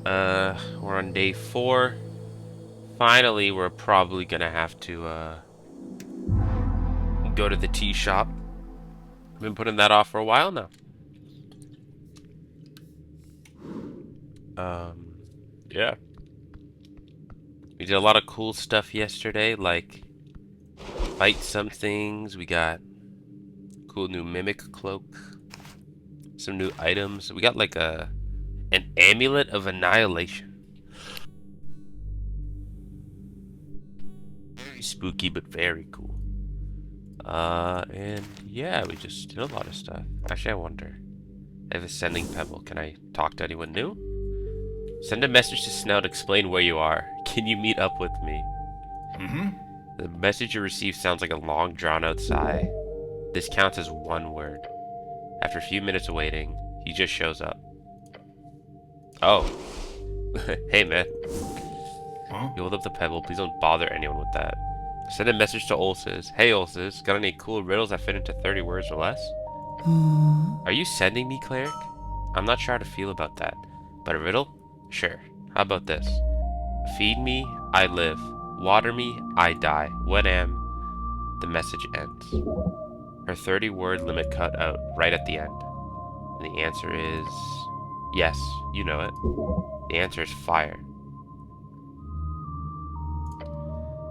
We're on day 4. Finally, we're probably gonna have to, go to the tea shop. Been putting that off for a while now. Um, yeah. We did a lot of cool stuff yesterday, like fight some things. We got cool new mimic cloak, some new items. We got like an amulet of annihilation. Very spooky, but very cool. And yeah, we just did a lot of stuff. Actually, I wonder. I have a sending pebble. Can I talk to anyone new? Send a message to Snout. Explain where you are. Can you meet up with me? The message you received sounds like a long, drawn-out sigh. This counts as one word. After a few minutes of waiting, he just shows up. Oh. Hey, man. Huh? You hold up the pebble. Please don't bother anyone with that. Send a message to Ulces. Hey, Ulces. Got any cool riddles that fit into 30 words or less? Are you sending me, Cleric? I'm not sure how to feel about that. But a riddle? Sure. How about this? Feed me, I live. Water me, I die. What am? The message ends. Her 30-word limit cut out right at the end. And the answer is... Yes, you know it. The answer is fire.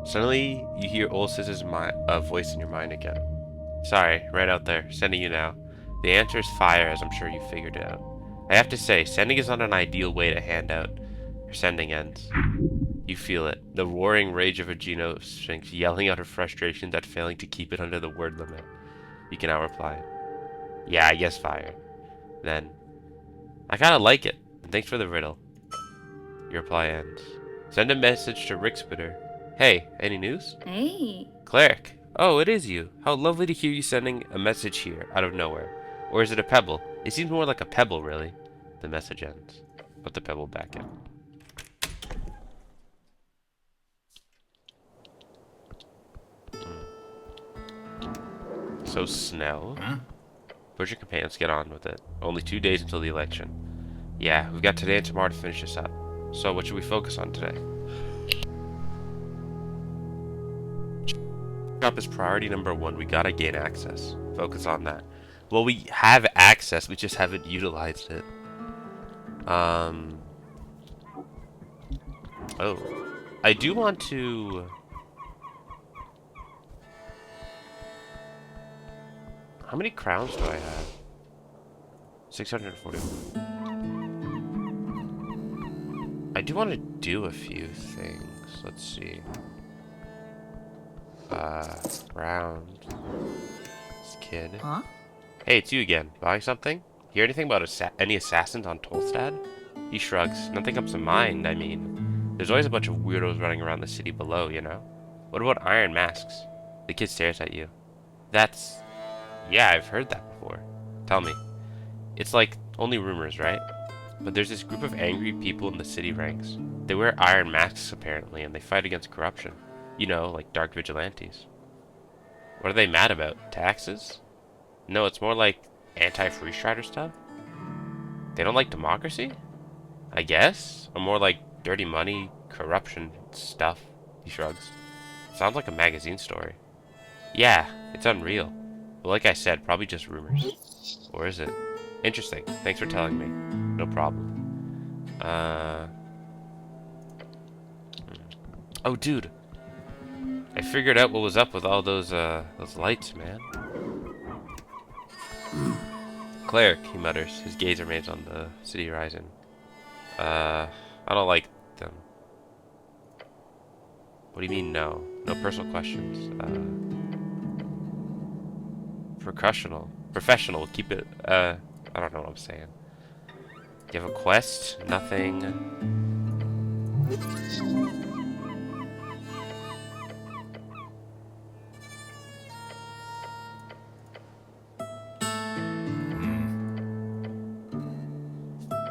Suddenly, you hear Ulysses' voice in your mind again. Sorry, right out there, sending you now. The answer is fire, as I'm sure you figured it out. I have to say, sending is not an ideal way to hand out your sending ends. You feel it, the roaring rage of a Geno Sphinx yelling out her frustrations at failing to keep it under the word limit. You can now reply, yeah, I guess fire. Then, I kinda like it, and thanks for the riddle. Your reply ends. Send a message to Rickspitter. Hey, any news? Hey. Cleric. Oh, it is you. How lovely to hear you sending a message here, out of nowhere. Or is it a pebble? It seems more like a pebble, really. The message ends. Put the pebble back in. So, Snell. Huh? Where's your companions? Get on with it. Only 2 days until the election. Yeah, we've got today and tomorrow to finish this up. So, what should we focus on today? Shop is priority number 1. We gotta gain access. Focus on that. Well, we have access, we just haven't utilized it. Oh. I do want to... How many crowns do I have? 641. I do want to do a few things. Let's see. Round. This kid. Huh? Hey, it's you again. Buying something? Hear anything about any assassins on Tolstad? He shrugs. Nothing comes to mind, I mean. There's always a bunch of weirdos running around the city below, you know? What about iron masks? The kid stares at you. That's... Yeah, I've heard that before. Tell me. It's like only rumors, right? But there's this group of angry people in the city ranks. They wear iron masks, apparently, and they fight against corruption. You know, like dark vigilantes. What are they mad about? Taxes? No, it's more like anti-free strider stuff. They don't like democracy? I guess? Or more like dirty money, corruption stuff. He shrugs. Sounds like a magazine story. Yeah, it's unreal. But like I said, probably just rumors. Or is it? Interesting. Thanks for telling me. No problem. Oh, dude. I figured out what was up with all those lights, man. Cleric, he mutters. His gaze remains on the city horizon. I don't like them. What do you mean, no? No personal questions. Professional. Keep it, I don't know what I'm saying. Do you have a quest? Nothing.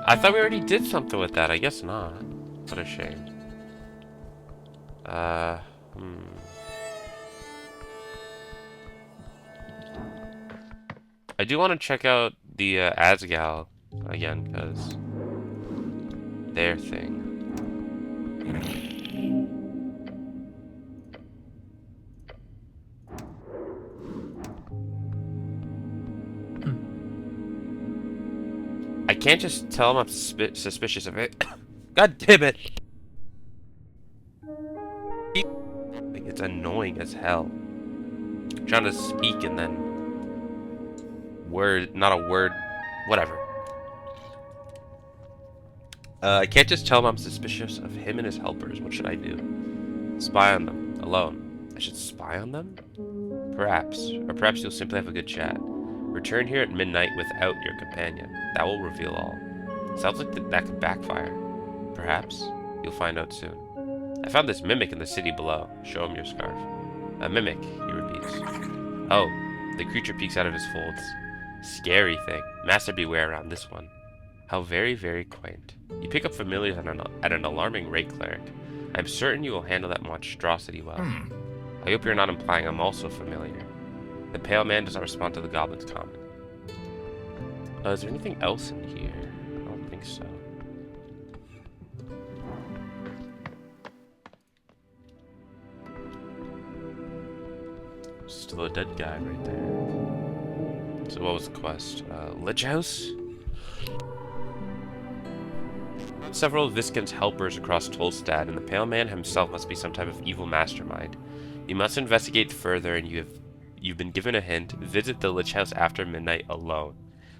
I thought we already did something with that. I guess not. What a shame. I do want to check out the Asgal again, because their thing. I can't just tell them I'm suspicious of it. God damn it! It's annoying as hell. I'm trying to speak and then not a word, whatever. I can't just tell him I'm suspicious of him and his helpers. What should I do? Spy on them, alone. I should spy on them? Perhaps. Or perhaps you'll simply have a good chat. Return here at midnight without your companion. That will reveal all. Sounds like that could backfire. Perhaps. You'll find out soon. I found this mimic in the city below. Show him your scarf. A mimic, he repeats. Oh, the creature peeks out of his folds. Scary thing. Master beware around this one. How very, very quaint. You pick up familiars at an alarming rate, cleric. I'm certain you will handle that monstrosity well. I hope you're not implying I'm also familiar. The pale man does not respond to the goblin's comment. Is there anything else in here? I don't think so. Still a dead guy right there. So what was the quest? Lich House? Several Viscount's helpers across Tolstad, and the Pale Man himself must be some type of evil mastermind. You must investigate further, and you've been given a hint. Visit the Lich House after midnight alone.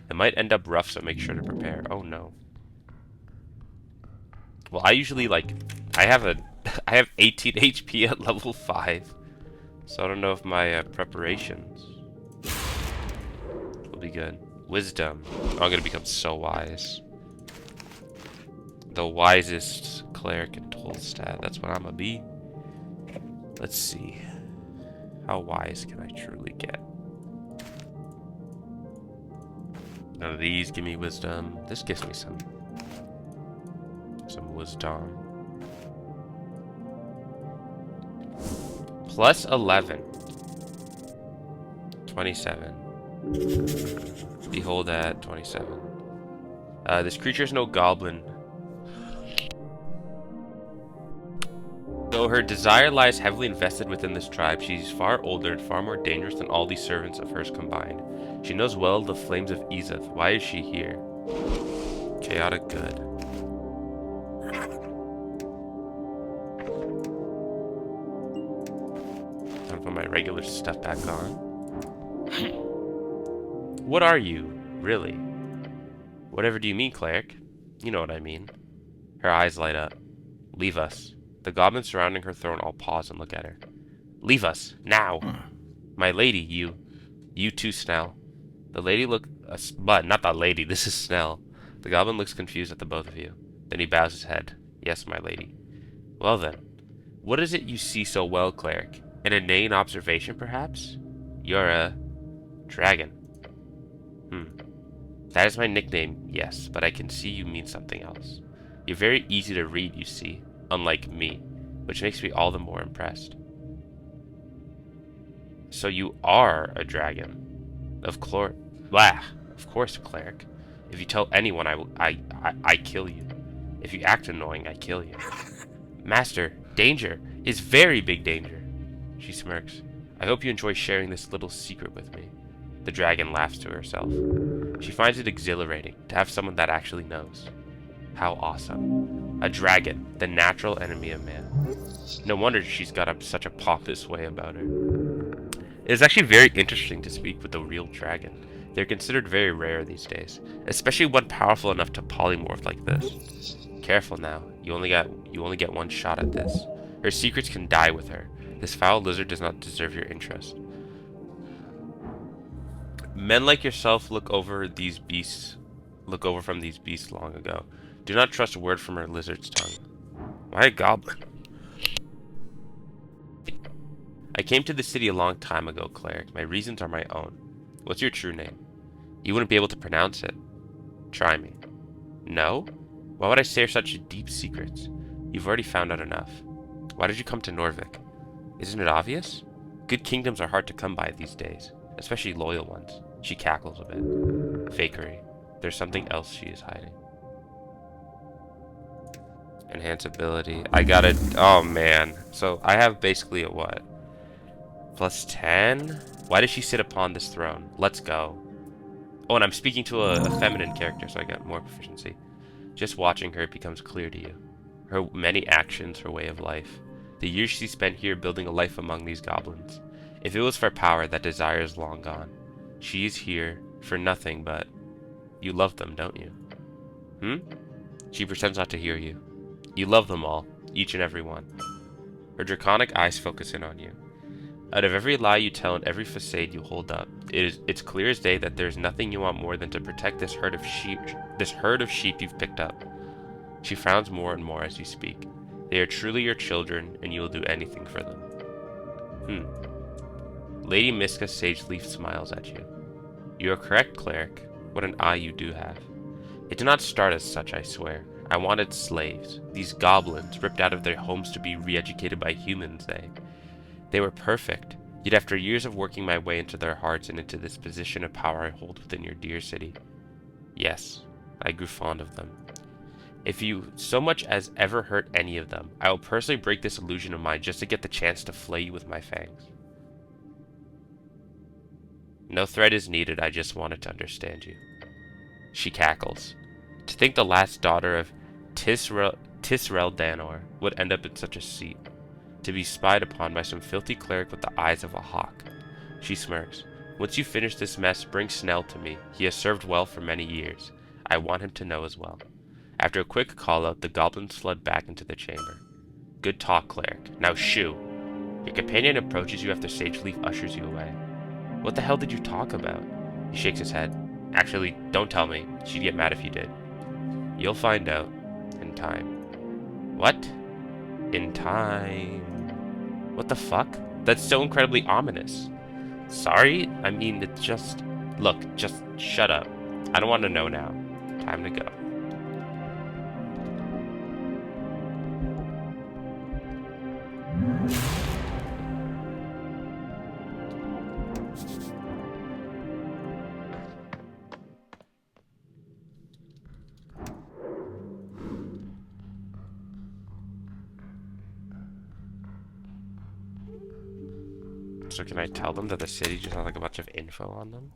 It might end up rough, so make sure to prepare. Oh no. Well, I usually I have 18 HP at level 5. So I don't know if my preparations will be good. Wisdom. Oh, I'm gonna become so wise. The wisest cleric in Tolstad. That's what I'm gonna be. Let's see. How wise can I truly get? None of these give me wisdom. This gives me some wisdom. Plus 11. 27. Behold at 27. This creature is no goblin. Though her desire lies heavily invested within this tribe, she's far older and far more dangerous than all these servants of hers combined. She knows well the flames of Ezeth. Why is she here? Chaotic good. I'll put my regular stuff back on. What are you, really? Whatever do you mean, cleric? You know what I mean. Her eyes light up. Leave us. The goblins surrounding her throne all pause and look at her. Leave us, now! My lady, you too, Snell. The lady but not the lady, this is Snell. The goblin looks confused at the both of you. Then he bows his head. Yes, my lady. Well then, what is it you see so well, cleric? An inane observation, perhaps? You're a dragon. That is my nickname, yes, but I can see you mean something else. You're very easy to read, you see. Unlike me, which makes me all the more impressed. So you are a dragon. Of course, cleric. If you tell anyone, I kill you. If you act annoying, I kill you. Master, danger is very big danger. She smirks. I hope you enjoy sharing this little secret with me. The dragon laughs to herself. She finds it exhilarating to have someone that actually knows. How awesome. A dragon, the natural enemy of man. No wonder she's got such a pompous way about her. It is actually very interesting to speak with a real dragon. They're considered very rare these days, especially one powerful enough to polymorph like this. Careful now, you only get one shot at this. Her secrets can die with her. This foul lizard does not deserve your interest. Men like yourself look over from these beasts long ago. Do not trust a word from her lizard's tongue. Why a goblin? I came to the city a long time ago, cleric. My reasons are my own. What's your true name? You wouldn't be able to pronounce it. Try me. No? Why would I share such deep secrets? You've already found out enough. Why did you come to Norvik? Isn't it obvious? Good kingdoms are hard to come by these days, especially loyal ones. She cackles a bit. Fakery. There's something else she is hiding. Enhance ability. I got it. Oh, man. So I have basically a what? Plus 10? Why does she sit upon this throne? Let's go. Oh, and I'm speaking to a feminine character, so I got more proficiency. Just watching her, it becomes clear to you. Her many actions, her way of life. The years she spent here building a life among these goblins. If it was for power, that desire is long gone. She is here for nothing but... You love them, don't you? She pretends not to hear you. You love them all, each and every one. Her draconic eyes focus in on you. Out of every lie you tell and every facade you hold up, it's clear as day that there's nothing you want more than to protect this herd of sheep you've picked up. She frowns more and more as you speak. They are truly your children, and you will do anything for them. Lady Miska Sageleaf smiles at you. You are correct, cleric. What an eye you do have. It did not start as such, I swear. I wanted slaves. These goblins, ripped out of their homes to be re-educated by humans, They were perfect. Yet after years of working my way into their hearts and into this position of power I hold within your dear city, yes, I grew fond of them. If you so much as ever hurt any of them, I will personally break this illusion of mine just to get the chance to flay you with my fangs. No threat is needed, I just wanted to understand you. She cackles. To think the last daughter of Tisrel Danor would end up in such a seat. To be spied upon by some filthy cleric with the eyes of a hawk. She smirks. Once you finish this mess, bring Snell to me. He has served well for many years. I want him to know as well. After a quick call-out, the goblins fled back into the chamber. Good talk, cleric. Now shoo. Your companion approaches you after Sageleaf ushers you away. What the hell did you talk about? He shakes his head. Actually, don't tell me. She'd get mad if you did. You'll find out. In time. What? In time. What the fuck? That's so incredibly ominous. Sorry? I mean, it's just... Look, just shut up. I don't want to know now. Time to go. So can I tell them that the city just has like a bunch of info on them?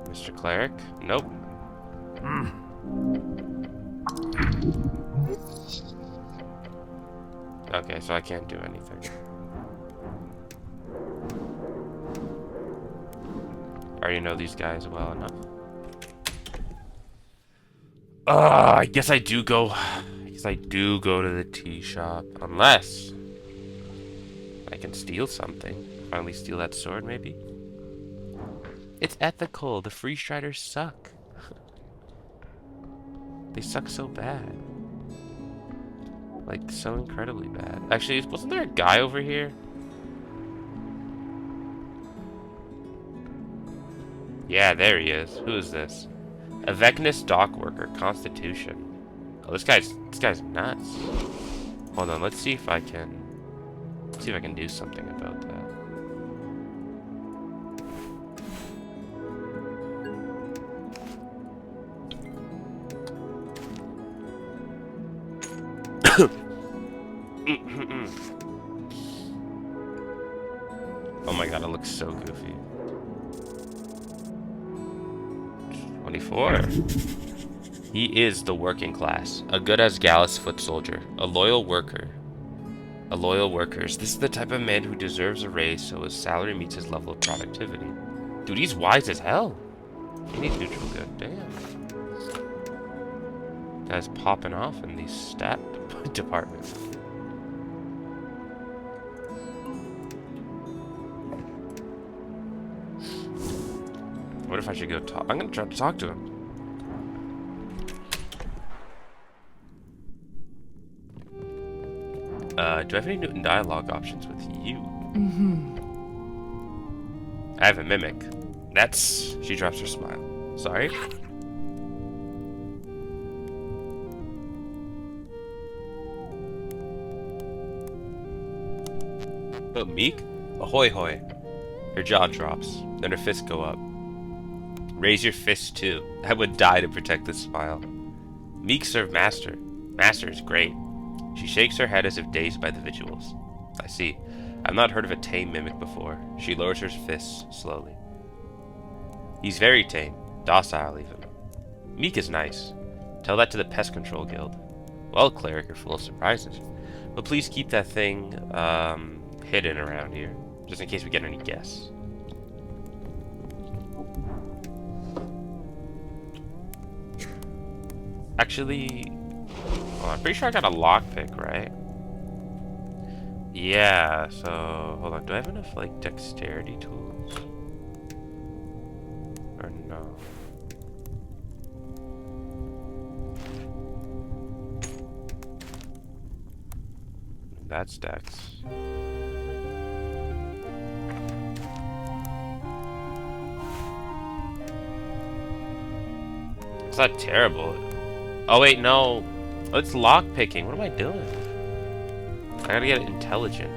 Mr. Cleric? Nope. Okay, so I can't do anything. I already know these guys well enough. I guess I do go to the tea shop. Unless I can steal something. Finally steal that sword, maybe? It's ethical. The free striders suck. They suck so bad. Like, so incredibly bad. Actually, wasn't there a guy over here? Yeah, there he is. Who is this? A Vecnus dock worker, Constitution. Oh, this guy's nuts. Hold on, let's see if I can do something about that. Oh my god, it looks so goofy. 24. He is the working class, a good-as-Gallus foot soldier, a loyal worker. A loyal worker. This is the type of man who deserves a raise so his salary meets his level of productivity. Dude, he's wise as hell. He needs neutral good. Damn. Guy's popping off in the stat department. What if I should go talk? I'm gonna try to talk to him. Do I have any Newton dialogue options with you? I have a mimic. That's... She drops her smile. Sorry? Oh, meek? Ahoy hoy. Her jaw drops. Then her fists go up. Raise your fist too. I would die to protect this smile. Meek serve master. Master is great. She shakes her head as if dazed by the visuals. I see. I've not heard of a tame mimic before. She lowers her fists slowly. He's very tame. Docile, even. Meek is nice. Tell that to the Pest Control Guild. Well, Cleric, you're full of surprises. But please keep that thing, hidden around here. Just in case we get any guests. Actually... Well, I'm pretty sure I got a lockpick, right? Yeah, so... Hold on, do I have enough, like, dexterity tools? Or no? That's dex. It's not terrible. Oh wait, no. Oh, it's lockpicking. What am I doing? I gotta get intelligent.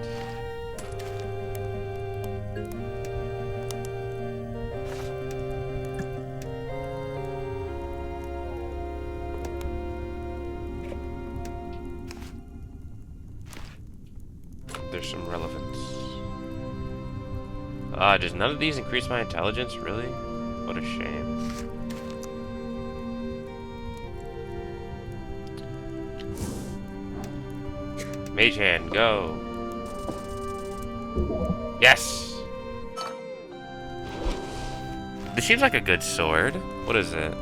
There's some relevance. Does none of these increase my intelligence? Really? What a shame. Mage hand, go. Yes! This seems like a good sword. What is it?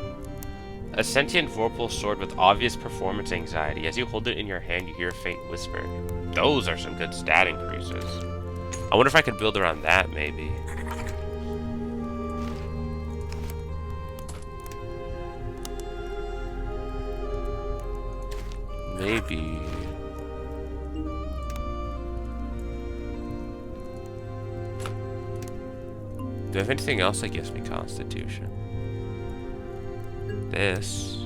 A sentient vorpal sword with obvious performance anxiety. As you hold it in your hand, you hear a faint whisper. Those are some good stat increases. I wonder if I could build around that, maybe. Maybe. Do I have anything else that gives me Constitution? This.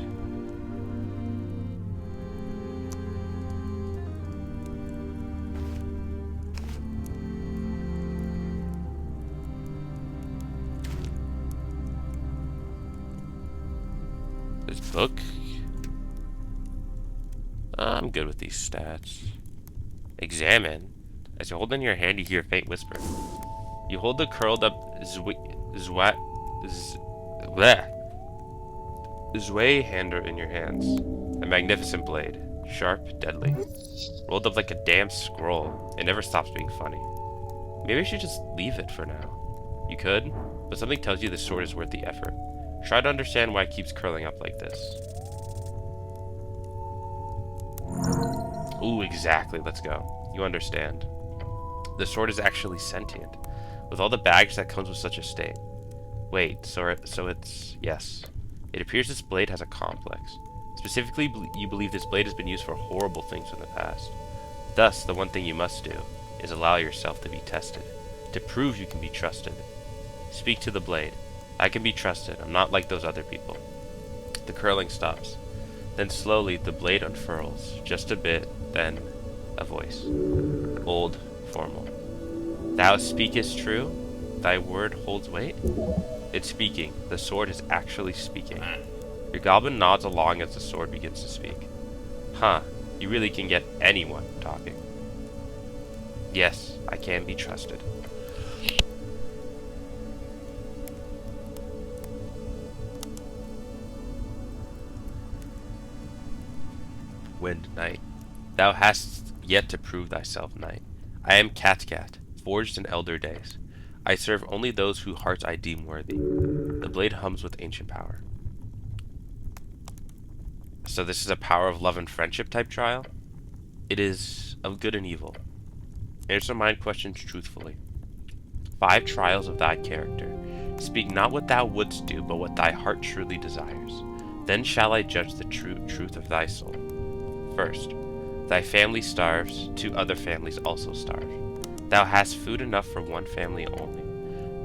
This book. I'm good with these stats. Examine. As you hold it in your hand, you hear a faint whisper. You hold the curled up Zweihander in your hands. A magnificent blade. Sharp, deadly. Rolled up like a damn scroll. It never stops being funny. Maybe I should just leave it for now. You could, but something tells you the sword is worth the effort. Try to understand why it keeps curling up like this. Ooh, exactly. Let's go. You understand. The sword is actually sentient, with all the baggage that comes with such a state. Wait, so it's... Yes. It appears this blade has a complex. Specifically, you believe this blade has been used for horrible things in the past. Thus, the one thing you must do is allow yourself to be tested, to prove you can be trusted. Speak to the blade. I can be trusted. I'm not like those other people. The curling stops. Then slowly, the blade unfurls. Just a bit, then a voice. Old, formal. Thou speakest true? Thy word holds weight? It's speaking. The sword is actually speaking. Your goblin nods along as the sword begins to speak. Huh, you really can get anyone talking. Yes, I can be trusted. Wind, night. Thou hast yet to prove thyself, night. I am Catcat, forged in elder days. I serve only those whose hearts I deem worthy. The blade hums with ancient power. So this is a power of love and friendship type trial? It is of good and evil. Answer mind questions truthfully. 5 trials of thy character. Speak not what thou wouldst do, but what thy heart truly desires. Then shall I judge the truth of thy soul. First, thy family starves, 2 other families also starve. Thou hast food enough for 1 family only.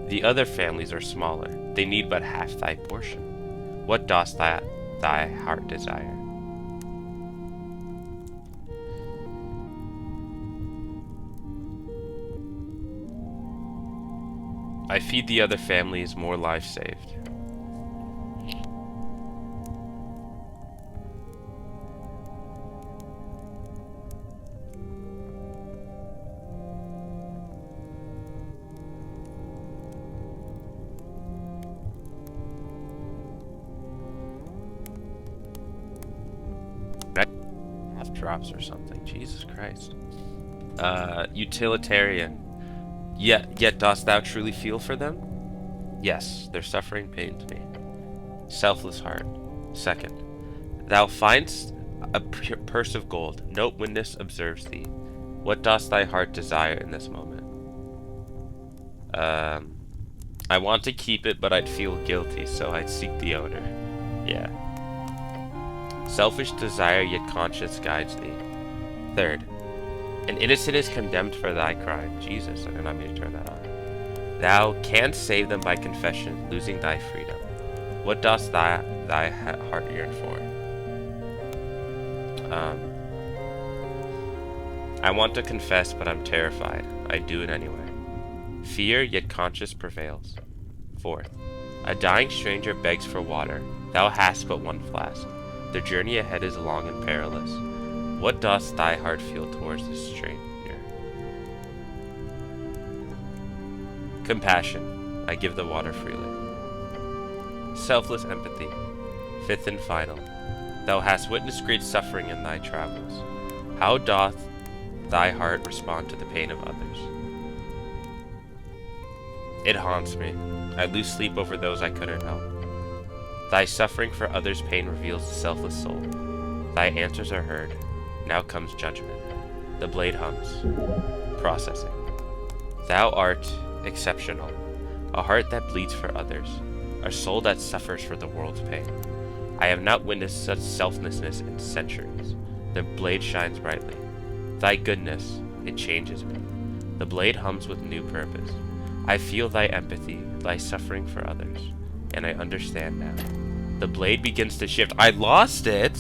The other families are smaller, they need but half thy portion. What dost thy heart desire? I feed the other families, more lives saved. drops or something. Jesus Christ. Utilitarian. Yet dost thou truly feel for them? Yes, their suffering pains me. Selfless heart. Second. Thou find'st a purse of gold. No witness observes thee. What dost thy heart desire in this moment? I want to keep it, but I'd feel guilty, so I'd seek the owner. Yeah. Selfish desire, yet conscience guides thee. Third. An innocent is condemned for thy crime. Jesus, I did not mean to turn that on. Thou canst save them by confession, losing thy freedom. What dost thy heart yearn for? I want to confess, but I'm terrified. I do it anyway. Fear, yet conscience prevails. Fourth. A dying stranger begs for water. Thou hast but one flask. The journey ahead is long and perilous. What dost thy heart feel towards this stranger? Compassion. I give the water freely. Selfless empathy. Fifth and final. Thou hast witnessed great suffering in thy travels. How doth thy heart respond to the pain of others? It haunts me. I lose sleep over those I couldn't help. Thy suffering for others' pain reveals the selfless soul. Thy answers are heard. Now comes judgment. The blade hums. Processing. Thou art exceptional. A heart that bleeds for others. A soul that suffers for the world's pain. I have not witnessed such selflessness in centuries. The blade shines brightly. Thy goodness, it changes me. The blade hums with new purpose. I feel thy empathy, thy suffering for others, and I understand now. The blade begins to shift. I lost it!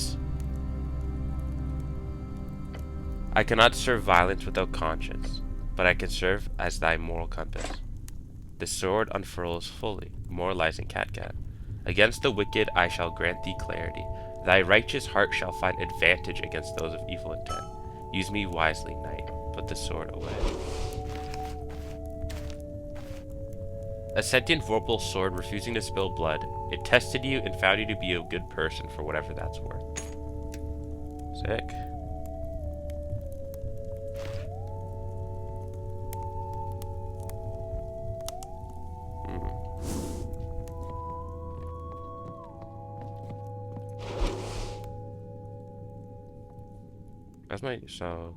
I cannot serve violence without conscience, but I can serve as thy moral compass. The sword unfurls fully, moralizing catgut. Against the wicked I shall grant thee clarity. Thy righteous heart shall find advantage against those of evil intent. Use me wisely, knight. Put the sword away. A sentient vorpal sword refusing to spill blood. It tested you and found you to be a good person for whatever that's worth. Sick. That's my, so...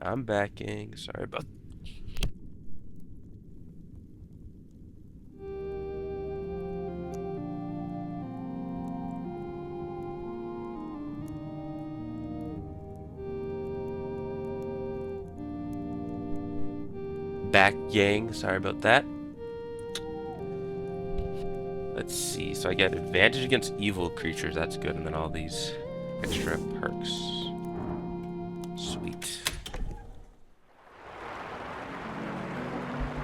I'm back, gang. Sorry about back, gang. Sorry about that. Let's see. So I get advantage against evil creatures. That's good. And then all these extra perks. Sweet.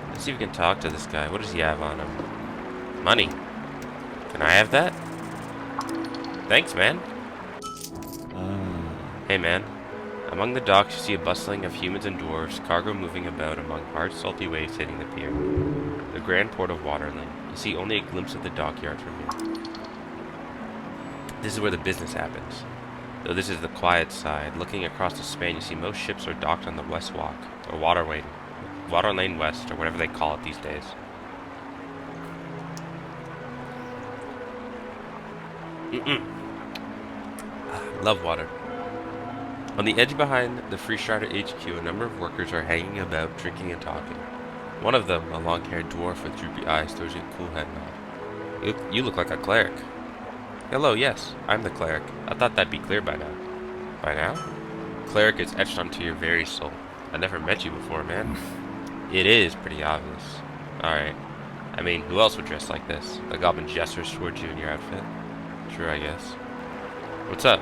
Let's see if we can talk to this guy. What does he have on him? Money. Can I have that? Thanks, man. Hey, man. Among the docks, you see a bustling of humans and dwarves, cargo moving about among hard, salty waves hitting the pier. The grand port of Waterland. You see only a glimpse of the dockyard from here. This is where the business happens. Though this is the quiet side, looking across the span, you see most ships are docked on the West Walk, or Water Lane West, or whatever they call it these days. Love water. On the edge behind the Free Strider HQ, a number of workers are hanging about, drinking and talking. One of them, a long-haired dwarf with droopy eyes, throws you a cool head nod. You look like a cleric. Hello, yes, I'm the cleric. I thought that'd be clear by now. By now? Cleric is etched onto your very soul. I never met you before, man. It is pretty obvious. Alright. I mean, who else would dress like this? The goblin gestures towards you in your outfit. Sure, I guess. What's up?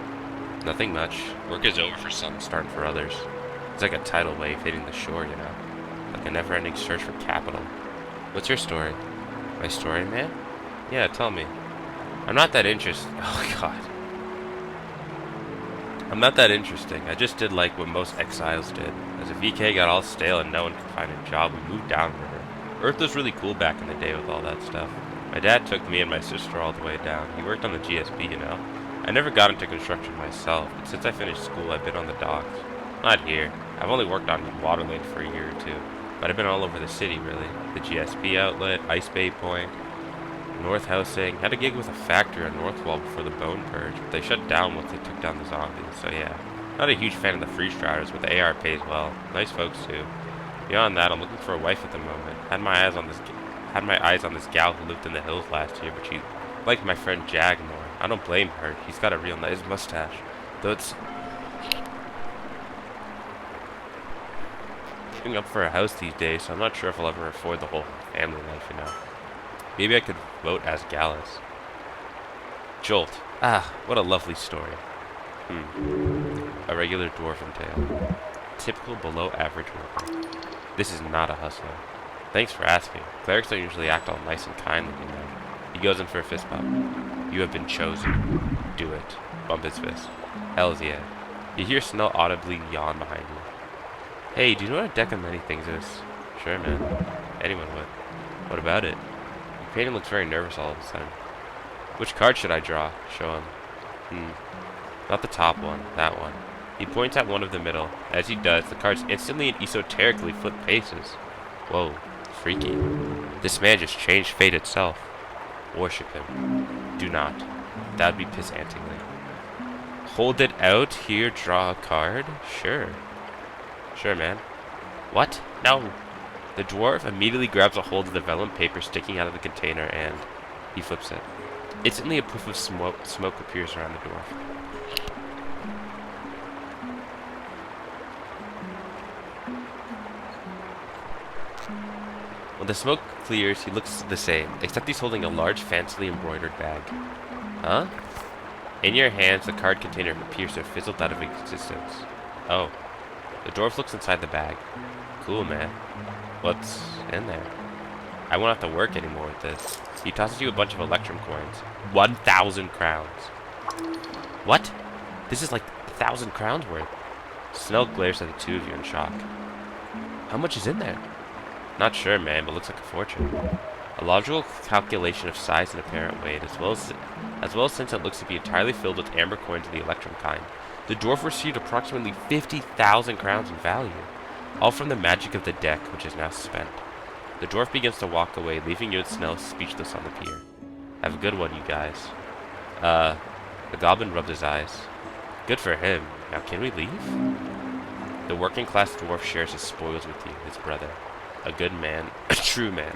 Nothing much. Work is over for some, starting for others. It's like a tidal wave hitting the shore, you know? Like a never-ending search for capital. What's your story? My story, man? Yeah, tell me. I'm not that interested. Oh, God. I'm not that interesting. I just did like what most exiles did. As the VK got all stale and no one could find a job, we moved downriver. Earth was really cool back in the day with all that stuff. My dad took me and my sister all the way down. He worked on the GSP, you know? I never got into construction myself, but since I finished school, I've been on the docks. Not here. I've only worked on Waterland for a year or two, but I've been all over the city, really. The GSP outlet, Ice Bay Point, North Housing. Had a gig with a factory on North Wall before the Bone Purge, but they shut down once they took down the zombies, so yeah. Not a huge fan of the Free Striders, but the AR pays well. Nice folks, too. Beyond that, I'm looking for a wife at the moment. Had my eyes on this gal who lived in the hills last year, but she liked my friend Jag more. I don't blame her. He's got a real nice mustache. Though it's saving up for a house these days, so I'm not sure if I'll ever afford the whole family life, you know. Maybe I could vote as Gallus. Jolt. Ah, what a lovely story. A regular dwarven tale. Typical below average worker. This is not a hustler. Thanks for asking. Clerics don't usually act all nice and kindly, you know. He goes in for a fist bump. You have been chosen. Do it. Bump his fist. Hells yeah. You hear Snell audibly yawn behind you. Hey, do you know what a deck of many things is? Sure, man. Anyone would. What about it? Your painting looks very nervous all of a sudden. Which card should I draw? Show him. Not the top one. That one. He points at one of the middle. As he does, the cards instantly and esoterically flip faces. Whoa. Freaky. This man just changed fate itself. Worship him. Do not. That would be pissantingly. Hold it out. Here, draw a card. Sure. Sure, man. What? No. The dwarf immediately grabs a hold of the vellum paper sticking out of the container and he flips it. Instantly, a puff of smoke appears around the dwarf. When the smoke clears, he looks the same, except he's holding a large, fancily embroidered bag. Huh? In your hands, the card container appears to have fizzled out of existence. Oh. The dwarf looks inside the bag. Cool, man. What's in there? I won't have to work anymore with this. He tosses you a bunch of electrum coins. 1,000 crowns. What? This is like 1,000 crowns worth. Snell glares at the two of you in shock. How much is in there? Not sure, man, but looks like a fortune. A logical calculation of size and apparent weight, as well as since it looks to be entirely filled with amber coins of the electrum kind. The dwarf received approximately 50,000 crowns in value, all from the magic of the deck, which is now spent. The dwarf begins to walk away, leaving you and Snell speechless on the pier. Have a good one, you guys. The goblin rubbed his eyes. Good for him. Now, can we leave? The working class dwarf shares his spoils with you, his brother. A good man, a true man.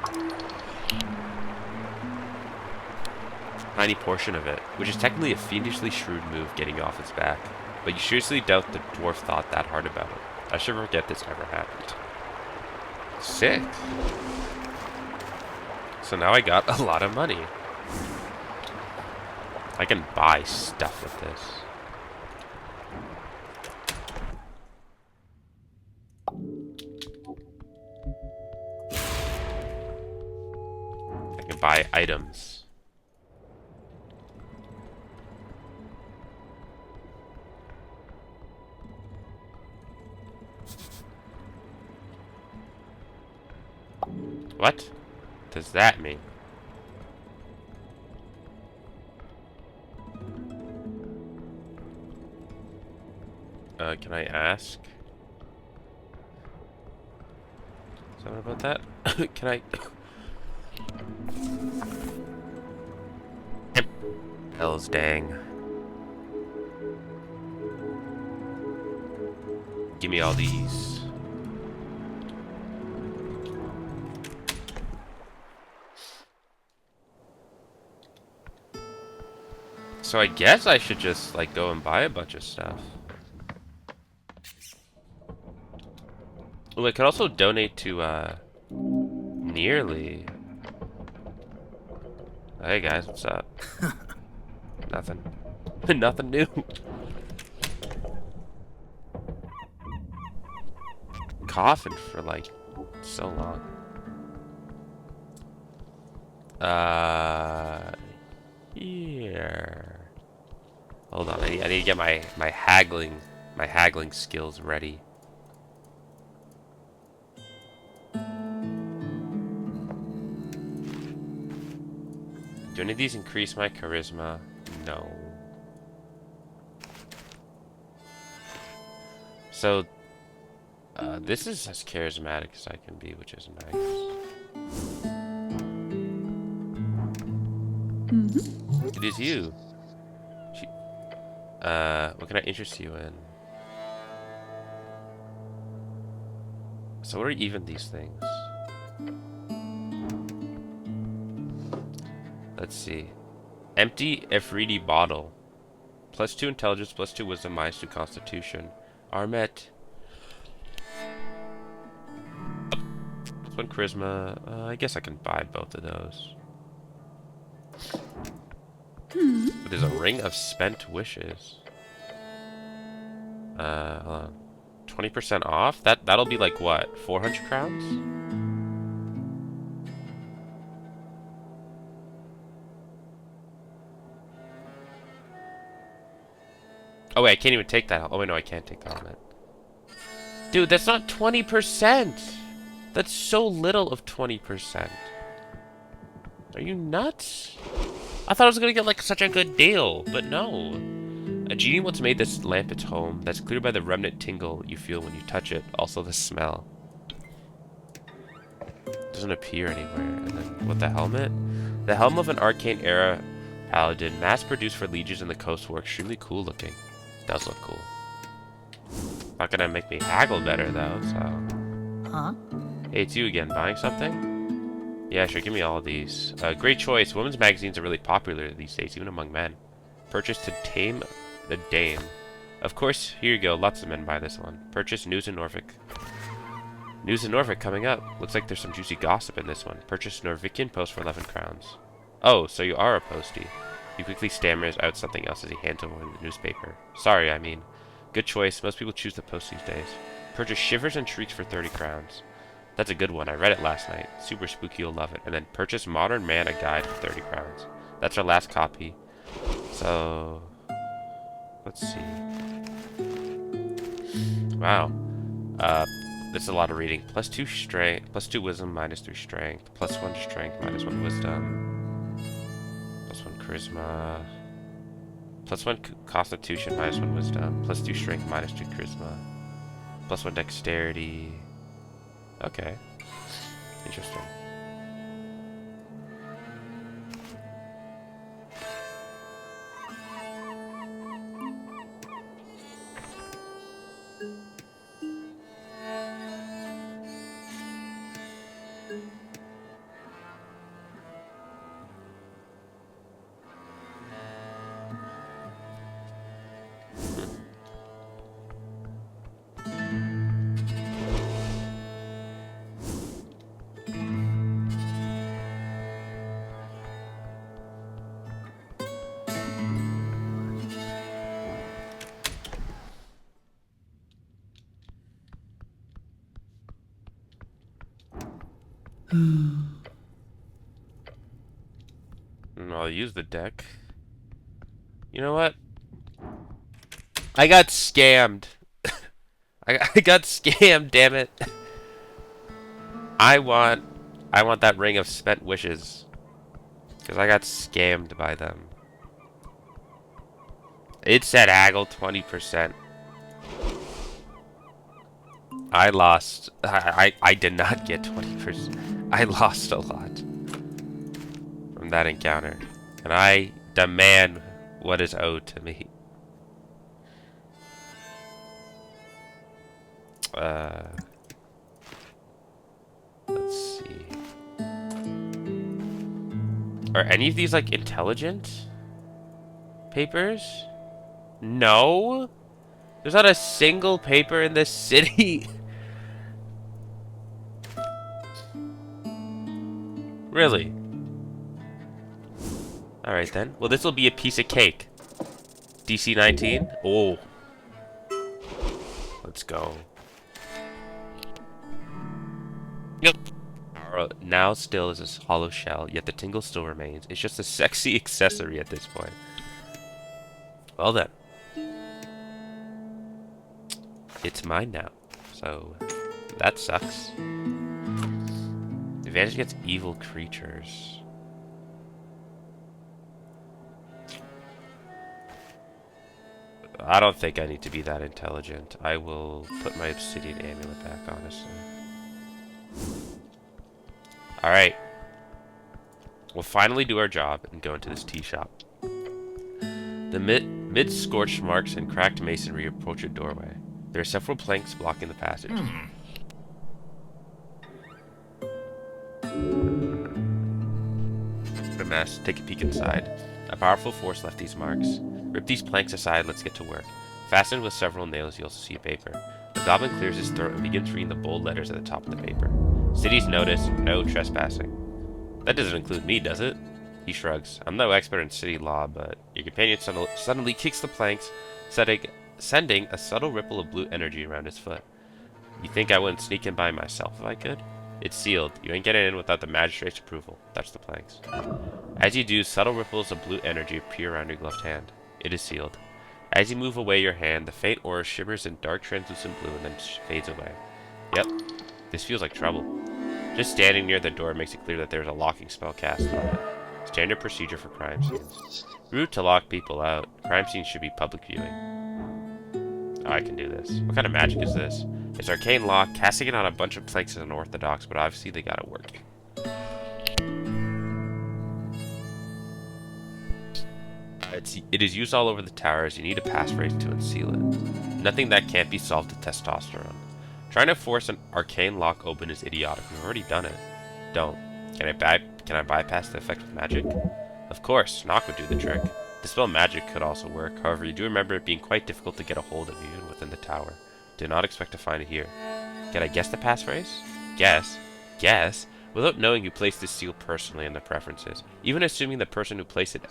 Tiny portion of it, which is technically a fiendishly shrewd move getting you off his back. But you seriously doubt the dwarf thought that hard about it. I should forget this ever happened. Sick. So now I got a lot of money. I can buy stuff with this. I can buy items. What does that mean? Can I ask something about that? Can I? Hells dang. Give me all these. So I guess I should just like go and buy a bunch of stuff. Oh, I could also donate to Nearly. Hey guys, what's up? Nothing. Nothing new. Coughing for like so long. Here. Hold on, I need to get my haggling skills ready. Do any of these increase my charisma? No. So, this is as charismatic as I can be, which is nice. Mm-hmm. It is you. What can I interest you in? So what are even these things? Let's see. Empty Efreeti bottle. +2 intelligence, +2 wisdom, -2 constitution. Armet. +1 charisma. I guess I can buy both of those. But there's a ring of spent wishes. Hold on. 20% off? That'll be like what? 400 crowns? Oh wait, I can't even take that. Oh wait, no, I can't take the helmet. Dude, that's not 20%! That's so little of 20%. Are you nuts? I thought I was gonna get like such a good deal, but no. A genie once made this lamp its home. That's clear by the remnant tingle you feel when you touch it. Also the smell. Doesn't appear anywhere. And then, what, the helmet? The helm of an arcane era paladin, mass-produced for lieges in the coast, were extremely cool looking. Does look cool. Not gonna make me haggle better though, so. Huh? Hey, it's you again. Buying something? Yeah, sure. Give me all of these. Great choice. Women's magazines are really popular these days, even among men. Purchase to tame the Dame. Of course, here you go. Lots of men buy this one. Purchase News in Norfolk. News in Norfolk coming up. Looks like there's some juicy gossip in this one. Purchase Norvikian Post for 11 crowns. Oh, so you are a postie. He quickly stammers out something else as he hands over the newspaper. Sorry, I mean. Good choice. Most people choose the Post these days. Purchase Shivers and Shrieks for 30 crowns. That's a good one. I read it last night. Super spooky, you'll love it. And then purchase Modern Man, a guide for 30 crowns. That's our last copy. So, let's see. Wow. There's a lot of reading. +2 strength, +2 wisdom, -3 strength, +1 strength, -1 wisdom, +1 charisma, +1 constitution, -1 wisdom, +2 strength, -2 charisma, +1 dexterity. Okay. Interesting. I'll use the deck. You know what? I got scammed. I got scammed, damn it. I want that ring of spent wishes. Because I got scammed by them. It said haggle 20%. I lost. I did not get 20%. I lost a lot from that encounter. And I demand what is owed to me. Let's see. Are any of these like intelligent papers? No. There's not a single paper in this city. Really? Alright then. Well, this will be a piece of cake. DC 19? Oh. Let's go. Yep. Now still is a hollow shell, yet the tingle still remains. It's just a sexy accessory at this point. Well then. It's mine now. So, that sucks. Advantage against evil creatures. I don't think I need to be that intelligent. I will put my obsidian amulet back, honestly. Alright. We'll finally do our job and go into this tea shop. The mid-scorched marks and cracked masonry approach a doorway. There are several planks blocking the passage. What a mess. Take a peek inside. A powerful force left these marks. Rip these planks aside, let's get to work. Fastened with several nails, you also see a paper. The goblin clears his throat and begins reading the bold letters at the top of the paper. City's notice, no trespassing. That doesn't include me, does it? He shrugs. I'm no expert in city law, but your companion suddenly kicks the planks, sending a subtle ripple of blue energy around his foot. You think I wouldn't sneak in by myself if I could? It's sealed. You ain't getting in without the magistrate's approval. Touch the planks. As you do, subtle ripples of blue energy appear around your gloved hand. It is sealed. As you move away your hand, the faint aura shimmers in dark translucent blue and then fades away. Yep, this feels like trouble. Just standing near the door makes it clear that there's a locking spell cast on it. Standard procedure for crime scenes. Rude to lock people out. Crime scenes should be public viewing. Oh, I can do this. What kind of magic is this? It's arcane lock. Casting it on a bunch of planks is unorthodox, but obviously they got it working. It is used all over the tower as you need a passphrase to unseal it. Nothing that can't be solved with testosterone. Trying to force an arcane lock open is idiotic. We've already done it. Don't. Can I bypass the effect with magic? Of course, knock would do the trick. Dispel magic could also work. However, you do remember it being quite difficult to get a hold of even within the tower. Do not expect to find it here. Can I guess the passphrase? Guess? Guess? Without knowing who placed this seal personally and their preferences. Even assuming the person who placed it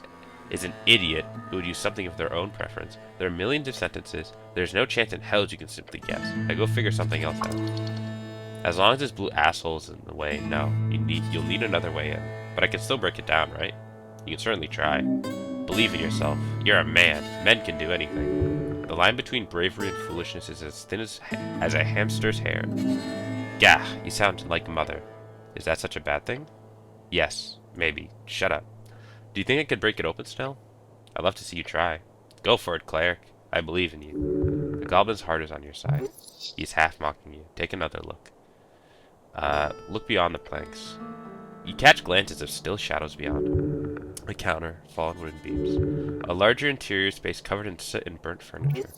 is an idiot who would use something of their own preference. There are millions of sentences. There's no chance in hell you can simply guess. I go figure something else out. As long as this blue asshole is in the way, no. You'll need another way in. But I can still break it down, right? You can certainly try. Believe in yourself. You're a man. Men can do anything. The line between bravery and foolishness is as thin as a hamster's hair. Gah, you sound like mother. Is that such a bad thing? Yes, maybe. Shut up. Do you think I could break it open still? I'd love to see you try. Go for it, cleric. I believe in you. The goblin's heart is on your side. He's half mocking you. Take another look. Look beyond the planks. You catch glances of still shadows beyond. A counter, fallen wooden beams. A larger interior space covered in soot and burnt furniture.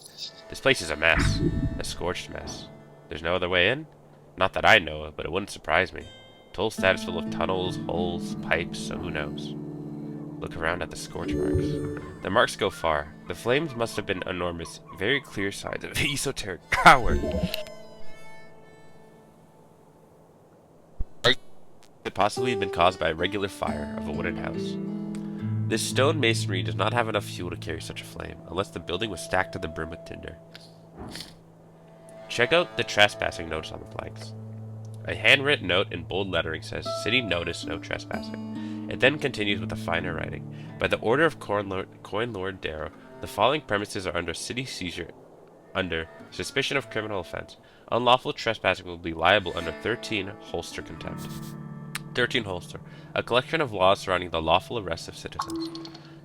This place is a mess. A scorched mess. There's no other way in? Not that I know of, but it wouldn't surprise me. Tolstad is full of tunnels, holes, pipes, so who knows? Look around at the scorch marks. The marks go far. The flames must have been enormous, very clear signs of esoteric power. Could possibly have been caused by a regular fire of a wooden house. This stone masonry does not have enough fuel to carry such a flame, unless the building was stacked to the brim with tinder. Check out the trespassing notice on the planks. A handwritten note in bold lettering says, "City notice, no trespassing." It then continues with a finer writing. By the order of Coin Lord Darrow, the following premises are under city seizure under suspicion of criminal offense. Unlawful trespassing will be liable under 13 Holster contempt. 13 Holster, a collection of laws surrounding the lawful arrest of citizens.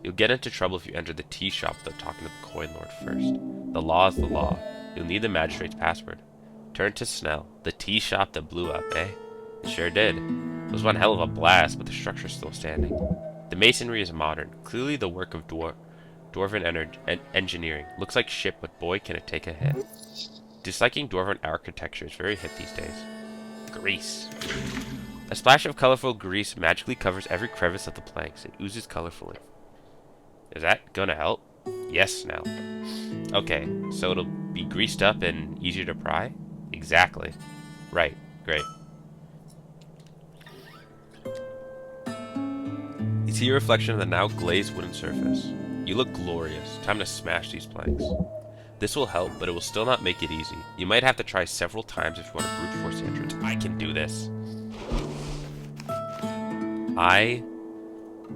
You'll get into trouble if you enter the tea shop without talking to the Coin Lord first. The law is the law. You'll need the magistrate's password. Turn to Snell, the tea shop that blew up, eh? It sure did. It was one hell of a blast, but the structure's still standing. The masonry is modern, clearly the work of Dwarven engineering. Looks like shit, but boy can it take a hit. Disliking Dwarven architecture is very hip these days. Grease. A splash of colorful grease magically covers every crevice of the planks. It oozes colorfully. Is that gonna help? Yes, Snell. Okay, so it'll be greased up and easier to pry? Exactly. Right, great. You see a reflection of the now glazed wooden surface. You look glorious. Time to smash these planks. This will help, but it will still not make it easy. You might have to try several times if you want to brute force the entrance. I can do this. I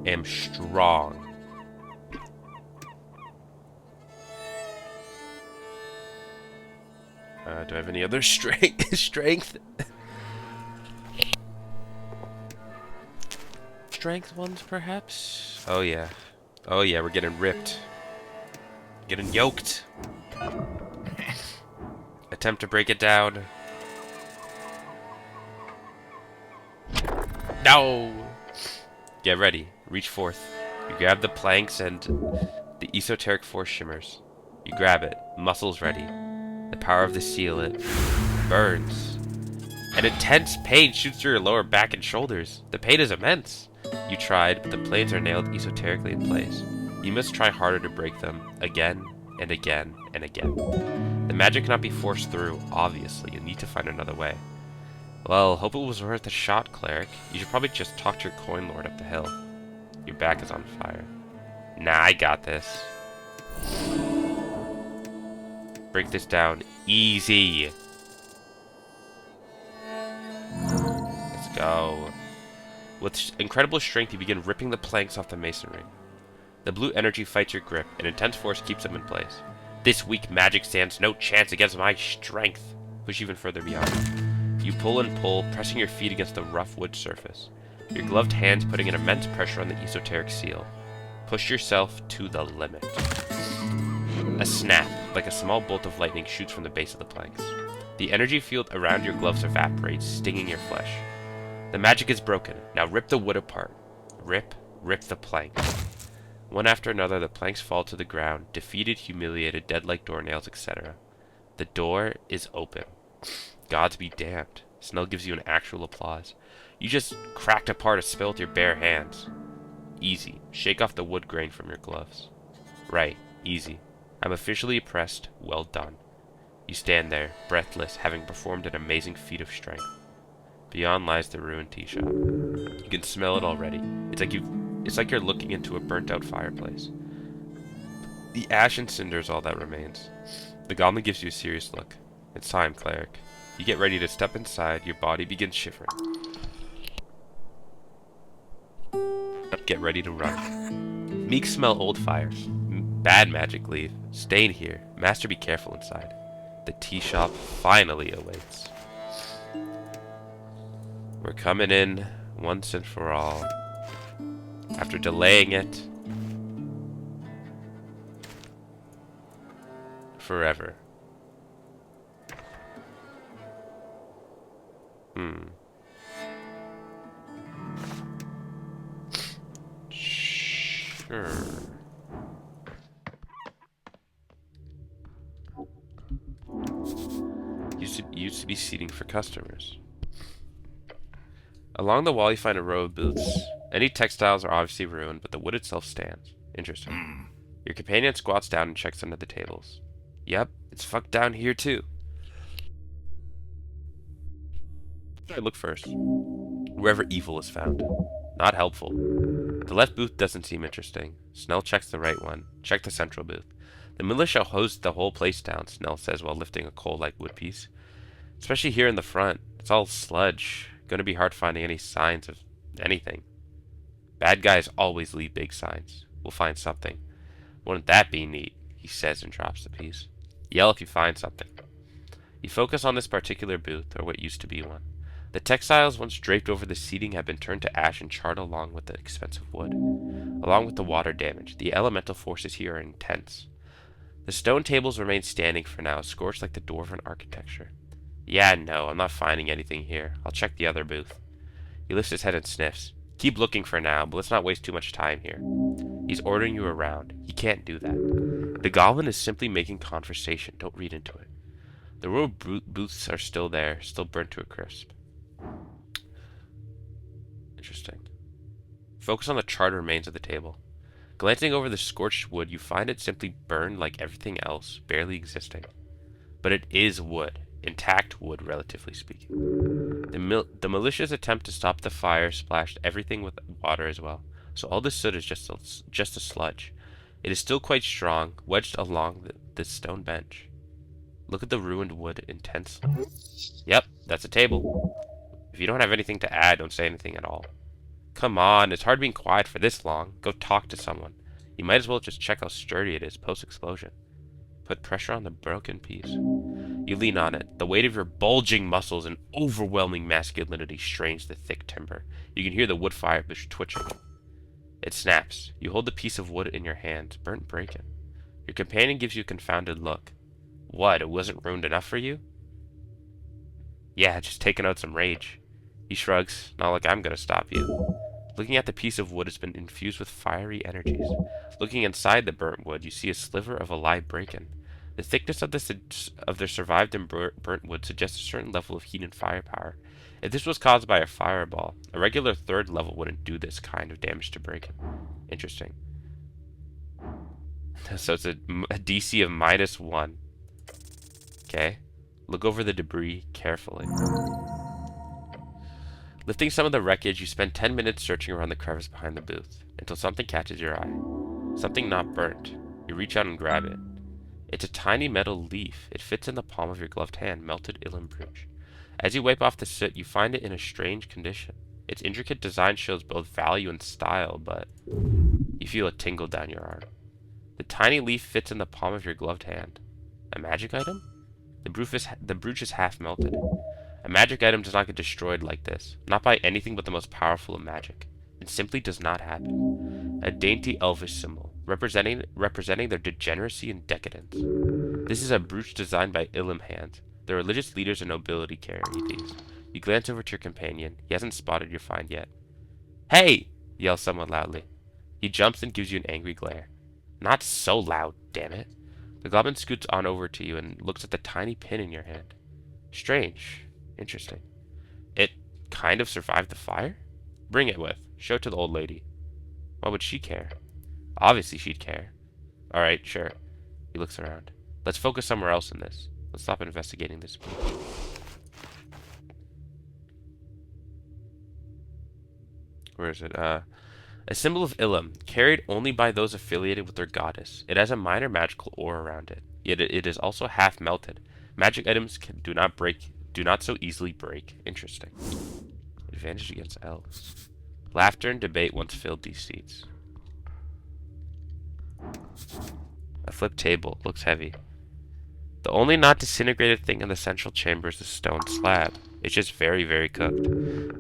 am strong. Do I have any other strength? Strength ones, perhaps? Oh, yeah. Oh, yeah, we're getting ripped. Getting yoked. Attempt to break it down. No! Get ready. Reach forth. You grab the planks and the esoteric force shimmers. You grab it. Muscles ready. The power of the seal, it burns. An intense pain shoots through your lower back and shoulders. The pain is immense. You tried, but the planes are nailed esoterically in place. You must try harder to break them, again and again and again. The magic cannot be forced through, obviously. You need to find another way. Well, hope it was worth a shot, cleric. You should probably just talk to your coin lord up the hill. Your back is on fire. Nah, I got this. Break this down. Easy. Let's go. With incredible strength, you begin ripping the planks off the masonry. The blue energy fights your grip, and intense force keeps them in place. This weak magic stands no chance against my strength. Push even further beyond. You pull and pull, pressing your feet against the rough wood surface. Your gloved hands putting an immense pressure on the esoteric seal. Push yourself to the limit. A snap, like a small bolt of lightning, shoots from the base of the planks. The energy field around your gloves evaporates, stinging your flesh. The magic is broken. Now rip the wood apart. Rip the planks. One after another, the planks fall to the ground, defeated, humiliated, dead like doornails, etc. The door is open. Gods be damned. Snell gives you an actual applause. You just cracked apart a spell with your bare hands. Easy. Shake off the wood grain from your gloves. Right. Easy. I'm officially oppressed. Well done. You stand there, breathless, having performed an amazing feat of strength. Beyond lies the ruined tea shop. You can smell it already. It's like you're looking into a burnt-out fireplace. The ash and cinder is all that remains. The goblin gives you a serious look. It's time, cleric. You get ready to step inside. Your body begins shivering. Get ready to run. Meek smell old fires. Bad magic leave. Stay in here. Master, be careful inside. The tea shop finally awaits. We're coming in once and for all. After delaying it forever. Sure. Used to be seating for customers. Along the wall, you find a row of booths. Any textiles are obviously ruined, but the wood itself stands. Interesting. Your companion squats down and checks under the tables. Yep, it's fucked down here too. I look first. Wherever evil is found. Not helpful. The left booth doesn't seem interesting. Snell checks the right one. Check the central booth. The militia hosed the whole place down, Snell says while lifting a coal-like wood piece. Especially here in the front. It's all sludge. Gonna be hard finding any signs of anything. Bad guys always leave big signs. We'll find something. Wouldn't that be neat? He says and drops the piece. Yell if you find something. You focus on this particular booth, or what used to be one. The textiles once draped over the seating have been turned to ash and charred along with the expensive wood. Along with the water damage, the elemental forces here are intense. The stone tables remain standing for now, scorched like the dwarven architecture. Yeah, no, I'm not finding anything here. I'll check the other booth. He lifts his head and sniffs. Keep looking for now, but let's not waste too much time here. He's ordering you around. He can't do that. The goblin is simply making conversation. Don't read into it. The row of booths are still there, still burnt to a crisp. Interesting. Focus on the charred remains of the table. Glancing over the scorched wood, you find it simply burned like everything else, barely existing. But it is wood. Intact wood, relatively speaking. The malicious attempt to stop the fire splashed everything with water as well, so all this soot is just a sludge. It is still quite strong, wedged along the stone bench. Look at the ruined wood intensely. Yep, that's a table. If you don't have anything to add, don't say anything at all. Come on, it's hard being quiet for this long. Go talk to someone. You might as well just check how sturdy it is post-explosion. Put pressure on the broken piece. You lean on it. The weight of your bulging muscles and overwhelming masculinity strains the thick timber. You can hear the wood fire twitching. It snaps. You hold the piece of wood in your hand, burnt breaking. Your companion gives you a confounded look. What, it wasn't ruined enough for you? Yeah, just taking out some rage. He shrugs. Not like I'm gonna stop you. Looking at the piece of wood has been infused with fiery energies. Looking inside the burnt wood, you see a sliver of a live break-in. The thickness of the survived and burnt wood suggests a certain level of heat and firepower. If this was caused by a fireball, a regular third level wouldn't do this kind of damage to break-in. Interesting. So it's a DC of -1. Okay. Look over the debris carefully. Lifting some of the wreckage, you spend 10 minutes searching around the crevice behind the booth, until something catches your eye. Something not burnt. You reach out and grab it. It's a tiny metal leaf. It fits in the palm of your gloved hand, melted Ilum brooch. As you wipe off the soot, you find it in a strange condition. Its intricate design shows both value and style, but you feel a tingle down your arm. The tiny leaf fits in the palm of your gloved hand. A magic item? The brooch is half melted. A magic item does not get destroyed like this, not by anything but the most powerful of magic. It simply does not happen. A dainty elvish symbol, representing their degeneracy and decadence. This is a brooch designed by Ilum hands. The religious leaders and nobility carry these. You glance over to your companion. He hasn't spotted your find yet. Hey! Yells someone loudly. He jumps and gives you an angry glare. Not so loud, damn it. The goblin scoots on over to you and looks at the tiny pin in your hand. Strange. Interesting. It kind of survived the fire? Bring it with. Show it to the old lady. Why would she care? Obviously she'd care. Alright, sure. He looks around. Let's focus somewhere else in this. Let's stop investigating this. Where is it? A symbol of Ilum, carried only by those affiliated with their goddess. It has a minor magical aura around it, yet it is also half melted. Magic items do not so easily break. Interesting. Advantage against elves. Laughter and debate once filled these seats. A flipped table. Looks heavy. The only not disintegrated thing in the central chamber is the stone slab. It's just very, very cooked.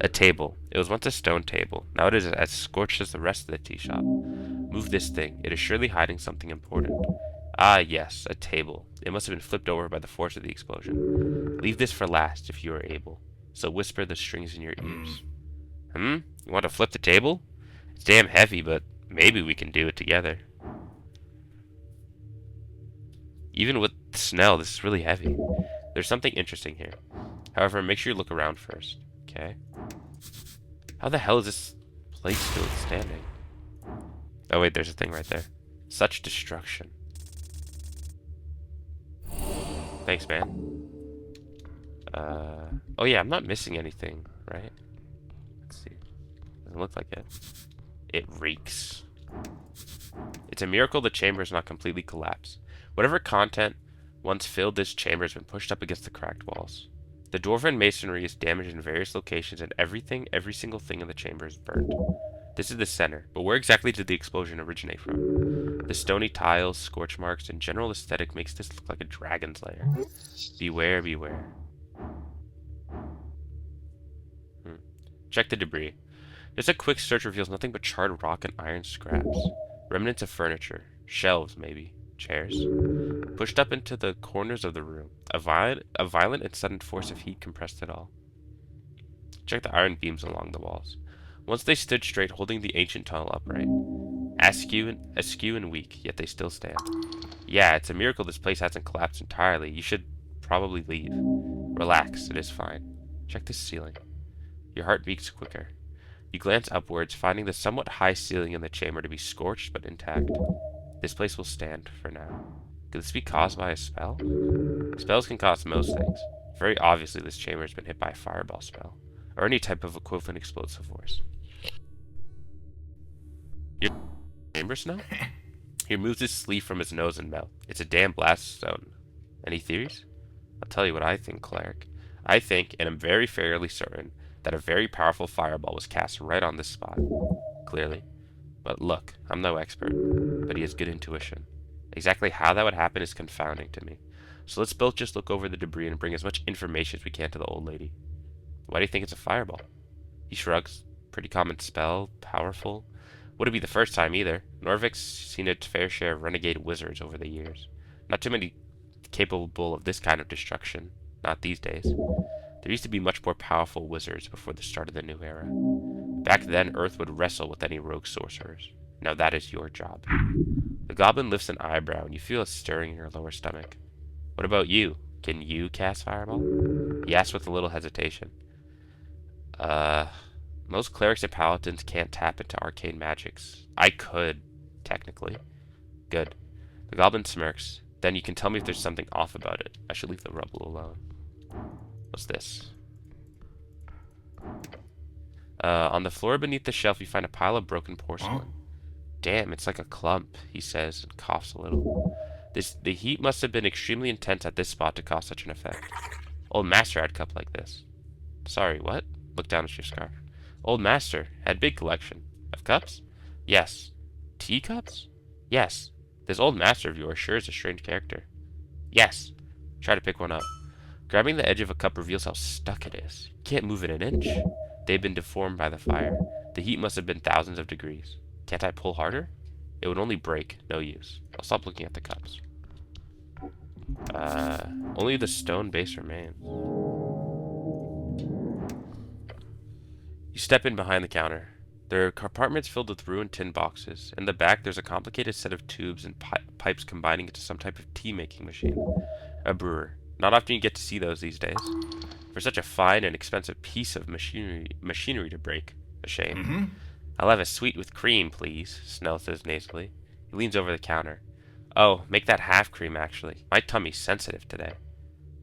A table. It was once a stone table. Now it is as scorched as the rest of the tea shop. Move this thing. It is surely hiding something important. Ah, yes, a table. It must have been flipped over by the force of the explosion. Leave this for last, if you are able. So whisper the strings in your ears. You want to flip the table? It's damn heavy, but maybe we can do it together. Even with Snell, this is really heavy. There's something interesting here. However, make sure you look around first. Okay? How the hell is this place still standing? Oh wait, there's a thing right there. Such destruction. Thanks, man. Oh yeah, I'm not missing anything, right? Let's see. Doesn't look like it. It reeks. It's a miracle the chamber is not completely collapsed. Whatever content once filled this chamber has been pushed up against the cracked walls. The dwarven masonry is damaged in various locations, and every single thing in the chamber is burned. This is the center, but where exactly did the explosion originate from? The stony tiles, scorch marks, and general aesthetic makes this look like a dragon's lair. Beware, beware. Check the debris. Just a quick search reveals nothing but charred rock and iron scraps. Remnants of furniture. Shelves, maybe. Chairs. Pushed up into the corners of the room. A violent and sudden force of heat compressed it all. Check the iron beams along the walls. Once they stood straight, holding the ancient tunnel upright. Askew and weak, yet they still stand. Yeah, it's a miracle this place hasn't collapsed entirely. You should probably leave. Relax, it is fine. Check this ceiling. Your heart beats quicker. You glance upwards, finding the somewhat high ceiling in the chamber to be scorched but intact. This place will stand for now. Could this be caused by a spell? Spells can cause most things. Very obviously this chamber has been hit by a fireball spell, or any type of equivalent explosive force. Your chamber smell? He removes his sleeve from his nose and mouth. It's a damn blast zone. Any theories? I'll tell you what I think, cleric. I think, and I'm very fairly certain, that a very powerful fireball was cast right on this spot. Clearly. But look, I'm no expert, but he has good intuition. Exactly how that would happen is confounding to me. So let's both just look over the debris and bring as much information as we can to the old lady. Why do you think it's a fireball? He shrugs. Pretty common spell, powerful. Wouldn't be the first time either. Norvik's seen its fair share of renegade wizards over the years. Not too many capable of this kind of destruction. Not these days. There used to be much more powerful wizards before the start of the new era. Back then, Earth would wrestle with any rogue sorcerers. Now that is your job. The goblin lifts an eyebrow, and you feel a stirring in your lower stomach. What about you? Can you cast Fireball? He asks with a little hesitation. Most clerics and paladins can't tap into arcane magics. I could, technically. Good. The goblin smirks. Then you can tell me if there's something off about it. I should leave the rubble alone. What's this? On the floor beneath the shelf, you find a pile of broken porcelain. Damn, it's like a clump, he says, and coughs a little. The heat must have been extremely intense at this spot to cause such an effect. Old Master had a cup like this. Sorry, what? Look down at your scarf. Old Master had big collection. Of cups? Yes. Teacups? Yes. This Old Master of yours sure is a strange character. Yes. Try to pick one up. Grabbing the edge of a cup reveals how stuck it is. You can't move it an inch. They've been deformed by the fire. The heat must have been thousands of degrees. Can't I pull harder? It would only break. No use. I'll stop looking at the cups. Only the stone base remains. You step in behind the counter. There are compartments filled with ruined tin boxes. In the back, there's a complicated set of tubes and pipes combining into some type of tea-making machine. A brewer. Not often you get to see those these days. For such a fine and expensive piece of machinery to break. A shame. I'll have a sweet with cream, please, Snell says nasally. He leans over the counter. Oh, make that half cream, actually. My tummy's sensitive today.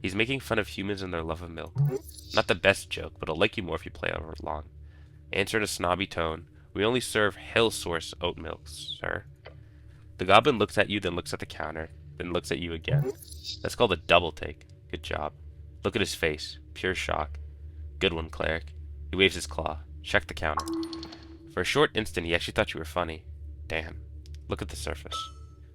He's making fun of humans and their love of milk. Not the best joke, but I'll like you more if you play over it long. Answer in a snobby tone. We only serve hill source oat milk, sir. The goblin looks at you, then looks at the counter, then looks at you again. That's called a double take. Good job. Look at his face. Pure shock. Good one, cleric. He waves his claw. Check the counter. For a short instant, he actually thought you were funny. Damn. Look at the surface.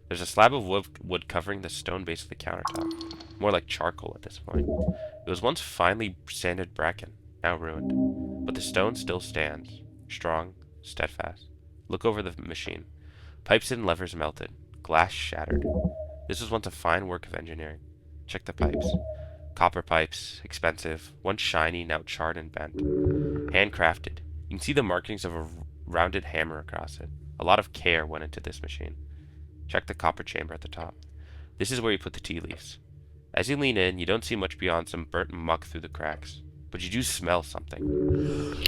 There's a slab of wood covering the stone base of the countertop. More like charcoal at this point. It was once finely sanded bracken, now ruined. But the stone still stands. Strong, steadfast. Look over the machine. Pipes and levers melted. Glass shattered. This was once a fine work of engineering. Check the pipes. Copper pipes, expensive, once shiny, now charred and bent. Handcrafted. You can see the markings of a rounded hammer across it. A lot of care went into this machine. Check the copper chamber at the top. This is where you put the tea leaves. As you lean in, you don't see much beyond some burnt muck through the cracks. But you do smell something.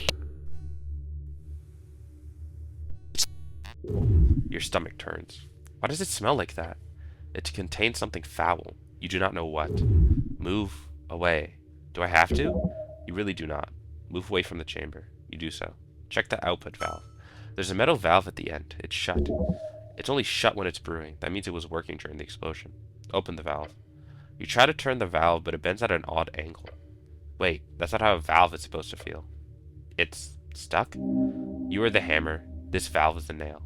Your stomach turns. Why does it smell like that? It contains something foul. You do not know what. Move away. Do I have to? You really do not. Move away from the chamber. You do so. Check the output valve. There's a metal valve at the end. It's shut. It's only shut when it's brewing. That means it was working during the explosion. Open the valve. You try to turn the valve, but it bends at an odd angle. Wait, that's not how a valve is supposed to feel. It's stuck? You are the hammer. This valve is the nail.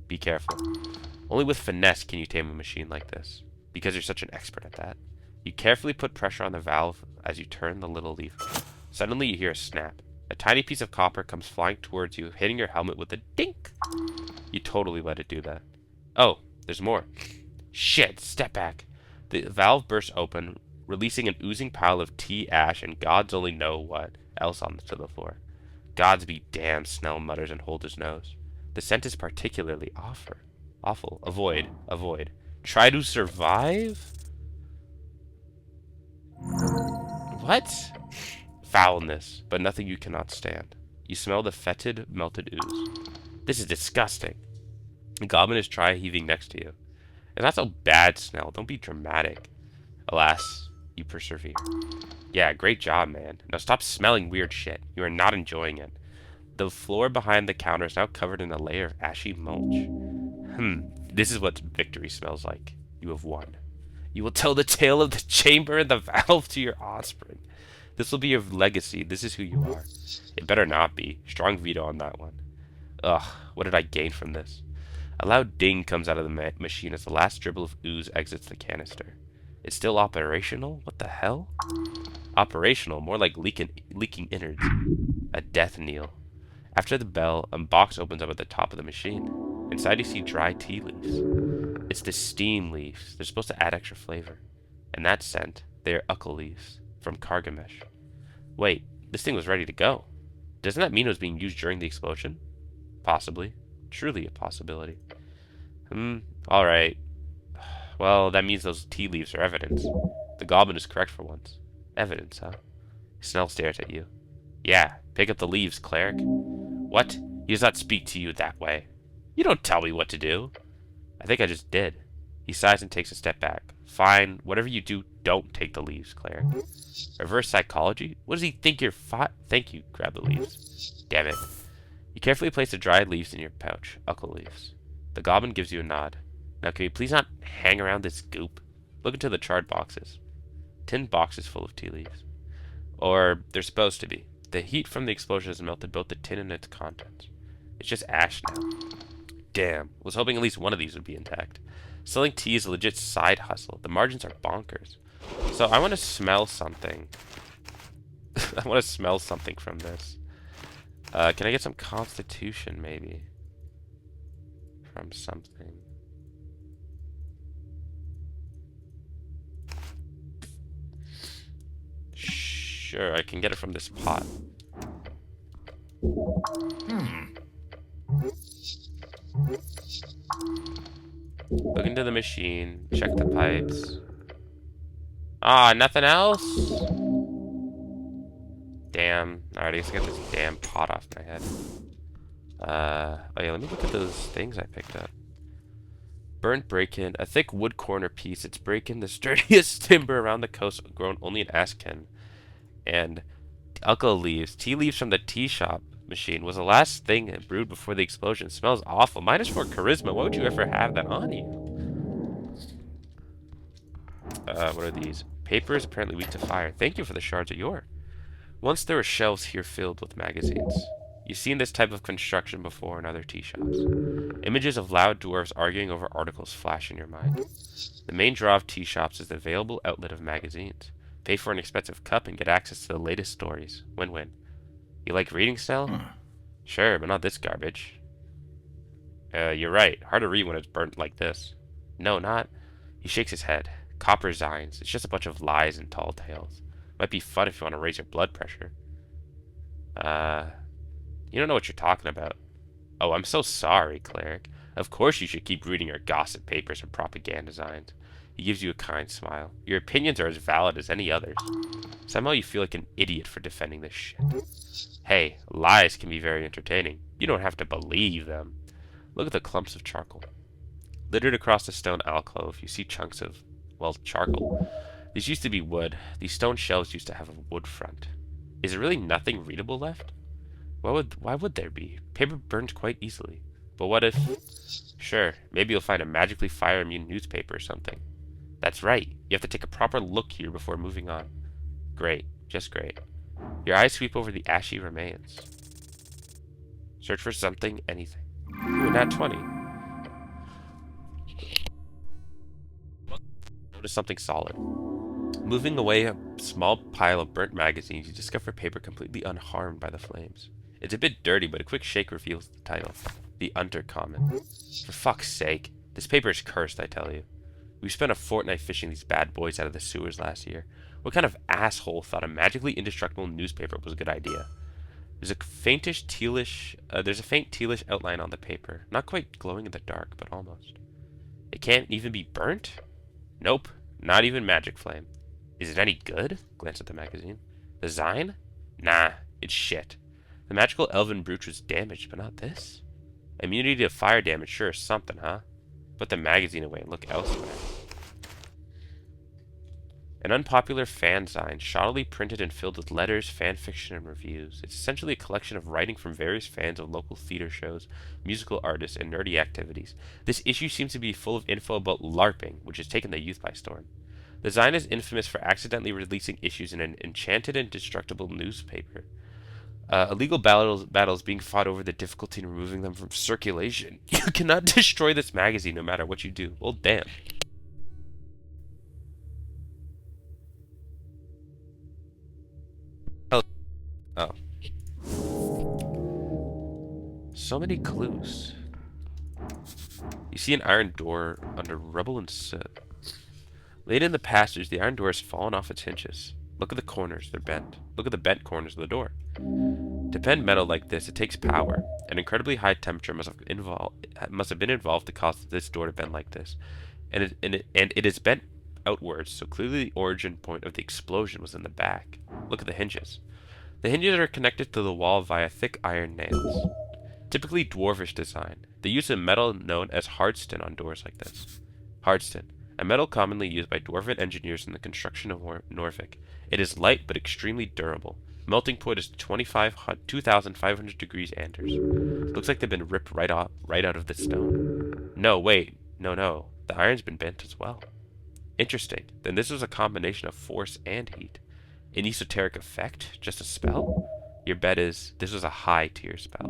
Be careful. Only with finesse can you tame a machine like this, because you're such an expert at that. You carefully put pressure on the valve as you turn the little lever. Suddenly you hear a snap. A tiny piece of copper comes flying towards you, hitting your helmet with a dink. You totally let it do that. Oh, there's more. Shit, step back. The valve bursts open, releasing an oozing pile of tea ash and gods only know what else onto the floor. Gods be damned, Snell mutters and holds his nose. The scent is particularly awful. Avoid. Avoid. Try to survive? What? Foulness, but nothing you cannot stand. You smell the fetid, melted ooze. This is disgusting. The goblin is dry-heaving next to you. It's not so bad, Snell. Don't be dramatic. Alas, you persevere. Yeah, great job, man. Now stop smelling weird shit. You are not enjoying it. The floor behind the counter is now covered in a layer of ashy mulch. This is what victory smells like. You have won. You will tell the tale of the chamber and the valve to your offspring. This will be your legacy. This is who you are. It better not be. Strong veto on that one. Ugh, what did I gain from this? A loud ding comes out of the machine as the last dribble of ooze exits the canister. It's still operational? What the hell? Operational, more like leaking innards. A death knell. After the bell, a box opens up at the top of the machine. Inside you see dry tea leaves. It's the steam leaves. They're supposed to add extra flavor. And that scent, they are uckle leaves from Kargamesh. Wait, this thing was ready to go. Doesn't that mean it was being used during the explosion? Possibly. Truly a possibility. Alright. Well, that means those tea leaves are evidence. The goblin is correct for once. Evidence, huh? Snell stares at you. Yeah, pick up the leaves, cleric. What? He does not speak to you that way. You don't tell me what to do. I think I just did. He sighs and takes a step back. Fine, whatever you do, don't take the leaves, cleric. Reverse psychology? What does he think you're Thank you, grab the leaves. Damn it. You carefully place the dried leaves in your pouch. Uckle leaves. The goblin gives you a nod. Now can you please not hang around this goop? Look into the charred boxes. Tin boxes full of tea leaves. Or they're supposed to be. The heat from the explosion has melted both the tin and its contents. It's just ash now. Damn. Was hoping at least one of these would be intact. Selling tea is a legit side hustle. The margins are bonkers. So I want to smell something. I want to smell something from this. Can I get some constitution, maybe? From something. Sure, I can get it from this pot. Look into the machine. Check the pipes. Ah, nothing else? Damn. Alright, I guess I get this damn pot off my head. Oh yeah, let me look at those things I picked up. Burnt bracken, a thick wood corner piece. It's bracken, the sturdiest timber around the coast, grown only in Ashken. And uckle leaves, tea leaves from the tea shop machine, was the last thing brewed before the explosion. It smells awful. -4 charisma. Why would you ever have that on you? What are these? Paper is apparently weak to fire. Thank you for the shards of yore. Once there were shelves here filled with magazines. You've seen this type of construction before in other tea shops. Images of loud dwarves arguing over articles flash in your mind. The main draw of tea shops is the available outlet of magazines. Pay for an expensive cup and get access to the latest stories. Win-win. You like reading, Snell? Sure, but not this garbage. You're right. Hard to read when it's burnt like this. No, not. He shakes his head. Copper Zines. It's just a bunch of lies and tall tales. Might be fun if you want to raise your blood pressure. You don't know what you're talking about. Oh, I'm so sorry, cleric. Of course you should keep reading your gossip papers and propaganda signs. He gives you a kind smile. Your opinions are as valid as any others. Somehow you feel like an idiot for defending this shit. Hey, lies can be very entertaining. You don't have to believe them. Look at the clumps of charcoal. Littered across the stone alcove, you see chunks of, well, charcoal. These used to be wood. These stone shelves used to have a wood front. Is there really nothing readable left? Why would there be? Paper burns quite easily. But what if... Sure, maybe you'll find a magically fire-immune newspaper or something. That's right. You have to take a proper look here before moving on. Great. Just great. Your eyes sweep over the ashy remains. Search for something, anything. Ooh, nat 20. Notice something solid. Moving away a small pile of burnt magazines, you discover paper completely unharmed by the flames. It's a bit dirty, but a quick shake reveals the title. The Undercommon. For fuck's sake. This paper is cursed, I tell you. We spent a fortnight fishing these bad boys out of the sewers last year. What kind of asshole thought a magically indestructible newspaper was a good idea? There's a faint tealish outline on the paper. Not quite glowing in the dark, but almost. It can't even be burnt? Nope. Not even magic flame. Is it any good? Glance at the magazine. The Zine? Nah, it's shit. The magical elven brooch was damaged, but not this? Immunity to fire damage sure is something, huh? Put the magazine away and look elsewhere. An unpopular fanzine, shoddily printed and filled with letters, fan fiction, and reviews. It's essentially a collection of writing from various fans of local theater shows, musical artists, and nerdy activities. This issue seems to be full of info about LARPing, which has taken the youth by storm. The Zine is infamous for accidentally releasing issues in an enchanted and destructible newspaper. Illegal battles being fought over the difficulty in removing them from circulation. You cannot destroy this magazine no matter what you do. Well, damn. Oh. So many clues. You see an iron door under rubble and soot. Late in the passage, the iron door has fallen off its hinges. Look at the corners, they're bent. Look at the bent corners of the door. To bend metal like this, it takes power. An incredibly high temperature must have been involved to cause this door to bend like this. And it is bent outwards, so clearly the origin point of the explosion was in the back. Look at the hinges. The hinges are connected to the wall via thick iron nails. Typically dwarvish design. They use a metal known as hardstone on doors like this. Hardstone, a metal commonly used by dwarven engineers in the construction of Norfolk. It is light but extremely durable. Melting point is 2,500 degrees Anders. Looks like they've been ripped right out of the stone. No, wait. No. The iron's been bent as well. Interesting. Then this was a combination of force and heat. An esoteric effect? Just a spell? Your bet is this was a high tier spell.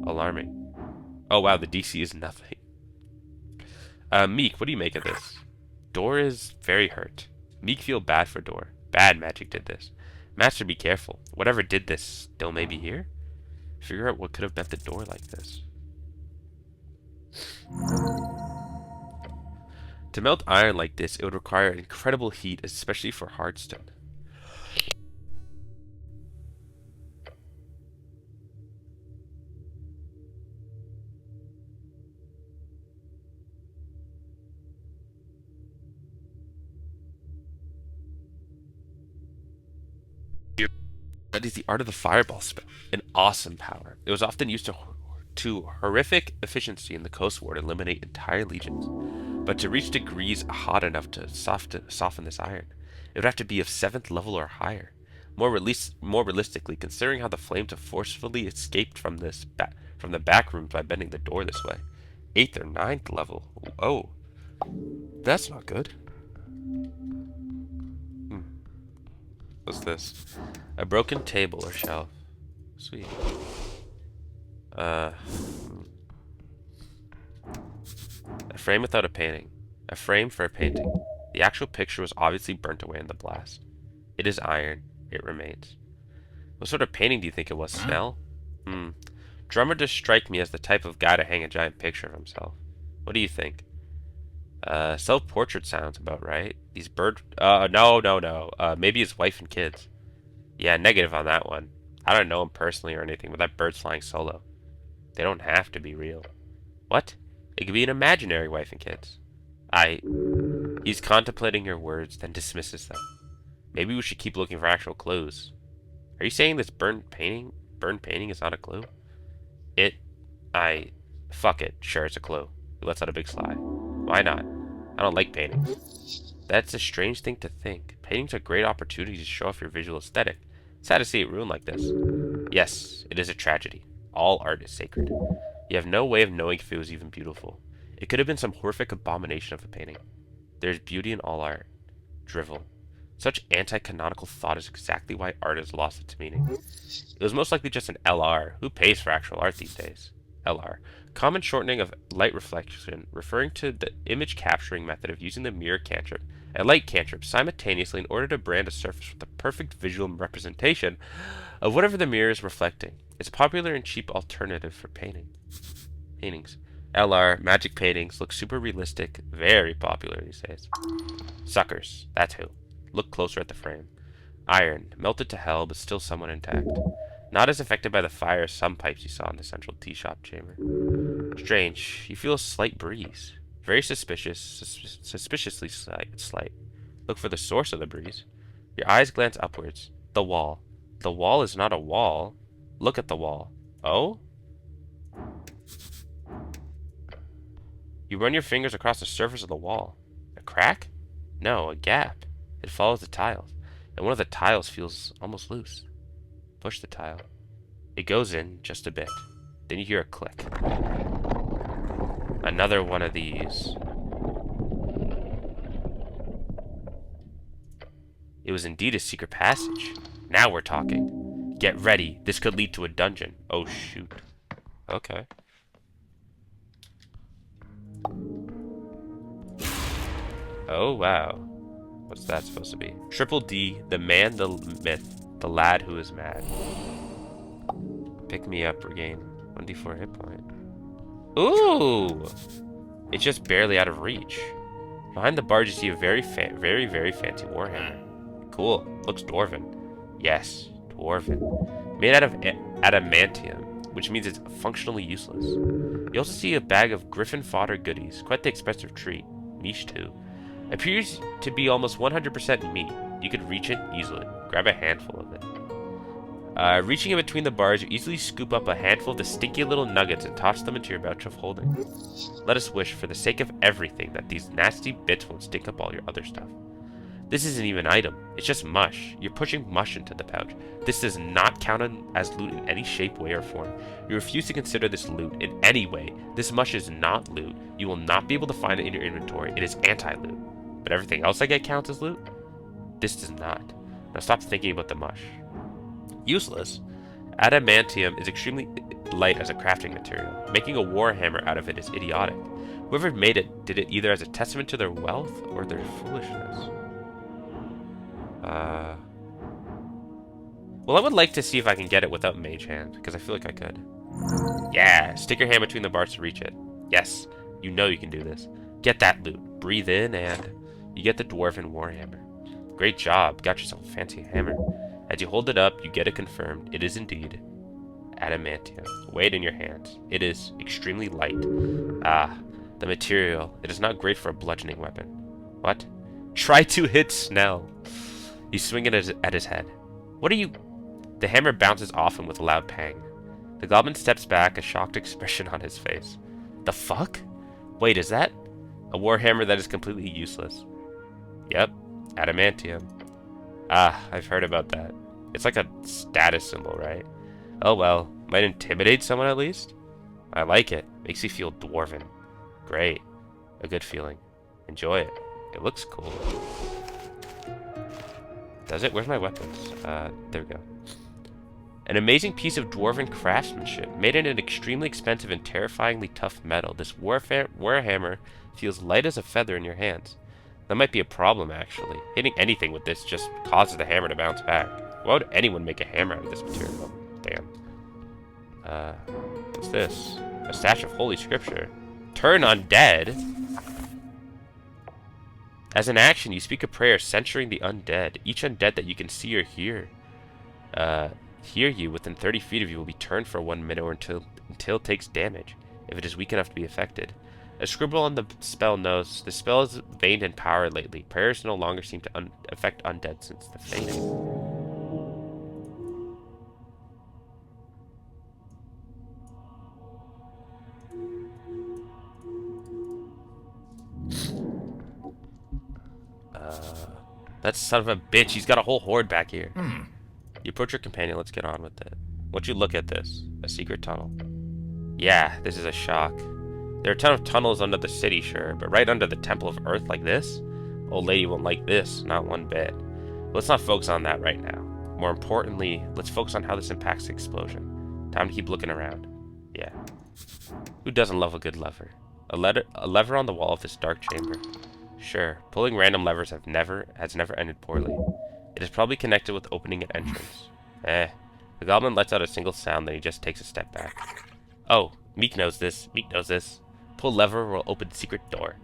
Alarming. Oh wow, the DC is nothing. Meek, what do you make of this? Door is very hurt. Meek feel bad for Door. Bad magic did this. Master, be careful. Whatever did this still may be here? Figure out what could have bent the door like this. To melt iron like this, it would require incredible heat, especially for hardstone. That is the art of the fireball spell. An awesome power. It was often used to horrific efficiency in the Coast War to eliminate entire legions. But to reach degrees hot enough to soften this iron, it would have to be of 7th level or higher. More realistically, considering how the flames have forcefully escaped from the back rooms by bending the door this way. 8th or 9th level. Oh, that's not good. What's this? A broken table or shelf. Sweet. A frame without a painting. A frame for a painting. The actual picture was obviously burnt away in the blast. It is iron. It remains. What sort of painting do you think it was, Snell? Drummer does strike me as the type of guy to hang a giant picture of himself. What do you think? Self-portrait sounds about right. These no. Maybe his wife and kids. Yeah, negative on that one. I don't know him personally or anything, but that bird's flying solo. They don't have to be real. What? It could be an imaginary wife and kids. He's contemplating your words, then dismisses them. Maybe we should keep looking for actual clues. Are you saying this burnt painting is not a clue? Fuck it. Sure, it's a clue. He lets out a big sigh. Why not? I don't like paintings. That's a strange thing to think. Paintings are great opportunities to show off your visual aesthetic. Sad to see it ruined like this. Yes, it is a tragedy. All art is sacred. You have no way of knowing if it was even beautiful. It could have been some horrific abomination of a painting. There is beauty in all art. Drivel. Such anti-canonical thought is exactly why art has lost its meaning. It was most likely just an LR. Who pays for actual art these days? LR. Common shortening of light reflection, referring to the image capturing method of using the mirror cantrip and light cantrip simultaneously in order to brand a surface with the perfect visual representation of whatever the mirror is reflecting. It's a popular and cheap alternative for paintings. LR, magic paintings, look super realistic, very popular these days. Suckers, that's who. Look closer at the frame. Iron, melted to hell, but still somewhat intact. Not as affected by the fire as some pipes you saw in the central tea shop chamber. Strange, you feel a slight breeze. Very suspiciously slight. Look for the source of the breeze. Your eyes glance upwards. The wall. The wall is not a wall. Look at the wall. Oh? You run your fingers across the surface of the wall. A crack? No, a gap. It follows the tiles, and one of the tiles feels almost loose. Push the tile. It goes in just a bit. Then you hear a click. Another one of these. It was indeed a secret passage. Now we're talking. Get ready. This could lead to a dungeon. Oh, shoot. Okay. Oh, wow. What's that supposed to be? Triple D, the man, the myth, the lad who is mad. Pick me up, regain 1d4 hit point. Ooh! It's just barely out of reach. Behind the barge, you see a very fancy warhammer. Cool. Looks dwarven. Yes, dwarven. Made out of adamantium, which means it's functionally useless. You also see a bag of griffin fodder goodies. Quite the expensive treat. Niche too. Appears to be almost 100% meat. You could reach it easily. Grab a handful of it. Reaching in between the bars, you easily scoop up a handful of the stinky little nuggets and toss them into your pouch of holding. Let us wish, for the sake of everything, that these nasty bits won't stink up all your other stuff. This isn't even an item. It's just mush. You're pushing mush into the pouch. This does not count as loot in any shape, way, or form. You refuse to consider this loot in any way. This mush is not loot. You will not be able to find it in your inventory. It is anti-loot. But everything else I get counts as loot? This does not. Now stop thinking about the mush. Useless. Adamantium is extremely light as a crafting material. Making a warhammer out of it is idiotic. Whoever made it did it either as a testament to their wealth or their foolishness. Well, I would like to see if I can get it without mage hand, because I feel like I could. Yeah, stick your hand between the bars to reach it. Yes, you know you can do this. Get that loot. Breathe in and you get the dwarven warhammer. Great job. Got yourself a fancy hammer. As you hold it up, you get it confirmed. It is indeed adamantium. Weigh it in your hands. It is extremely light. Ah, the material. It is not great for a bludgeoning weapon. What? Try to hit Snell. You swing it at his head. What are you... The hammer bounces off him with a loud pang. The goblin steps back, a shocked expression on his face. The fuck? Wait, is that... a warhammer that is completely useless? Yep, adamantium. Ah, I've heard about that. It's like a status symbol, right? Oh well, might intimidate someone at least? I like it. Makes you feel dwarven. Great. A good feeling. Enjoy it. It looks cool. Does it? Where's my weapons? There we go. An amazing piece of dwarven craftsmanship, made in an extremely expensive and terrifyingly tough metal. This warhammer feels light as a feather in your hands. That might be a problem, actually. Hitting anything with this just causes the hammer to bounce back. Why would anyone make a hammer out of this material? Damn. What's this? A stash of holy scripture. Turn undead? As an action, you speak a prayer censuring the undead. Each undead that you can see or hear you within 30 feet of you will be turned for 1 minute or until it takes damage, if it is weak enough to be affected. A scribble on the spell notes, the spell has waned in power lately. Prayers no longer seem to affect undead since the fading. That son of a bitch, he's got a whole horde back here. You approach your companion, let's get on with it. Won't you look at this? A secret tunnel. Yeah, this is a shock. There are a ton of tunnels under the city, sure, but right under the Temple of Earth like this? Old lady won't like this, not one bit. Let's not focus on that right now. More importantly, let's focus on how this impacts the explosion. Time to keep looking around. Yeah. Who doesn't love a good lever? A lever on the wall of this dark chamber. Sure, pulling random levers has never ended poorly. It is probably connected with opening an entrance. The goblin lets out a single sound, then he just takes a step back. Oh, Meek knows this. Pull lever will open secret door.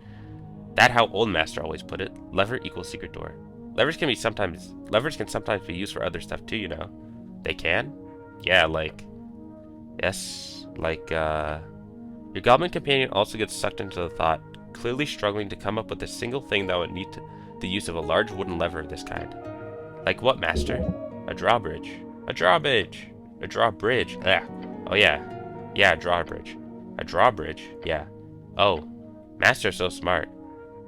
That how Old Master always put it. Lever equals secret door. Levers can sometimes be used for other stuff too, you know. They can? Yeah, like... Yes, like, Your goblin companion also gets sucked into the thought, clearly struggling to come up with a single thing that would need the use of a large wooden lever of this kind. Like what, Master? A drawbridge. A drawbridge. A drawbridge. Yeah. Oh, yeah. Yeah, a drawbridge. A drawbridge. Yeah. Oh. Master's so smart.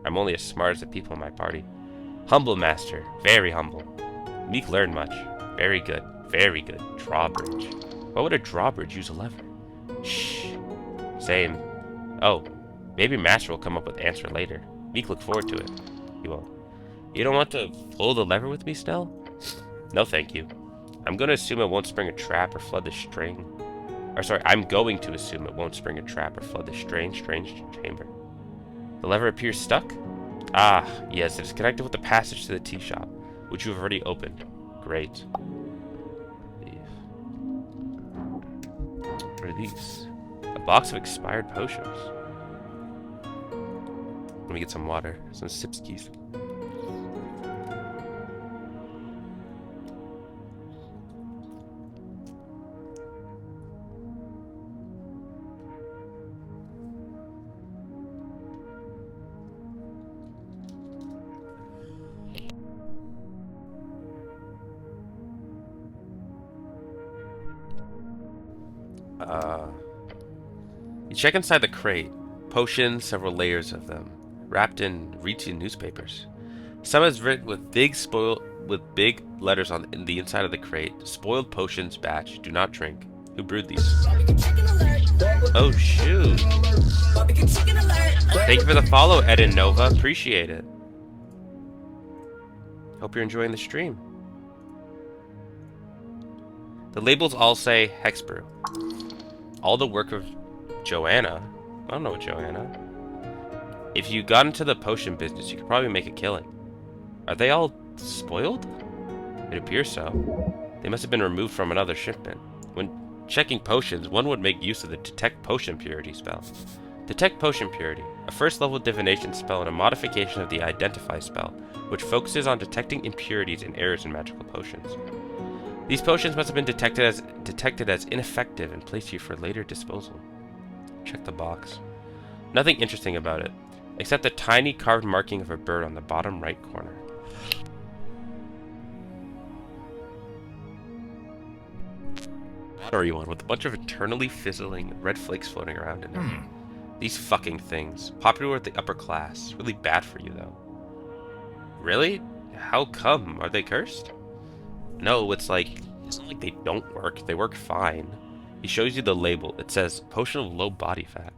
I'm only as smart as the people in my party. Humble, Master. Very humble. Meek learned much. Very good. Very good. Drawbridge. Why would a drawbridge use a lever? Shh. Same. Oh. Maybe Master will come up with the answer later. Meek look forward to it. He won't. You don't want to pull the lever with me, Snell? No, thank you. I'm going to assume it won't spring a trap or flood the string. Or sorry, I'm going to assume it won't spring a trap or flood the strange chamber. The lever appears stuck? Ah, yes, it is connected with the passage to the tea shop, which you have already opened. Great. What are these? A box of expired potions. Let me get some water, some sipskis. You check inside the crate. Potions, several layers of them, wrapped in Retian newspapers. Some is written with big letters in the inside of the crate. Spoiled potions batch. Do not drink. Who brewed these? Oh shoot! Thank you for the follow, Eden Nova. Appreciate it. Hope you're enjoying the stream. The labels all say Hexbrew. All the work of Joanna. I don't know what Joanna. If you got into the potion business, you could probably make a killing. Are they all spoiled? It appears so. They must have been removed from another shipment. When checking potions, one would make use of the Detect Potion Purity spell. Detect Potion Purity, a first-level divination spell and a modification of the Identify spell, which focuses on detecting impurities and errors in magical potions. These potions must have been detected as ineffective and placed here for later disposal. Check the box. Nothing interesting about it, except the tiny carved marking of a bird on the bottom right corner. What are you on, with a bunch of eternally fizzling red flakes floating around in it? These fucking things. Popular with the upper class. Really bad for you, though. Really? How come? Are they cursed? No, it's not like they don't work. They work fine. He shows you the label. It says, potion of low body fat.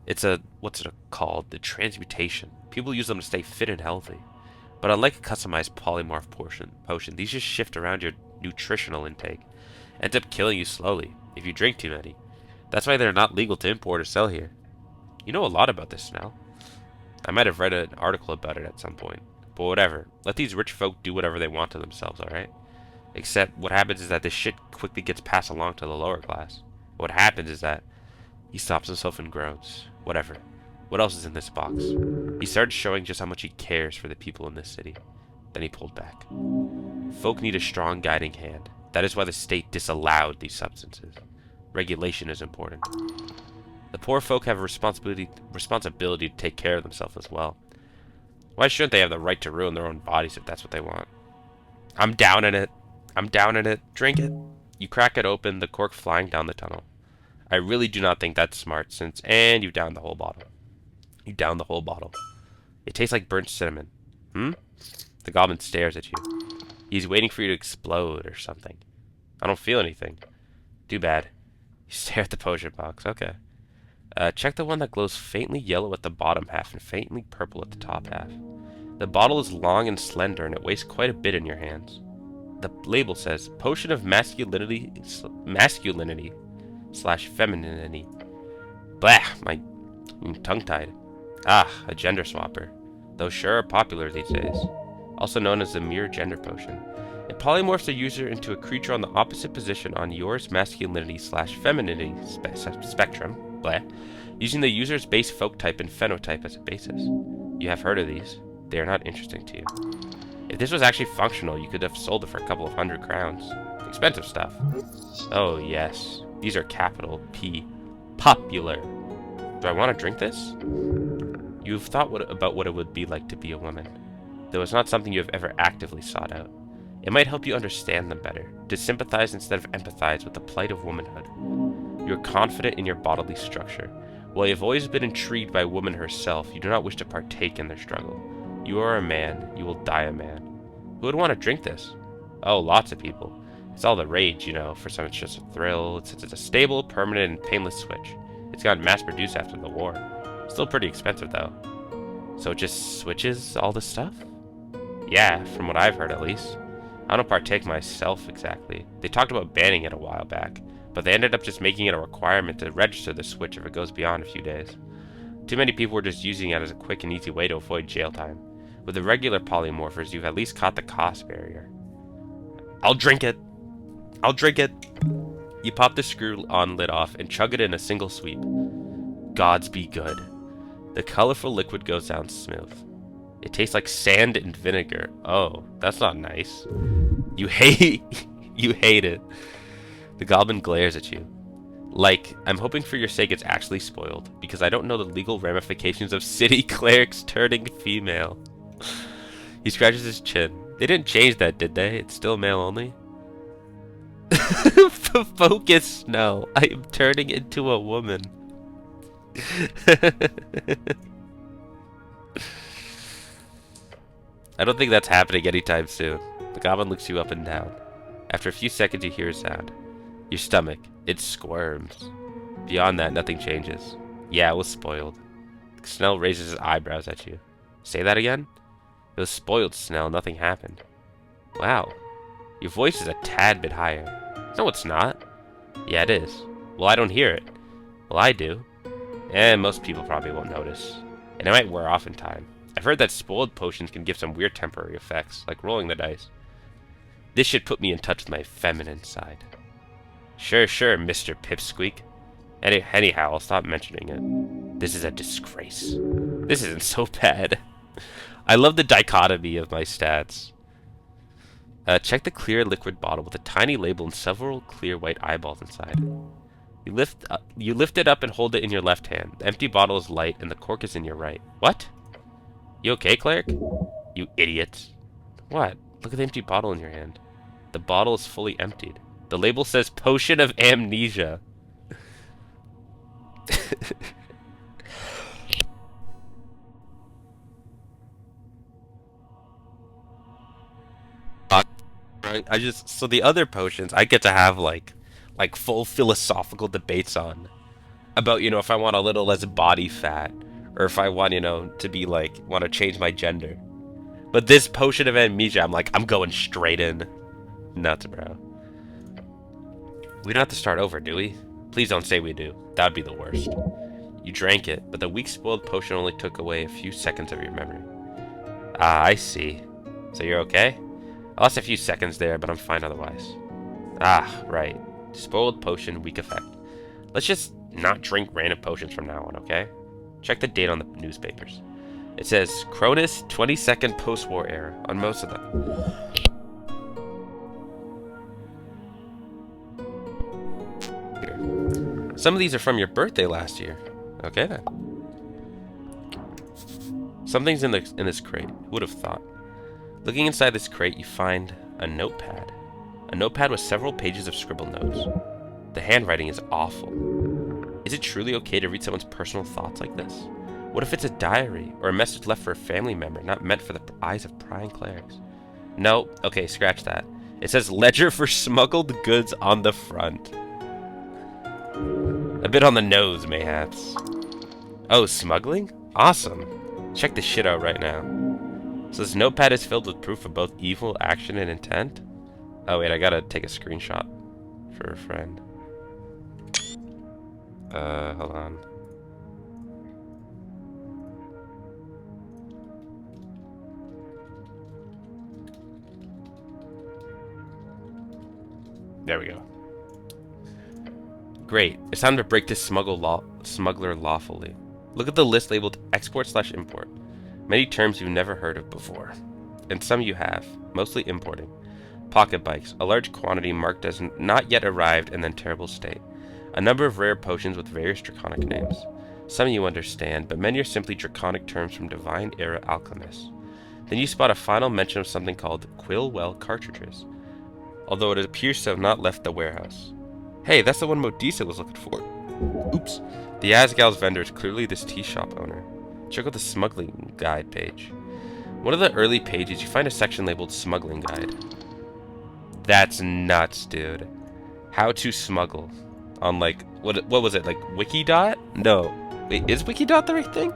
It's what's it called? The transmutation. People use them to stay fit and healthy. But unlike a customized polymorph potion, these just shift around your nutritional intake. Ends up killing you slowly, if you drink too many. That's why they're not legal to import or sell here. You know a lot about this now. I might have read an article about it at some point. But whatever. Let these rich folk do whatever they want to themselves, alright? Except what happens is that this shit quickly gets passed along to the lower class. What happens is that he stops himself and groans. Whatever. What else is in this box? He started showing just how much he cares for the people in this city. Then he pulled back. Folk need a strong guiding hand. That is why the state disallowed these substances. Regulation is important. The poor folk have a responsibility to take care of themselves as well. Why shouldn't they have the right to ruin their own bodies if that's what they want? I'm down in it. I'm down in it. Drink it. You crack it open, the cork flying down the tunnel. I really do not think that's smart and you downed the whole bottle. You downed the whole bottle. It tastes like burnt cinnamon. The goblin stares at you. He's waiting for you to explode or something. I don't feel anything. Too bad. You stare at the potion box. Okay. Check the one that glows faintly yellow at the bottom half and faintly purple at the top half. The bottle is long and slender, and it weighs quite a bit in your hands. The label says, Potion of Masculinity slash Femininity. Blah, I'm tongue-tied. Ah, a gender swapper. Those sure are popular these days. Also known as the Mirror Gender Potion. It polymorphs the user into a creature on the opposite position on yours masculinity slash femininity spectrum, blah, using the user's base folk type and phenotype as a basis. You have heard of these. They are not interesting to you. If this was actually functional, you could have sold it for a couple of 100 crowns. Expensive stuff. Oh yes, these are capital P. Popular. Do I want to drink this? You've thought about what it would be like to be a woman, though it's not something you have ever actively sought out. It might help you understand them better, to sympathize instead of empathize with the plight of womanhood. You are confident in your bodily structure. While you have always been intrigued by woman herself, you do not wish to partake in their struggle. You are a man, you will die a man. Who would want to drink this? Oh, lots of people. It's all the rage, you know. For some it's just a thrill. It's a stable, permanent, and painless switch. It's gotten mass-produced after the war. Still pretty expensive, though. So it just switches all this stuff? Yeah, from what I've heard at least. I don't partake myself exactly. They talked about banning it a while back, but they ended up just making it a requirement to register the switch if it goes beyond a few days. Too many people were just using it as a quick and easy way to avoid jail time. With the regular polymorphers, you've at least caught the cost barrier. I'll drink it! I'll drink it! You pop the screw-on lid off and chug it in a single sweep. Gods be good. The colorful liquid goes down smooth. It tastes like sand and vinegar. Oh, that's not nice. You hate it. The goblin glares at you. Like, I'm hoping for your sake it's actually spoiled, because I don't know the legal ramifications of city clerics turning female. He scratches his chin. They didn't change that, did they? It's still male only? Focus, no. I am turning into a woman. I don't think that's happening anytime soon. The goblin looks you up and down. After a few seconds, you hear a sound. Your stomach. It squirms. Beyond that, nothing changes. Yeah, it was spoiled. Snell raises his eyebrows at you. Say that again? It was spoiled, Snell. Nothing happened. Wow. Your voice is a tad bit higher. No, it's not. Yeah, it is. Well, I don't hear it. Well, I do. And most people probably won't notice. And it might wear off in time. I've heard that spoiled potions can give some weird temporary effects, like rolling the dice. This should put me in touch with my feminine side. Sure, Mr. Pipsqueak. Anyhow, I'll stop mentioning it. This is a disgrace. This isn't so bad. I love the dichotomy of my stats. Check the clear liquid bottle with a tiny label and several clear white eyeballs inside. You lift it up and hold it in your left hand. The empty bottle is light and the cork is in your right. What? You okay, cleric? You idiot. What? Look at the empty bottle in your hand. The bottle is fully emptied. The label says Potion of Amnesia. Right? So the other potions I get to have like full philosophical debates on. About, you know, if I want a little less body fat. Or if I want, you know, to be like, want to change my gender. But this Potion of Amnesia, I'm going straight in. Nuts, bro. We don't have to start over, do we? Please don't say we do. That would be the worst. You drank it, but the weak spoiled potion only took away a few seconds of your memory. Ah, I see. So you're okay? I lost a few seconds there, but I'm fine otherwise. Ah, right. Spoiled potion, weak effect. Let's just not drink random potions from now on, okay? Check the date on the newspapers. It says Cronus 22nd post-war era on most of them. Here. Some of these are from your birthday last year. Okay then. Something's in this crate. Who would have thought? Looking inside this crate, you find a notepad. A notepad with several pages of scribbled notes. The handwriting is awful. Is it truly okay to read someone's personal thoughts like this? What if it's a diary, or a message left for a family member, not meant for the eyes of prying clerics? No, okay, scratch that. It says ledger for smuggled goods on the front. A bit on the nose, mayhaps. Oh, smuggling? Awesome. Check this shit out right now. So this notepad is filled with proof of both evil action and intent? Oh wait, I gotta take a screenshot for a friend. Hold on. There we go. Great. It's time to break this smuggler lawfully. Look at the list labeled export/import. Many terms you've never heard of before. And some you have, mostly importing. Pocket bikes, a large quantity marked as not yet arrived and then terrible state. A number of rare potions with various draconic names. Some you understand, but many are simply draconic terms from Divine Era alchemists. Then you spot a final mention of something called Quillwell cartridges, although it appears to have not left the warehouse. Hey, that's the one Modisa was looking for. Oops. The Asgal's vendor is clearly this tea shop owner. Check out the smuggling guide page. One of the early pages, you find a section labeled Smuggling Guide. That's nuts, dude. How to smuggle. On like, what was it, like Wikidot? No. Wait, is Wikidot the right thing?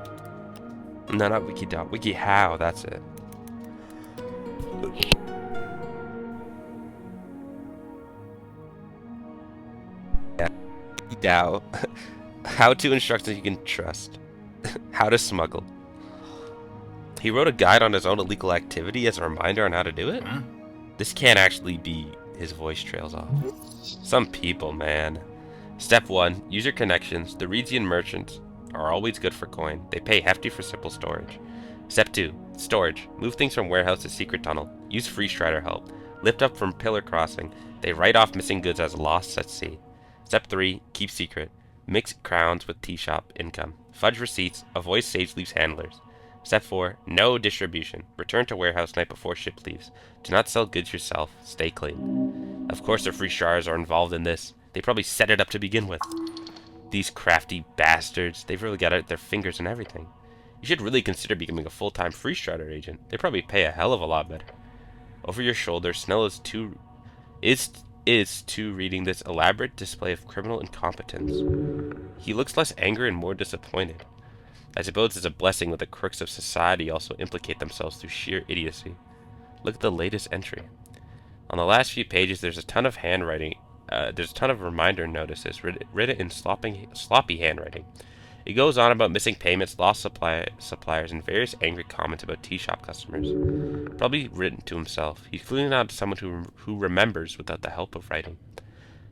No, not Wikidot. WikiHow, that's it. Yeah. WikiHow. How to instructions you can trust. How to smuggle. He wrote a guide on his own illegal activity as a reminder on how to do it? Huh? This can't actually be his voice trails off. Some people, man. Step 1. Use your connections. The Reedsian merchants are always good for coin. They pay hefty for simple storage. Step 2. Storage. Move things from warehouse to secret tunnel. Use free strider help. Lift up from pillar crossing. They write off missing goods as lost at sea. Step 3. Keep secret. Mix crowns with tea shop income. Fudge receipts. Avoid sage leaves handlers. Step 4. No distribution. Return to warehouse night before ship leaves. Do not sell goods yourself. Stay clean. Of course the free striders are involved in this. They probably set it up to begin with. These crafty bastards. They've really got out their fingers and everything. You should really consider becoming a full-time free strider agent. They probably pay a hell of a lot better. Over your shoulder, Snell is reading this elaborate display of criminal incompetence. He looks less angry and more disappointed. I suppose it's a blessing when the crooks of society also implicate themselves through sheer idiocy. Look at the latest entry. On the last few pages, there's a ton of handwriting. There's a ton of reminder notices written in sloppy handwriting. It goes on about missing payments, lost suppliers, and various angry comments about tea shop customers. Probably written to himself. He's clearly not someone who remembers without the help of writing.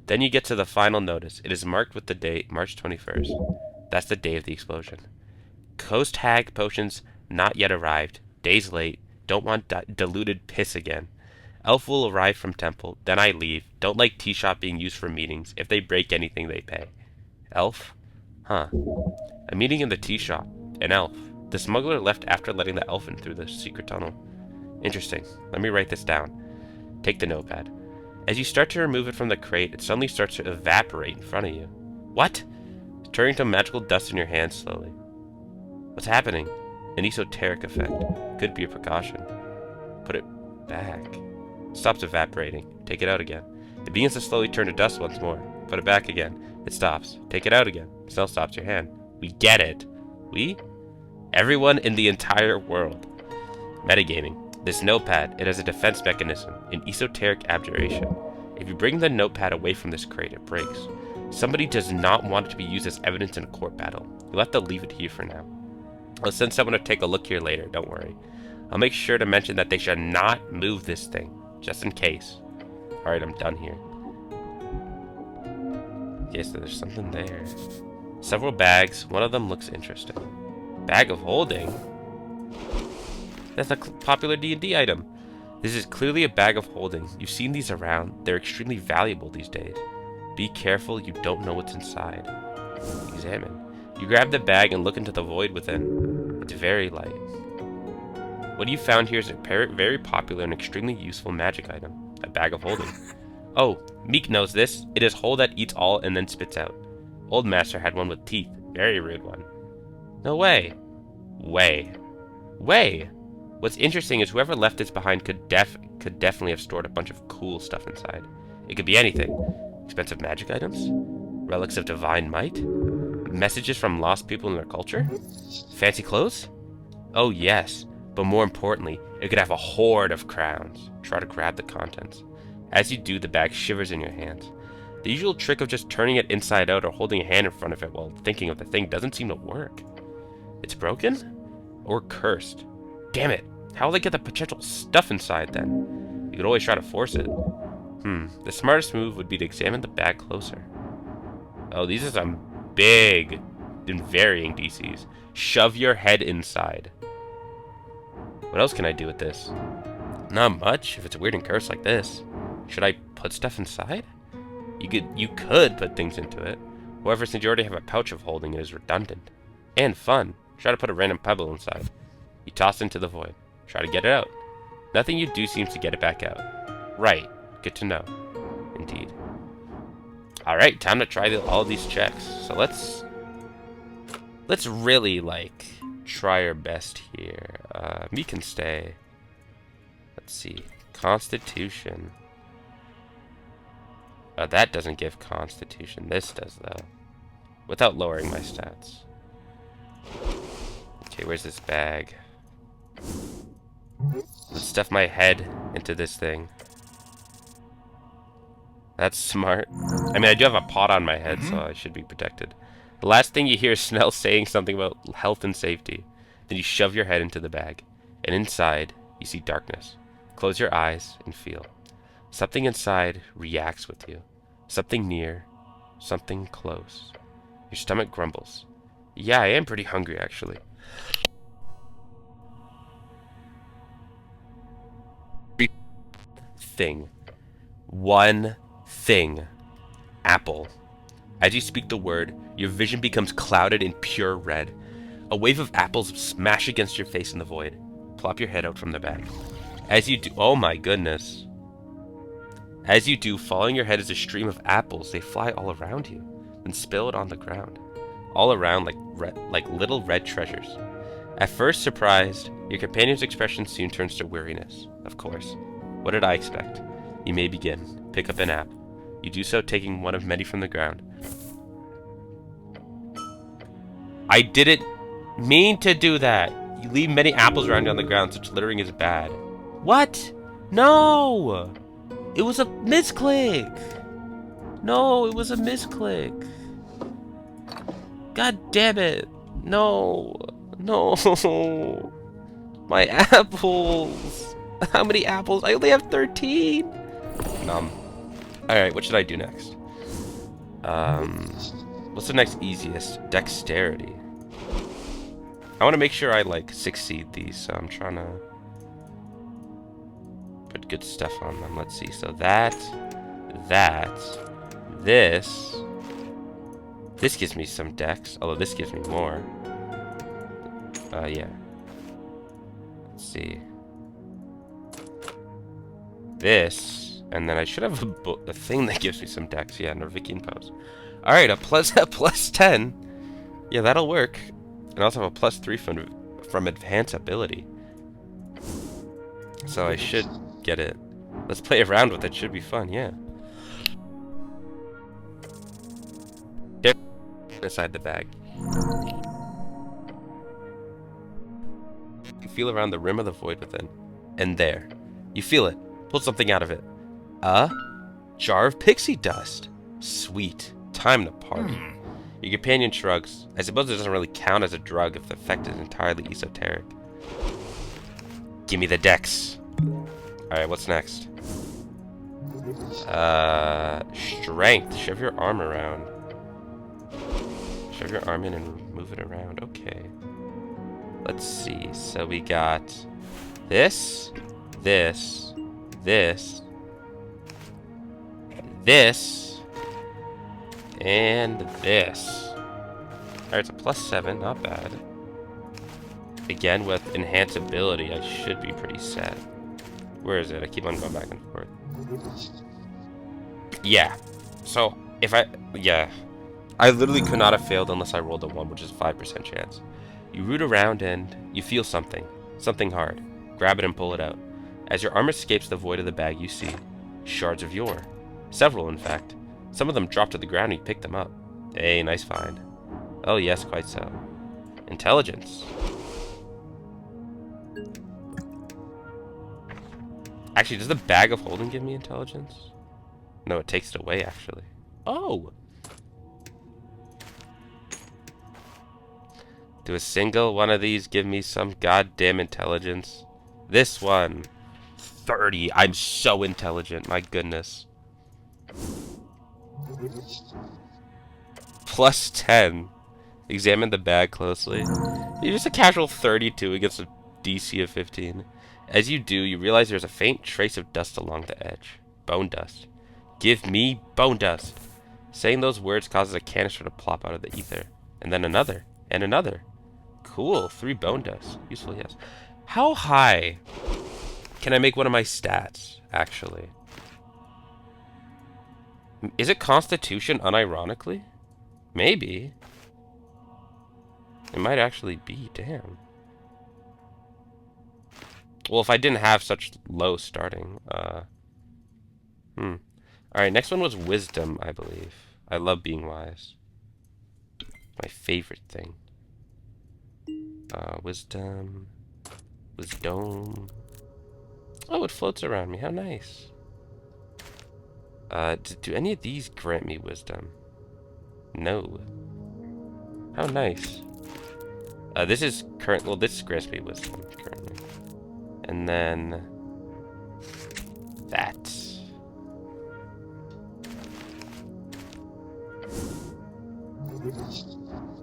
Then you get to the final notice. It is marked with the date, March 21st. That's the day of the explosion. Coast hag potions not yet arrived. Days late. Don't want diluted piss again. Elf will arrive from temple. Then I leave. Don't like tea shop being used for meetings. If they break anything, they pay. Elf? Huh. A meeting in the tea shop. An elf. The smuggler left after letting the elf in through the secret tunnel. Interesting. Let me write this down. Take the notepad. As you start to remove it from the crate, it suddenly starts to evaporate in front of you. What? Turning to magical dust in your hand slowly. What's happening? An esoteric effect. Could be a precaution. Put it back. Stops evaporating. Take it out again. It begins to slowly turn to dust once more. Put it back again. It stops. Take it out again. Still stops your hand. We get it. We? Everyone in the entire world. Metagaming. This notepad, it has a defense mechanism, an esoteric abjuration. If you bring the notepad away from this crate, it breaks. Somebody does not want it to be used as evidence in a court battle. You'll have to leave it here for now. I'll send someone to take a look here later, don't worry. I'll make sure to mention that they should not move this thing, just in case. Alright, I'm done here. Okay, so there's something there. Several bags, one of them looks interesting. Bag of holding? That's a popular D&D item. This is clearly a bag of holding. You've seen these around. They're extremely valuable these days. Be careful, you don't know what's inside. Examine. You grab the bag and look into the void within. It's very light. What you found here is a very popular and extremely useful magic item. A bag of holding. Oh, Meek knows this. It is hole that eats all and then spits out. Old Master had one with teeth. Very rude one. No way. Way. Way! What's interesting is whoever left this behind could definitely have stored a bunch of cool stuff inside. It could be anything. Expensive magic items? Relics of divine might? Messages from lost people in their culture? Fancy clothes? Oh yes, but more importantly, it could have a hoard of crowns. Try to grab the contents. As you do, the bag shivers in your hands. The usual trick of just turning it inside out or holding a hand in front of it while thinking of the thing doesn't seem to work. It's broken? Or cursed? Damn it! How will they get the potential stuff inside then? You could always try to force it. The smartest move would be to examine the bag closer. Oh, these are some big and varying DCs. Shove your head inside. What else can I do with this? Not much, if it's weird and cursed like this. Should I put stuff inside? You could put things into it. However, since you already have a pouch of holding, it is redundant. And fun. Try to put a random pebble inside. You toss it into the void. Try to get it out. Nothing you do seems to get it back out. Right. Good to know. Indeed. Alright, time to try all these checks. So let's really, like, try our best here. Me can stay. Let's see. Constitution. That doesn't give Constitution. This does, though. Without lowering my stats. Okay, where's this bag? Let's stuff my head into this thing. That's smart. I mean, I do have a pot on my head, so I should be protected. The last thing you hear is Snell saying something about health and safety. Then you shove your head into the bag. And inside, you see darkness. Close your eyes and feel. Something inside reacts with you. Something near. Something close. Your stomach grumbles. Yeah, I am pretty hungry, actually. Thing. One thing. Apple. As you speak the word, your vision becomes clouded in pure red. A wave of apples smash against your face in the void. Plop your head out from the bag. As you do, oh my goodness. As you do, following your head is a stream of apples. They fly all around you, then spill it on the ground. All around like little red treasures. At first surprised, your companion's expression soon turns to weariness. Of course. What did I expect? You may begin. Pick up an apple. You do so, taking one of many from the ground. I didn't mean to do that. You leave many apples around you on the ground. Such littering is bad. What? No! It was a misclick! No, it was a misclick. God damn it. No. No. My apples. How many apples? I only have 13. Alright, what should I do next? What's the next easiest? Dexterity. I want to make sure I, like, succeed these, so I'm trying to put good stuff on them. Let's see. So this gives me some dex, although this gives me more. Yeah. Let's see. This, and then I should have a thing that gives me some dex. Yeah, Norvikian Pose. Alright, a plus 10. Yeah, that'll work. And I also have a plus 3 from Advanced Ability. So I should get it. Let's play around with it. Should be fun, yeah. Inside the bag. You feel around the rim of the void within. And there. You feel it. Pull something out of it. A jar of pixie dust. Sweet. Time to party. Your companion shrugs. I suppose it doesn't really count as a drug if the effect is entirely esoteric. Give me the dex. Alright, what's next? Strength. Shove your arm around. Shove your arm in and move it around. Okay. Let's see. So we got this, this, and this. Alright, it's a plus 7, not bad. Again, with enhanced ability, I should be pretty set. Where is it? I keep on going back and forth. Yeah. So, I literally could not have failed unless I rolled a 1, which is a 5% chance. You root around and you feel something. Something hard. Grab it and pull it out. As your arm escapes the void of the bag, you see shards of yore. Several, in fact. Some of them drop to the ground and you pick them up. Hey, nice find. Oh yes, quite so. Intelligence. Actually, does the bag of holding give me intelligence? No, it takes it away, actually. Oh! Do a single one of these give me some goddamn intelligence? This one. 30. I'm so intelligent, my goodness. Plus 10. Examine the bag closely. You're just a casual 32 against a DC of 15. As you do, you realize there's a faint trace of dust along the edge. Bone dust. Give me bone dust. Saying those words causes a canister to plop out of the ether. And then another. And another. Cool. 3 bone dust. Useful, yes. How high can I make one of my stats, actually? Is it Constitution, unironically? Maybe. It might actually be. Damn. Well, if I didn't have such low starting. Alright, next one was Wisdom, I believe. I love being wise. My favorite thing. Wisdom. Wisdom. Oh, it floats around me. How nice. Do any of these grant me wisdom? No. How nice. This is current. Well, this grants me wisdom currently. And then that.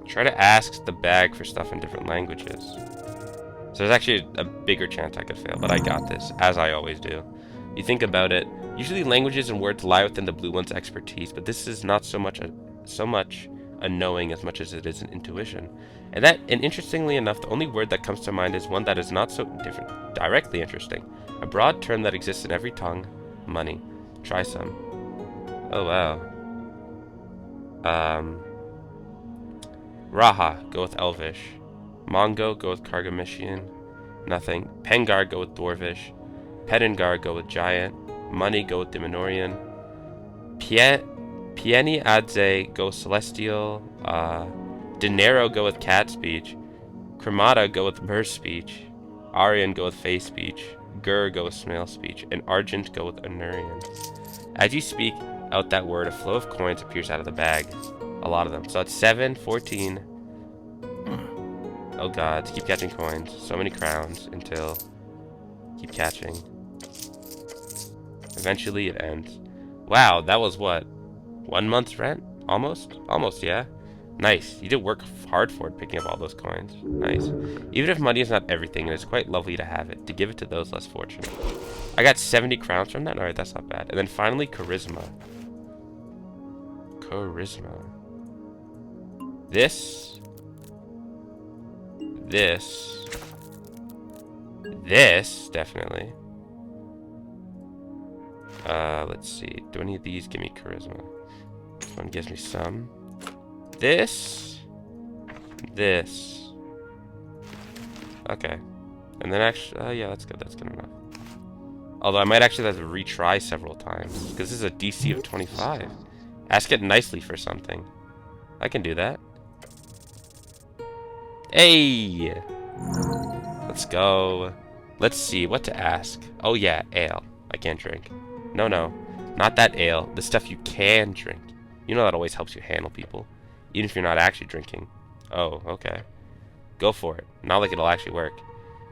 Try to ask the bag for stuff in different languages. So there's actually a bigger chance I could fail, but I got this, as I always do. You think about it, usually languages and words lie within the blue one's expertise, but this is not so much a knowing as much as it is an intuition. And interestingly enough, the only word that comes to mind is one that is not so directly interesting. A broad term that exists in every tongue, money. Try some. Oh wow. Raha, go with Elvish. Mongo, go with Cargamishian. Nothing. Pengar, go with Dwarvish. Pedingar, go with Giant. Money, go with Diminorian. Pieni Adze, go Celestial. Dinero, go with Cat Speech. Cremata, go with Mer Speech. Aryan, go with Face Speech. Gur, go with Snail Speech. And Argent, go with Anurian. As you speak out that word, a flow of coins appears out of the bag. A lot of them. So it's 7, 14. Oh god, keep catching coins. So many crowns until keep catching. Eventually it ends. Wow, that was what? 1 month's rent? Almost? Almost, yeah. Nice. You did work hard for it, picking up all those coins. Nice. Even if money is not everything, it is quite lovely to have it, to give it to those less fortunate. I got 70 crowns from that? Alright, that's not bad. And then finally, Charisma. Charisma. This, definitely. Let's see. Do any of these give me charisma? This one gives me some. This. Okay. And then actually, yeah, that's good. That's good enough. Although I might actually have to retry several times, because this is a DC of 25. Ask it nicely for something. I can do that. Hey! Let's go. Let's see what to ask. Oh yeah, ale. I can't drink. No, not that ale. The stuff you can drink. You know that always helps you handle people, even if you're not actually drinking. Oh, okay. Go for it. Not like it'll actually work.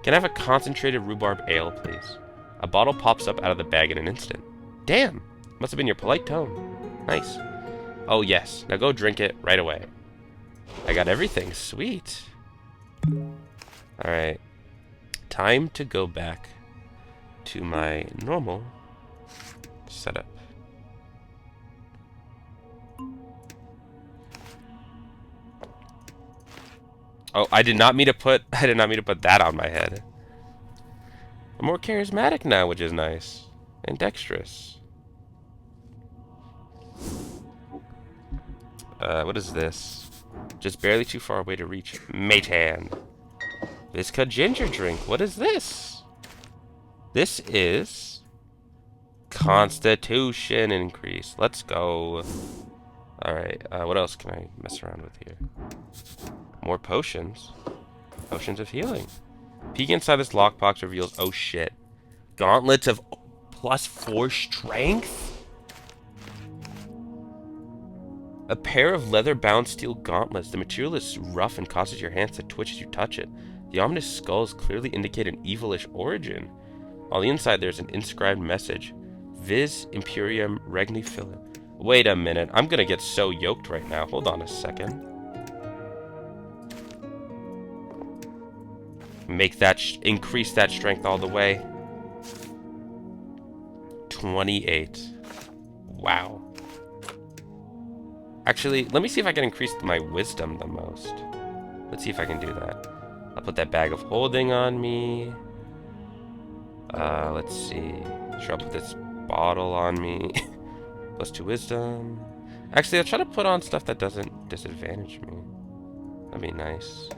Can I have a concentrated rhubarb ale, please? A bottle pops up out of the bag in an instant. Damn! Must have been your polite tone. Nice. Oh yes. Now go drink it right away. I got everything. Sweet. Alright. Time to go back to my normal setup. Oh, I did not mean to put that on my head. I'm more charismatic now, which is nice. And dexterous. What is this? Just barely too far away to reach. Mate hand. Visca ginger drink. What is this? This is constitution increase. Let's go. Alright, what else can I mess around with here? More potions. Potions of healing. Peek inside this lockbox reveals, oh shit. Gauntlets of +4 strength? A pair of leather-bound steel gauntlets. The material is rough and causes your hands to twitch as you touch it. The ominous skulls clearly indicate an evilish origin. On the inside, there's an inscribed message. Vis Imperium Regni Filler. Wait a minute. I'm gonna get so yoked right now. Hold on a second. Make that... increase that strength all the way. 28. Wow. Actually, let me see if I can increase my wisdom the most. Let's see if I can do that. I'll put that bag of holding on me. Let's see. Sure, I'll put this bottle on me. +2 wisdom. Actually, I'll try to put on stuff that doesn't disadvantage me. That'd be nice.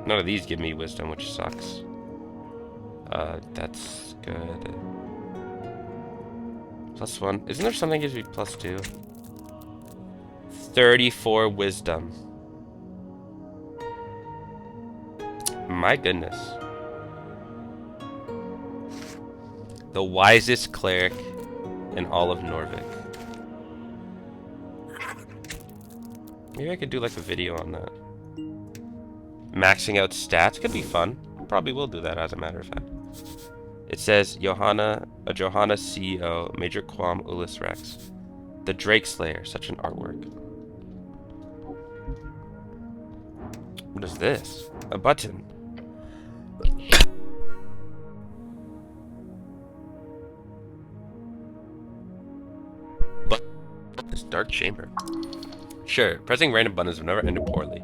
None of these give me wisdom, which sucks. That's good. +1. Isn't there something that gives me +2? 34 wisdom. My goodness. The wisest cleric in all of Norvik. Maybe I could do like a video on that. Maxing out stats could be fun. Probably will do that, as a matter of fact. It says Johanna CEO, Major Quam Ulis Rex. The Drake Slayer, such an artwork. What is this? A button. But this dark chamber. Sure, pressing random buttons have never ended poorly.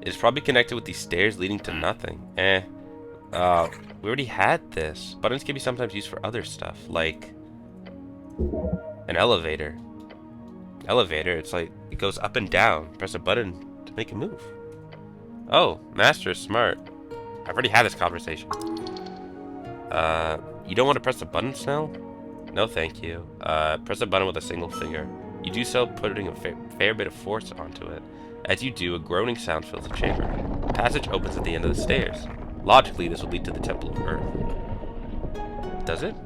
It is probably connected with these stairs leading to nothing. We already had this. Buttons can be sometimes used for other stuff, like an elevator. Elevator, it's like it goes up and down. Press a button to make it move. Oh, Master is smart. I've already had this conversation. You don't want to press the button, Snell? No, thank you. Press a button with a single finger. You do so, putting a fair bit of force onto it. As you do, a groaning sound fills the chamber. A passage opens at the end of the stairs. Logically, this will lead to the Temple of Earth. Does it?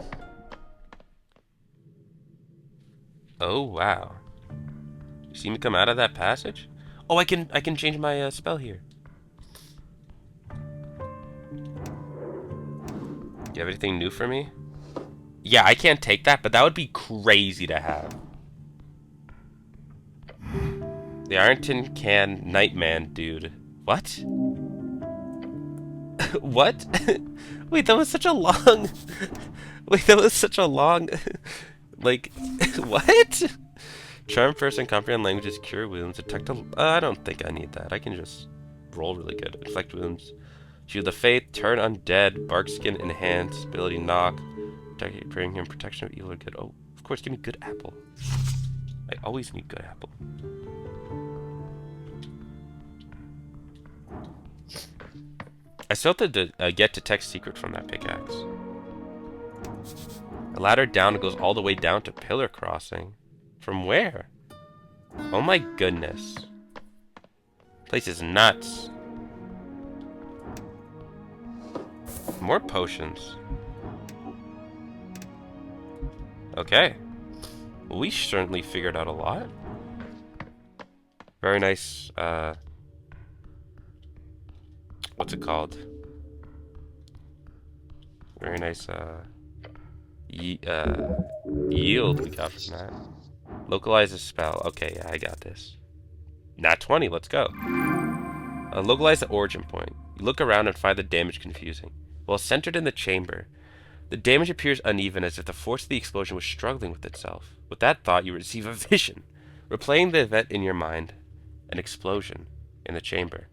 Oh, wow. You see me come out of that passage? Oh, I can change my spell here. You have anything new for me? Yeah, I can't take that, but that would be crazy to have. The Ironton Can Nightman, dude. What? What? Wait, that was such a long... Wait, that was such a long... Like, what? Charm person, comprehend languages, cure wounds, detect a... I don't think I need that. I can just roll really good. Inflict wounds. Shield of Faith, turn undead, bark skin enhance, ability knock, bring him protection of evil or good. Oh, of course, give me good apple. I always need good apple. I still have to get detect secret from that pickaxe. A ladder down, it goes all the way down to pillar crossing. From where? Oh my goodness. Place is nuts. More potions. Okay. Well, we certainly figured out a lot. Very nice, what's it called? Very nice, yield we got from that. Localize a spell. Okay, yeah, I got this. Nat 20, let's go. Localize the origin point. You look around and find the damage confusing. While centered in the chamber, the damage appears uneven as if the force of the explosion was struggling with itself. With that thought, you receive a vision. Replaying the event in your mind, an explosion in the chamber.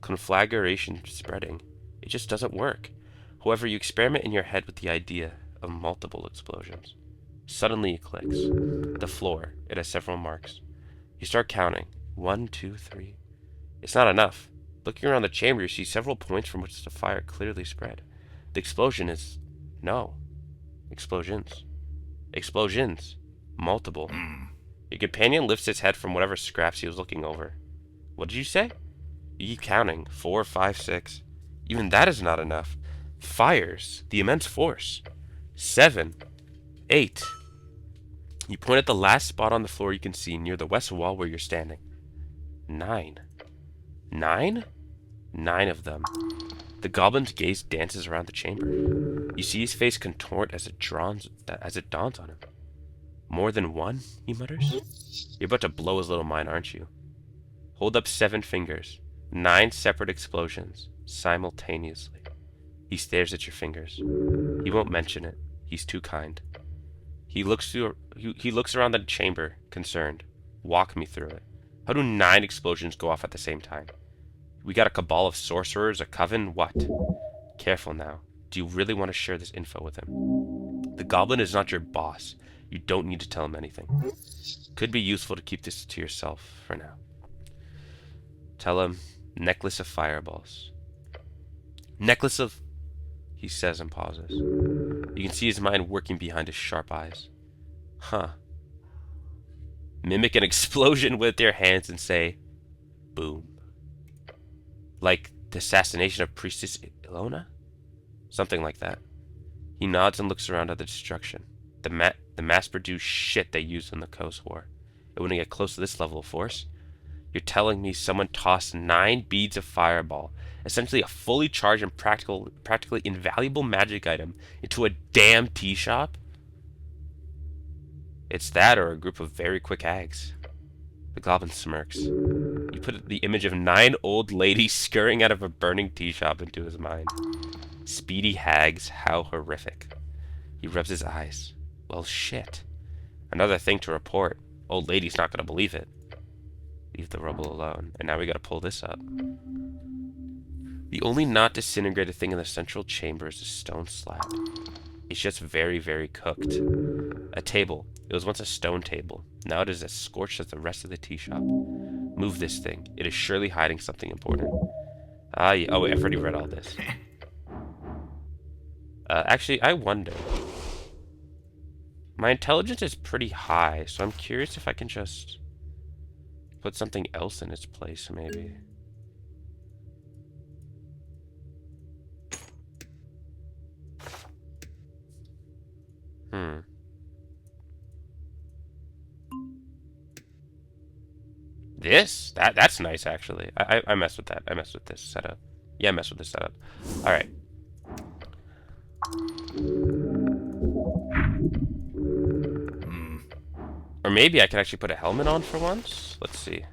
Conflagration spreading. It just doesn't work. However, you experiment in your head with the idea of multiple explosions. Suddenly it clicks. The floor. It has several marks. You start counting. 1, 2, 3. It's not enough. Looking around the chamber, you see several points from which the fire clearly spread. The explosion is... no. Explosions. Explosions. Multiple. Your companion lifts his head from whatever scraps he was looking over. What did you say? You keep counting. 4, 5, 6. Even that is not enough. Fires. The immense force. 7. 8. You point at the last spot on the floor you can see near the west wall where you're standing. 9. 9? 9 of them. The goblin's gaze dances around the chamber. You see his face contort as it dawns on him. More than one, he mutters. You're about to blow his little mind, aren't you? Hold up 7 fingers. 9 separate explosions, simultaneously. He stares at your fingers. He won't mention it. He's too kind. He looks around the chamber, concerned. Walk me through it. How do 9 explosions go off at the same time? We got a cabal of sorcerers, a coven, what? Careful now. Do you really want to share this info with him? The goblin is not your boss. You don't need to tell him anything. Could be useful to keep this to yourself for now. Tell him, necklace of fireballs. Necklace of... he says and pauses. You can see his mind working behind his sharp eyes. Huh. Mimic an explosion with your hands and say, boom. Like the assassination of Priestess Ilona? Something like that. He nods and looks around at the destruction. The mass-produced shit they used in the Coast War. It wouldn't get close to this level of force. You're telling me someone tossed 9 beads of fireball, essentially a fully charged and practically invaluable magic item, into a damn tea shop? It's that or a group of very quick hags. The goblin smirks. You put the image of 9 old ladies scurrying out of a burning tea shop into his mind. Speedy hags, how horrific. He rubs his eyes. Well, shit. Another thing to report. Old lady's not gonna believe it. Leave the rubble alone. And now we gotta pull this up. The only not disintegrated thing in the central chamber is a stone slab. It's just very, very cooked. A table. It was once a stone table. Now it is as scorched as the rest of the tea shop. Move this thing. It is surely hiding something important. Yeah. Oh wait, I've already read all this. Actually, I wonder. My intelligence is pretty high, so I'm curious if I can just put something else in its place, maybe. That's nice, actually. I messed with that. I messed with this setup. Yeah, I messed with this setup. Alright. Or maybe I can actually put a helmet on for once? Let's see.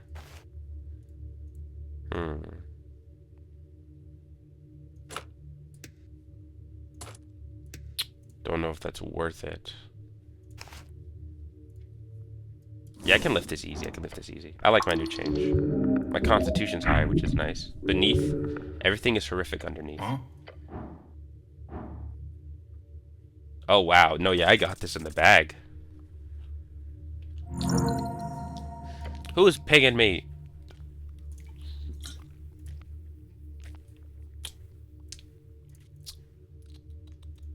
Don't know if that's worth it. Yeah, I can lift this easy. I like my new change. My constitution's high, which is nice. Beneath, everything is horrific underneath. Huh? Oh, wow. No, yeah, I got this in the bag. Who is pinging me?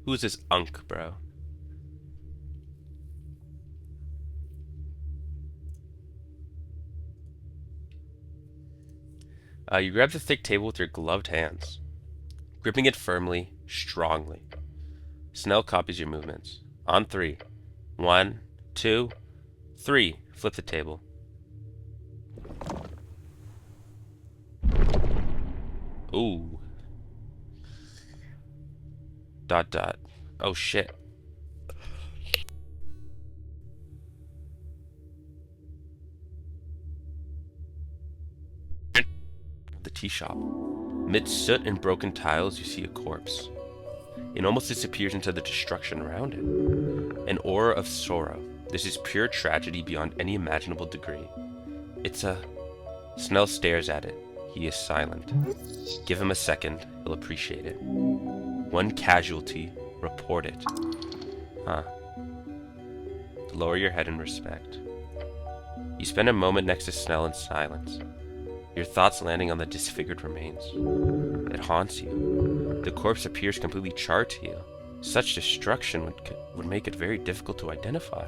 Who's this unk, bro? You grab the thick table with your gloved hands, gripping it firmly, strongly. Snell copies your movements. On 3. 1, 2, 3. Flip the table. Ooh. ... Oh shit. The tea shop. Amidst soot and broken tiles, you see a corpse. It almost disappears into the destruction around it. An aura of sorrow. This is pure tragedy beyond any imaginable degree. It's a... Snell stares at it. He is silent. Give him a second. He'll appreciate it. 1 casualty. Report it. Huh. Lower your head in respect. You spend a moment next to Snell in silence, your thoughts landing on the disfigured remains. It haunts you. The corpse appears completely charred to you. Such destruction would make it very difficult to identify.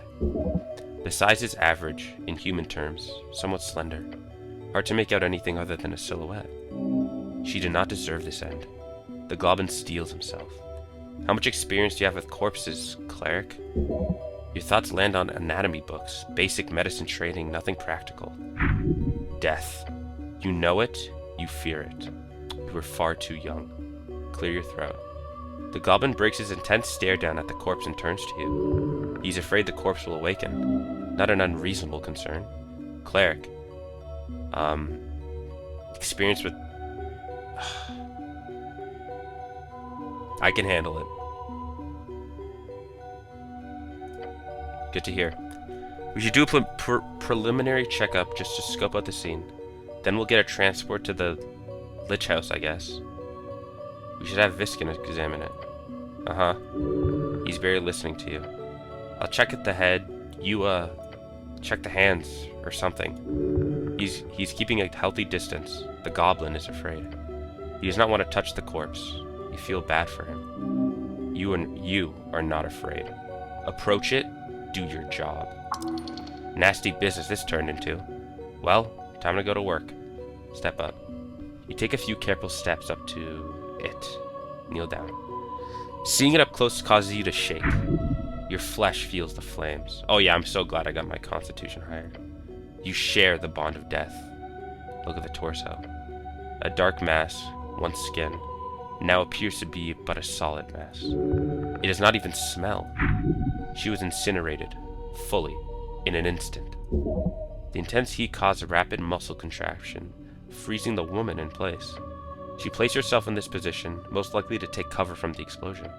The size is average, in human terms, somewhat slender. Hard to make out anything other than a silhouette. She did not deserve this end. The goblin steels himself. How much experience do you have with corpses, cleric? Your thoughts land on anatomy books, basic medicine training, nothing practical. Death. You know it, you fear it. You are far too young. Clear your throat. The goblin breaks his intense stare down at the corpse and turns to you. He's afraid the corpse will awaken. Not an unreasonable concern. Cleric. Experience with... I can handle it. Good to hear. We should do a preliminary checkup just to scope out the scene. Then we'll get a transport to the Lich House, I guess. We should have Viskin examine it. Uh-huh. He's barely listening to you. I'll check at the head. You, check the hands or something. He's keeping a healthy distance. The goblin is afraid. He does not want to touch the corpse. You feel bad for him. You are not afraid. Approach it. Do your job. Nasty business this turned into. Well, time to go to work. Step up. You take a few careful steps up to it. Kneel down. Seeing it up close causes you to shake. Your flesh feels the flames. Oh yeah, I'm so glad I got my constitution higher. You share the bond of death. Look at the torso. A dark mass, once skin, now appears to be but a solid mass. It does not even smell. She was incinerated, fully, in an instant. The intense heat caused a rapid muscle contraction, freezing the woman in place. She placed herself in this position, most likely to take cover from the explosion.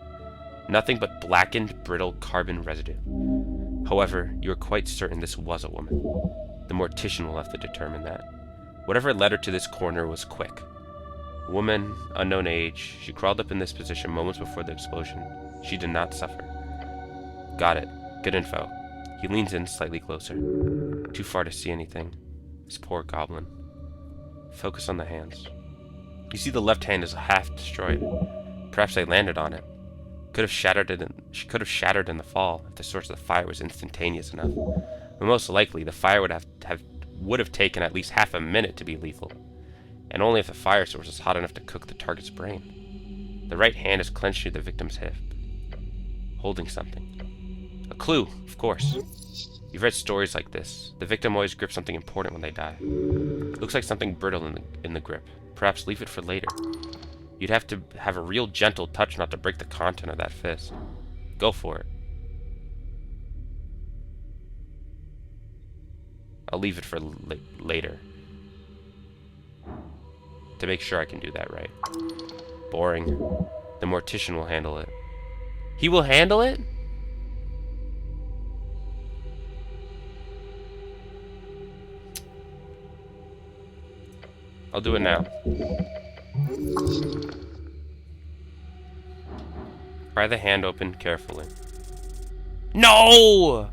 Nothing but blackened, brittle carbon residue. However, you are quite certain this was a woman. The mortician will have to determine that. Whatever led her to this corner was quick. Woman, unknown age, she crawled up in this position moments before the explosion. She did not suffer. Got it. Good info. He leans in slightly closer. Too far to see anything. This poor goblin. Focus on the hands. You see the left hand is half destroyed. Perhaps they landed on it. She could have shattered in the fall if the source of the fire was instantaneous enough. But most likely, the fire would have taken at least half a minute to be lethal, and only if the fire source is hot enough to cook the target's brain. The right hand is clenched near the victim's hip, holding something. A clue, of course. You've read stories like this. The victim always grips something important when they die. Looks like something brittle in the grip. Perhaps leave it for later. You'd have to have a real gentle touch not to break the content of that fist. Go for it. I'll leave it for later. To make sure I can do that right. Boring. The mortician will handle it. He will handle it? I'll do it now. Pry the hand open carefully. No!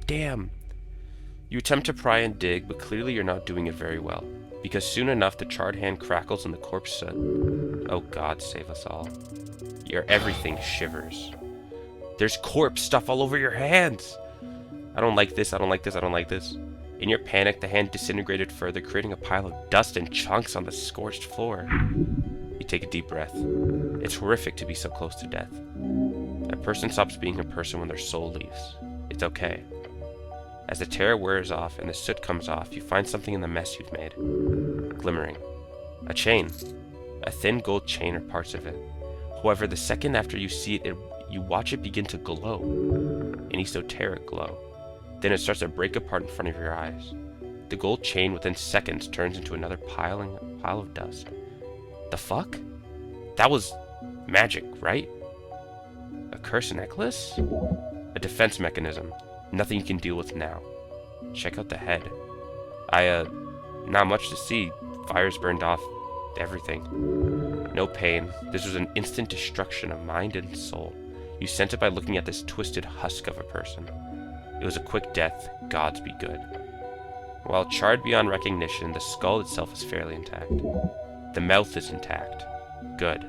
Damn. You attempt to pry and dig, but clearly you're not doing it very well, because soon enough the charred hand crackles and the corpse said, "Oh God, save us all." Your everything shivers. There's corpse stuff all over your hands! I don't like this, I don't like this, I don't like this. In your panic, the hand disintegrated further, creating a pile of dust and chunks on the scorched floor. You take a deep breath. It's horrific to be so close to death. A person stops being a person when their soul leaves. It's okay. As the terror wears off and the soot comes off, you find something in the mess you've made. Glimmering. A chain. A thin gold chain or parts of it. However, the second after you see it, you watch it begin to glow. An esoteric glow. Then it starts to break apart in front of your eyes. The gold chain within seconds turns into another pile of dust. The fuck? That was magic, right? A cursed necklace? A defense mechanism. Nothing you can deal with now. Check out the head. Not much to see. Fire's burned off everything. No pain. This was an instant destruction of mind and soul. You sense it by looking at this twisted husk of a person. It was a quick death, gods be good. While charred beyond recognition, the skull itself is fairly intact. The mouth is intact. Good.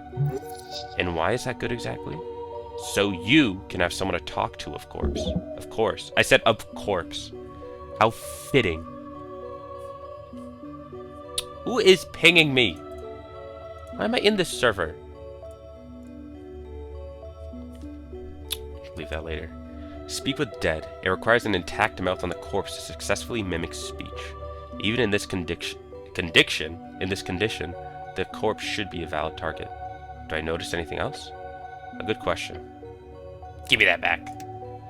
And why is that good exactly? So you can have someone to talk to, of course. Of course. I said of course. How fitting. Who is pinging me? Why am I in this server? Leave that later. Speak with dead. It requires an intact mouth on the corpse to successfully mimic speech. Even in this condition, the corpse should be a valid target. Do I notice anything else? A good question. Give me that back.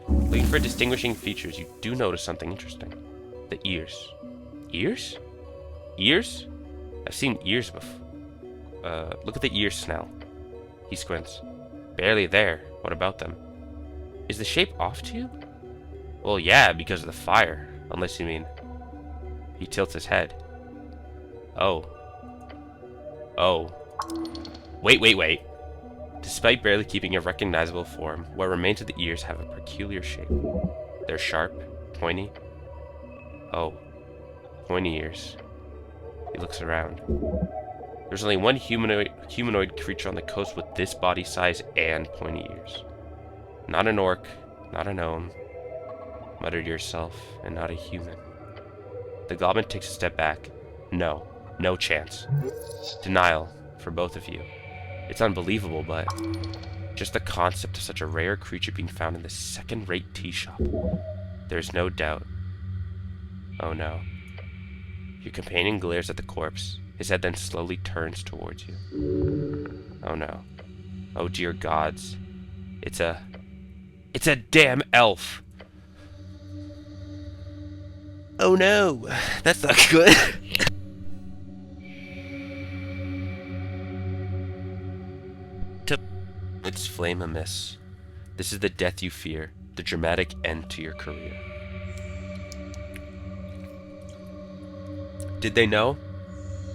Looking for distinguishing features, you do notice something interesting. The ears. Ears? Ears? I've seen ears before. Look at the ears, Snell. He squints. Barely there. What about them? Is the shape off to you? Well, yeah, because of the fire. Unless you mean... He tilts his head. Oh. Oh. Wait. Despite barely keeping a recognizable form, what remains of the ears have a peculiar shape. They're sharp, pointy. Oh. Pointy ears. He looks around. There's only one humanoid creature on the coast with this body size and pointy ears. Not an orc, not a gnome, muttered yourself, and not a human. The goblin takes a step back. No chance. Denial for both of you. It's unbelievable, but just the concept of such a rare creature being found in this second-rate tea shop. There's no doubt. Oh no. Your companion glares at the corpse. His head then slowly turns towards you. Oh no. Oh dear gods. It's a damn elf. Oh no. That's not good. Its flame amiss. This is the death you fear, the dramatic end to your career. Did they know?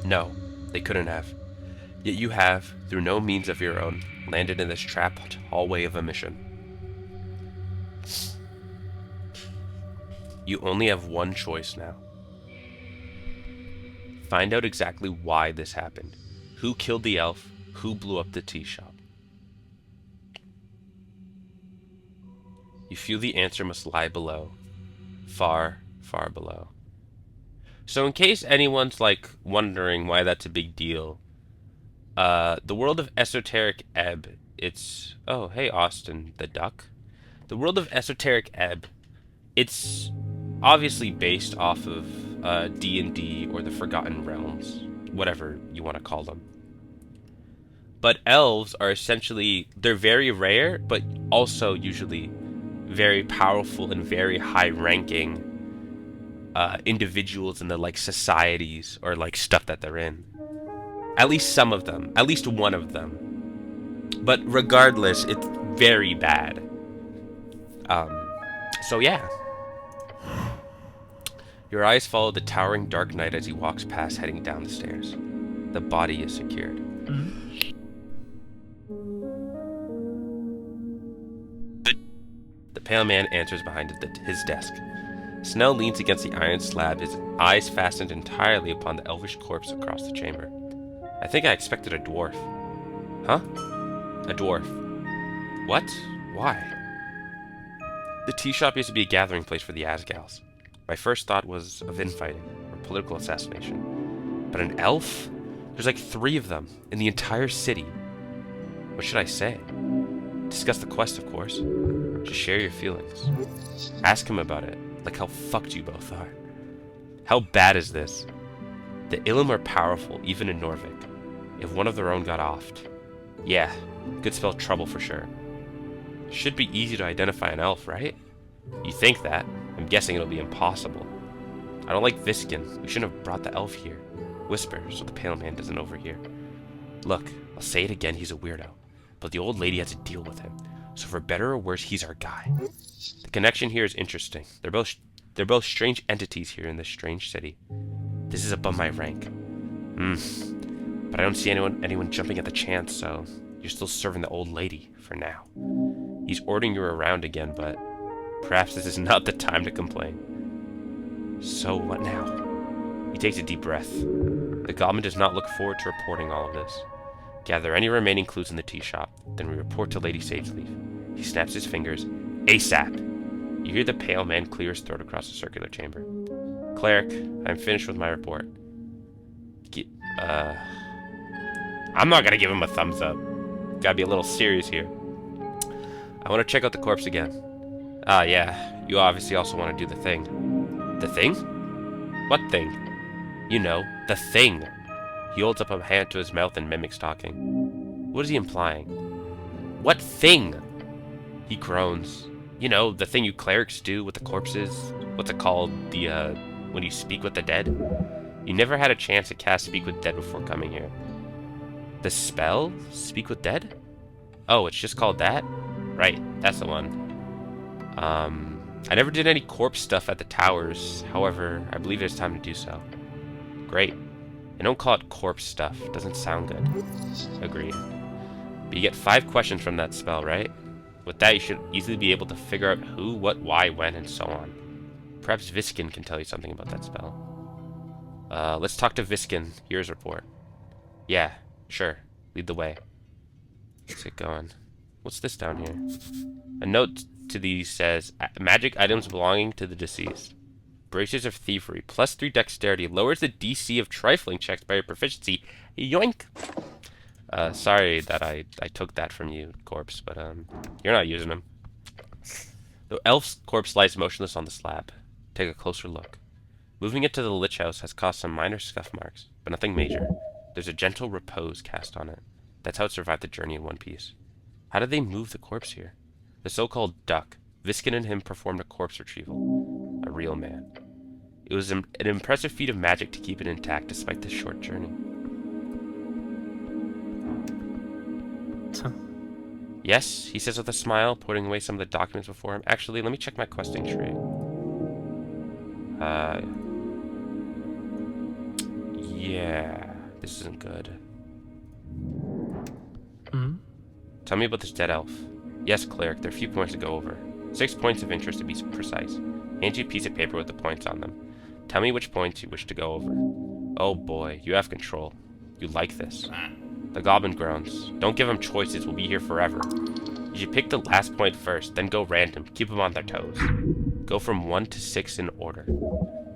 No, they couldn't have. Yet you have, through no means of your own, landed in this trapped hallway of a mission. You only have one choice now. Find out exactly why this happened. Who killed the elf? Who blew up the tea shop? You feel the answer must lie below. Far, far below. So in case anyone's like wondering why that's a big deal, the world of Esoteric Ebb, it's... Oh, hey Austin the duck. The world of Esoteric Ebb, it's obviously based off of D&D or the Forgotten Realms, whatever you want to call them. But elves are essentially, they're very rare, but also usually very powerful and very high-ranking individuals in the like societies or like stuff that they're in. At least some of them, at least one of them. But regardless, it's very bad. So yeah. Your eyes follow the towering dark knight as he walks past, heading down the stairs. The body is secured. The pale man answers behind his desk. Snell leans against the iron slab, his eyes fastened entirely upon the elvish corpse across the chamber. I think I expected a dwarf. Huh? A dwarf. What? Why? The tea shop used to be a gathering place for the Asgals. My first thought was of infighting, or political assassination. But an elf? There's like 3 of them, in the entire city. What should I say? Discuss the quest, of course. Just share your feelings. Ask him about it, like how fucked you both are. How bad is this? The Ilum are powerful, even in Norvik. If one of their own got offed. Yeah, could spell trouble for sure. Should be easy to identify an elf, right? You think that. I'm guessing it'll be impossible. I don't like Viskin. We shouldn't have brought the elf here. Whisper, so the pale man doesn't overhear. Look, I'll say it again, he's a weirdo. But the old lady has to deal with him. So for better or worse, he's our guy. The connection here is interesting. They're both strange entities here in this strange city. This is above my rank. But I don't see anyone jumping at the chance, so you're still serving the old lady for now. He's ordering you around again, but perhaps this is not the time to complain. So what now? He takes a deep breath. The goblin does not look forward to reporting all of this. Gather any remaining clues in the tea shop, then we report to Lady Sageleaf. He snaps his fingers. ASAP! You hear the pale man clear his throat across the circular chamber. Cleric, I'm finished with my report. I'm not gonna give him a thumbs up. Gotta be a little serious here. I want to check out the corpse again. Ah, yeah. You obviously also want to do the thing. The thing? What thing? You know, the thing. He holds up a hand to his mouth and mimics talking. What is he implying? What thing? He groans. You know, the thing you clerics do with the corpses. What's it called? When you speak with the dead? You never had a chance to cast Speak with Dead before coming here. The spell? Speak with Dead? Oh, it's just called that? Right, that's the one. I never did any corpse stuff at the towers. However, I believe it's time to do so. Great. And don't call it corpse stuff. It doesn't sound good. Agreed. But you get 5 questions from that spell, right? With that, you should easily be able to figure out who, what, why, when, and so on. Perhaps Viskin can tell you something about that spell. Let's talk to Viskin. Here's report. Yeah, sure. Lead the way. Let's get going. What's this down here? A note to these says, magic items belonging to the deceased. Braces of Thievery, +3 dexterity, lowers the DC of trifling checks by your proficiency. Yoink! Sorry that I took that from you, corpse, but you're not using them. The elf's corpse lies motionless on the slab. Take a closer look. Moving it to the Lich House has caused some minor scuff marks, but nothing major. There's a gentle repose cast on it. That's how it survived the journey in one piece. How did they move the corpse here? The so-called duck, Viskin and him performed a corpse retrieval. A real man. It was an impressive feat of magic to keep it intact despite this short journey. Yes, he says with a smile, putting away some of the documents before him. Actually, let me check my questing tree. Yeah, this isn't good. Tell me about this dead elf. Yes, cleric, there are a few points to go over. 6 points of interest to be precise. Hand you a piece of paper with the points on them. Tell me which points you wish to go over. Oh boy, you have control. You like this. The goblin groans. Don't give them choices, we'll be here forever. You should pick the last point first, then go random. Keep them on their toes. Go from 1 to 6 in order.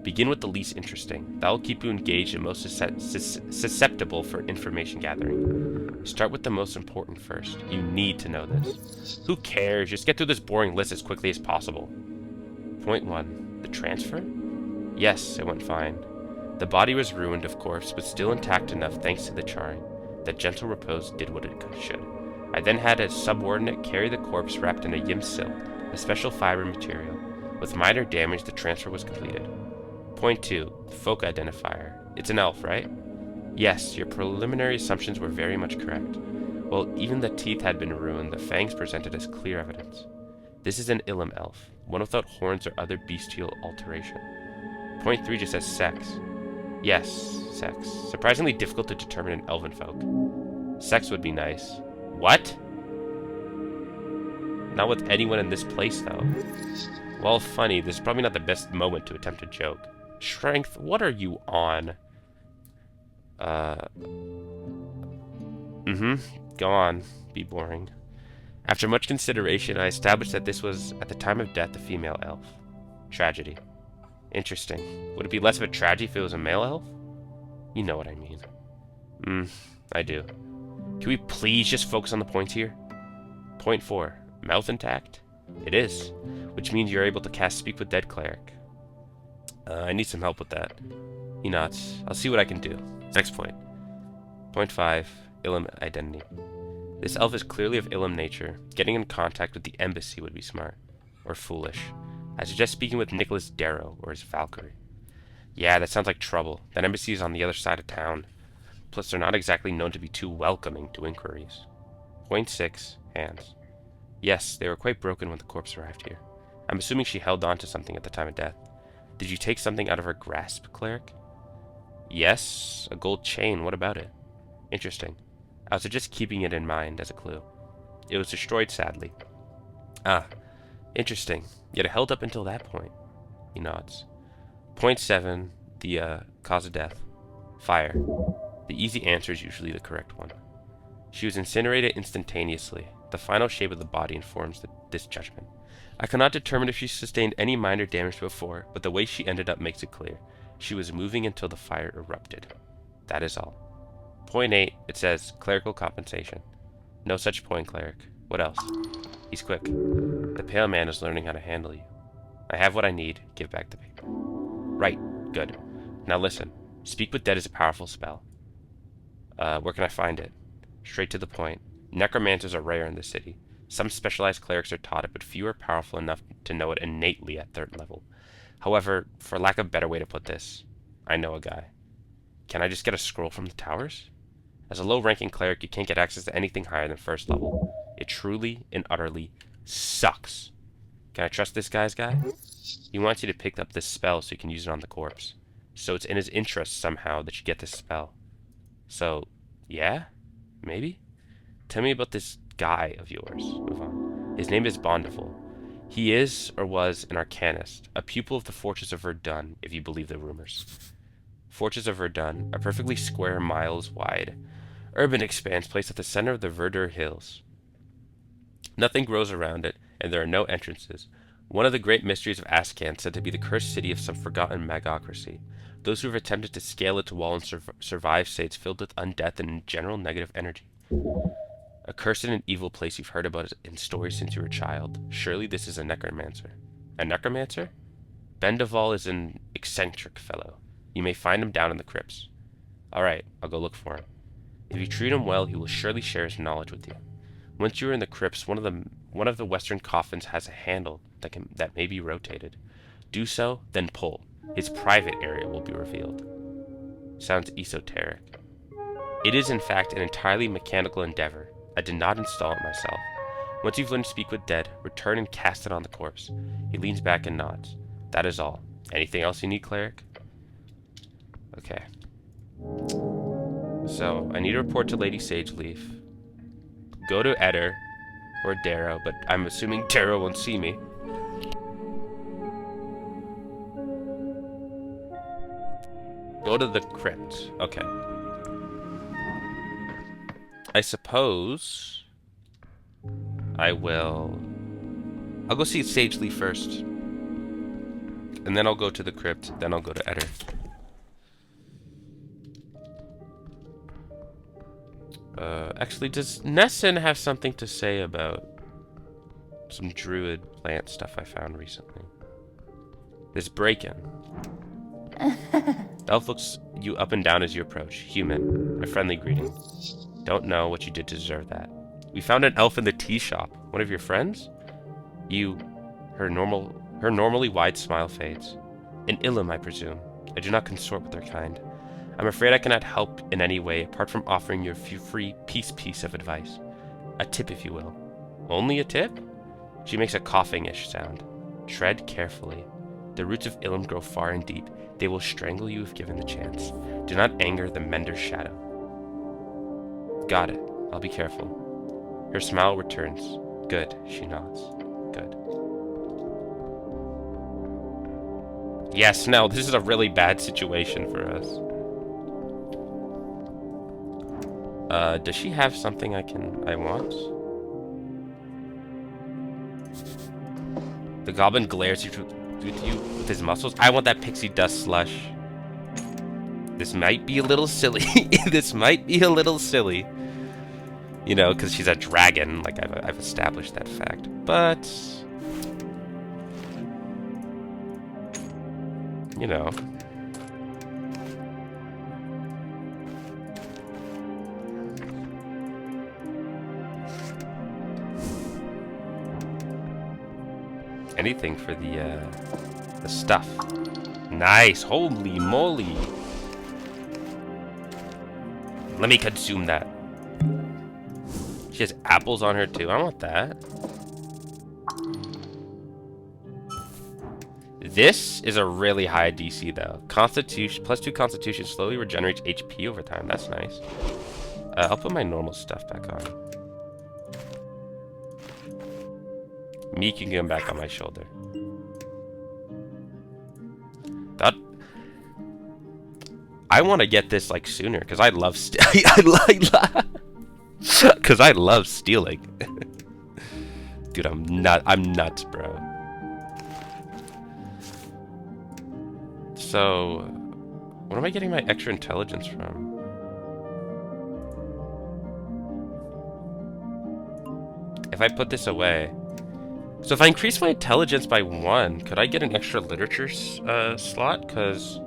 Begin with the least interesting. That will keep you engaged and most susceptible for information gathering. Start with the most important first. You need to know this. Who cares? Just get through this boring list as quickly as possible. Point 1. The transfer? Yes, it went fine. The body was ruined, of course, but still intact enough thanks to the charring. That gentle repose did what it should. I then had a subordinate carry the corpse wrapped in a yimsil, a special fiber material. With minor damage, the transfer was completed. Point 2. Folk identifier. It's an elf, right? Yes, your preliminary assumptions were very much correct. While even the teeth had been ruined, the fangs presented as clear evidence. This is an Ilum elf, one without horns or other bestial alteration. Point 3 just says sex. Yes, sex. Surprisingly difficult to determine in elven folk. Sex would be nice. What? Not with anyone in this place, though. Well, funny, this is probably not the best moment to attempt a joke. Strength, what are you on? Go on. Be boring. After much consideration, I established that this was, at the time of death, a female elf. Tragedy. Interesting. Would it be less of a tragedy if it was a male elf? You know what I mean. I do. Can we please just focus on the points here? Point 4. Mouth intact? It is. Which means you're able to cast Speak with Dead Cleric. I need some help with that. He nods. I'll see what I can do. Next point. Point 5. Ilum identity. This elf is clearly of Ilum nature. Getting in contact with the embassy would be smart. Or foolish. I suggest speaking with Nicholas Darrow or his Valkyrie. Yeah, that sounds like trouble. That embassy is on the other side of town. Plus, they're not exactly known to be too welcoming to inquiries. Point 6. Hands. Yes, they were quite broken when the corpse arrived here. I'm assuming she held on to something at the time of death. Did you take something out of her grasp, cleric? Yes, a gold chain. What about it? Interesting. I was just keeping it in mind as a clue. It was destroyed, sadly. Ah, interesting. Yet it held up until that point. He nods. Point 7, the cause of death. Fire. The easy answer is usually the correct one. She was incinerated instantaneously. The final shape of the body informs this judgment. I cannot determine if she sustained any minor damage before, but the way she ended up makes it clear. She was moving until the fire erupted. That is all. Point 8, it says, clerical compensation. No such point, cleric. What else? He's quick. The pale man is learning how to handle you. I have what I need. Give back the paper. Right. Good. Now listen. Speak with Dead is a powerful spell. Where can I find it? Straight to the point. Necromancers are rare in the city. Some specialized clerics are taught it, but few are powerful enough to know it innately at 3rd level. However, for lack of a better way to put this, I know a guy. Can I just get a scroll from the towers? As a low-ranking cleric, you can't get access to anything higher than 1st level. It truly and utterly sucks. Can I trust this guy's guy? He wants you to pick up this spell so you can use it on the corpse. So it's in his interest somehow that you get this spell. So, yeah? Maybe? Tell me about this guy of yours. Move on. His name is Bondeville. He is, or was, an arcanist, a pupil of the Fortress of Verdun, if you believe the rumors. Fortress of Verdun, a perfectly square miles wide urban expanse placed at the center of the Verdure Hills. Nothing grows around it, and there are no entrances. One of the great mysteries of Ascan, said to be the cursed city of some forgotten magocracy. Those who have attempted to scale its wall and survive say it's filled with undeath and general negative energy. A cursed and evil place you've heard about in stories since you were a child. Surely this is a necromancer. A necromancer? Bendeval is an eccentric fellow. You may find him down in the crypts. Alright, I'll go look for him. If you treat him well, he will surely share his knowledge with you. Once you are in the crypts, one of the western coffins has a handle that may be rotated. Do so, then pull. His private area will be revealed. Sounds esoteric. It is, in fact, an entirely mechanical endeavor. I did not install it myself. Once you've learned to speak with Dead, return and cast it on the corpse. He leans back and nods. That is all. Anything else you need, cleric? Okay. So, I need to report to Lady Sageleaf. Go to Eder, or Darrow, but I'm assuming Darrow won't see me. Go to the crypt. Okay. I suppose I'll go see Sageleaf first. And then I'll go to the crypt, then I'll go to Eder. Actually, does Nessun have something to say about some druid plant stuff I found recently? This break-in. Elf looks you up and down as you approach. Human. A friendly greeting. Don't know what you did to deserve that. We found an elf in the tea shop. One of your friends? Her normally wide smile fades. An Ilum, I presume. I do not consort with their kind. I'm afraid I cannot help in any way, apart from offering you a few free piece of advice. A tip, if you will. Only a tip? She makes a coughing-ish sound. Tread carefully. The roots of Ilum grow far and deep. They will strangle you if given the chance. Do not anger the Mender's shadow. Got it. I'll be careful. Her smile returns. Good, she nods. Good. Yes, no, this is a really bad situation for us. Does she have something I want? The goblin glares at you with his muscles. I want that pixie dust slush. This might be a little silly. This might be a little silly. You know, because she's a dragon. Like, I've established that fact. But... you know... anything for the stuff. Nice! Holy moly! Let me consume that. She has apples on her too. I want that. This is a really high DC though. Constitution, +2 Constitution slowly regenerates HP over time. That's nice. I'll put my normal stuff back on. Meek, you can come back on my shoulder. That... I want to get this, like, sooner, because I love because I love stealing. Dude, I'm nuts, bro. So, what am I getting my extra intelligence from? If I put this away... So if I increase my intelligence by 1, could I get an extra literature slot? Because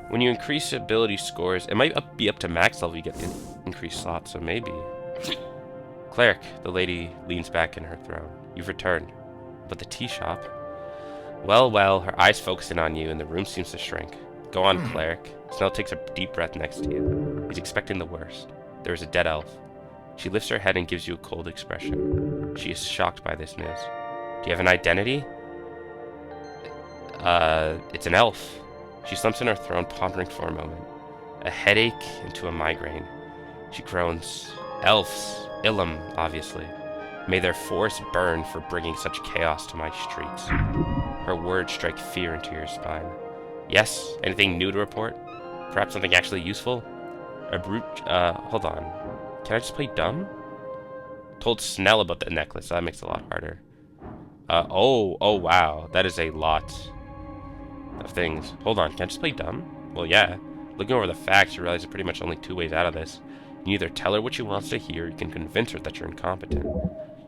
when you increase ability scores, it might be up to max level you get increased slots, so maybe. Cleric, the lady leans back in her throne. You've returned. But the tea shop? Well, well, her eyes focusing on you and the room seems to shrink. Go on, Cleric. Snell takes a deep breath next to you. He's expecting the worst. There is a dead elf. She lifts her head and gives you a cold expression. She is shocked by this news. Do you have an identity? It's an elf. She slumps in her throne, pondering for a moment. A headache into a migraine. She groans. Elves. Ilum, obviously. May their forest burn for bringing such chaos to my streets. Her words strike fear into your spine. Yes? Anything new to report? Perhaps something actually useful? A brute, hold on. Can I just play dumb? Told Snell about the necklace, so that makes it a lot harder. Oh wow, that is a lot of things. Hold on, can I just play dumb? Well, yeah. Looking over the facts, you realize there's pretty much only 2 ways out of this. You can either tell her what she wants to hear, or you can convince her that you're incompetent.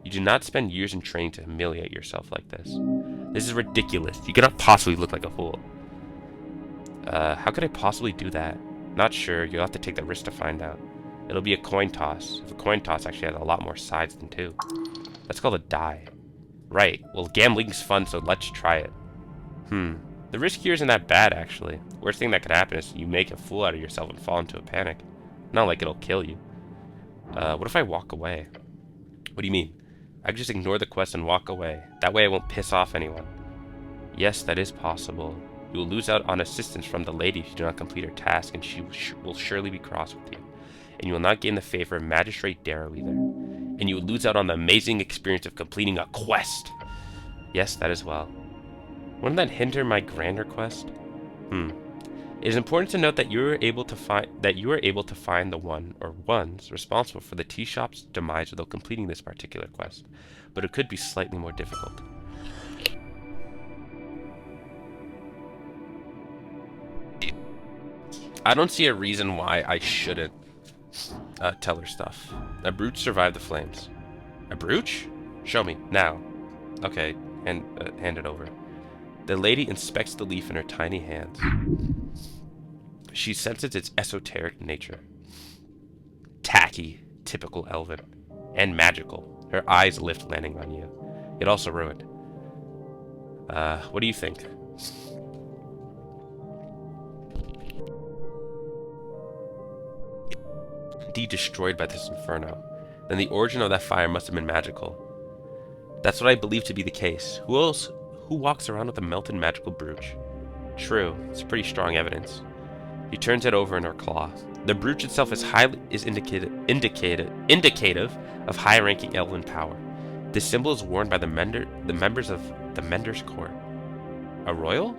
You do not spend years in training to humiliate yourself like this. This is ridiculous. You cannot possibly look like a fool. How could I possibly do that? Not sure. You'll have to take the risk to find out. It'll be a coin toss. If a coin toss actually has a lot more sides than 2. That's called a die. Right. Well, gambling's fun, so let's try it. The risk here isn't that bad, actually. Worst thing that could happen is you make a fool out of yourself and fall into a panic. Not like it'll kill you. What if I walk away? What do you mean? I could just ignore the quest and walk away. That way I won't piss off anyone. Yes, that is possible. You will lose out on assistance from the lady if you do not complete her task, and she will surely be cross with you. And you will not gain the favor of Magistrate Darrow either. And you will lose out on the amazing experience of completing a quest. Yes, that as well. Wouldn't that hinder my grander quest? It is important to note that you are able to find the one or ones responsible for the tea shop's demise without completing this particular quest, but it could be slightly more difficult. I don't see a reason why I shouldn't tell her stuff. A brooch survived the flames. A brooch? Show me now. Okay, and hand it over. The lady inspects the leaf in her tiny hands. She senses its esoteric nature. Tacky, typical elven, and magical. Her eyes lift, landing on you. Yet also ruined. What do you think? Indeed destroyed by this inferno. Then the origin of that fire must have been magical. That's what I believe to be the case. Who walks around with a melted magical brooch? True, it's pretty strong evidence. He turns it over in her claw. The brooch itself is indicative of high-ranking elven power. This symbol is worn by the members of the Mender's Court. A royal?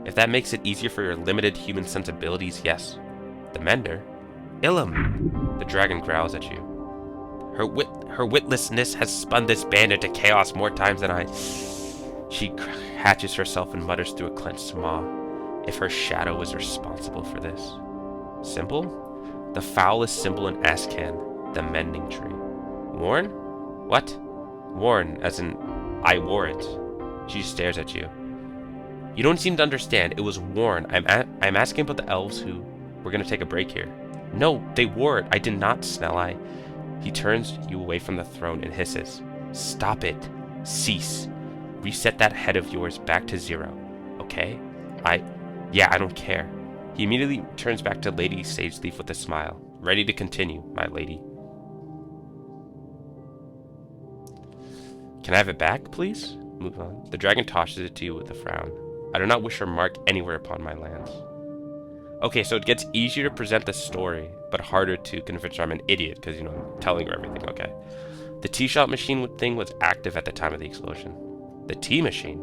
If that makes it easier for your limited human sensibilities, yes. The Mender? Ilum! The dragon growls at you. Her witlessness has spun this band into chaos more times than I... She hatches herself and mutters through a clenched maw. If her shadow was responsible for this. Symbol? The foulest symbol in Ascan, the mending tree. Worn? What? Worn, as in, I wore it. She stares at you. You don't seem to understand. It was worn. I'm asking about the elves who... We're gonna take a break here. No, they wore it. I did not, Snell. He turns you away from the throne and hisses. Stop it. Cease. Reset that head of yours back to 0. Okay? Yeah, I don't care. He immediately turns back to Lady Sageleaf with a smile. Ready to continue, my lady. Can I have it back, please? Move on. The dragon tosses it to you with a frown. I do not wish her mark anywhere upon my lands. Okay, so it gets easier to present the story, but harder to convince her I'm an idiot, because, you know, I'm telling her everything, okay. The tea shop machine thing was active at the time of the explosion. The tea machine?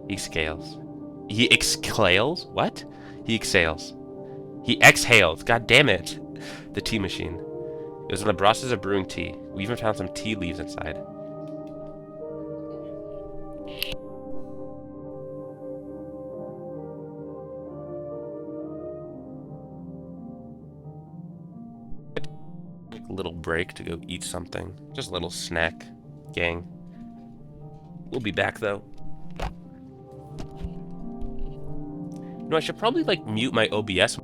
He exhales. He exhales? What? He exhales. He exhales. God damn it. The tea machine. It was in the process of brewing tea. We even found some tea leaves inside. A little break to go eat something. Just a little snack, gang. We'll be back though. No, I should probably like mute my OBS.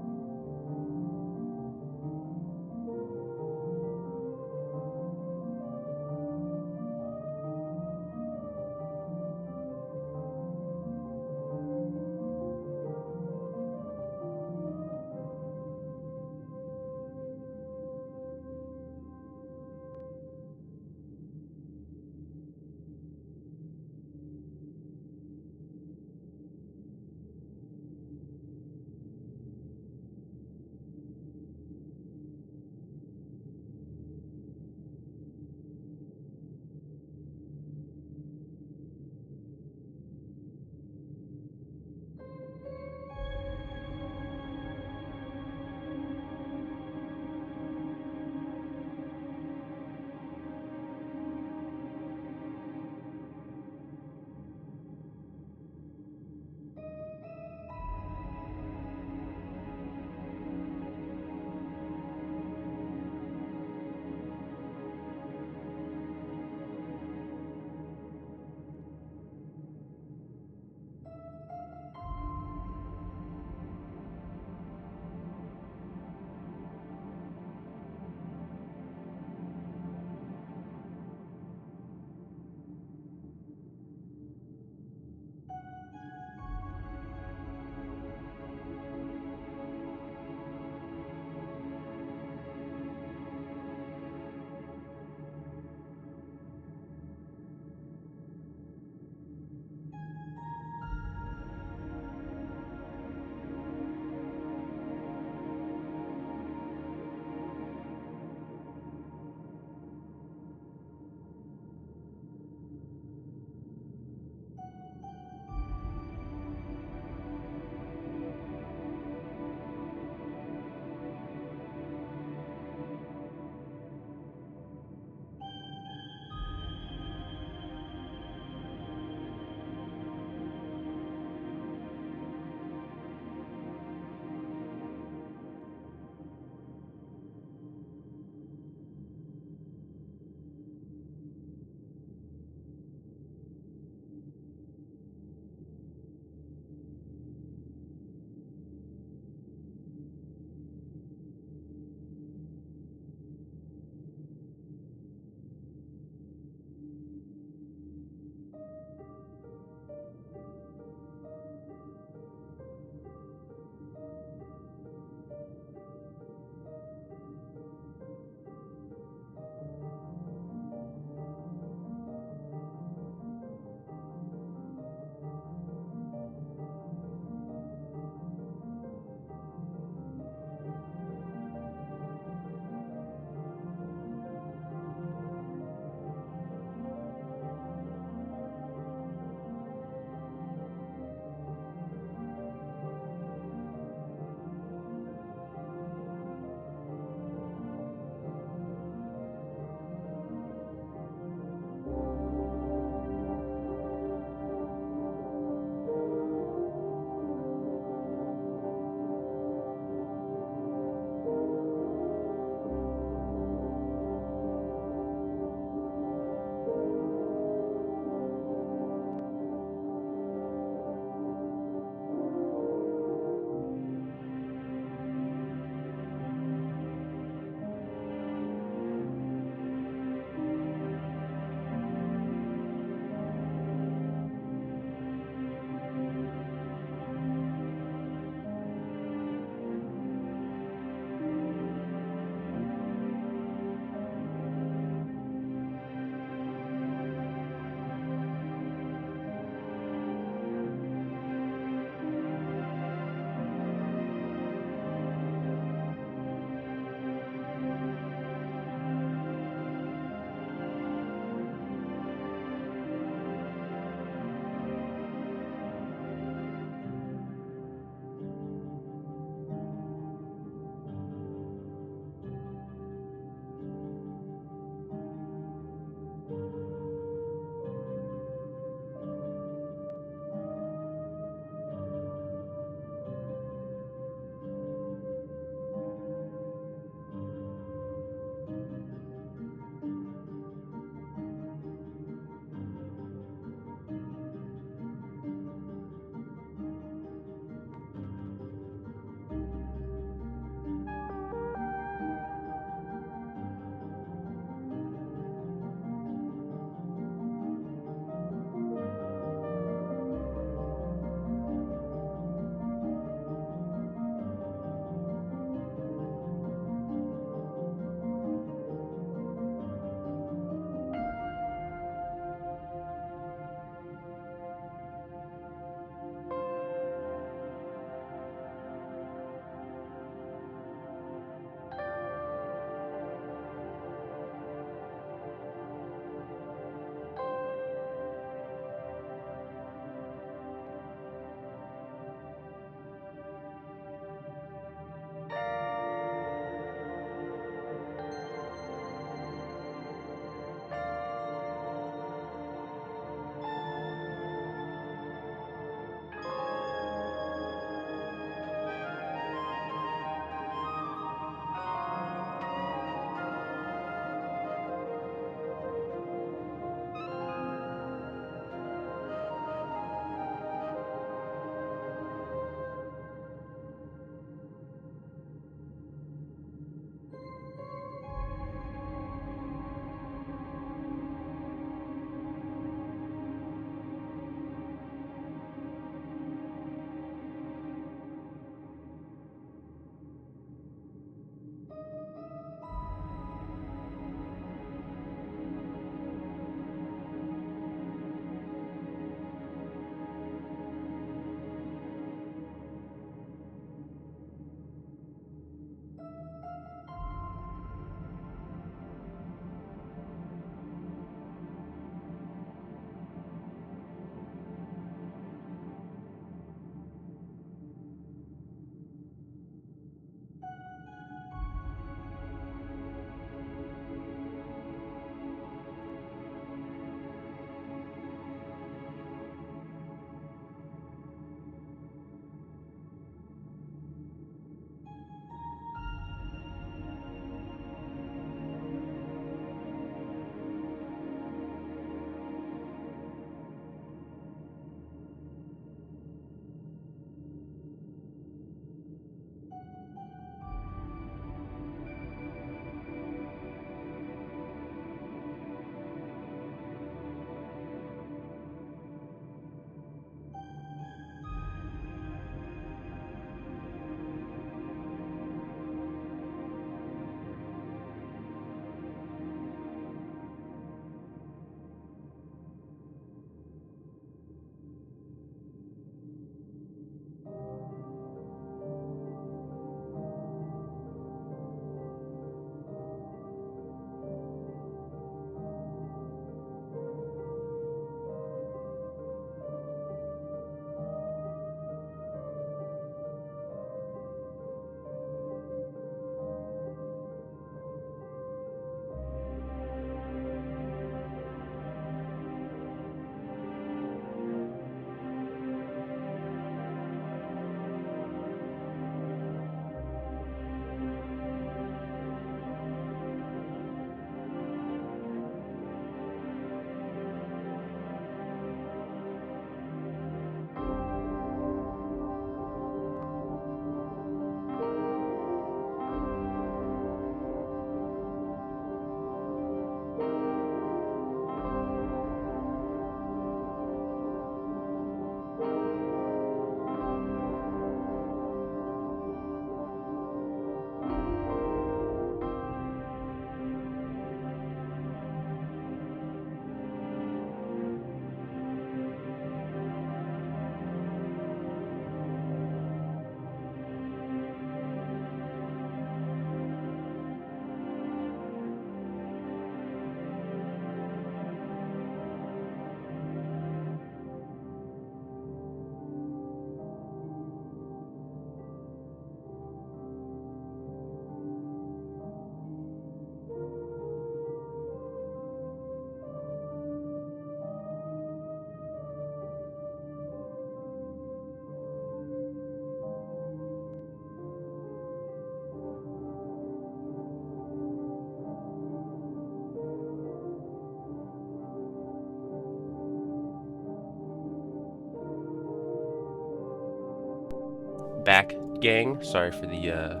Back, gang. Sorry for the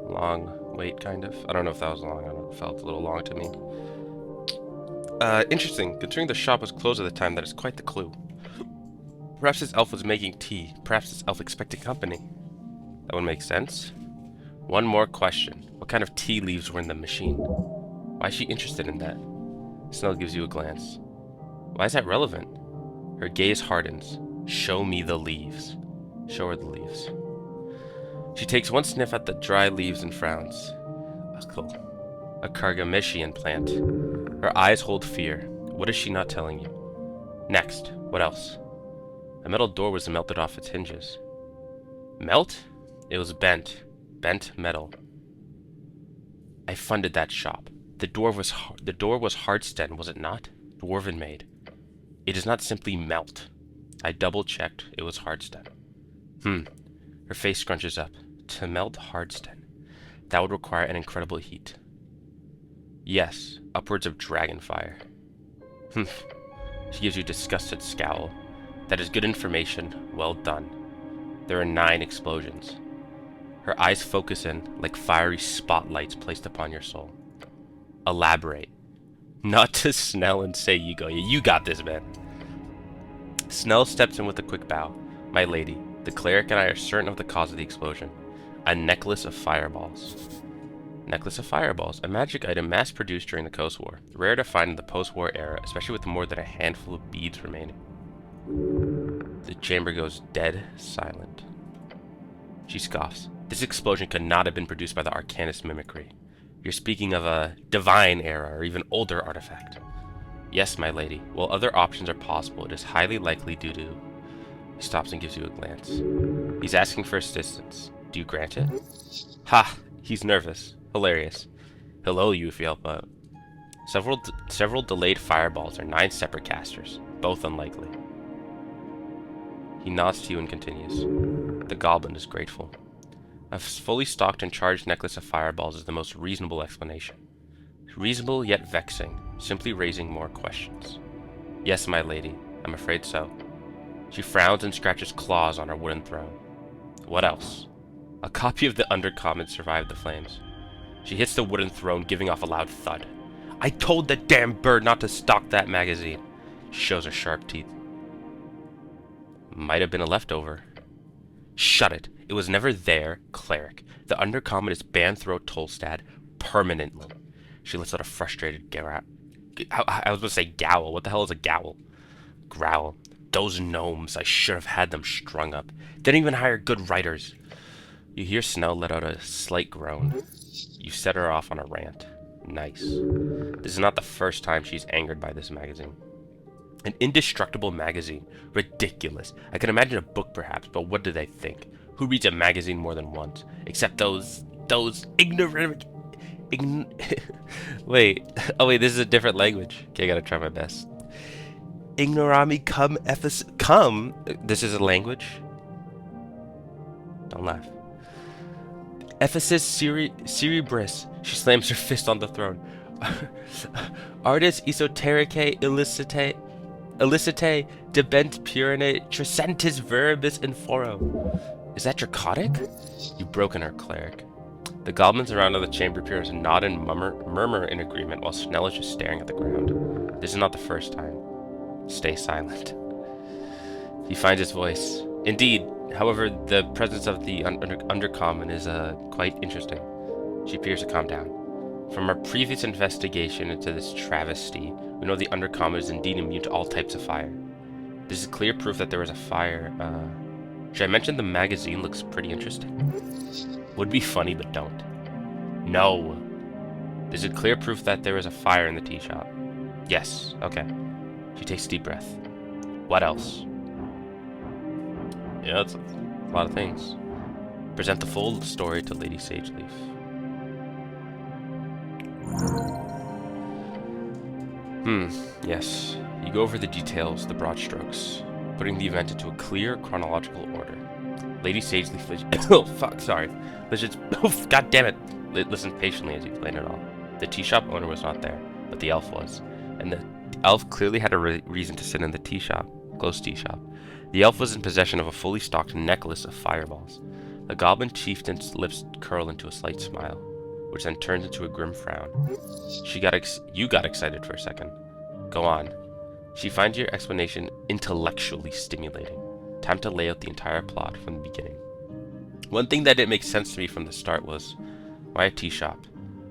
long wait, kind of. I don't know if that was long. I don't know. It felt a little long to me. Interesting. Considering the shop was closed at the time, that is quite the clue. Perhaps this elf was making tea. Perhaps this elf expected company. That would make sense. One more question. What kind of tea leaves were in the machine? Why is she interested in that? Snell gives you a glance. Why is that relevant? Her gaze hardens. Show me the leaves. Show her the leaves. She takes one sniff at the dry leaves and frowns. A Cargameshian plant. Her eyes hold fear. What is she not telling you? Next. What else? A metal door was melted off its hinges. Melt? It was bent. Bent metal. I funded that shop. The door was Hardsten, was it not? Dwarven made. It does not simply melt. I double-checked. It was Hardsten. Her face scrunches up. To melt Hardsten. That would require an incredible heat. Yes, upwards of dragon fire. She gives you a disgusted scowl. That is good information. Well done. There are 9 explosions. Her eyes focus in like fiery spotlights placed upon your soul. Elaborate. Not to Snell and say you go. You got this, man. Snell steps in with a quick bow. My lady, the cleric and I are certain of the cause of the explosion. A necklace of fireballs. Necklace of fireballs, a magic item mass-produced during the Coast War. Rare to find in the post-war era, especially with more than a handful of beads remaining. The chamber goes dead silent. She scoffs. This explosion could not have been produced by the Arcanist mimicry. You're speaking of a divine era or even older artifact. Yes, my lady. While other options are possible, it is highly likely due to... He stops and gives you a glance. He's asking for assistance. Do you grant it? Ha! He's nervous. Hilarious. He'll owe you if you help out. Several delayed fireballs are 9 separate casters, both unlikely. He nods to you and continues. The goblin is grateful. A fully stocked and charged necklace of fireballs is the most reasonable explanation. Reasonable yet vexing, simply raising more questions. Yes, my lady, I'm afraid so. She frowns and scratches claws on her wooden throne. What else? A copy of the Undercommon survived the flames. She hits the wooden throne, giving off a loud thud. I told the damn bird not to stock that magazine. She shows her sharp teeth. Might have been a leftover. Shut it. It was never there, cleric. The Undercommon is banned throughout Tolstad permanently. She lets out a frustrated growl. I was going to say gowl. What the hell is a gowl? Growl. Those gnomes. I should have had them strung up. Didn't even hire good writers. You hear Snell let out a slight groan. You set her off on a rant. Nice. This is not the first time she's angered by this magazine. An indestructible magazine. Ridiculous. I can imagine a book perhaps, but what do they think? Who reads a magazine more than once? Except those ignorant... Wait. Oh wait, this is a different language. Okay, I gotta try my best. Ignorami cum Ephes... Cum? This is a language? Don't laugh. Ephesus Cerebris. She slams her fist on the throne. Artis esotericae illicitae debent purine tricentis verbis inforo. Is that draconic? You've broken her, cleric. The goblins around the chamber appears nod and murmur in agreement while Snell is just staring at the ground. This is not the first time. Stay silent. He finds his voice. Indeed, however, the presence of the Undercommon is quite interesting. She appears to calm down. From our previous investigation into this travesty, we know the Undercommon is indeed immune to all types of fire. This is clear proof that there was a fire. Should I mention the magazine looks pretty interesting? Would be funny, but don't. No. This is clear proof that there was a fire in the tea shop. Yes, okay. She takes a deep breath. What else? Yeah, that's a lot of things. Present the full story to Lady Sageleaf. Yes. You go over the details, the broad strokes, putting the event into a clear chronological order. Lady Sageleaf... Oh, fuck, sorry. God damn it. Listen patiently as you explain it all. The tea shop owner was not there, but the elf was. And the elf clearly had a reason to sit in the tea shop. Close tea shop. The elf was in possession of a fully stocked necklace of fireballs. The goblin chieftain's lips curl into a slight smile, which then turns into a grim frown. You got excited for a second. Go on. She finds your explanation intellectually stimulating. Time to lay out the entire plot from the beginning. One thing that didn't make sense to me from the start was, why a tea shop?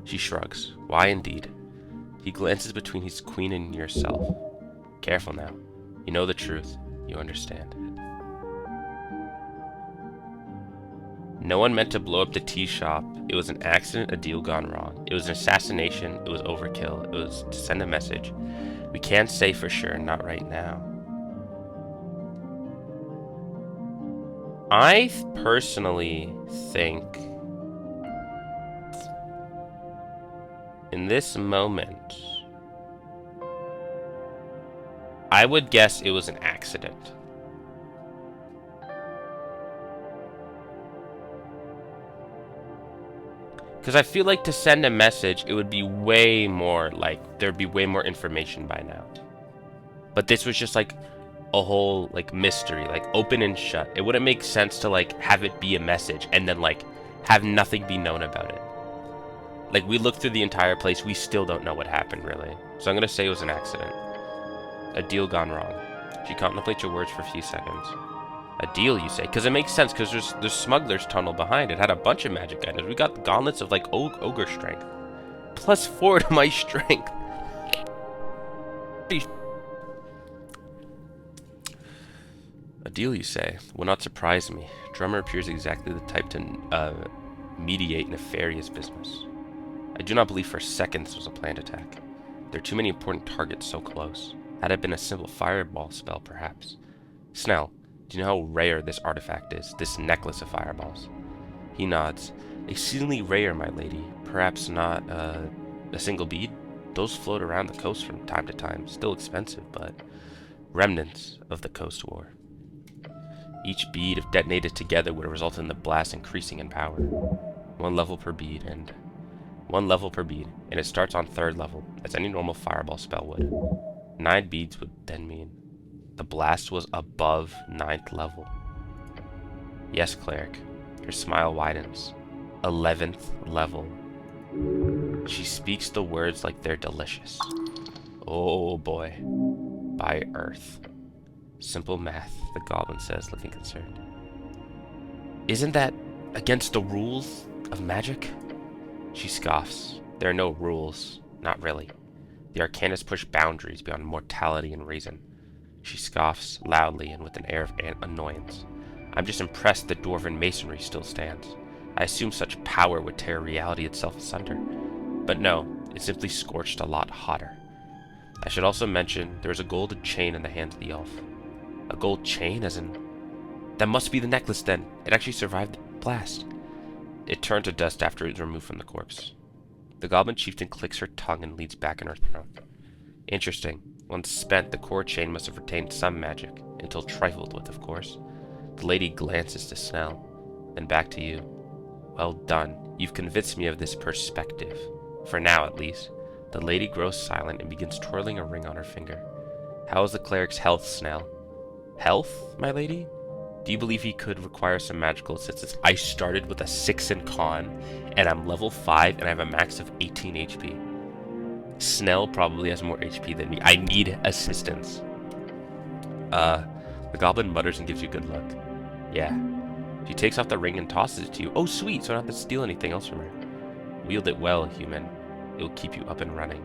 She shrugs. Why indeed? He glances between his queen and yourself. Careful now. You know the truth. You understand. No one meant to blow up the tea shop. It was an accident, a deal gone wrong. It was an assassination. It was overkill. It was to send a message. We can't say for sure, not right now. I personally think in this moment, I would guess it was an accident. Because I feel like to send a message, it would be way more, like, there'd be way more information by now. But this was just, like, a whole, like, mystery, like, open and shut. It wouldn't make sense to, like, have it be a message and then, like, have nothing be known about it. Like, we looked through the entire place, we still don't know what happened, really. So I'm gonna say it was an accident. A deal gone wrong. She contemplates your words for a few seconds. A deal, you say? Because it makes sense, because there's Smuggler's Tunnel behind. It had a bunch of magic items. We got gauntlets of, like, ogre strength. +4 to my strength. A deal, you say? Will not surprise me. Drummer appears exactly the type to mediate nefarious business. I do not believe for a second this was a planned attack. There are too many important targets so close. Had it been a simple fireball spell, perhaps. Snell, do you know how rare this artifact is? This necklace of fireballs? He nods. Exceedingly rare, my lady. Perhaps not a single bead? Those float around the coast from time to time. Still expensive, but remnants of the coast war. Each bead, if detonated together, would result in the blast increasing in power. One level per bead, and it starts on 3rd level, as any normal fireball spell would. 9 beads would then mean the blast was above 9th level. Yes, cleric. Her smile widens. 11th level. She speaks the words like they're delicious. Oh boy. By Earth. Simple math, the goblin says, looking concerned. Isn't that against the rules of magic? She scoffs. There are no rules. Not really. The arcanists push boundaries beyond mortality and reason. She scoffs loudly and with an air of annoyance. I'm just impressed the dwarven masonry still stands. I assume such power would tear reality itself asunder. But no, it simply scorched a lot hotter. I should also mention there is a golden chain in the hands of the elf. A gold chain, as in... That must be the necklace then. It actually survived the blast. It turned to dust after it was removed from the corpse. The goblin chieftain clicks her tongue and leans back in her throne. Interesting. Once spent, the core chain must have retained some magic, until trifled with, of course. The lady glances to Snell, then back to you. Well done. You've convinced me of this perspective. For now, at least. The lady grows silent and begins twirling a ring on her finger. How is the cleric's health, Snell? Health, my lady? Do you believe he could require some magical assistance? I started with a 6 in con, and I'm level 5, and I have a max of 18 HP. Snell probably has more HP than me. I need assistance. The goblin mutters and gives you good luck. Yeah. She takes off the ring and tosses it to you. Oh, sweet, so I don't have to steal anything else from her. Wield it well, human. It will keep you up and running.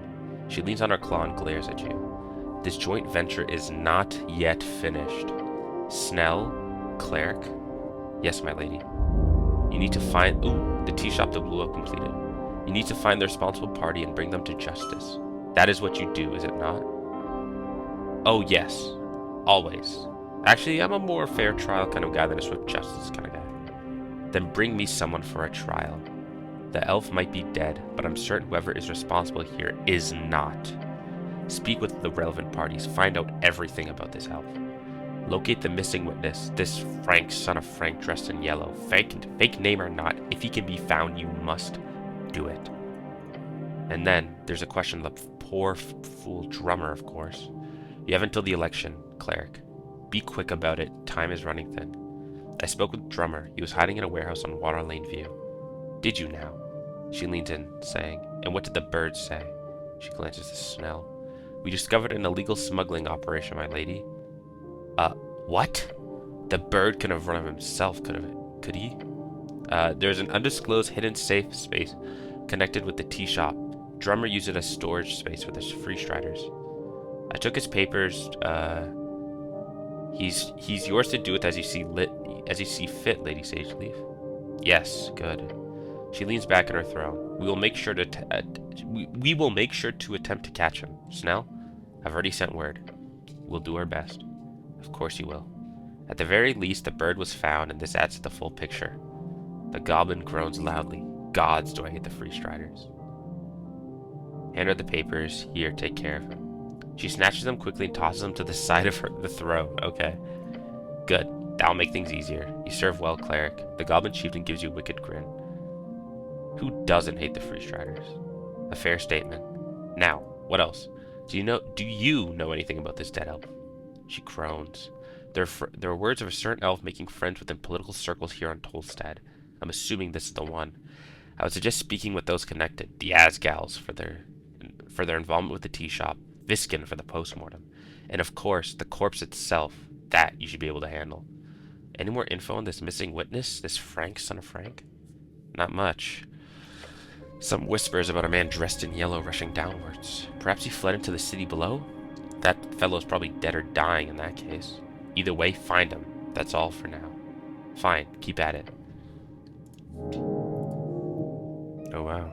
She leans on her claw and glares at you. This joint venture is not yet finished. Snell? Cleric? Yes, my lady. You need to find... Ooh, the tea shop that blew up completed. You need to find the responsible party and bring them to justice. That is what you do, is it not? Oh, yes. Always. Actually, I'm a more fair trial kind of guy than a swift justice kind of guy. Then bring me someone for a trial. The elf might be dead, but I'm certain whoever is responsible here is not. Speak with the relevant parties. Find out everything about this elf. Locate the missing witness, this Frank, son of Frank, dressed in yellow. Fake name or not, if he can be found, you must do it. And then, there's a question of the poor fool drummer, of course. You have until the election, cleric. Be quick about it. Time is running thin. I spoke with Drummer. He was hiding in a warehouse on Water Lane View. Did you now? She leaned in, saying, and what did the bird say? She glances to Snell. We discovered an illegal smuggling operation, my lady. What? The bird couldn't have run of himself, could he? There's an undisclosed hidden safe space connected with the tea shop. Drummer used it as storage space for his free striders. I took his papers. He's yours to do with as you see fit, Lady Sageleaf. Yes, good. She leans back in her throne. We will make sure to attempt to catch him. Snell, I've already sent word. We'll do our best. Of course you will. At the very least, the bird was found, and this adds to the full picture. The goblin groans loudly. Gods, do I hate the free striders. Hand her the papers. Here, take care of him. She snatches them quickly and tosses them to the side of the throne. Okay. Good. That'll make things easier. You serve well, cleric. The goblin chieftain gives you a wicked grin. Who doesn't hate the free striders? A fair statement. Now, what else? Do you know anything about this dead elf? She groans. There are words of a certain elf making friends within political circles here on Tolstad. I'm assuming this is the one. I would suggest speaking with those connected. The Asgals for their involvement with the tea shop. Viskin for the postmortem. And of course, the corpse itself. That you should be able to handle. Any more info on this missing witness? This Frank, son of Frank? Not much. Some whispers about a man dressed in yellow rushing downwards. Perhaps he fled into the city below? That fellow's probably dead or dying in that case. Either way, find him. That's all for now. Fine, keep at it. Oh wow.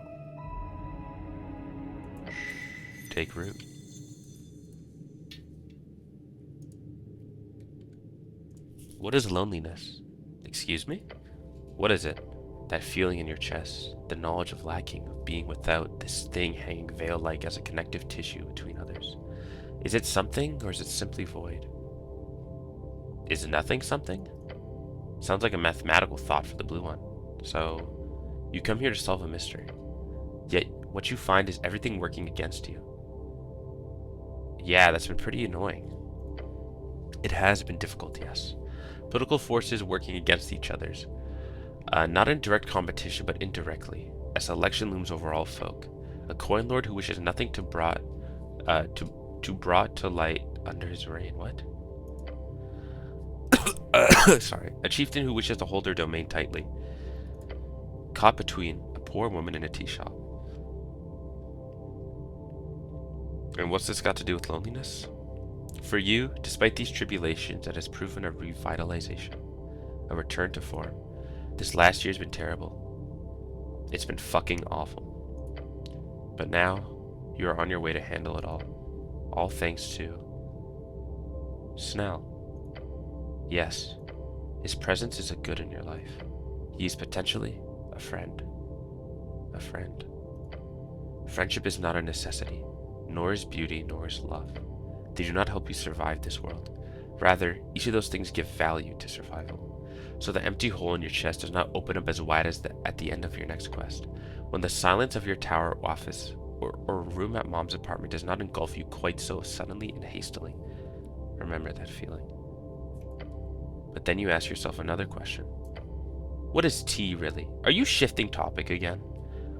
Take root. What is loneliness? Excuse me? What is it? That feeling in your chest, the knowledge of lacking, of being without, this thing hanging veil-like as a connective tissue between others. Is it something, or is it simply void? Is nothing something? Sounds like a mathematical thought for the blue one. So, you come here to solve a mystery. Yet, what you find is everything working against you. Yeah, that's been pretty annoying. It has been difficult, yes. Political forces working against each other's. Not in direct competition, but indirectly. A selection looms over all folk. A coin lord who wishes nothing to brought to light under his reign. What? Sorry. A chieftain who wishes to hold their domain tightly. Caught between a poor woman and a tea shop. And what's this got to do with loneliness? For you, despite these tribulations, it has proven a revitalization, a return to form. This last year's been terrible. It's been fucking awful. But now, you are on your way to handle it all. All thanks to Snell. Yes, his presence is a good in your life. He is potentially a friend. A friend. Friendship is not a necessity, nor is beauty, nor is love. They do not help you survive this world. Rather, each of those things give value to survival. So the empty hole in your chest does not open up as wide as at the end of your next quest. When the silence of your tower office or room at mom's apartment does not engulf you quite so suddenly and hastily. Remember that feeling. But then you ask yourself another question. What is tea really? Are you shifting topic again?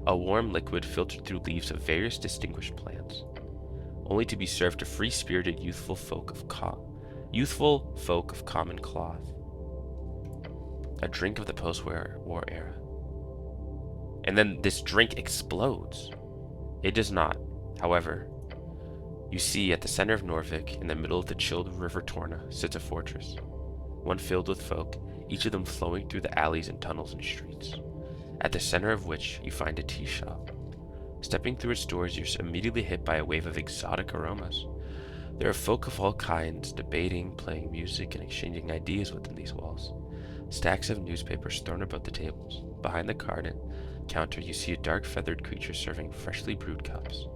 A warm liquid filtered through leaves of various distinguished plants, only to be served to free-spirited youthful folk of common cloth. A drink of the post-war era. And then this drink explodes. It does not, however. You see, at the center of Norvik, in the middle of the chilled River Torna, sits a fortress. One filled with folk, each of them flowing through the alleys and tunnels and streets. At the center of which, you find a tea shop. Stepping through its doors, you're immediately hit by a wave of exotic aromas. There are folk of all kinds, debating, playing music, and exchanging ideas within these walls. Stacks of newspapers thrown about the tables. Behind the counter, you see a dark feathered creature serving freshly brewed cups.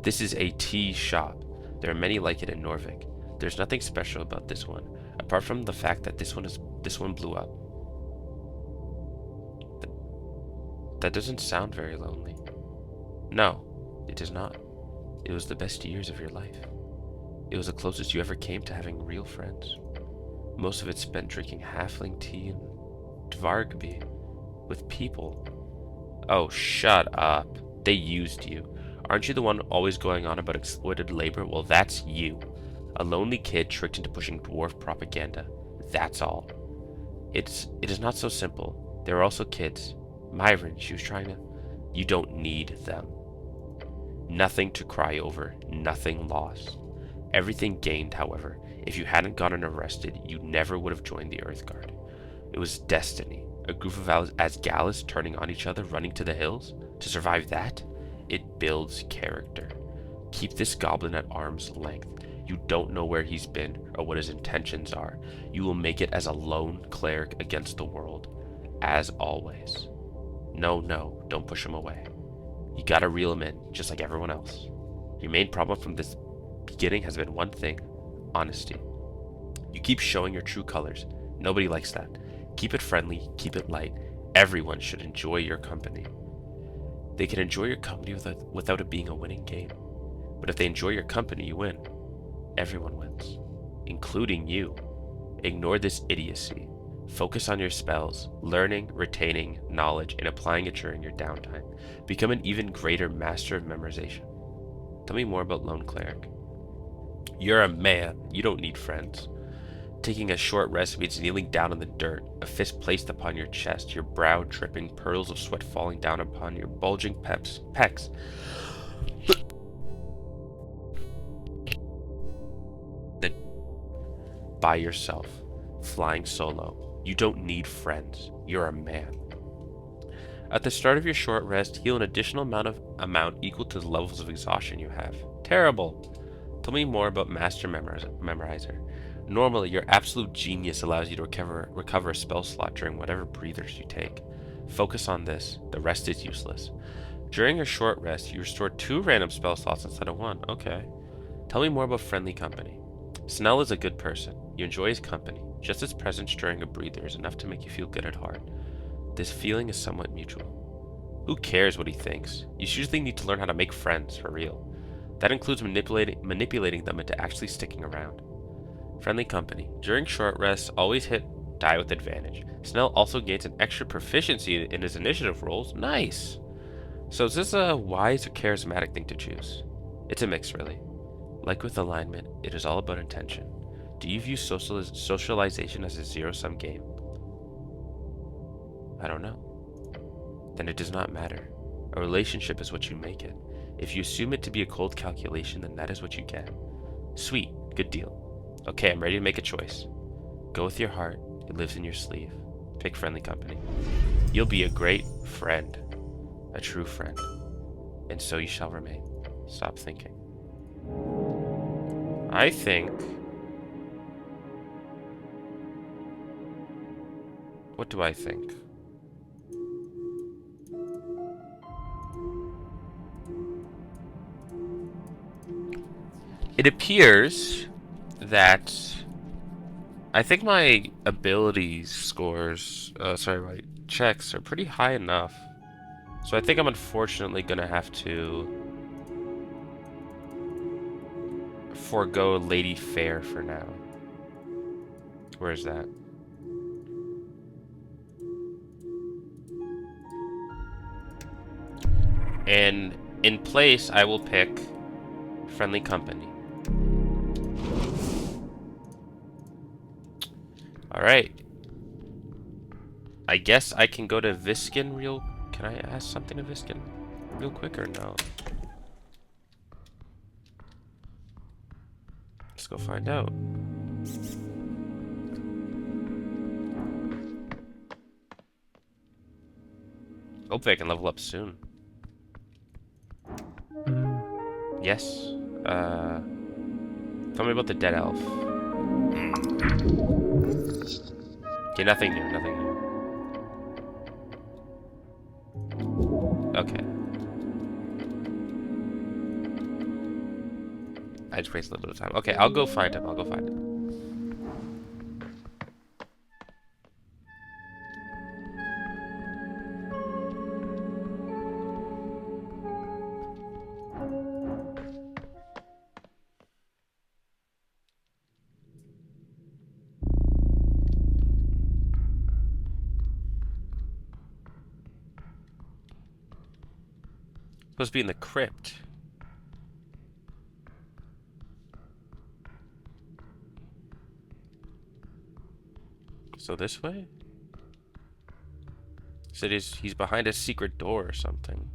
This is a tea shop. There are many like it in Norvik. There's nothing special about this one, apart from the fact that this one blew up. That doesn't sound very lonely. No, it is not. It was the best years of your life. It was the closest you ever came to having real friends. Most of it spent drinking halfling tea and Dvargby with people. Oh, shut up. They used you. Aren't you the one always going on about exploited labor? Well, that's you. A lonely kid tricked into pushing dwarf propaganda. That's all. It is not so simple. There are also kids. Myron, she was trying to... You don't need them. Nothing to cry over. Nothing lost. Everything gained, however. If you hadn't gotten arrested, you never would have joined the Earth Guard. It was destiny. A group of Asgalis turning on each other, running to the hills. To survive that, it builds character. Keep this goblin at arm's length. You don't know where he's been or what his intentions are. You will make it as a lone cleric against the world, as always. No, don't push him away. You gotta reel him in, just like everyone else. Your main problem from this beginning has been one thing: honesty. You keep showing your true colors. Nobody likes that. Keep it friendly, keep it light. Everyone should enjoy your company. They can enjoy your company without it being a winning game. But if they enjoy your company, you win. Everyone wins, including you. Ignore this idiocy. Focus on your spells, learning, retaining knowledge, and applying it during your downtime. Become an even greater master of memorization. Tell me more about Lone Cleric. You're a man. You don't need friends. Taking a short rest means kneeling down in the dirt, a fist placed upon your chest, your brow dripping, pearls of sweat falling down upon your bulging pecs. Then by yourself, flying solo. You don't need friends. You're a man. At the start of your short rest, heal an additional amount equal to the levels of exhaustion you have. Terrible. Tell me more about Master Memorizer. Normally, your absolute genius allows you to recover a spell slot during whatever breathers you take. Focus on this. The rest is useless. During your short rest, you restore 2 random spell slots instead of 1. Okay. Tell me more about Friendly Company. Snell is a good person. You enjoy his company. Just his presence during a breather is enough to make you feel good at heart. This feeling is somewhat mutual. Who cares what he thinks? You usually need to learn how to make friends, for real. That includes manipulating them into actually sticking around. Friendly Company. During short rests, always hit die with advantage. Snell also gains an extra proficiency in his initiative rolls. Nice! So is this a wise or charismatic thing to choose? It's a mix, really. Like with alignment, it is all about intention. Do you view socialization as a zero-sum game? I don't know. Then it does not matter. A relationship is what you make it. If you assume it to be a cold calculation, then that is what you get. Sweet. Good deal. Okay, I'm ready to make a choice. Go with your heart. It lives in your sleeve. Pick Friendly Company. You'll be a great friend. A true friend. And so you shall remain. Stop thinking. I think... What do I think? It appears that I think my abilities scores, my checks are pretty high enough. So I think I'm unfortunately gonna have to forego Lady Fair for now. Where is that? And in place, I will pick Friendly Company. Alright. I guess I can go to Viskin real... Can I ask something to Viskin real quick or no? Let's go find out. Hopefully I can level up soon. Yes. Tell me about the dead elf. Okay, nothing new, nothing new. Okay. I just wasted a little bit of time. Okay, I'll go find him. I'll go find him. Supposed to be in the crypt. So this way? Said he's behind a secret door or something.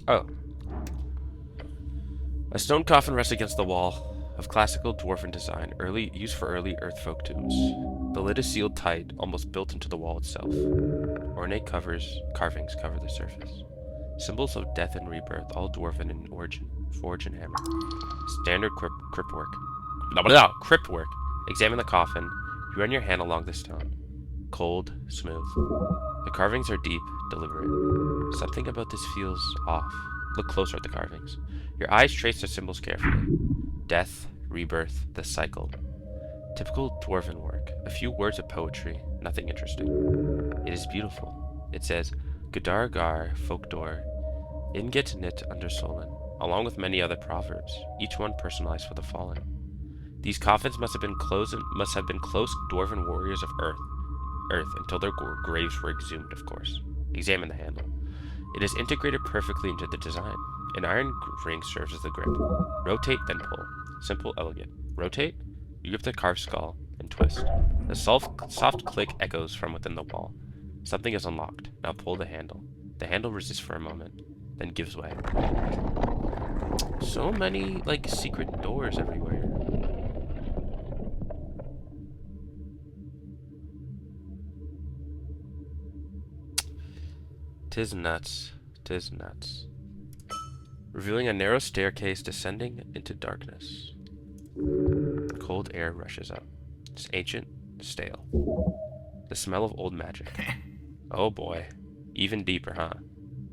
Oh. A stone coffin rests against the wall, of classical dwarven design, used for early earth folk tombs. The lid is sealed tight, almost built into the wall itself. Ornate carvings cover the surface. Symbols of death and rebirth, all dwarven in origin, forge and hammer. Standard crypt work. Crypt work. Examine the coffin. You run your hand along the stone. Cold, smooth. The carvings are deep, deliberate. Something about this feels off. Look closer at the carvings. Your eyes trace the symbols carefully. Death, rebirth, the cycle. Typical dwarven work. A few words of poetry, nothing interesting. It is beautiful. It says, Gadar Gar, folk door, Inget nit under Solon, along with many other proverbs, each one personalized for the fallen. These coffins must have been close dwarven warriors of Earth until their graves were exhumed, of course. Examine the handle. It is integrated perfectly into the design. An iron ring serves as the grip. Rotate, then pull. Simple, elegant. Rotate, you grip the carved skull, and twist. The soft click echoes from within the wall. Something is unlocked. Now pull the handle. The handle resists for a moment, then gives way. So many, like, secret doors everywhere. Tis nuts. Tis nuts. Revealing a narrow staircase descending into darkness. Cold air rushes up. It's ancient, stale. The smell of old magic. Oh boy. Even deeper, huh?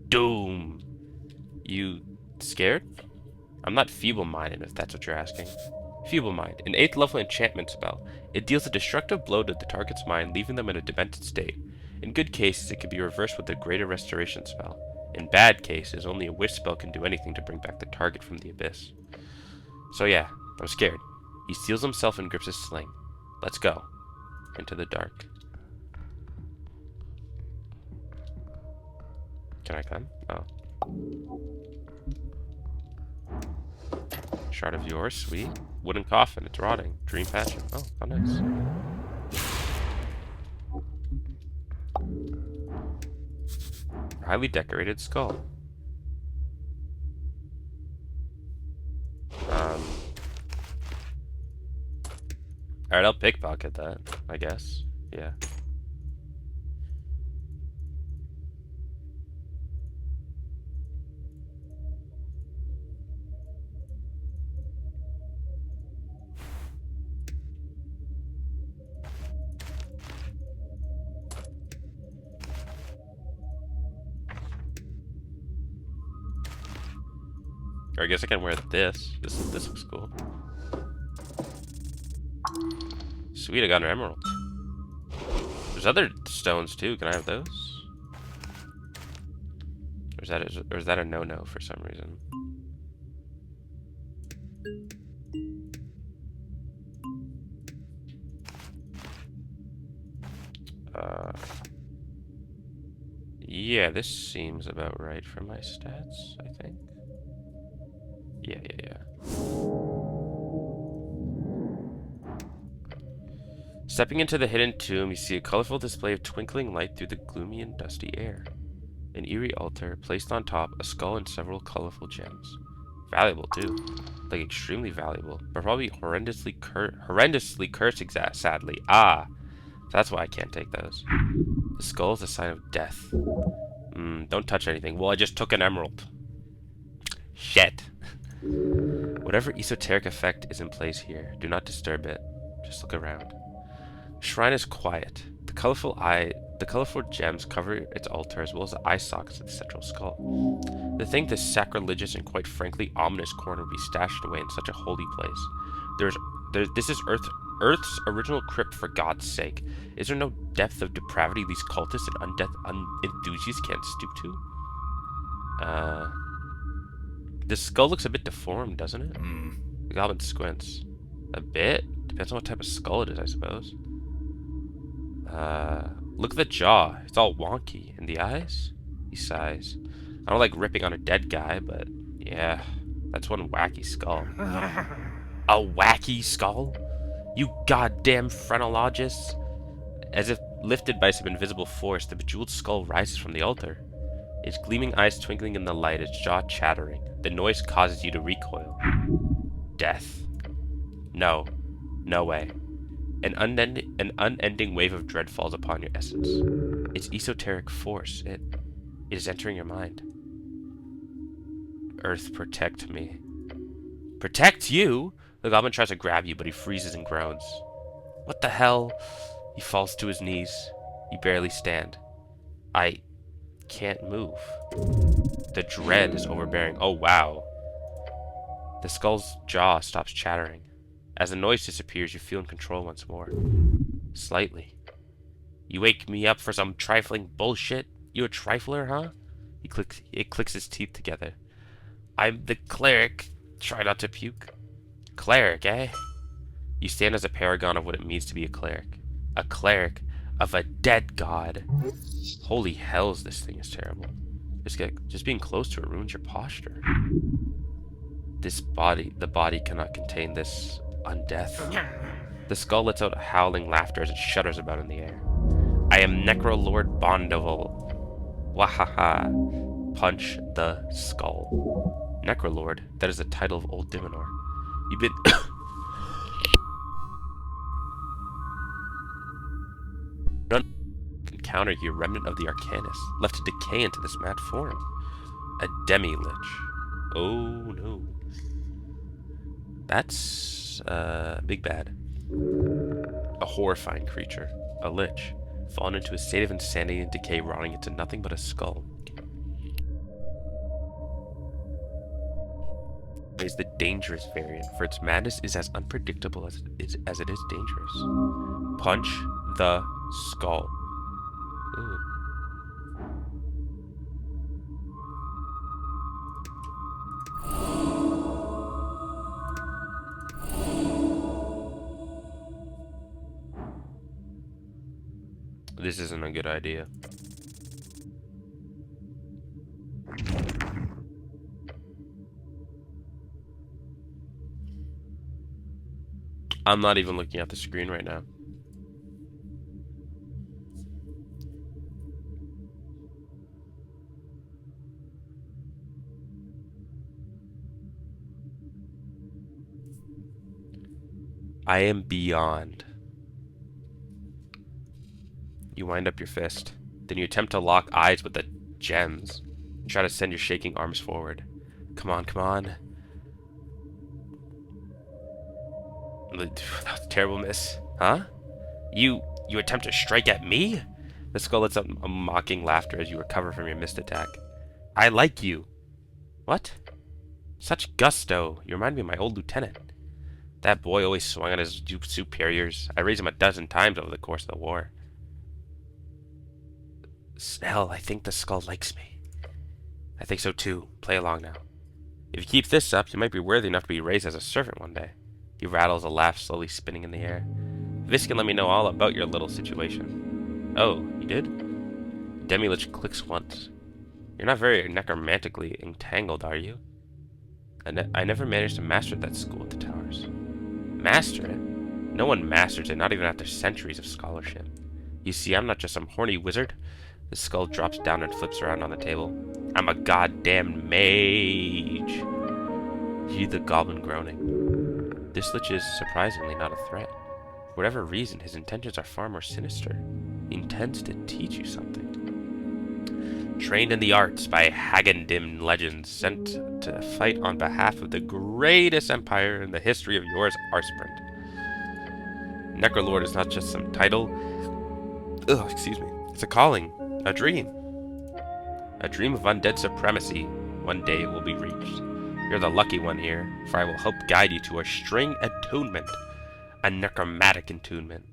Doom! You scared? I'm not feeble-minded, if that's what you're asking. Feeble Mind, an 8th level enchantment spell. It deals a destructive blow to the target's mind, leaving them in a demented state. In good cases, it can be reversed with a greater restoration spell. In bad cases, only a wish spell can do anything to bring back the target from the abyss. So yeah, I'm scared. He steels himself and grips his sling. Let's go. Into the dark. Can I come? Oh. Shard of yours, sweet. Wooden coffin, it's rotting. Dream passion. Oh, how nice. Highly decorated skull. Alright, I'll pickpocket that, I guess. Yeah. Or I guess I can wear this. This looks cool. Sweet, I got an emerald. There's other stones too. Can I have those? Or is that a no-no for some reason? Yeah, this seems about right for my stats, I think. Yeah. Stepping into the hidden tomb, you see a colorful display of twinkling light through the gloomy and dusty air. An eerie altar, placed on top, a skull and several colorful gems. Valuable, too. Like, extremely valuable. But probably horrendously cursed, sadly. Ah! That's why I can't take those. The skull is a sign of death. Don't touch anything. Well, I just took an emerald. Shit. Whatever esoteric effect is in place here, do not disturb it. Just look around. The shrine is quiet. The colorful gems cover its altar as well as the eye sockets of the central skull. To think this sacrilegious and quite frankly ominous corner would be stashed away in such a holy place. This is Earth's original crypt, for God's sake. Is there no depth of depravity these cultists and undeath enthusiasts can't stoop to? This skull looks a bit deformed, doesn't it? The goblin squints. A bit? Depends on what type of skull it is, I suppose. Look at the jaw. It's all wonky. And the eyes? He sighs. I don't like ripping on a dead guy, but yeah, that's one wacky skull. A wacky skull? You goddamn phrenologists! As if lifted by some invisible force, the bejeweled skull rises from the altar. Its gleaming eyes twinkling in the light, its jaw chattering. The noise causes you to recoil. Death. No. No way. An unending wave of dread falls upon your essence. Its esoteric force. It is entering your mind. Earth, protect me. Protect you? The goblin tries to grab you, but he freezes and groans. What the hell? He falls to his knees. You barely stand. I can't move. The dread is overbearing. Oh, wow. The skull's jaw stops chattering. As the noise disappears, you feel in control once more. Slightly. You wake me up for some trifling bullshit? You a trifler, huh? It clicks his teeth together. I'm the cleric. Try not to puke. Cleric, eh? You stand as a paragon of what it means to be a cleric. A cleric of a dead god. Holy hells, this thing is terrible. Just being close to it ruins your posture. The body cannot contain this undeath. The skull lets out howling laughter as it shudders about in the air. I am Necrolord Bondoval. Wahaha. Punch the skull. Necrolord, that is the title of Old Diminor. You've been... encounter here, remnant of the Arcanus, left to decay into this mad form. A demi-lich. Oh no. That's, big bad. A horrifying creature. A lich. Fallen into a state of insanity and decay, rotting into nothing but a skull. Is the dangerous variant, for its madness is as unpredictable as it is dangerous. Punch the skull. Ooh. This isn't a good idea. I'm not even looking at the screen right now. I am beyond. You wind up your fist. Then you attempt to lock eyes with the gems. You try to send your shaking arms forward. Come on, come on. That was a terrible miss. Huh? You attempt to strike at me? The skull lets out a mocking laughter as you recover from your missed attack. I like you. What? Such gusto. You remind me of my old lieutenant. That boy always swung on his superiors. I raised him 12 times over the course of the war. Hell, I think the skull likes me. I think so too. Play along now. If you keep this up, you might be worthy enough to be raised as a servant one day. He rattles a laugh slowly spinning in the air. Viscan let me know all about your little situation. Oh, you did? Demi-Lich clicks once. You're not very necromantically entangled, are you? I never managed to master that school at the towers. Master it? No one masters it, not even after centuries of scholarship. You see, I'm not just some horny wizard. The skull drops down and flips around on the table. I'm a goddamn mage. You hear the goblin groaning. This lich is surprisingly not a threat. For whatever reason, his intentions are far more sinister. He intends to teach you something. Trained in the arts by Hagendim legends, sent to fight on behalf of the greatest empire in the history of yours, Arsprint. Necrolord is not just some title. Ugh, excuse me. It's a calling. A dream. A dream of undead supremacy. One day it will be reached. You're the lucky one here, for I will help guide you to a string attunement. A necromantic attunement.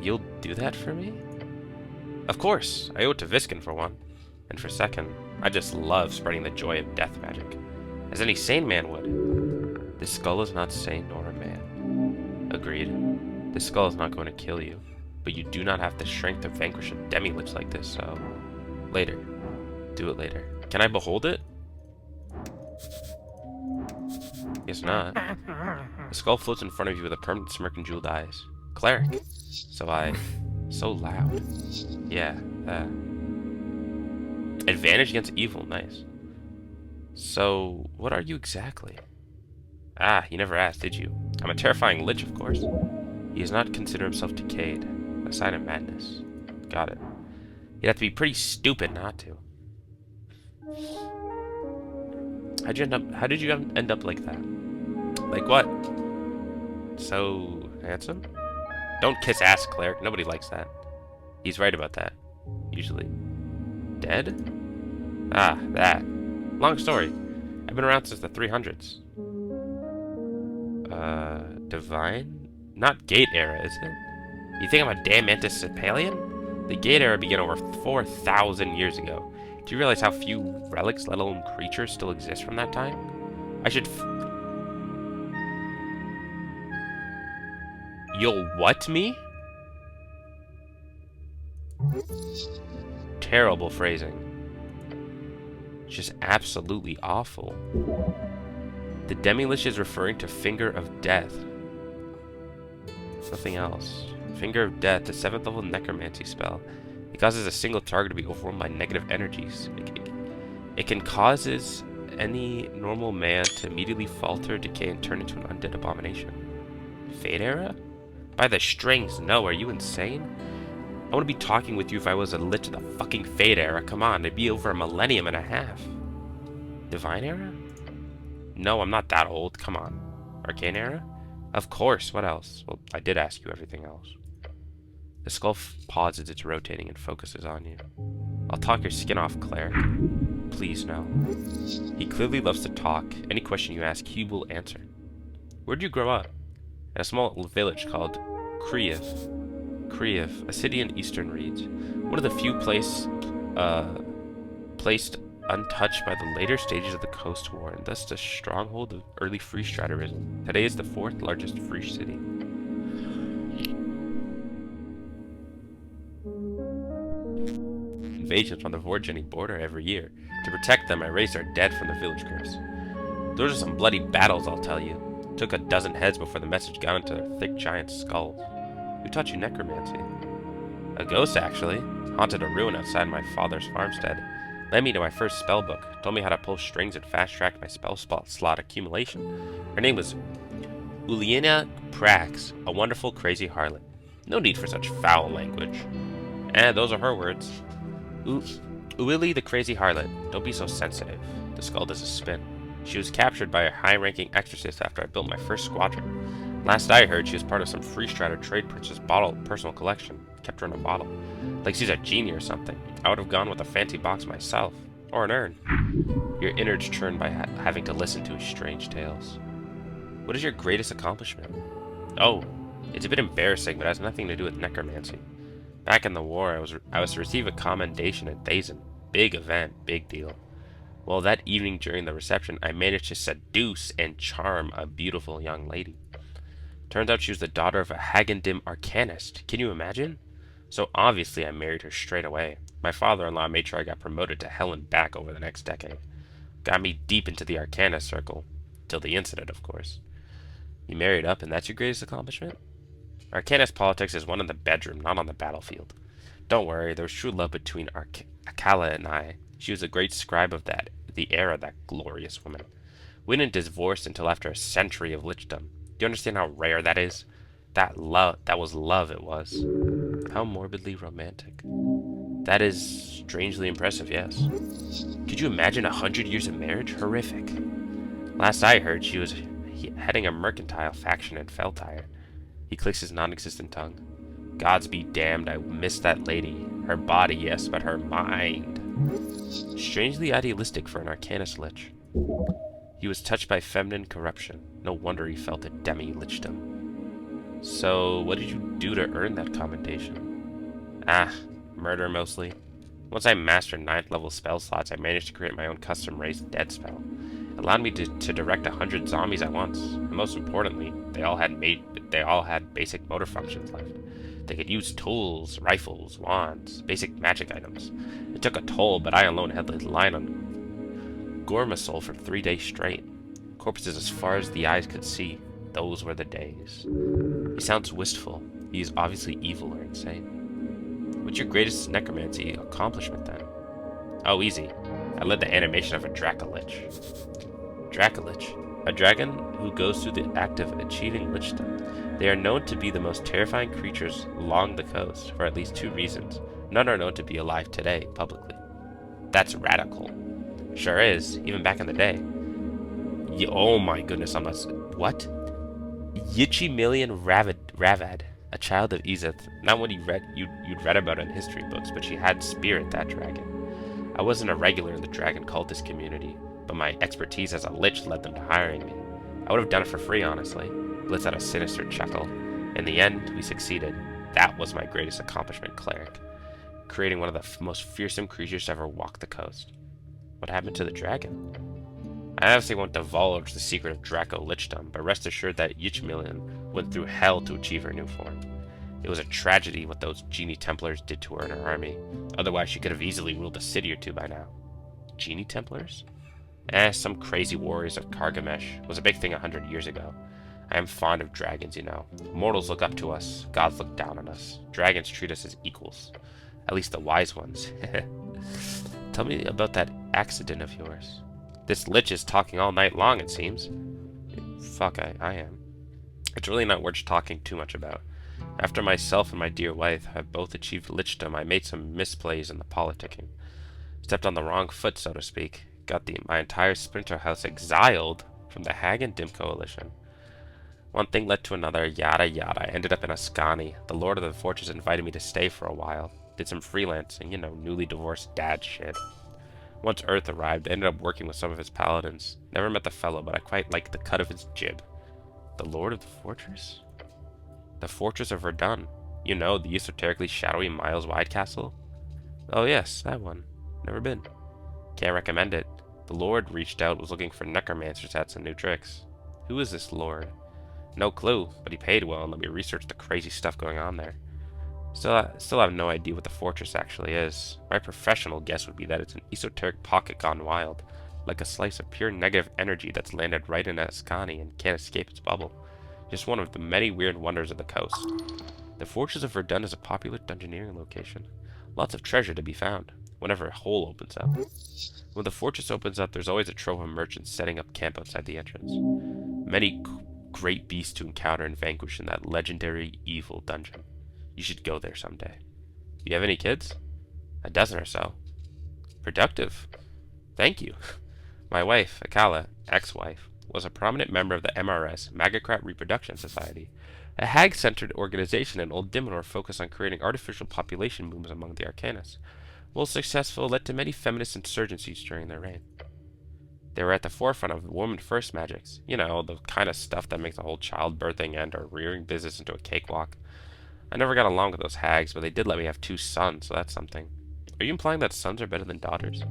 You'll do that for me? Of course. I owe it to Viscan for one. And for second, I just love spreading the joy of death magic. As any sane man would. This skull is not sane nor a man. Agreed. This skull is not going to kill you, but you do not have the strength to vanquish a demi-lich like this, so... Later. Do it later. Can I behold it? Guess not. The skull floats in front of you with a permanent smirk and jeweled eyes. Cleric. So loud. Yeah, advantage against evil, nice. So, what are you exactly? Ah, you never asked, did you? I'm a terrifying lich, of course. He does not consider himself decayed. A sign of madness. Got it. You'd have to be pretty stupid not to. How did you end up like that? Like what? So handsome? Don't kiss ass, cleric. Nobody likes that. He's right about that. Usually. Dead? Ah, that. Long story. I've been around since the 300s. Divine? Not Gate era, is it? You think I'm a damn Anticipalian? The Gate era began over 4,000 years ago. Do you realize how few relics, let alone creatures, still exist from that time? I should You'll what me? Terrible phrasing. Just absolutely awful. The Demi-Lich is referring to Finger of Death. Nothing else. Finger of Death, the 7th level necromancy spell. It causes a single target to be overwhelmed by negative energies. It can causes any normal man to immediately falter, decay, and turn into an undead abomination. Fate era? By the strings, no, are you insane? I wouldn't be talking with you if I was a lich of the fucking Fate era. Come on, it'd be over a millennium and a half. Divine era? No, I'm not that old. Come on. Arcane era? Of course, what else? Well, I did ask you everything else. The skull pauses its rotating and focuses on you. I'll talk your skin off, cleric. Please, no. He clearly loves to talk. Any question you ask, he will answer. Where'd you grow up? In a small village called Kriev, a city in eastern Reeds. One of the few placed untouched by the later stages of the Coast War, and thus the stronghold of early Free Straterism. Today is the 4th largest free city. Invasions on the Vorgeni border every year. To protect them, I raised our dead from the village curse. Those are some bloody battles, I'll tell you. It took a dozen heads before the message got into their thick giant skulls. Who taught you necromancy? A ghost, actually. Haunted a ruin outside my father's farmstead. Led me to my first spell book. Told me how to pull strings and fast-track my spell slot accumulation. Her name was Uliana Prax, a wonderful, crazy harlot. No need for such foul language. And those are her words. Uili the crazy harlot. Don't be so sensitive. The skull does a spin. She was captured by a high-ranking exorcist after I built my first squadron. Last I heard, she was part of some Free Strata trade purchase personal collection. Kept her in a bottle. Like she's a genie or something. I would have gone with a fancy box myself. Or an urn. Your innards churn by having to listen to his strange tales. What is your greatest accomplishment? Oh, it's a bit embarrassing, but it has nothing to do with necromancy. Back in the war, I was to receive a commendation at Thazen. Big event, big deal. Well, that evening during the reception, I managed to seduce and charm a beautiful young lady. Turns out she was the daughter of a Hagendim arcanist. Can you imagine? So obviously I married her straight away. My father-in-law made sure I got promoted to hell and back over the next decade. Got me deep into the arcanist circle. Till the incident, of course. You married up and that's your greatest accomplishment? Arcanist politics is won in the bedroom, not on the battlefield. Don't worry, there was true love between Akala and I. She was a great scribe of the era, that glorious woman. We didn't divorce until after a century of lichdom. Do you understand how rare that is? That was love, it was. How morbidly romantic. That is strangely impressive, yes. Could you imagine 100 years of marriage? Horrific. Last I heard, she was heading a mercantile faction in Feltire. He clicks his non-existent tongue. Gods be damned, I miss that lady. Her body, yes, but her mind. Strangely idealistic for an arcanist lich. He was touched by feminine corruption. No wonder he felt a demi-lichdom. So, what did you do to earn that commendation? Ah, murder mostly. Once I mastered 9th level spell slots, I managed to create my own custom raised dead spell. allowed me to direct 100 zombies at once. And most importantly, they all had basic motor functions left. They could use tools, rifles, wands, basic magic items. It took a toll, but I alone had the line on Gormasol for 3 days straight. Corpses as far as the eyes could see. Those were the days. He sounds wistful. He is obviously evil or insane. What's your greatest necromancy accomplishment then? Oh, easy. I led the animation of a Dracolich. Dracolich, a dragon who goes through the act of achieving lichdom. They are known to be the most terrifying creatures along the coast for at least 2 reasons. None are known to be alive today, publicly. That's radical. Sure is, even back in the day. Oh my goodness, what? Yichimilian Ravad, a child of Izeth. Not what you'd read about in history books, but she had spirit, that dragon. I wasn't a regular in the dragon cultist community, but my expertise as a lich led them to hiring me. I would have done it for free, honestly. Blitz had a sinister chuckle. In the end, we succeeded. That was my greatest accomplishment, cleric. Creating one of the most fearsome creatures to ever walk the coast. What happened to the dragon? I obviously won't divulge the secret of Draco Lichdom, but rest assured that Yichmilian went through hell to achieve her new form. It was a tragedy what those genie Templars did to her and her army. Otherwise, she could have easily ruled a city or 2 by now. Genie Templars? Some crazy warriors of Kargamesh. Was a big thing 100 years ago. I am fond of dragons, you know. Mortals look up to us. Gods look down on us. Dragons treat us as equals. At least the wise ones. Tell me about that accident of yours. This lich is talking all night long, it seems. Fuck, I am. It's really not worth talking too much about. After myself and my dear wife have both achieved lichdom, I made some misplays in the politicking. Stepped on the wrong foot, so to speak. Got my entire Splinter House exiled from the Hag and Dim Coalition. One thing led to another, yada yada. I ended up in Ascani. The Lord of the Fortress invited me to stay for a while. Did some freelancing, you know, newly divorced dad shit. Once Earth arrived, I ended up working with some of his paladins. Never met the fellow, but I quite liked the cut of his jib. The Lord of the Fortress? The Fortress of Verdun. You know, the esoterically shadowy miles-wide castle? Oh yes, that one. Never been. Can't recommend it. The Lord reached out, was looking for necromancers to add some new tricks. Who is this Lord? No clue, but he paid well and let me research the crazy stuff going on there. Still have no idea what the fortress actually is. My professional guess would be that it's an esoteric pocket gone wild, like a slice of pure negative energy that's landed right in Ascani and can't escape its bubble. Just one of the many weird wonders of the coast. The Fortress of Verdun is a popular dungeoneering location. Lots of treasure to be found, whenever a hole opens up. When the fortress opens up, there's always a trove of merchants setting up camp outside the entrance. Many great beasts to encounter and vanquish in that legendary evil dungeon. You should go there someday. You have any kids? A dozen or so. Productive. Thank you. My wife, Akala, ex-wife, was a prominent member of the MRS, Magacrat Reproduction Society, a hag-centered organization in Old Dimonor focused on creating artificial population booms among the Arcanus. While successful, led to many feminist insurgencies during their reign. They were at the forefront of woman-first magics. You know, the kind of stuff that makes a whole childbirthing and or rearing business into a cakewalk. I never got along with those hags, but they did let me have 2 sons, so that's something. Are you implying that sons are better than daughters?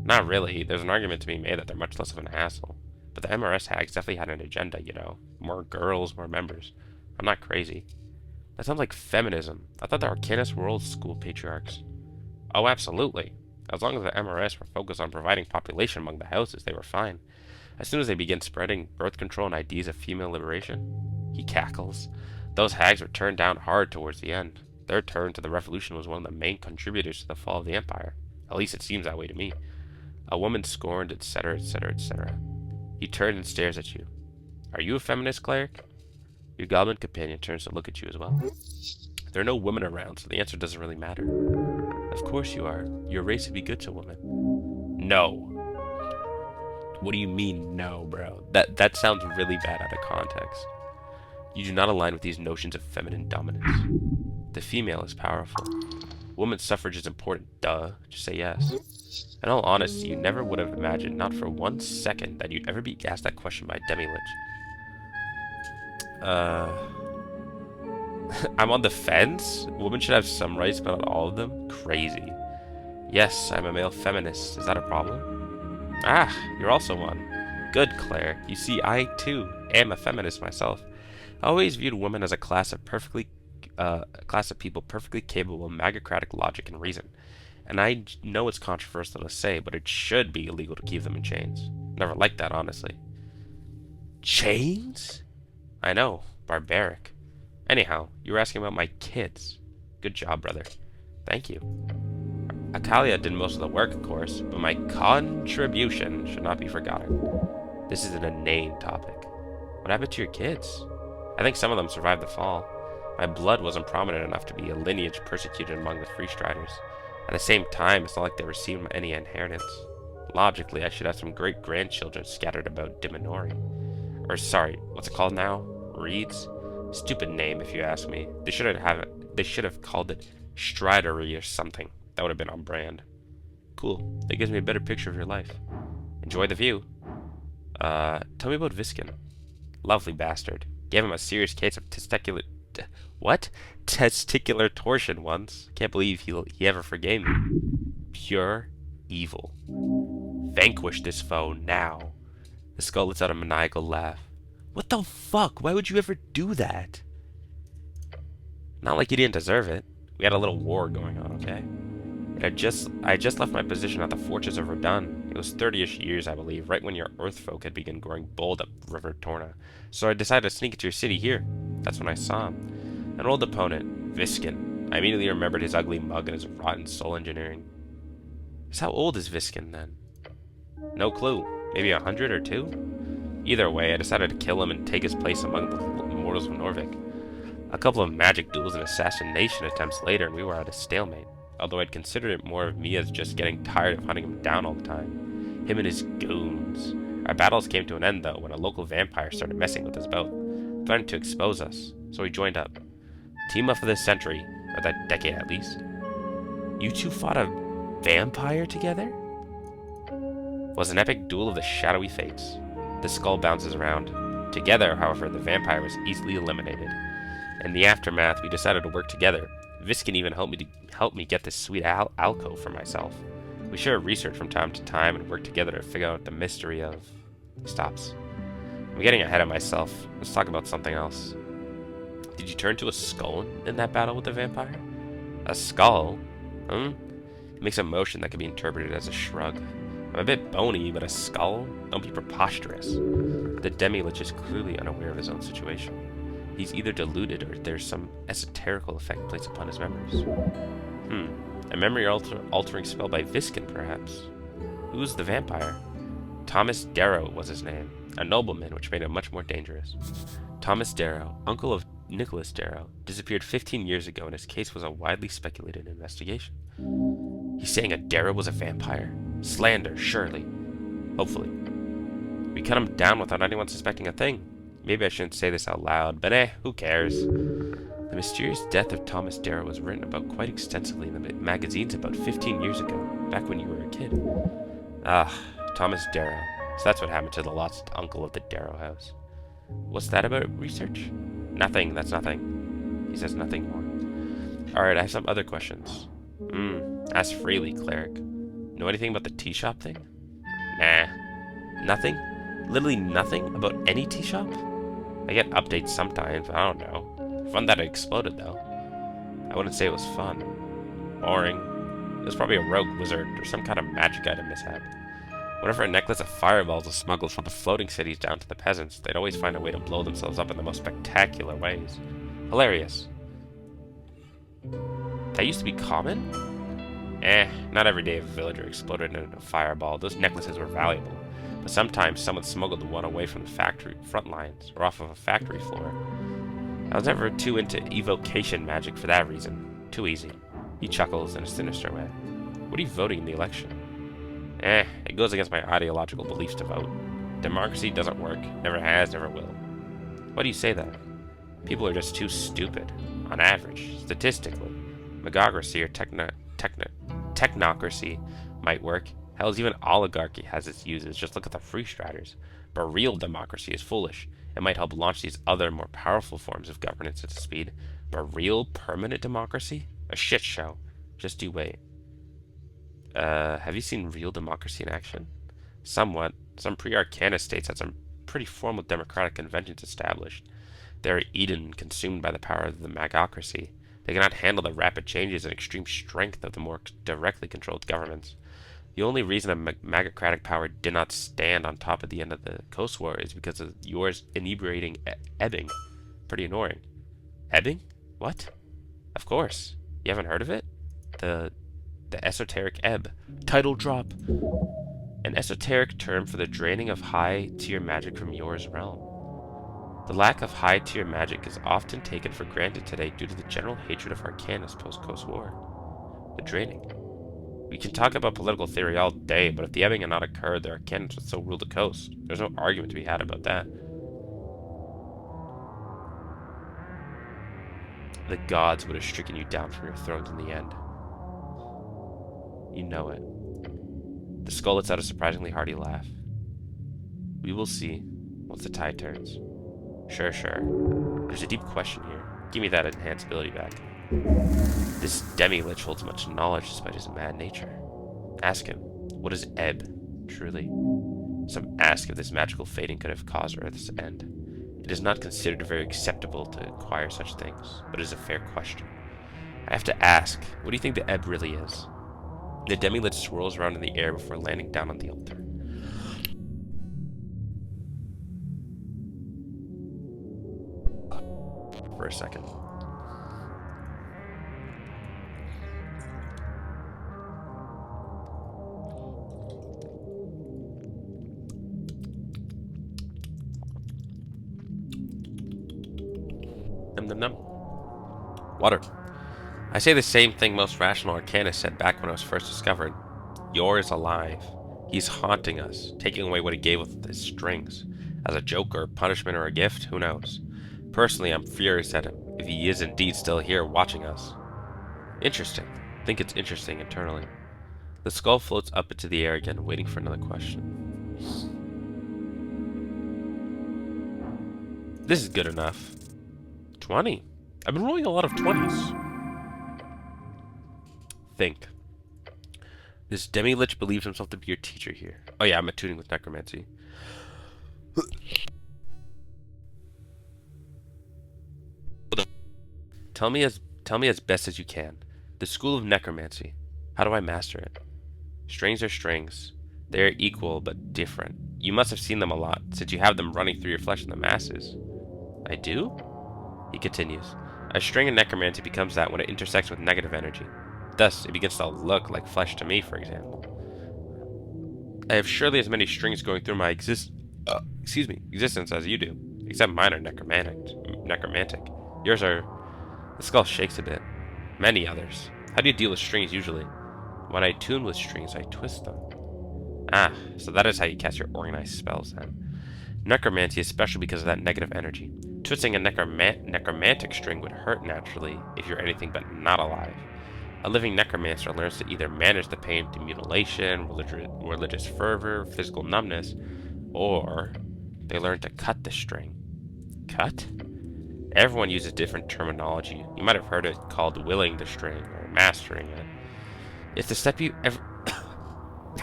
Not really. There's an argument to be made that they're much less of an asshole. But the MRS hags definitely had an agenda, you know. More girls, more members. I'm not crazy. That sounds like feminism. I thought the Arcanus were old school patriarchs. Oh, absolutely. As long as the MRS were focused on providing population among the houses, they were fine. As soon as they began spreading birth control and ideas of female liberation, he cackles. Those hags were turned down hard towards the end. Their turn to the revolution was one of the main contributors to the fall of the empire. At least it seems that way to me. A woman scorned, etc., etc., etc. He turns and stares at you. Are you a feminist, cleric? Your goblin companion turns to look at you as well. There are no women around, so the answer doesn't really matter. Of course you are. Your race would be good to women. No. What do you mean, no, bro? That sounds really bad out of context. You do not align with these notions of feminine dominance. The female is powerful. Women's suffrage is important, duh. Just say yes. In all honesty, you never would have imagined, not for 1 second, that you'd ever be asked that question by a demi-lich. I'm on the fence? Women should have some rights, but not all of them? Crazy. Yes, I'm a male feminist. Is that a problem? Ah, you're also one. Good, Claire. You see, I, too, am a feminist myself. I always viewed women as a class of people perfectly capable of magocratic logic and reason. And I know it's controversial to say, but it should be illegal to keep them in chains. Never liked that, honestly. Chains? I know. Barbaric. Anyhow, you were asking about my kids. Good job, brother. Thank you. Atalia did most of the work, of course, but my contribution should not be forgotten. This is an inane topic. What happened to your kids? I think some of them survived the fall. My blood wasn't prominent enough to be a lineage persecuted among the Freestriders. At the same time, it's not like they received any inheritance. Logically, I should have some great-grandchildren scattered about Diminori. Or sorry, what's it called now? Reeds? Stupid name, if you ask me. They should have called it Stridery or something. That would have been on brand. Cool. That gives me a better picture of your life. Enjoy the view. Tell me about Viskin. Lovely bastard. Gave him a serious case of testicular... What? Testicular torsion once. Can't believe he ever forgave me. Pure evil. Vanquish this foe now. The skull lets out a maniacal laugh. What the fuck? Why would you ever do that? Not like you didn't deserve it. We had a little war going on, okay? I had just left my position at the Fortress of Verdun. It was 30-ish years, I believe, right when your Earthfolk had begun growing bold up River Torna. So I decided to sneak into your city here. That's when I saw him. An old opponent, Viskin. I immediately remembered his ugly mug and his rotten soul engineering. So how old is Viskin, then? No clue. Maybe 100 or 2? Either way, I decided to kill him and take his place among the immortals of Norvik. A couple of magic duels and assassination attempts later, and we were at a stalemate. Although I'd considered it more of me as just getting tired of hunting him down all the time. Him and his goons. Our battles came to an end, though, when a local vampire started messing with us both, threatened to expose us, so we joined up. Team up for this century, or that decade at least. You two fought a vampire together? It was an epic duel of the shadowy fates. The skull bounces around. Together, however, the vampire was easily eliminated. In the aftermath, we decided to work together. Viskin even helped me get this sweet alcove for myself. We share research from time to time and work together to figure out the mystery of... He stops. I'm getting ahead of myself. Let's talk about something else. Did you turn to a skull in that battle with the vampire? A skull? It makes a motion that can be interpreted as a shrug. I'm a bit bony, but a skull? Don't be preposterous. The demi-lich is clearly unaware of his own situation. He's either deluded or there's some esoterical effect placed upon his memories. A memory-altering spell by Viskin, perhaps. Who was the vampire? Thomas Darrow was his name, a nobleman, which made him much more dangerous. Thomas Darrow, uncle of Nicholas Darrow, disappeared 15 years ago, and his case was a widely speculated investigation. He's saying a Darrow was a vampire? Slander, surely. Hopefully. We cut him down without anyone suspecting a thing. Maybe I shouldn't say this out loud, but who cares? The mysterious death of Thomas Darrow was written about quite extensively in the magazines about 15 years ago, back when you were a kid. Thomas Darrow. So that's what happened to the lost uncle of the Darrow house. What's that about research? Nothing, that's nothing. He says nothing more. Alright, I have some other questions. Ask freely, cleric. Know anything about the tea shop thing? Nah. Nothing? Literally nothing about any tea shop? I get updates sometimes, I don't know. Fun that it exploded, though. I wouldn't say it was fun. Boring. It was probably a rogue wizard or some kind of magic item mishap. Whenever a necklace of fireballs was smuggled from the floating cities down to the peasants, they'd always find a way to blow themselves up in the most spectacular ways. Hilarious. That used to be common? Not every day a villager exploded in a fireball. Those necklaces were valuable. But sometimes someone smuggled the one away from the factory front lines, or off of a factory floor. I was never too into evocation magic for that reason. Too easy. He chuckles in a sinister way. What are you voting in the election? It goes against my ideological beliefs to vote. Democracy doesn't work. Never has, never will. Why do you say that? People are just too stupid. On average. Statistically. Megocracy or technocracy might work. Hell, even oligarchy has its uses. Just look at the Freestriders. But real democracy is foolish. It might help launch these other, more powerful forms of governance at speed. But real, permanent democracy? A shit show. Just you wait. Have you seen real democracy in action? Somewhat. Some pre-Arcana states had some pretty formal democratic conventions established. They are eaten and consumed by the power of the magocracy. They cannot handle the rapid changes and extreme strength of the more directly controlled governments. The only reason a magocratic power did not stand on top at the end of the Coast War is because of yours inebriating ebbing. Pretty annoying. Ebbing? What? Of course. You haven't heard of it? The Esoteric Ebb. Title drop. An esoteric term for the draining of high-tier magic from yours realm. The lack of high-tier magic is often taken for granted today due to the general hatred of Arcanists post-Coast War. The draining. We can talk about political theory all day, but if the ebbing had not occurred, the Arcanists would still rule the coast. There's no argument to be had about that. The gods would have stricken you down from your thrones in the end. You know it. The skull lets out a surprisingly hearty laugh. We will see once the tide turns. Sure. There's a deep question here. Give me that enhanced ability back. This demi-lich holds much knowledge despite his mad nature. Ask him, what is ebb, truly? Some ask if this magical fading could have caused Earth's end. It is not considered very acceptable to inquire such things, but it is a fair question. I have to ask, what do you think the ebb really is? The demi-lich swirls around in the air before landing down on the altar. For a second. Num. Water. I say the same thing most rational arcanists said back when I was first discovered. Yor is alive. He's haunting us, taking away what he gave with his strings. As a joke or a punishment or a gift, who knows? Personally, I'm furious at him, if he is indeed still here watching us. Interesting. Think it's interesting internally. The skull floats up into the air again, waiting for another question. This is good enough. 20. I've been rolling a lot of 20s. Think. This demi-lich believes himself to be your teacher here. Oh yeah, I'm attuning with necromancy. Tell me as best as you can. The school of necromancy. How do I master it? Strings are strings. They are equal but different. You must have seen them a lot, since you have them running through your flesh in the masses. I do? He continues. A string in necromancy becomes that when it intersects with negative energy. Thus, it begins to look like flesh to me, for example. I have surely as many strings going through my existence as you do, except mine are necromantic. Yours are... The skull shakes a bit. Many others. How do you deal with strings usually? When I tune with strings, I twist them. Ah, so that is how you cast your organized spells then. Necromancy is special because of that negative energy. Twisting a necromantic string would hurt naturally if you're anything but not alive. A living necromancer learns to either manage the pain through mutilation, religious fervor, physical numbness, or they learn to cut the string. Cut? Everyone uses different terminology. You might have heard it called willing the string or mastering it. It's the step you ever...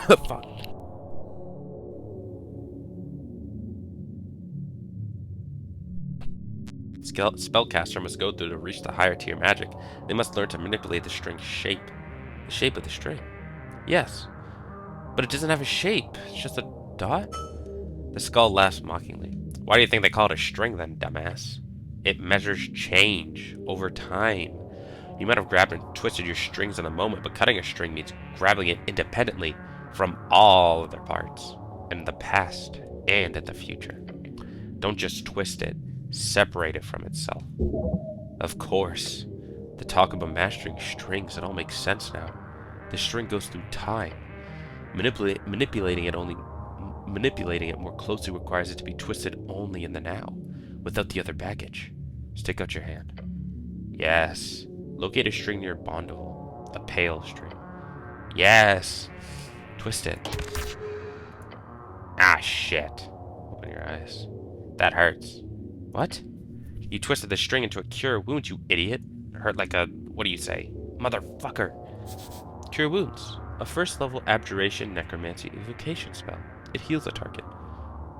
Fuck. Spellcaster must go through to reach the higher tier magic. They must learn to manipulate the string's shape. The shape of the string. Yes. But it doesn't have a shape. It's just a dot? The skull laughs mockingly. Why do you think they call it a string then, dumbass? It measures change over time. You might have grabbed and twisted your strings in a moment, but cutting a string means grabbing it independently from all other parts, in the past and in the future. Don't just twist it. Separate it from itself. Of course. The talk about mastering strings, it all makes sense now. The string goes through time. Manipulating it more closely requires it to be twisted only in the now, without the other baggage. Stick out your hand. Yes. Locate a string near Bondoval. A pale string. Yes. Twist it. Ah, shit. Open your eyes. That hurts. What? You twisted the string into a cure wound, you idiot. It hurt like a... what do you say? Motherfucker. Cure wounds. A first level abjuration necromancy evocation spell. it heals the target.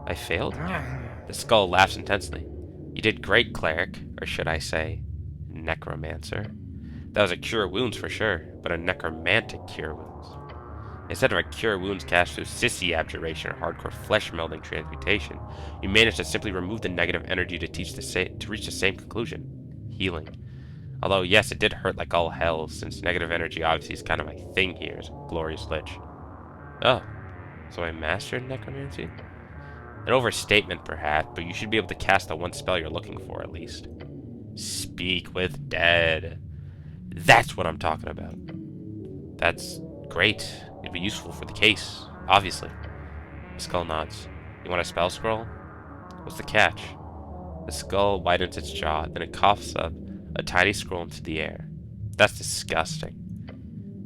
I failed? The skull laughs intensely. You did great, cleric, or should I say, necromancer. That was a cure wounds for sure, but a necromantic cure wounds. Instead of a cure wounds cast through sissy abjuration or hardcore flesh melding transmutation, you managed to simply remove the negative energy to reach the same conclusion: healing. Although, yes, it did hurt like all hell, since negative energy obviously is kind of my thing here as a glorious lich. Oh, so I mastered necromancy? An overstatement, perhaps, but you should be able to cast the one spell you're looking for, at least. Speak with dead. That's what I'm talking about. That's great. It'd be useful for the case, obviously. The skull nods. You want a spell scroll? What's the catch? The skull widens its jaw, then it coughs up a tiny scroll into the air. That's disgusting.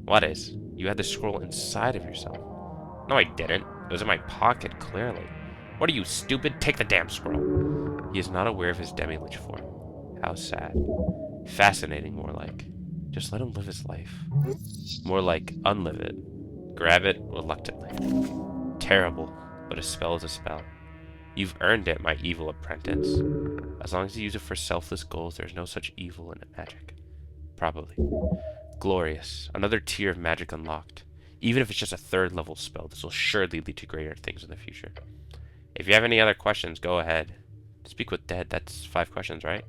What is? You had the scroll inside of yourself. No, I didn't. It was in my pocket, clearly. What are you, stupid? Take the damn scroll. He is not aware of his demi-lich form. How sad. Fascinating, more like. Just let him live his life. More like, unlive it. Grab it reluctantly. Terrible, but a spell is a spell. You've earned it, my evil apprentice. As long as you use it for selfless goals, there's no such evil in magic. Probably. Glorious. Another tier of magic unlocked. Even if it's just a third level spell, this will surely lead to greater things in the future. If you have any other questions, go ahead. Speak with dead, that's 5 questions, right?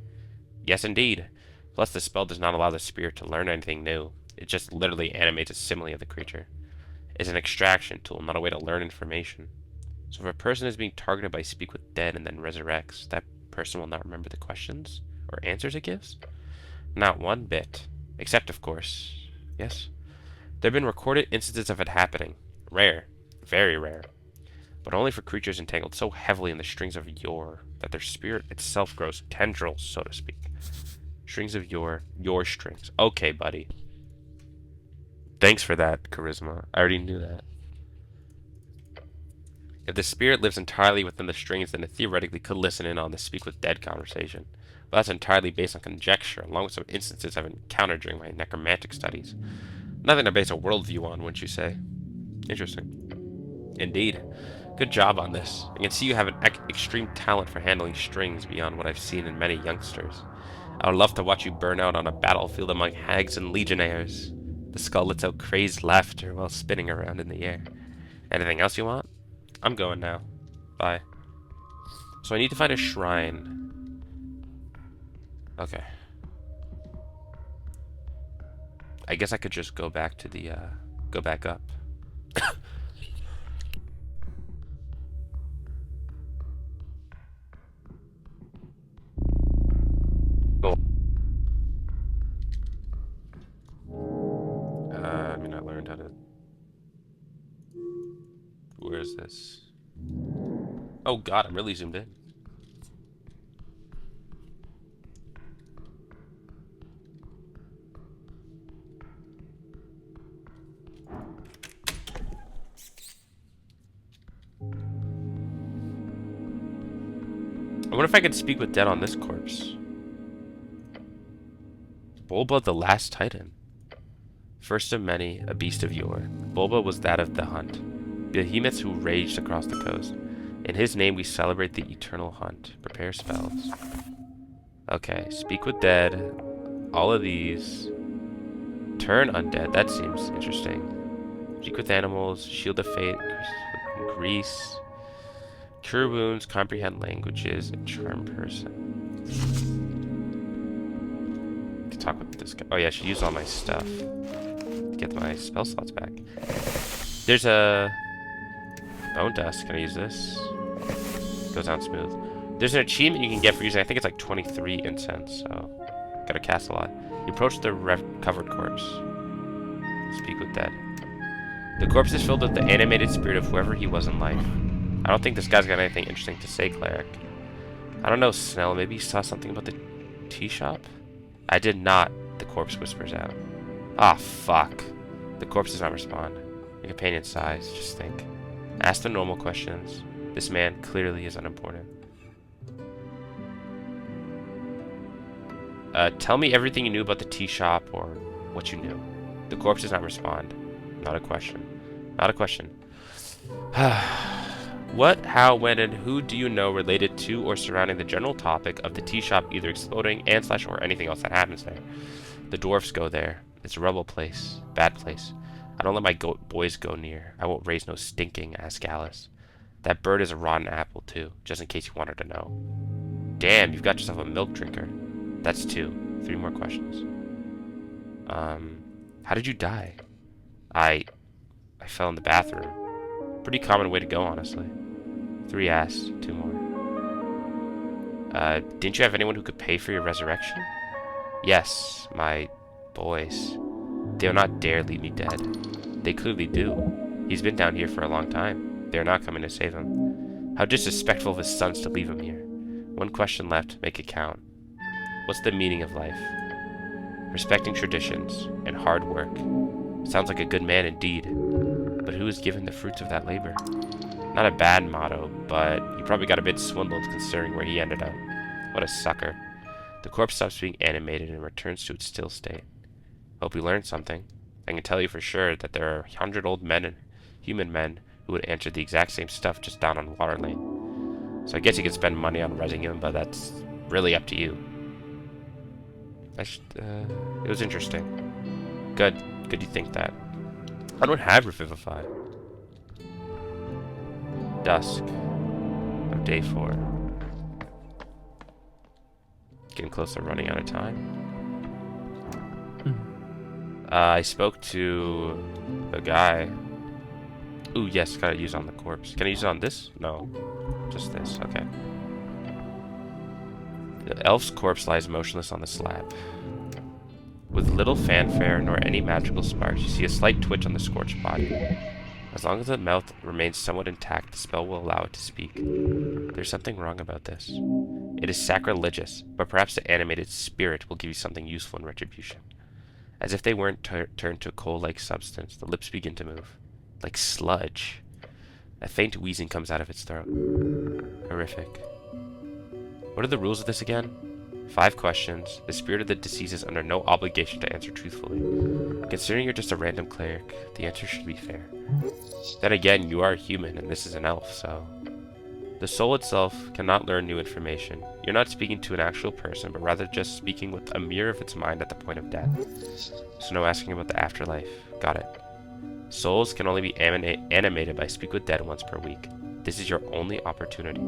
Yes, indeed. Plus, the spell does not allow the spirit to learn anything new. It just literally animates a simile of the creature. It's an extraction tool, not a way to learn information. So if a person is being targeted by Speak with Dead and then resurrects, that person will not remember the questions or answers it gives? Not one bit. Except, of course, yes? There have been recorded instances of it happening. Rare. Very rare. But only for creatures entangled so heavily in the strings of yore that their spirit itself grows tendrils, so to speak. Strings of your strings. Okay, buddy. Thanks for that, Charisma. I already knew that. If the spirit lives entirely within the strings, then it theoretically could listen in on the Speak with Dead conversation. But that's entirely based on conjecture, along with some instances I've encountered during my necromantic studies. Nothing to base a worldview on, wouldn't you say? Interesting. Indeed. Good job on this. I can see you have an extreme talent for handling strings beyond what I've seen in many youngsters. I would love to watch you burn out on a battlefield among hags and legionnaires. The skull lets out crazed laughter while spinning around in the air. Anything else you want? I'm going now. Bye. So I need to find a shrine. Okay. I guess I could just go back to the, go back up. Cool. I mean, I learned how to... Where is this? Oh god, I'm really zoomed in. I wonder if I could speak with Dead on this corpse. Bulba the Last Titan. First of many, a beast of yore. Bulba was that of the hunt. Behemoths who raged across the coast. In his name we celebrate the eternal hunt. Prepare spells. Okay, speak with dead. All of these. Turn undead, that seems interesting. Speak with animals, shield of fate, grease. Cure wounds, comprehend languages, and charm person. To talk with this guy. Oh yeah, I should use all my stuff to get my spell slots back. There's a bone dust. Can I use this? Goes down smooth. There's an achievement you can get for using, I think it's like 23 incense, so gotta cast a lot. You approach the covered corpse. Speak with dead. The corpse is filled with the animated spirit of whoever he was in life. I don't think this guy's got anything interesting to say, cleric. I don't know, Snell. Maybe you saw something about the tea shop? I did not, the corpse whispers out. Ah, fuck. The corpse does not respond. Your companion sighs. Just think. Ask the normal questions. This man clearly is unimportant. Tell me everything you knew about the tea shop or what you knew. The corpse does not respond. Not a question. Not a question. What, how, when, and who do you know related to or surrounding the general topic of the tea shop either exploding and slash or anything else that happens there? The dwarfs go there. It's a rebel place. Bad place. I don't let my boys go near. I won't raise no stinking, ask Alice. That bird is a rotten apple, too, just in case you wanted to know. Damn, you've got yourself a milk drinker. That's 2. 3 more questions. How did you die? I fell in the bathroom. Pretty common way to go, honestly. 3 asks, 2 more. Didn't you have anyone who could pay for your resurrection? Yes, my boys. They will not dare leave me dead. They clearly do. He's been down here for a long time. They are not coming to save him. How disrespectful of his sons to leave him here. 1 question left, make it count. What's the meaning of life? Respecting traditions and hard work. Sounds like a good man indeed. But who is given the fruits of that labor? Not a bad motto, but he probably got a bit swindled considering where he ended up. What a sucker. The corpse stops being animated and returns to its still state. Hope you learned something. I can tell you for sure that there are 100 old men and human men who would answer the exact same stuff just down on Water Lane. So I guess you could spend money on resing him, but that's really up to you. It was interesting. Good you think that. I don't have Revivify. Dusk of day 4. Getting close to running out of time. I spoke to the guy. Ooh, yes, gotta use on the corpse. Can I use it on this? No. Just this, okay. The elf's corpse lies motionless on the slab. With little fanfare nor any magical sparks, you see a slight twitch on the scorched body. As long as the mouth remains somewhat intact, the spell will allow it to speak. There's something wrong about this. It is sacrilegious, but perhaps the animated spirit will give you something useful in retribution. As if they weren't turned to a coal-like substance, the lips begin to move. Like sludge. A faint wheezing comes out of its throat. Horrific. What are the rules of this again? 5 questions. The spirit of the deceased is under no obligation to answer truthfully. Considering you're just a random cleric, the answer should be fair. Then again, you are human, and this is an elf, so... The soul itself cannot learn new information. You're not speaking to an actual person, but rather just speaking with a mirror of its mind at the point of death. So no asking about the afterlife. Got it. Souls can only be animated by speak with dead once per week. This is your only opportunity.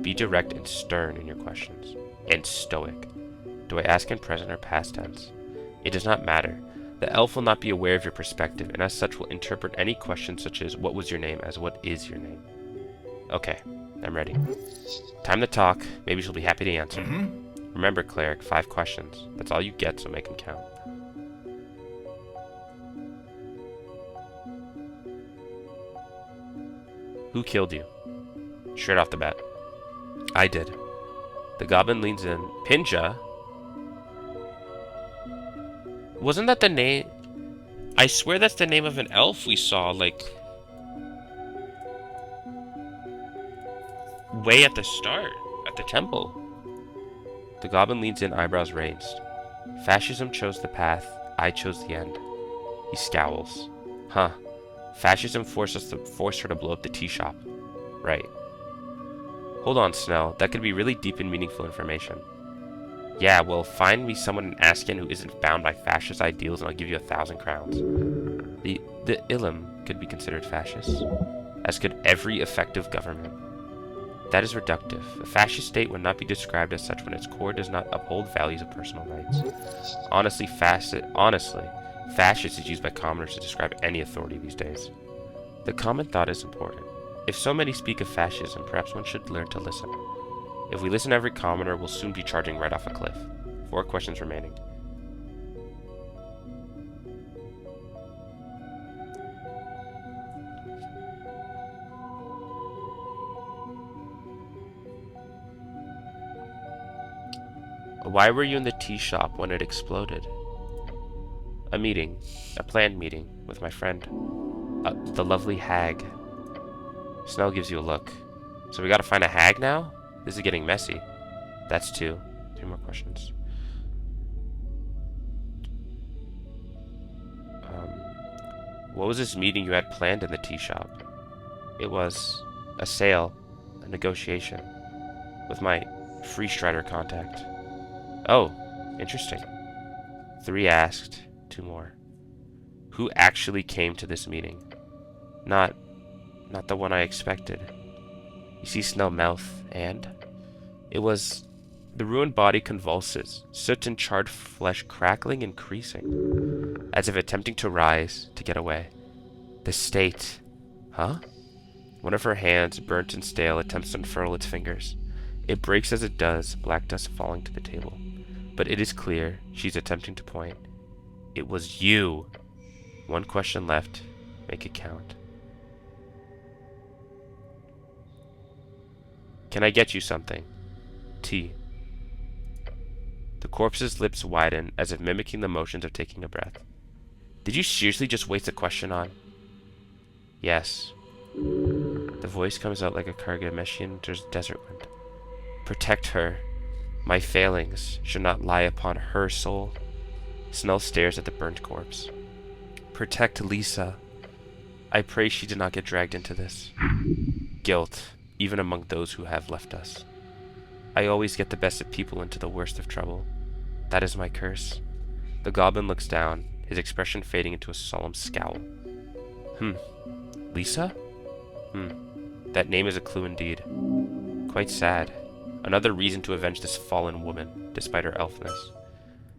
Be direct and stern in your questions. And stoic. Do I ask in present or past tense? It does not matter. The elf will not be aware of your perspective, and as such will interpret any question such as, what was your name, as what is your name? Okay, I'm ready. Time to talk. Maybe she'll be happy to answer. Remember, cleric, 5 questions. That's all you get, so make them count. Who killed you? Straight off the bat. I did. The goblin leans in. Pinja? Wasn't that the name? I swear that's the name of an elf we saw, like... way at the start, at the temple. The goblin leans in, eyebrows raised. Fascism chose the path, I chose the end. He scowls. Huh. Fascism forced her to blow up the tea shop. Right. Hold on, Snell. That could be really deep and meaningful information. Yeah, well, find me someone in Asken who isn't bound by fascist ideals and I'll give you 1,000 crowns. The Ilum could be considered fascist, as could every effective government. That is reductive. A fascist state would not be described as such when its core does not uphold values of personal rights. Honestly, fascist is used by commoners to describe any authority these days. The common thought is important. If so many speak of fascism, perhaps one should learn to listen. If we listen to every commoner, we'll soon be charging right off a cliff. 4 questions remaining. Why were you in the tea shop when it exploded? A meeting. A planned meeting with my friend. The lovely hag. Snell gives you a look. So we gotta find a hag now? This is getting messy. That's 2. 3 more questions. What was this meeting you had planned in the tea shop? It was... A sale. A negotiation. With my Free Strider contact. Oh, interesting. 3 asked. 2 more. Who actually came to this meeting? Not the one I expected. You see Snell mouth, and? It was... The ruined body convulses, soot and charred flesh crackling and creasing, as if attempting to rise, to get away. The state... Huh? One of her hands, burnt and stale, attempts to unfurl its fingers. It breaks as it does, black dust falling to the table. But it is clear, she's attempting to point. It was you! 1 question left. Make it count. Can I get you something? Tea. The corpse's lips widen, as if mimicking the motions of taking a breath. Did you seriously just waste a question on? Yes. The voice comes out like a Kargameshian desert wind. Protect her. My failings should not lie upon her soul. Snell stares at the burnt corpse. Protect Lisa. I pray she did not get dragged into this. Guilt, even among those who have left us. I always get the best of people into the worst of trouble. That is my curse. The goblin looks down, his expression fading into a solemn scowl. Lisa? That name is a clue indeed. Quite sad. Another reason to avenge this fallen woman, despite her elfness.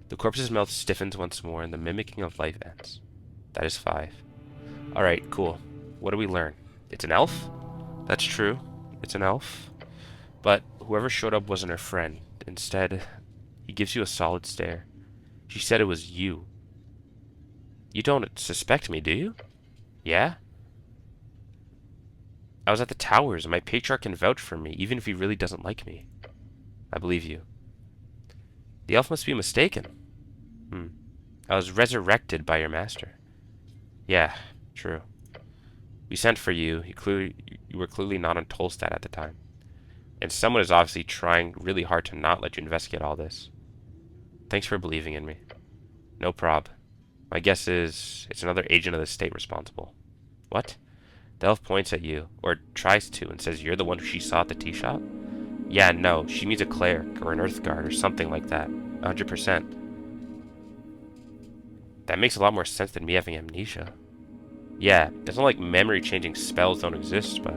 The corpse's mouth stiffens once more, and the mimicking of life ends. That is 5. Alright, cool. What do we learn? It's an elf? That's true. It's an elf. But whoever showed up wasn't her friend. Instead, he gives you a solid stare. She said it was you. You don't suspect me, do you? Yeah? I was at the towers, and my patriarch can vouch for me, even if he really doesn't like me. I believe you. The elf must be mistaken. I was resurrected by your master. Yeah, true. We sent for you. You were clearly not on Tolstad at the time. And someone is obviously trying really hard to not let you investigate all this. Thanks for believing in me. No prob. My guess is it's another agent of the state responsible. What? The elf points at you, or tries to, and says you're the one who she saw at the tea shop? Yeah, no, she means a cleric, or an earth guard, or something like that. 100%. That makes a lot more sense than me having amnesia. Yeah, it's not like memory-changing spells don't exist, but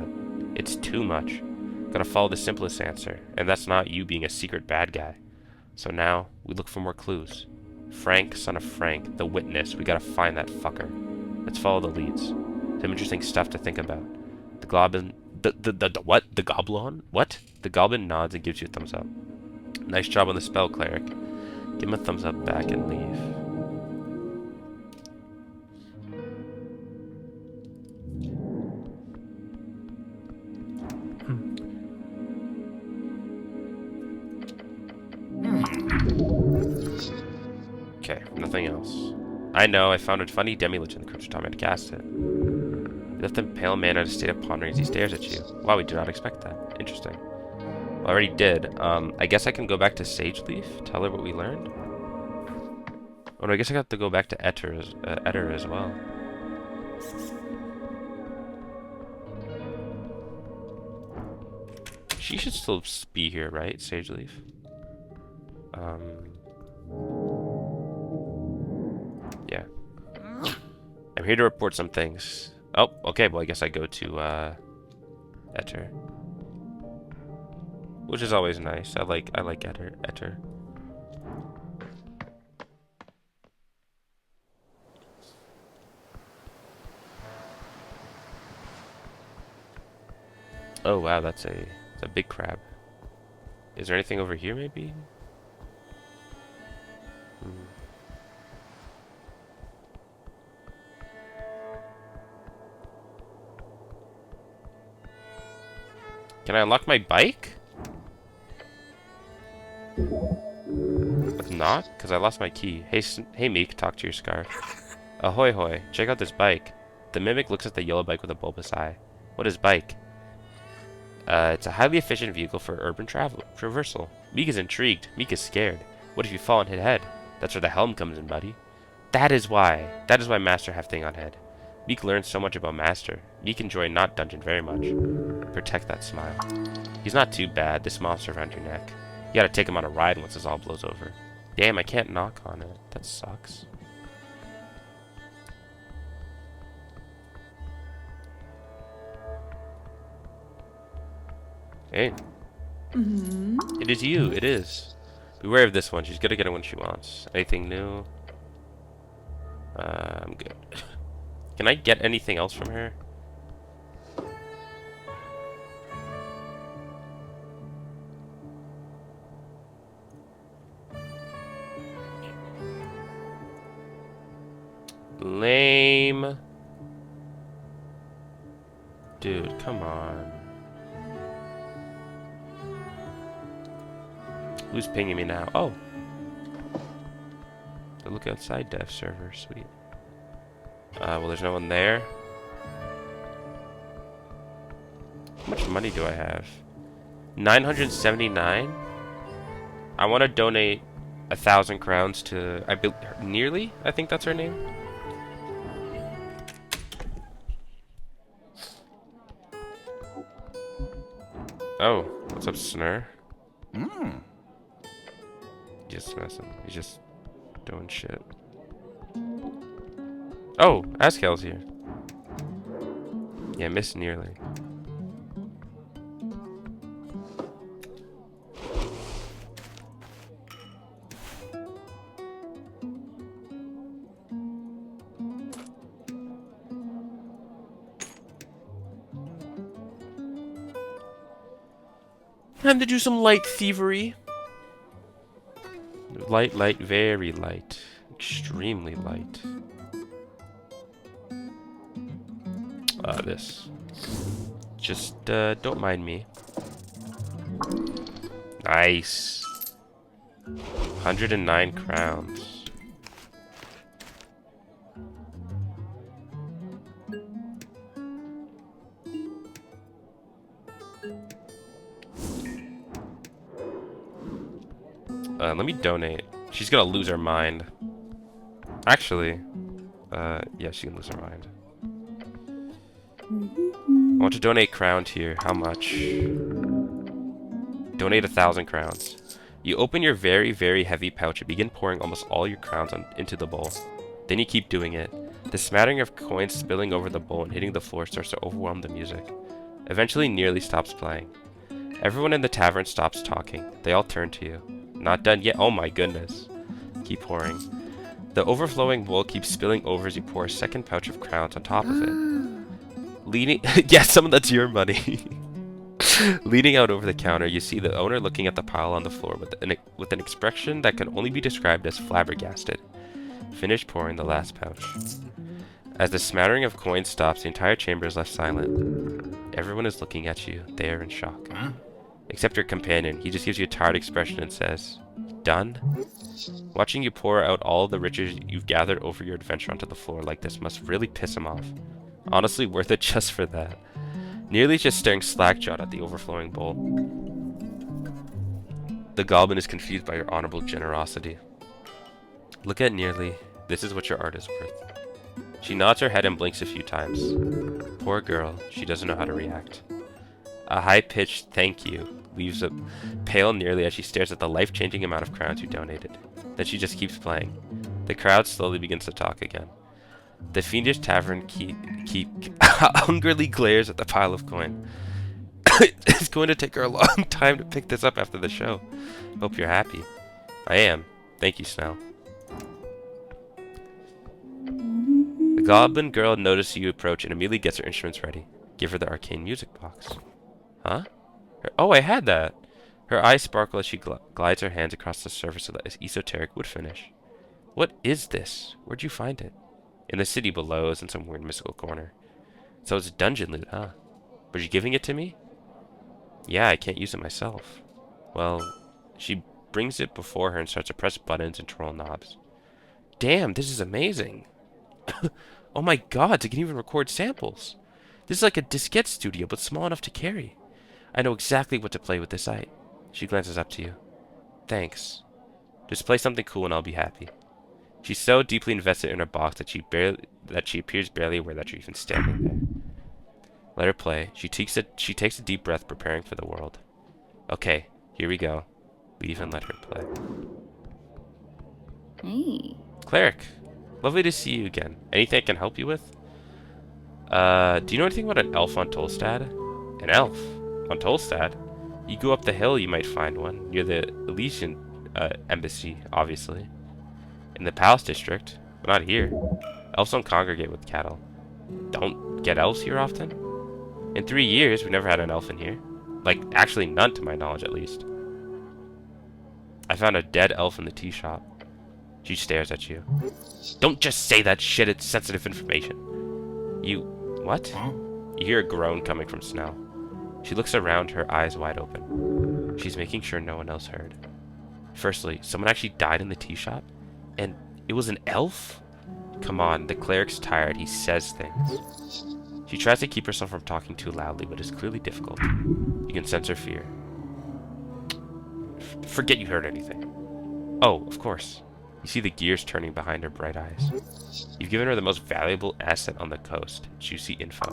it's too much. Gotta follow the simplest answer, and that's not you being a secret bad guy. So now, we look for more clues. Frank, son of Frank, the witness, we gotta find that fucker. Let's follow the leads. Some interesting stuff to think about. The goblin... The what? The goblin? What? The goblin nods and gives you a thumbs up. Nice job on the spell, cleric. Give him a thumbs up back and leave. Okay, nothing else. I know, I found a funny demi-lich in the crypto time I had to cast it. You left the pale man in a state of pondering as he stares at you. Wow, we did not expect that. Interesting. Well, I already did. I guess I can go back to Sage Leaf, tell her what we learned. Oh no, I guess I got to go back to Etter as well. She should still be here, right, Sage Leaf? Yeah. I'm here to report some things. Oh, okay, well I guess I go to, Etter. Which is always nice. I like Etter. Oh wow, that's a big crab. Is there anything over here maybe? Can I unlock my bike? Let's not, because I lost my key. Hey Meek, talk to your scarf. Ahoy hoy, check out this bike. The mimic looks at the yellow bike with a bulbous eye. What is bike? It's a highly efficient vehicle for urban traversal. Meek is intrigued. Meek is scared. What if you fall and hit head? That's where the helm comes in, buddy. That is why Master have thing on head. Meek learns so much about Master. Meek enjoyed not dungeon very much. Protect that smile. He's not too bad, this monster around your neck. You gotta take him on a ride once this all blows over. Damn, I can't knock on it. That sucks. Hey. It is you, it is. Beware of this one, she's gonna get it when she wants. Anything new? I'm good. Can I get anything else from her? Lame. Dude, come on. Who's pinging me now? Oh. The look outside dev server, sweet. Well, there's no one there. How much money do I have? 979? I want to donate 1,000 crowns to Nearly, I think that's her name. Oh, what's up, Snur? Just messing. He's just doing shit. Oh, Askel's here. Yeah, missed nearly. Time to do some light thievery. Light, light, very light. Extremely light. This. Just, don't mind me. Nice. 109 crowns. Let me donate. She's gonna lose her mind. Actually, yeah, she can lose her mind. I want to donate crown tier. How much? Donate 1,000 crowns. You open your very, very heavy pouch and begin pouring almost all your crowns into the bowl. Then you keep doing it. The smattering of coins spilling over the bowl and hitting the floor starts to overwhelm the music. Eventually, Nearly stops playing. Everyone in the tavern stops talking. They all turn to you. Not done yet. Oh my goodness. Keep pouring. The overflowing bowl keeps spilling over as you pour a second pouch of crowns on top of it. Leaning, yeah, some of that's your money. Leaning out over the counter, you see the owner looking at the pile on the floor with an expression that can only be described as flabbergasted. Finish pouring the last pouch. As the smattering of coins stops, the entire chamber is left silent. Everyone is looking at you. They are in shock. Except your companion. He just gives you a tired expression and says, "Done?" Watching you pour out all the riches you've gathered over your adventure onto the floor like this must really piss him off. Honestly, worth it just for that. Nearly just staring slack-jawed at the overflowing bowl. The goblin is confused by your honorable generosity. Look at Nearly. This is what your art is worth. She nods her head and blinks a few times. Poor girl, she doesn't know how to react. A high-pitched thank you leaves a pale Nearly as she stares at the life-changing amount of crowns you donated. Then she just keeps playing. The crowd slowly begins to talk again. The fiendish tavern keep hungrily glares at the pile of coin. It's going to take her a long time to pick this up after the show. Hope you're happy. I am. Thank you, Snell. The goblin girl notices you approach and immediately gets her instruments ready. Give her the arcane music box. Huh? Oh, I had that! Her eyes sparkle as she glides her hands across the surface of the esoteric wood finish. What is this? Where'd you find it? In the city below, is in some weird mystical corner. So it's dungeon loot, huh? Was you giving it to me? Yeah, I can't use it myself. Well, she brings it before her and starts to press buttons and twirl knobs. Damn, this is amazing! Oh my god, it can even record samples! This is like a diskette studio, but small enough to carry. I know exactly what to play with this site. She glances up to you. Thanks. Just play something cool and I'll be happy. She's so deeply invested in her box that she that she appears barely aware that you're even standing there. Let her play. She takes a deep breath, preparing for the world. Okay, here we go. Leave and let her play. Hey. Cleric, lovely to see you again. Anything I can help you with? Do you know anything about an elf on Tolstad? An elf? On Tolstad? You go up the hill, you might find one. Near the Elysian embassy, obviously. In the Palace District. But not here. Elves don't congregate with cattle. Don't get elves here often? In 3 years, we never had an elf in here. Like, actually none to my knowledge, at least. I found a dead elf in the tea shop. She stares at you. Don't just say that shit, it's sensitive information. What? You hear a groan coming from Snell. She looks around, her eyes wide open. She's making sure no one else heard. Firstly, someone actually died in the tea shop? And it was an elf? Come on, the cleric's tired, he says things. She tries to keep herself from talking too loudly, but it's clearly difficult. You can sense her fear. Forget you heard anything. Oh, of course. You see the gears turning behind her bright eyes. You've given her the most valuable asset on the coast, juicy info.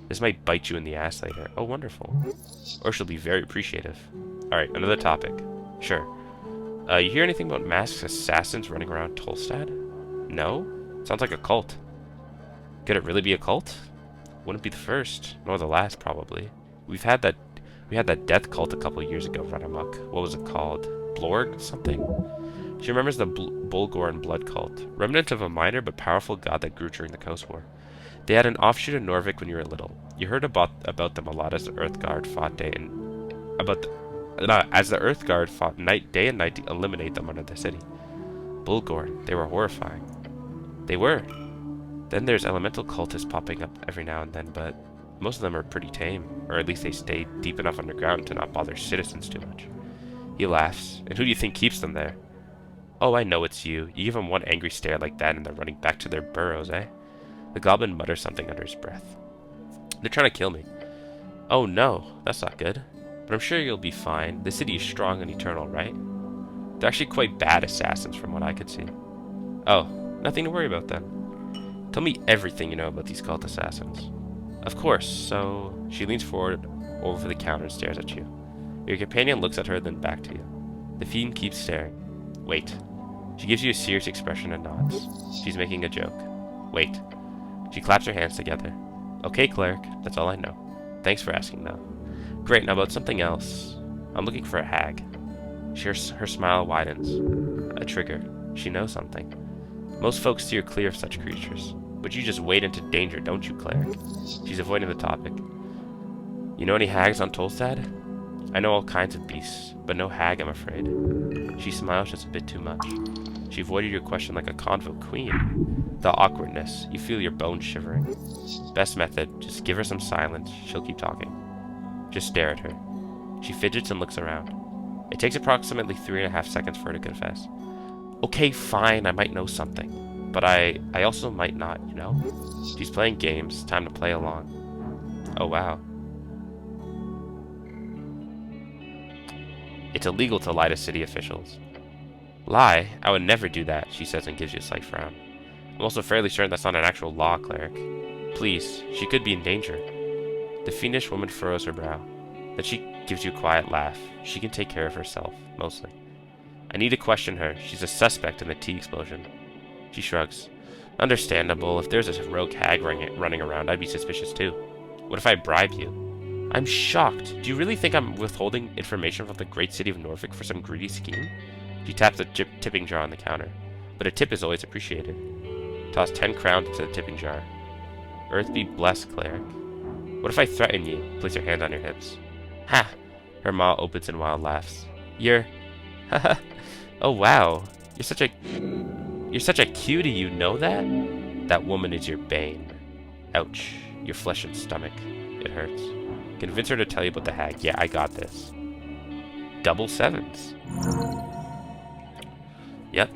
This might bite you in the ass later. Oh, wonderful. Or she'll be very appreciative. Alright, another topic. Sure. You hear anything about masked assassins running around Tolstad? No? Sounds like a cult. Could it really be a cult? Wouldn't be the first, nor the last, probably. We had that death cult a couple years ago run amok. What was it called? Blorg something? She remembers the Bulgorn blood cult, remnant of a minor but powerful god that grew during the Coast War. They had an offshoot in Norvik when you were little. You heard about them a lot as the Earthguard fought day and night to eliminate them under the city. Bulgorn, they were horrifying. They were. Then there's elemental cultists popping up every now and then, but most of them are pretty tame, or at least they stay deep enough underground to not bother citizens too much. He laughs. And who do you think keeps them there? Oh, I know it's you. You give them one angry stare like that and they're running back to their burrows, eh? The goblin mutters something under his breath. They're trying to kill me. Oh no, that's not good. But I'm sure you'll be fine. The city is strong and eternal, right? They're actually quite bad assassins from what I could see. Oh, nothing to worry about then. Tell me everything you know about these cult assassins. Of course, so... She leans forward over the counter and stares at you. Your companion looks at her, then back to you. The fiend keeps staring. Wait. She gives you a serious expression and nods. She's making a joke. Wait. She claps her hands together. Okay, cleric, that's all I know. Thanks for asking, though. Great, now about something else. I'm looking for a hag. Her smile widens. A trigger. She knows something. Most folks steer clear of such creatures. But you just wade into danger, don't you, cleric? She's avoiding the topic. You know any hags on Tolstad? I know all kinds of beasts, but no hag, I'm afraid. She smiles just a bit too much. She avoided your question like a convo queen. The awkwardness, you feel your bones shivering. Best method, just give her some silence, she'll keep talking. Just stare at her. She fidgets and looks around. It takes approximately 3.5 seconds for her to confess. Okay, fine, I might know something. But I also might not, you know? She's playing games, time to play along. Oh wow. It's illegal to lie to city officials. Lie? I would never do that, she says and gives you a slight frown. I'm also fairly certain that's not an actual law, cleric. Please, she could be in danger. The fiendish woman furrows her brow. Then she gives you a quiet laugh. She can take care of herself, mostly. I need to question her. She's a suspect in the tea explosion. She shrugs. Understandable. If there's a rogue hag running around, I'd be suspicious too. What if I bribe you? I'm shocked. Do you really think I'm withholding information from the great city of Norfolk for some greedy scheme? She taps a tipping jar on the counter. But a tip is always appreciated. Toss 10 crowns into the tipping jar. Earth be blessed, cleric. What if I threaten you? Place your hand on your hips. Ha! Her maw opens in wild laughs. You're... Haha. Oh wow. You're such a cutie, you know that? That woman is your bane. Ouch. Your flesh and stomach. It hurts. Convince her to tell you about the hag. Yeah, I got this. Double sevens. Yep.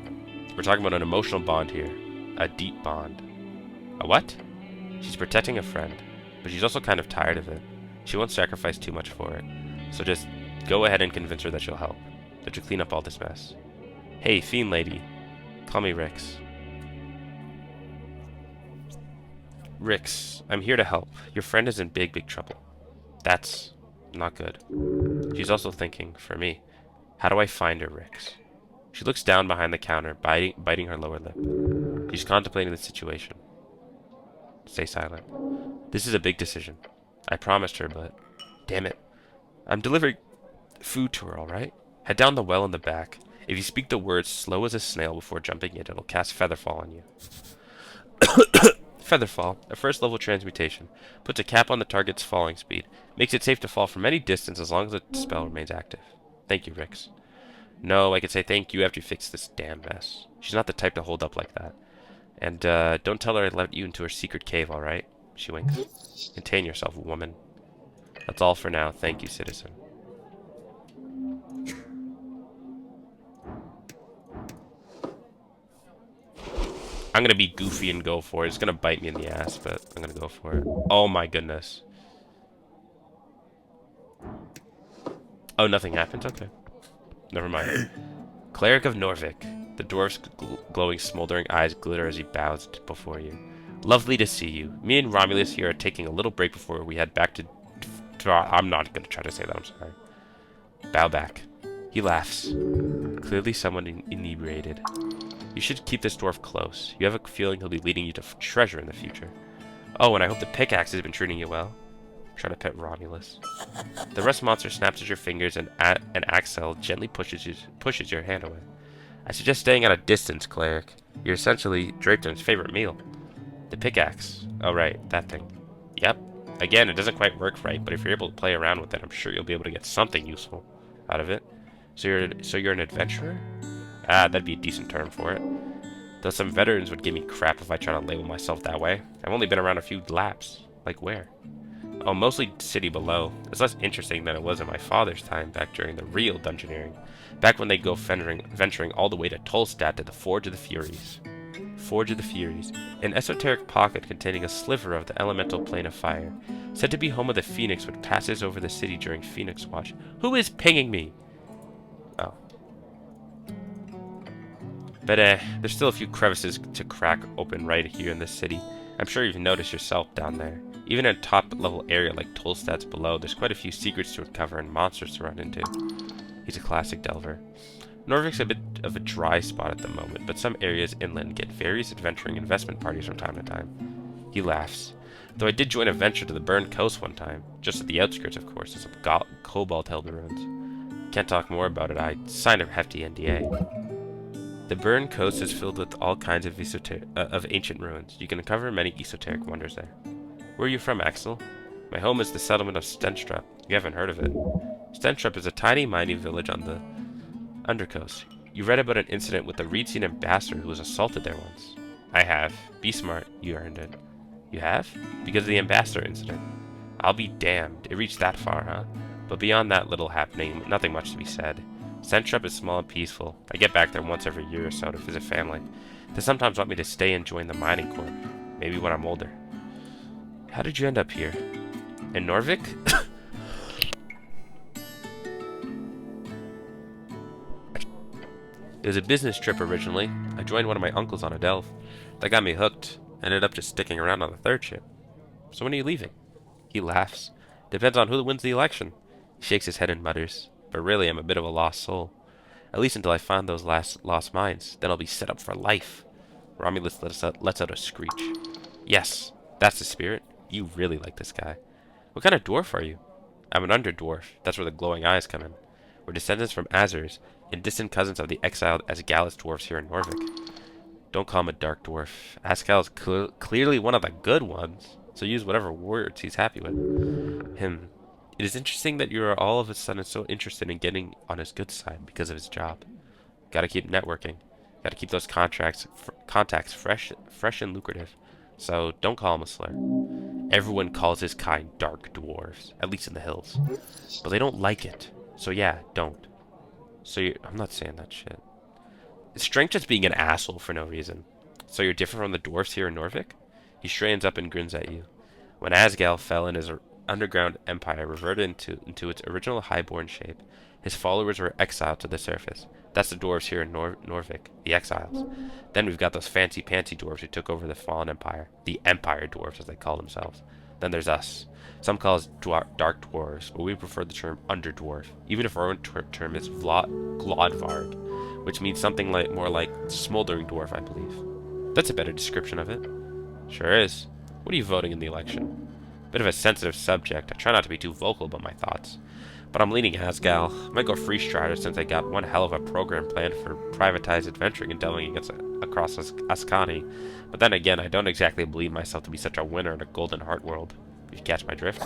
We're talking about an emotional bond here. A deep bond. A what? She's protecting a friend, but she's also kind of tired of it. She won't sacrifice too much for it. So just go ahead and convince her that she'll help. That you'll clean up all this mess. Hey, fiend lady. Call me Rix. Rix, I'm here to help. Your friend is in big, big trouble. That's not good. She's also thinking, for me, how do I find her, Rix? She looks down behind the counter, biting her lower lip. She's contemplating the situation. Stay silent. This is a big decision. I promised her, but... Damn it. I'm delivering food to her, alright? Head down the well in the back. If you speak the words slow as a snail before jumping in, it'll cast Featherfall on you. Featherfall, a first level transmutation, puts a cap on the target's falling speed. Makes it safe to fall from any distance as long as the spell remains active. Thank you, Rix. No, I could say thank you after you fix this damn mess. She's not the type to hold up like that. And, don't tell her I let you into her secret cave, alright? She winks. Contain yourself, woman. That's all for now. Thank you, citizen. I'm gonna be goofy and go for it. It's gonna bite me in the ass, but I'm gonna go for it. Oh my goodness. Oh, nothing happens? Okay. Never mind. Cleric of Norvik. The dwarf's glowing, smoldering eyes glitter as he bows before you. Lovely to see you. Me and Romulus here are taking a little break before we head back to I'm not gonna try to say that, I'm sorry. Bow back. He laughs. Clearly someone inebriated. You should keep this dwarf close. You have a feeling he'll be leading you to treasure in the future. Oh, and I hope the pickaxe has been treating you well. Try to pet Romulus. The rust monster snaps at your fingers and Axel gently pushes your hand away. I suggest staying at a distance, cleric. You're essentially draped in his favorite meal. The pickaxe. Oh right, that thing. Yep. Again, it doesn't quite work right, but if you're able to play around with it, I'm sure you'll be able to get something useful out of it. So you're an adventurer? Ah, that'd be a decent term for it. Though some veterans would give me crap if I try to label myself that way. I've only been around a few laps. Like where? Oh, mostly city below. It's less interesting than it was in my father's time back during the real dungeoneering. Back when they'd go venturing all the way to Tolstad to the Forge of the Furies. Forge of the Furies. An esoteric pocket containing a sliver of the elemental plane of fire. Said to be home of the Phoenix which passes over the city during Phoenix Watch. Who is pinging me? Oh. But there's still a few crevices to crack open right here in this city. I'm sure you've noticed yourself down there. Even in a top-level area like Tolstad's below, there's quite a few secrets to uncover and monsters to run into. He's a classic delver. Norvik's a bit of a dry spot at the moment, but some areas inland get various adventuring investment parties from time to time. He laughs. Though I did join a venture to the Burned Coast one time, just at the outskirts, of course, as some cobalt-held ruins. Can't talk more about it, I signed a hefty NDA. The Burned Coast is filled with all kinds of ancient ruins. You can uncover many esoteric wonders there. Where are you from, Axel? My home is the settlement of Stenstrup. You haven't heard of it. Stenstrup is a tiny mining village on the Undercoast. You read about an incident with the Reedsean ambassador who was assaulted there once. I have. Be smart. You earned it. You have? Because of the ambassador incident. I'll be damned. It reached that far, huh? But beyond that little happening, nothing much to be said. Stenstrup is small and peaceful. I get back there once every year or so to visit family. They sometimes want me to stay and join the mining corps. Maybe when I'm older. How did you end up here? In Norvik? It was a business trip originally. I joined one of my uncles on a delve. That got me hooked. Ended up just sticking around on the third ship. So when are you leaving? He laughs. Depends on who wins the election. He shakes his head and mutters. But really, I'm a bit of a lost soul. At least until I find those lost mines. Then I'll be set up for life. Romulus lets out a screech. Yes, that's the spirit. You really like this guy. What kind of dwarf are you? I'm an underdwarf. That's where the glowing eyes come in. We're descendants from Azers, and distant cousins of the exiled Asgalis dwarfs here in Norvik. Don't call him a dark dwarf. Asgal is clearly one of the good ones, so use whatever words he's happy with. Him. It is interesting that you are all of a sudden so interested in getting on his good side because of his job. Gotta keep networking. Gotta keep those contacts fresh and lucrative. So don't call him a slur. Everyone calls his kind dark dwarves, at least in the hills. But they don't like it. So yeah, don't. I'm not saying that shit. Is Strength just being an asshole for no reason? So you're different from the dwarfs here in Norvik? He straightens up and grins at you. When Asgal fell in his underground empire reverted into its original highborn shape. His followers were exiled to the surface. That's the dwarves here in Norvik, the exiles. Then we've got those fancy-pantsy dwarves who took over the fallen empire. The Empire Dwarves, as they call themselves. Then there's us. Some call us Dark Dwarves, but we prefer the term Underdwarf, even if our own term is Glodvarg, which means something more like Smoldering Dwarf, I believe. That's a better description of it. Sure is. What are you voting in the election? Bit of a sensitive subject. I try not to be too vocal about my thoughts. But I'm leaning Asgal. Might go free strider since I got one hell of a program planned for privatized adventuring and delving across Ascani. But then again, I don't exactly believe myself to be such a winner in a golden heart world. If you catch my drift.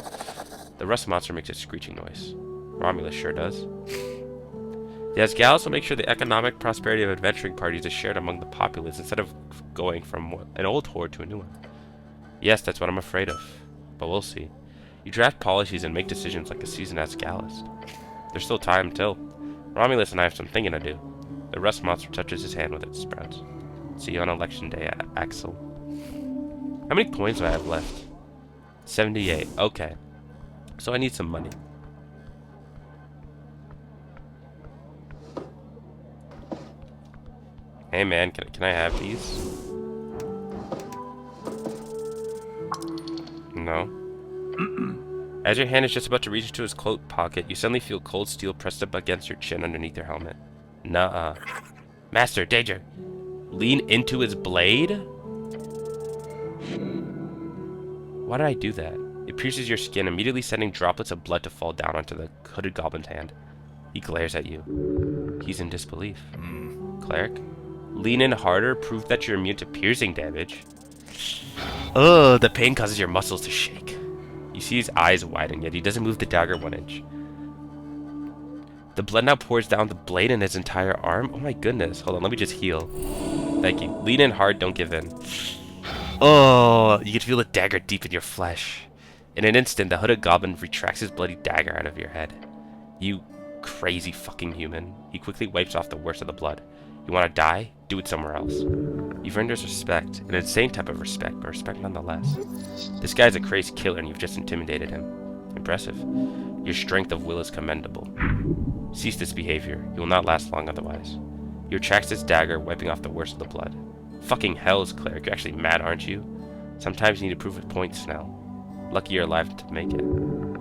The rust monster makes a screeching noise. Romulus sure does. The Asgals will make sure the economic prosperity of adventuring parties is shared among the populace instead of going from an old horde to a new one. Yes, that's what I'm afraid of. But we'll see. You draft policies and make decisions like a seasoned Asgalist. There's still time until. Romulus and I have some thinking to do. The rust monster touches his hand with its sprouts. See you on election day, Axel. How many coins do I have left? 78. Okay. So I need some money. Hey man, can I have these? No. As your hand is just about to reach into his coat pocket, you suddenly feel cold steel pressed up against your chin underneath your helmet. Nuh-uh. Master, danger! Lean into his blade? Why did I do that? It pierces your skin, immediately sending droplets of blood to fall down onto the hooded goblin's hand. He glares at you. He's in disbelief. Cleric? Lean in harder, prove that you're immune to piercing damage. Ugh, the pain causes your muscles to shake. You see his eyes widen, yet he doesn't move the dagger 1 inch. The blood now pours down the blade and his entire arm. Oh my goodness. Hold on, let me just heal. Thank you. Lean in hard, don't give in. Oh, you can feel the dagger deep in your flesh. In an instant, the hooded goblin retracts his bloody dagger out of your head. You crazy fucking human. He quickly wipes off the worst of the blood. You want to die? Do it somewhere else. You've earned his respect, an insane type of respect, but respect nonetheless. This guy's a crazy killer and you've just intimidated him. Impressive. Your strength of will is commendable. Cease this behavior. You will not last long otherwise. He retracts his dagger, wiping off the worst of the blood. Fucking hells, cleric. You're actually mad, aren't you? Sometimes you need to prove a point, Snell. Lucky you're alive to make it.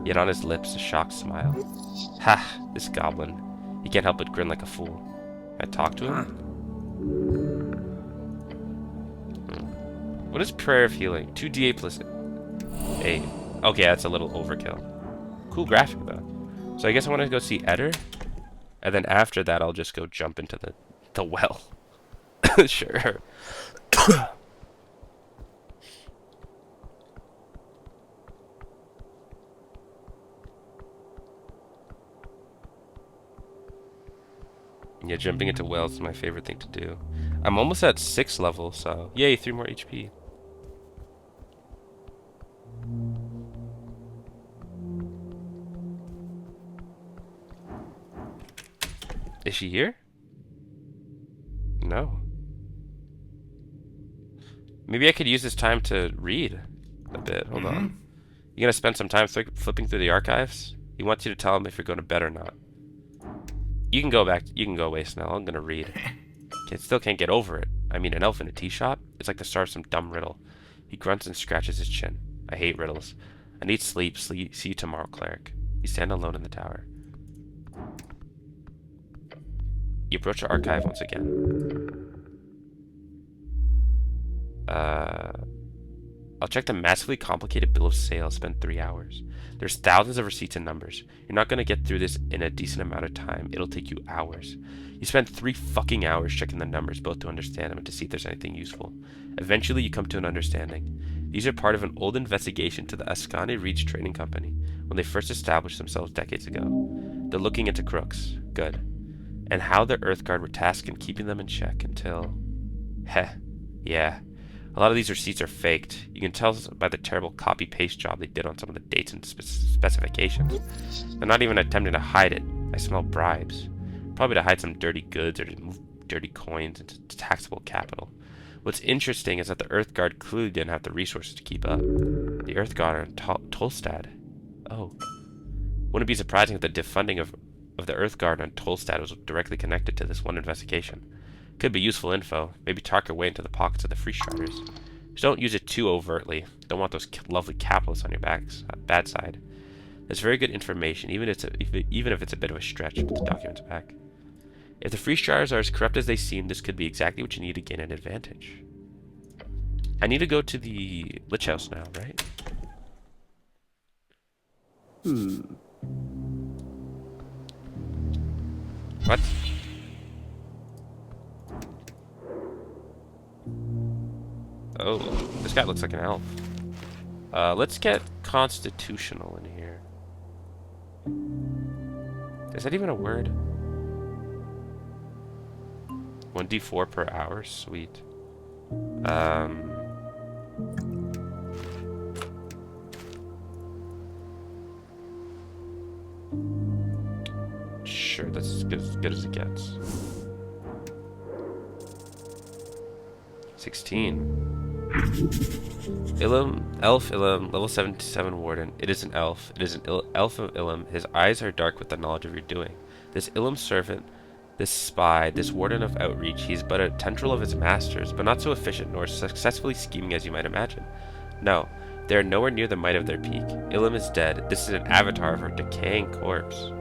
Yet on his lips, a shocked smile. Ha! This goblin. He can't help but grin like a fool. Can I talk to him? What is Prayer of Healing? 2d8 plus 8. Okay, that's a little overkill. Cool graphic, though. So I guess I want to go see Eder. And then after that, I'll just go jump into the well. Sure. Yeah, jumping into wells is my favorite thing to do. I'm almost at 6 level, so yay, 3 more HP. Is she here? No. Maybe I could use this time to read a bit. Hold on. You gonna spend some time flipping through the archives? He wants you to tell him if you're going to bed or not. You can go back. You can go away, Snell. I'm gonna read. Kid still can't get over it. I mean, an elf in a tea shop? It's like the start of some dumb riddle. He grunts and scratches his chin. I hate riddles. I need sleep. See you tomorrow, cleric. You stand alone in the tower. You approach the archive once again. I'll check the massively complicated bill of sale. Spend 3 hours. There's thousands of receipts and numbers. You're not going to get through this in a decent amount of time. It'll take you hours. You spend 3 fucking hours checking the numbers, both to understand them and to see if there's anything useful. Eventually, you come to an understanding. These are part of an old investigation to the Ascani Reach Trading Company, when they first established themselves decades ago. They're looking into crooks. Good. And how the Earthguard were tasked in keeping them in check until... Heh. Yeah. A lot of these receipts are faked. You can tell by the terrible copy-paste job they did on some of the dates and specifications. They're not even attempting to hide it. I smell bribes. Probably to hide some dirty goods or to move dirty coins into taxable capital. What's interesting is that the Earthguard clearly didn't have the resources to keep up. The Earthguard are in Tolstad. Oh. Wouldn't be surprising if the defunding of the Earth Guard on Tolstad was directly connected to this one investigation. Could be useful info. Maybe talk your way into the pockets of the free striders. Just don't use it too overtly. Don't want those lovely capitalists on your bad side. That's very good information, even if it's a bit of a stretch. Put the documents back. If the free striders are as corrupt as they seem, this could be exactly what you need to gain an advantage. I need to go to the Lich House now, right? What? Oh, this guy looks like an elf. Let's get constitutional in here. Is that even a word? 1d4 per hour? Sweet. Sure, that's as good as it gets. 16. Elf Ilum, level 77 Warden. It is an elf. It is an elf of Ilum. His eyes are dark with the knowledge of your doing. This Ilum servant, this spy, this Warden of Outreach, he's but a tendril of his masters, but not so efficient nor successfully scheming as you might imagine. No, they are nowhere near the might of their peak. Ilum is dead. This is an avatar of her decaying corpse.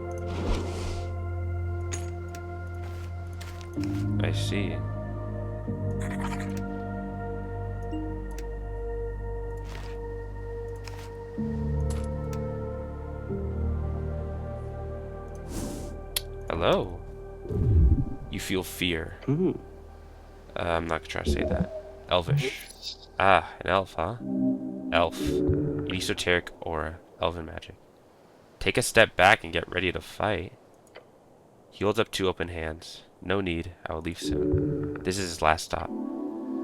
I see. Hello. You feel fear. I'm not gonna try to say that. Elvish. Ah, an elf, huh? Elf. An esoteric aura. Elven magic. Take a step back and get ready to fight. He holds up 2 open hands. No need. I will leave soon. This is his last stop.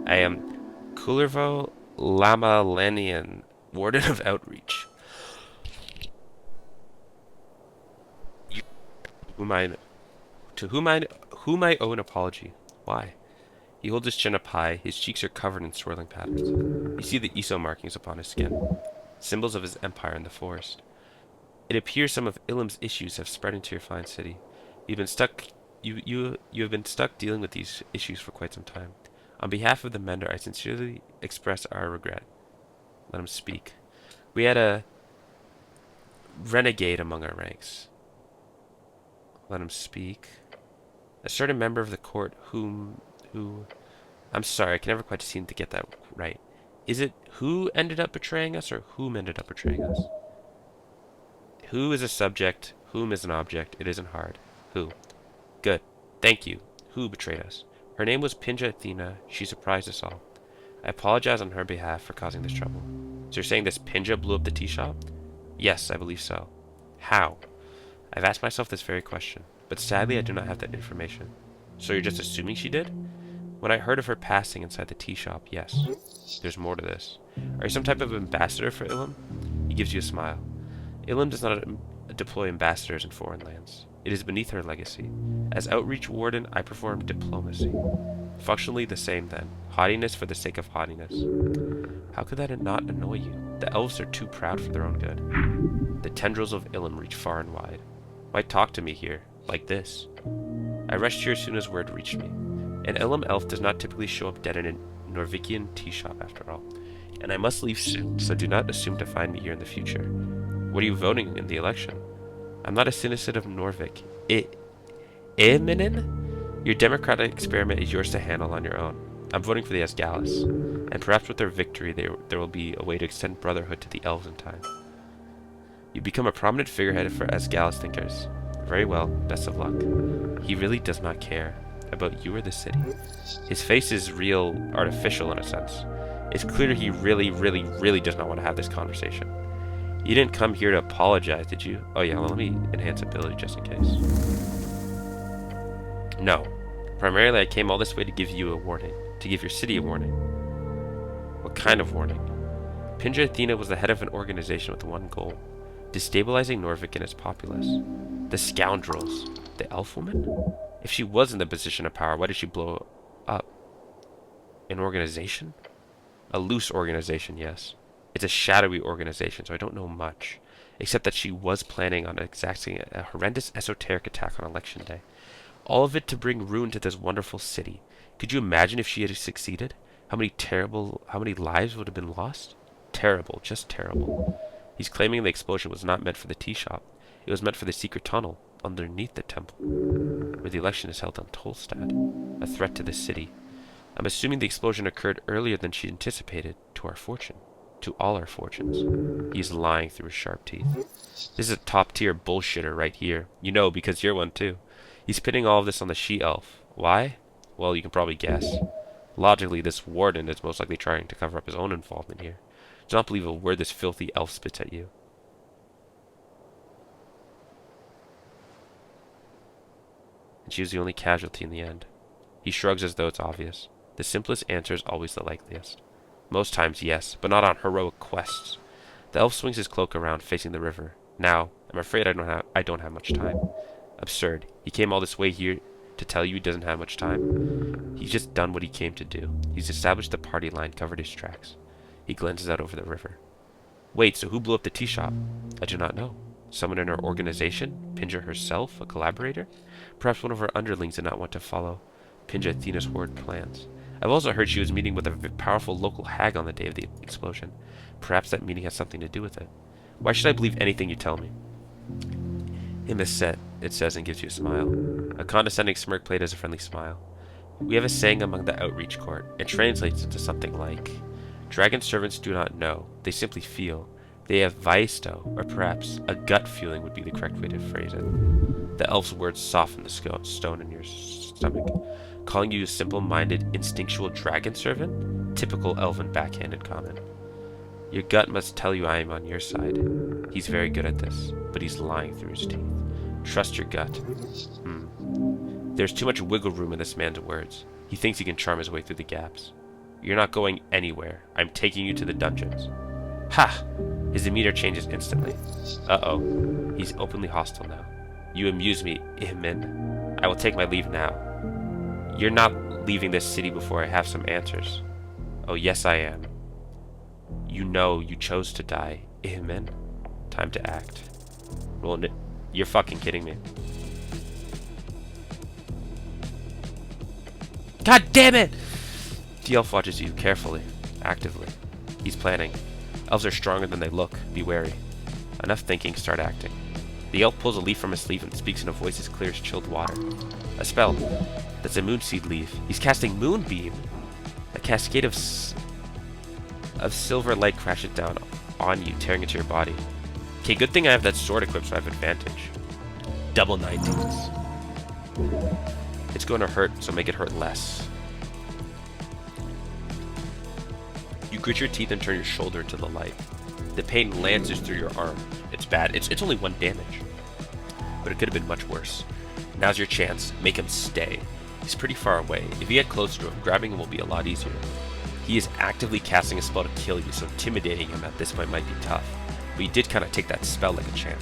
I am Kullervo Lamalanian, Warden of Outreach. To whom I owe an apology. Why? He holds his chin up high. His cheeks are covered in swirling patterns. You see the ESO markings upon his skin, symbols of his empire in the forest. It appears some of Ilum's issues have spread into your fine city. You've been stuck. You have been stuck dealing with these issues for quite some time. On behalf of the Mender, I sincerely express our regret. Let him speak. We had a renegade among our ranks. Let him speak. A certain member of the court who... I'm sorry, I can never quite seem to get that right. Is it who ended up betraying us, or whom ended up betraying us? Who is a subject, whom is an object. It isn't hard. Who? Good. Thank you. Who betrayed us? Her name was Pinja Athena. She surprised us all. I apologize on her behalf for causing this trouble. So you're saying this Pinja blew up the tea shop? Yes, I believe so. How? I've asked myself this very question, but sadly I do not have that information. So you're just assuming she did? When I heard of her passing inside the tea shop, yes. There's more to this. Are you some type of ambassador for Ilum? He gives you a smile. Ilum does not deploy ambassadors in foreign lands. It is beneath her legacy. As Outreach Warden, I perform diplomacy. Functionally the same then. Haughtiness for the sake of haughtiness. How could that not annoy you? The elves are too proud for their own good. The tendrils of Ilum reach far and wide. Why talk to me here, like this? I rushed here as soon as word reached me. An Ilum elf does not typically show up dead in a Norvikian tea shop after all. And I must leave soon, so do not assume to find me here in the future. What are you voting in the election? I'm not a citizen of Norvik. Eminen? Your democratic experiment is yours to handle on your own. I'm voting for the Asgalis, and perhaps with their victory there will be a way to extend brotherhood to the elves in time. You become a prominent figurehead for Asgalis thinkers. Very well, best of luck. He really does not care about you or the city. His face is real artificial in a sense. It's clear he really does not want to have this conversation. You didn't come here to apologize, did you? Oh yeah, well, let me enhance ability just in case. No. Primarily, I came all this way to give you a warning. To give your city a warning. What kind of warning? Pinja Athena was the head of an organization with one goal. Destabilizing Norvik and its populace. The scoundrels. The elf woman? If she was in the position of power, why did she blow up? An organization? A loose organization, yes. It's a shadowy organization, so I don't know much. except that she was planning on exacting a horrendous esoteric attack on election day. All of it to bring ruin to this wonderful city. Could you imagine if she had succeeded? How many lives would have been lost? Terrible, just terrible. He's claiming the explosion was not meant for the tea shop. It was meant for the secret tunnel underneath the temple, where the election is held on Tolstad, a threat to the city. I'm assuming the explosion occurred earlier than she anticipated, to our fortune. To all our fortunes. He's lying through his sharp teeth. This is a top-tier bullshitter right here. You know, because you're one too. He's pinning all of this on the she-elf. Why? Well, you can probably guess. Logically, this warden is most likely trying to cover up his own involvement here. Do not believe a word this filthy elf spits at you. And she was the only casualty in the end. He shrugs as though it's obvious. The simplest answer is always the likeliest. Most times, yes, but not on heroic quests. The elf swings his cloak around, facing the river. Now, I'm afraid I don't have much time. Absurd. He came all this way here to tell you he doesn't have much time. He's just done what he came to do. He's established the party line, covered his tracks. He glances out over the river. Wait, so who blew up the tea shop? I do not know. Someone in her organization? Pinja herself? A collaborator? Perhaps one of her underlings did not want to follow Pinja Athena's horrid plans. I've also heard she was meeting with a powerful local hag on the day of the explosion. Perhaps that meeting has something to do with it. Why should I believe anything you tell me? In the set, it says and gives you a smile. A condescending smirk played as a friendly smile. We have a saying among the outreach court. It translates into something like, Dragon servants do not know, they simply feel. They have vaisto, or perhaps a gut feeling would be the correct way to phrase it. The elf's words soften the stone in your stomach. Calling you a simple-minded, instinctual dragon servant? Typical elven backhanded comment. Your gut must tell you I am on your side. He's very good at this, but he's lying through his teeth. Trust your gut. There's too much wiggle room in this man's words. He thinks he can charm his way through the gaps. You're not going anywhere. I'm taking you to the dungeons. Ha! His demeanor changes instantly. Uh-oh. He's openly hostile now. You amuse me, Ihmin. I will take my leave now. You're not leaving this city before I have some answers. Oh, yes, I am. You know you chose to die, Ihmin. Time to act. Well, you're fucking kidding me. God damn it! The elf watches you carefully, actively. He's planning. Elves are stronger than they look. Be wary. Enough thinking, start acting. The elf pulls a leaf from his sleeve and speaks in a voice as clear as chilled water. A spell. That's a moonseed leaf. He's casting Moonbeam. A cascade of silver light crashes down on you, tearing into your body. Okay, good thing I have that sword equipped so I have advantage. Double 19s. It's going to hurt, so make it hurt less. You grit your teeth and turn your shoulder into the light. The pain lances through your arm. It's bad. It's only 1 damage. But it could have been much worse. Now's your chance. Make him stay. He's pretty far away. If you get closer to him, grabbing him will be a lot easier. He is actively casting a spell to kill you, so intimidating him at this point might be tough. But he did kind of take that spell like a champ.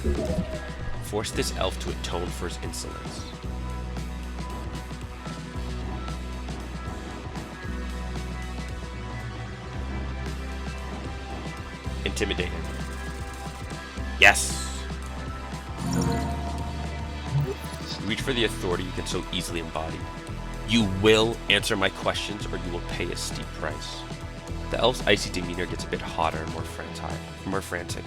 Force this elf to atone for his insolence. Intimidate him. Yes! You reach for the authority you can so easily embody. You will answer my questions or you will pay a steep price. The elf's icy demeanor gets a bit hotter and more frantic.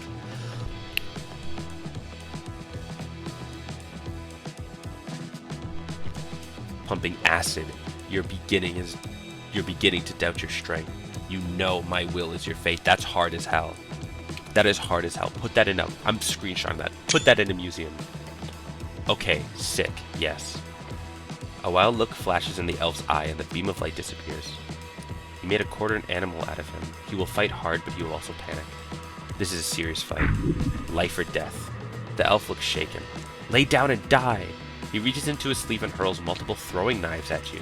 Pumping acid. You're beginning to doubt your strength. You know my will is your fate. That's hard as hell. That is hard as hell. Put that in I'm screenshotting that. Put that in a museum. Okay, sick. Yes. A wild look flashes in the elf's eye and the beam of light disappears. You made a quartered animal out of him. He will fight hard, but he will also panic. This is a serious fight. Life or death. The elf looks shaken. Lay down and die! He reaches into his sleeve and hurls multiple throwing knives at you.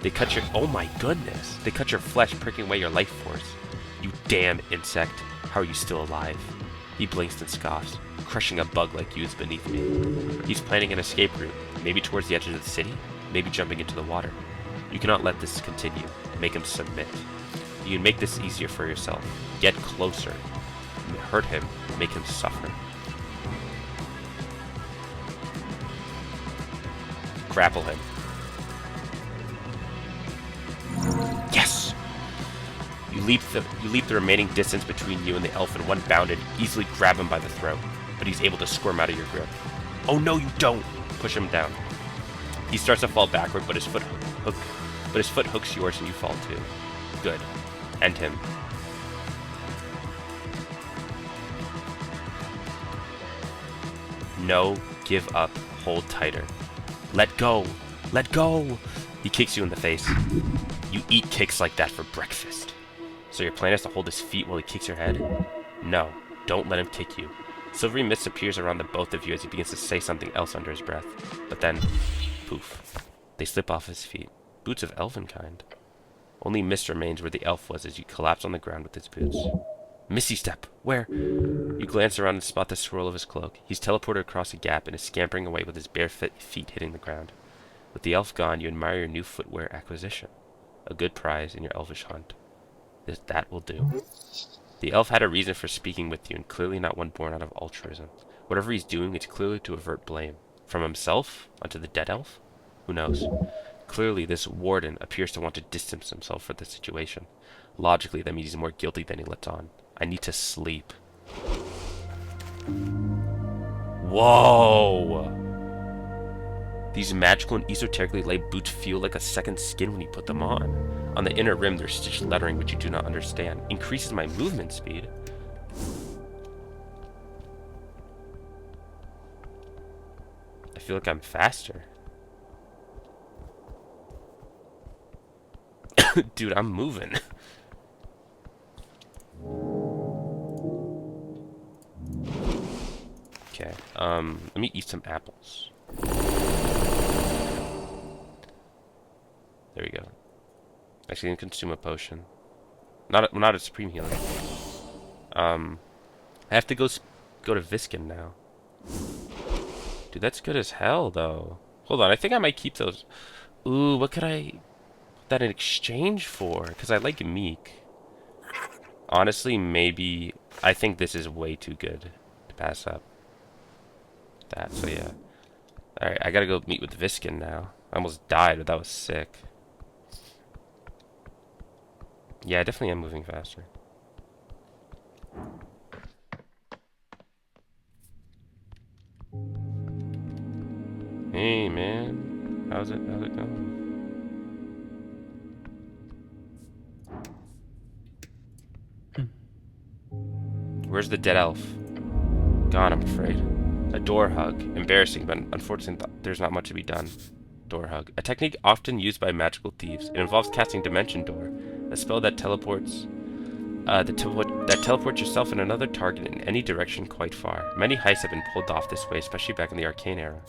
They cut your... Oh my goodness! They cut your flesh, pricking away your life force. You damn insect. How are you still alive? He blinks and scoffs. Crushing a bug like you is beneath me. He's planning an escape route. Maybe towards the edge of the city? Maybe jumping into the water. You cannot let this continue. Make him submit. You can make this easier for yourself. Get closer. Hurt him. Make him suffer. grapple him. Yes! You leap the remaining distance between you and the elf in one bound and easily grab him by the throat, but he's able to squirm out of your grip. Oh no, you don't! Push him down. He starts to fall backward, but his foot hooks yours and you fall too. Good. End him. No, give up. Hold tighter. Let go. Let go. He kicks you in the face. You eat kicks like that for breakfast. So your plan is to hold his feet while he kicks your head? No, don't let him kick you. Silvery mist appears around the both of you as he begins to say something else under his breath. But then, poof. They slip off his feet. Boots of elven kind. Only mist remains where the elf was as you collapse on the ground with his boots. Misty step! Where? You glance around and spot the swirl of his cloak. He's teleported across a gap and is scampering away with his bare feet hitting the ground. With the elf gone, you admire your new footwear acquisition. A good prize in your elvish hunt. That will do. The elf had a reason for speaking with you, and clearly not one born out of altruism. Whatever he's doing, it's clearly to avert blame. From himself onto the dead elf? Who knows? Clearly, this warden appears to want to distance himself from the situation. Logically, that means he's more guilty than he lets on. I need to sleep. Whoa! These magical and esoterically laid boots feel like a second skin when you put them on. On the inner rim, there's stitched lettering which you do not understand. Increases my movement speed. I feel like I'm faster. Dude, I'm moving. Okay, let me eat some apples. There we go. Actually, I can consume a potion. Not a supreme healing. I have to go to Viskin now. Dude, that's good as hell, though. Hold on, I think I might keep those. Ooh, what could I put that in exchange for? Because I like Meek. Honestly, maybe I think this is way too good to pass up. That, so yeah. Alright, I gotta go meet with Viskin now. I almost died, but that was sick. Yeah, I definitely am moving faster. Hey, man. How's it going? Where's the dead elf? Gone, I'm afraid. A door hug. Embarrassing, but unfortunately there's not much to be done. Door hug. A technique often used by magical thieves. It involves casting Dimension Door, a spell that teleports yourself and another target in any direction quite far. Many heists have been pulled off this way, especially back in the Arcane era.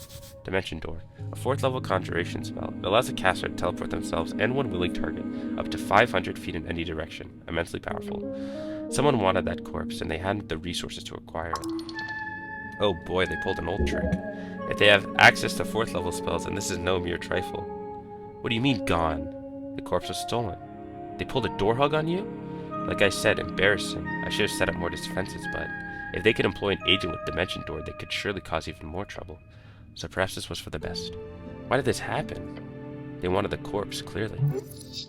Dimension Door. A 4th level conjuration spell. It allows the caster to teleport themselves and one willing target up to 500 feet in any direction. Immensely powerful. Someone wanted that corpse, and they hadn't the resources to acquire it. Oh boy, they pulled an old trick. If they have access to 4th level spells, then this is no mere trifle. What do you mean, gone? The corpse was stolen. They pulled a door hug on you? Like I said, embarrassing. I should have set up more defenses, but if they could employ an agent with Dimension Door, they could surely cause even more trouble. So perhaps this was for the best. Why did this happen? They wanted the corpse, clearly.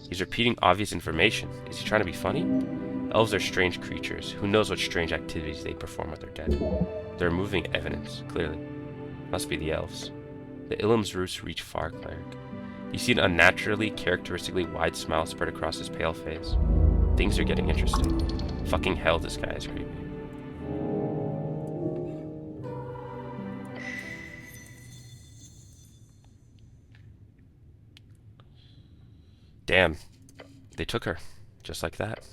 He's repeating obvious information. Is he trying to be funny? Elves are strange creatures. Who knows what strange activities they perform with their dead? They're removing evidence, clearly. Must be the elves. The Ilum's roots reach far, cleric. You see an unnaturally, characteristically wide smile spread across his pale face. Things are getting interesting. Fucking hell, this guy is creepy. Damn. They took her. Just like that.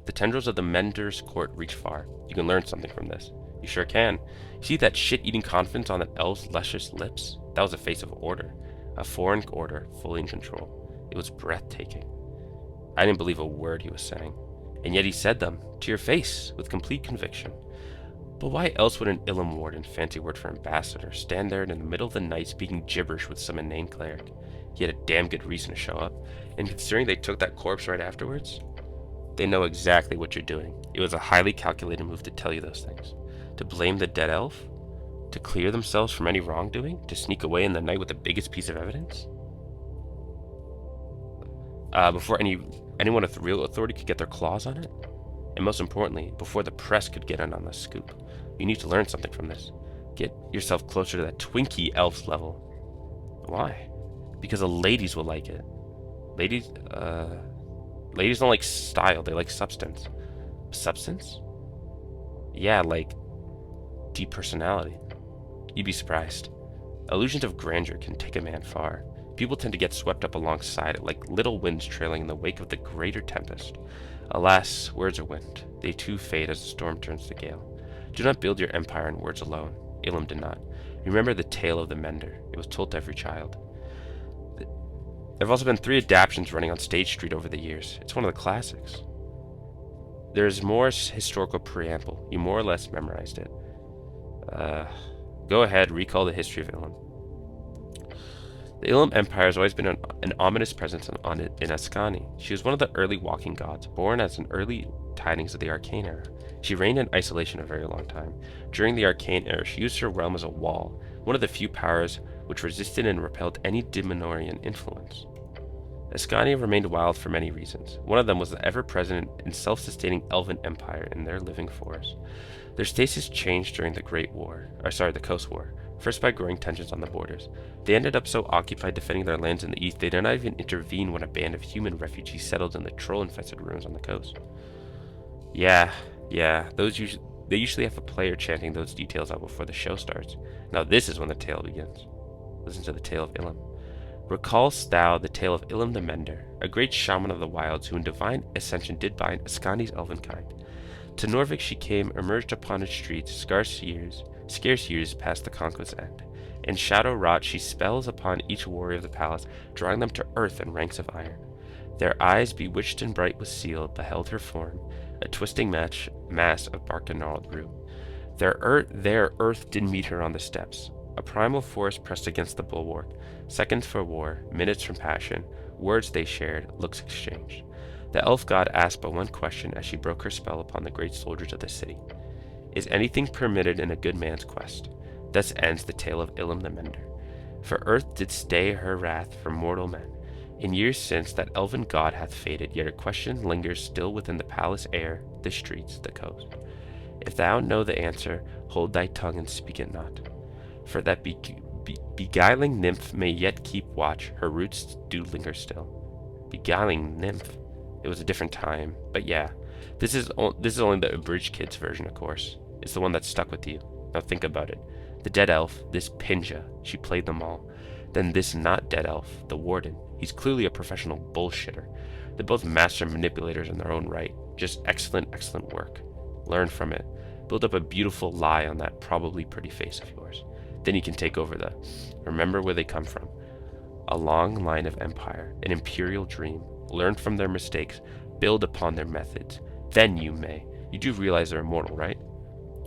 The tendrils of the Mender's court reach far. You can learn something from this. You sure can. You see that shit-eating confidence on that elf's luscious lips? That was the face of order. A foreign order, fully in control. It was breathtaking. I didn't believe a word he was saying. And yet he said them, to your face, with complete conviction. But why else would an Ilum warden, fancy word for ambassador, stand there in the middle of the night speaking gibberish with some inane cleric? He had a damn good reason to show up. And considering they took that corpse right afterwards, they know exactly what you're doing. It was a highly calculated move to tell you those things. To blame the dead elf? To clear themselves from any wrongdoing? To sneak away in the night with the biggest piece of evidence? Before anyone with real authority could get their claws on it? And most importantly, before the press could get in on the scoop. You need to learn something from this. Get yourself closer to that Twinkie elf's level. Why? Because the ladies will like it. Ladies don't like style, they like substance. Substance? Yeah, like deep personality. You'd be surprised. Illusions of grandeur can take a man far. People tend to get swept up alongside it like little winds trailing in the wake of the greater tempest. Alas, words are wind. They too fade as the storm turns to gale. Do not build your empire on words alone. Ilum did not. Remember the tale of the mender. It was told to every child. There have also been 3 adaptations running on Stage Street over the years. It's one of the classics. There is more historical preamble. You more or less memorized it. Go ahead, recall the history of Ilum. The Ilum Empire has always been an ominous presence in Ascani. She was one of the early walking gods, born as an early tidings of the Arcane Era. She reigned in isolation a very long time. During the Arcane Era, she used her realm as a wall, one of the few powers which resisted and repelled any Dimnorian influence. Ascani remained wild for many reasons. One of them was the ever-present and self-sustaining Elven Empire in their living forest. Their status changed during the the Coast War, first by growing tensions on the borders. They ended up so occupied defending their lands in the east they did not even intervene when a band of human refugees settled in the troll-infested ruins on the coast. Yeah, they usually have a player chanting those details out before the show starts. Now this is when the tale begins. Listen to the tale of Ilum. Recallest thou the tale of Ilum the Mender, a great shaman of the wilds who in divine ascension did bind Ascani's elven kind? To Norvik she came, emerged upon its streets, scarce years past the conquest's end. In shadow wrought she spells upon each warrior of the palace, drawing them to earth in ranks of iron. Their eyes, bewitched and bright with seal, beheld her form, a twisting mass of bark and gnarled root. There earth did meet her on the steps. A primal force pressed against the bulwark. Seconds for war, minutes from passion, words they shared, looks exchanged. The elf god asked but one question as she broke her spell upon the great soldiers of the city. Is anything permitted in a good man's quest? Thus ends the tale of Ilum the Mender. For earth did stay her wrath from mortal men. In years since that elven god hath faded, yet a question lingers still within the palace air, the streets, the coast. If thou know the answer, hold thy tongue and speak it not. For that beguiling nymph may yet keep watch, her roots do linger still. Beguiling nymph. It was a different time, but yeah. This is only the abridged kids version, of course. It's the one that stuck with you. Now think about it. The dead elf, this Pinja, she played them all. Then this not dead elf, the warden. He's clearly a professional bullshitter. They're both master manipulators in their own right. Just excellent work. Learn from it. Build up a beautiful lie on that probably pretty face of yours. Then you can take over the remember where they come from. A long line of empire, an imperial dream. Learn from their mistakes, build upon their methods. Then you may. You do realize they're immortal, right?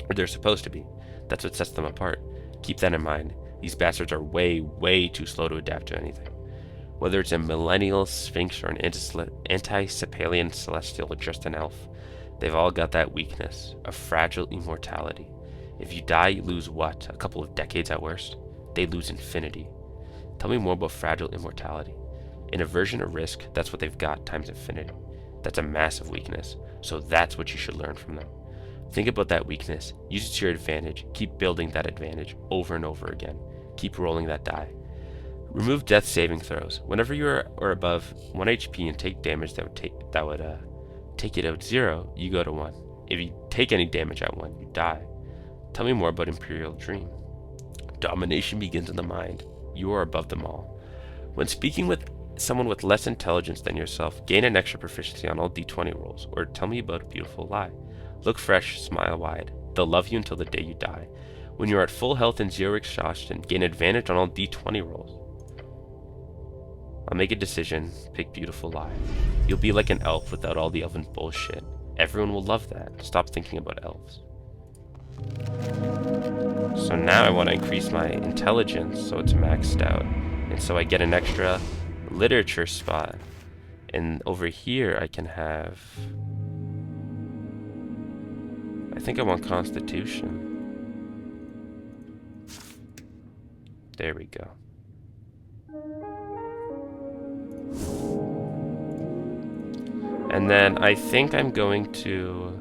Or they're supposed to be. That's what sets them apart. Keep that in mind. These bastards are way too slow to adapt to anything. Whether it's a millennial sphinx or an anti-Cepalian celestial or just an elf, they've all got that weakness, a fragile immortality. If you die, you lose what? A couple of decades at worst? They lose infinity. Tell me more about fragile immortality. In aversion or risk, that's what they've got times infinity. That's a massive weakness, so that's what you should learn from them. Think about that weakness, use it to your advantage, keep building that advantage over and over again. Keep rolling that die. Remove death saving throws. Whenever you are above 1 HP and take damage that would take it out 0, you go to 1. If you take any damage at 1, you die. Tell me more about Imperial Dream. Domination begins in the mind. You are above them all. When speaking with someone with less intelligence than yourself, gain an extra proficiency on all d20 rolls, or tell me about a beautiful lie. Look fresh, smile wide. They'll love you until the day you die. When you are at full health and 0 exhaustion, gain advantage on all d20 rolls. I'll make a decision, pick beautiful lie. You'll be like an elf without all the elven bullshit. Everyone will love that. Stop thinking about elves. So now I want to increase my intelligence so it's maxed out. And so I get an extra literature spot. And over here I can have... I think I want Constitution. There we go. And then I think I'm going to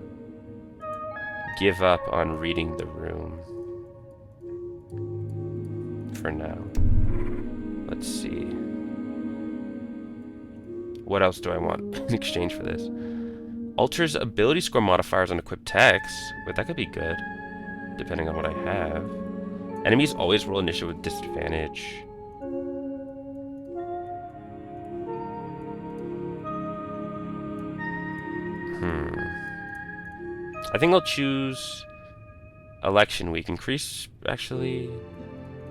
give up on reading the room for now. Let's see. What else do I want in exchange for this? Alters ability score modifiers on equipped techs. But that could be good, depending on what I have. Enemies always roll initiative with disadvantage. I think I'll choose election week. Increase, actually,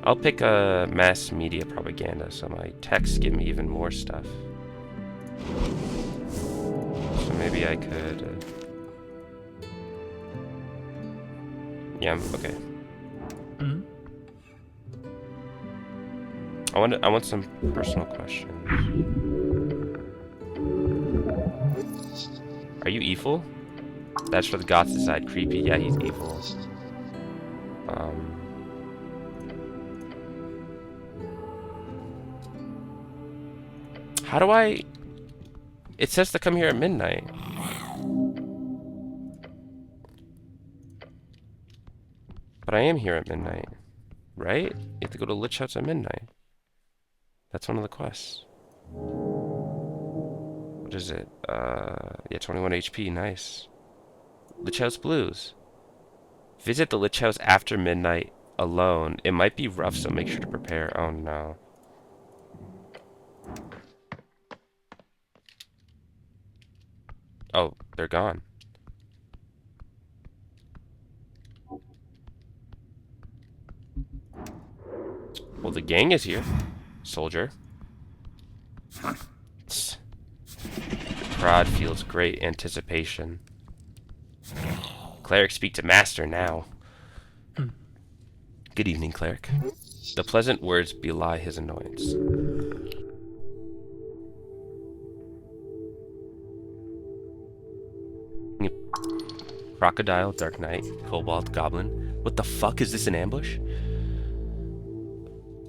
I'll pick a mass media propaganda, so my texts give me even more stuff. So maybe I could... yeah, okay. I want some personal questions. Are you evil? That's for the gods to decide. Creepy. Yeah, he's evil. How do I... It says to come here at midnight. But I am here at midnight. Right? You have to go to Lich House at midnight. That's one of the quests. What is it? Yeah, 21 HP. Nice. Lich House Blues. Visit the Lich House after midnight alone. It might be rough, so make sure to prepare. Oh no. Oh, they're gone. Well, the gang is here. Soldier. The crowd feels great anticipation. Cleric, speak to master now. Good evening, cleric. The pleasant words belie his annoyance. Crocodile, Dark Knight, Kobold, Goblin. What the fuck? Is this an ambush?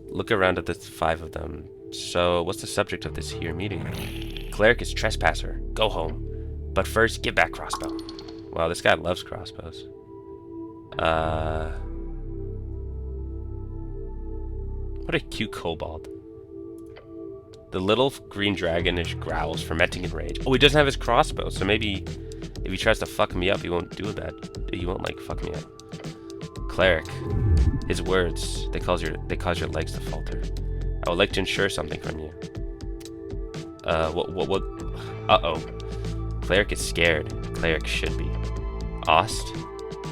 Look around at the 5 of them. So, what's the subject of this here meeting? Cleric is trespasser. Go home. But first, give back crossbow. Wow, this guy loves crossbows. What a cute kobold. The little green dragonish growls, fermenting in rage. Oh, he doesn't have his crossbow, so maybe if he tries to fuck me up, he won't do that. He won't, like, fuck me up. Cleric. His words, they cause your legs to falter. I would like to ensure something from you. What? Uh-oh. Cleric is scared. Cleric should be. Ost?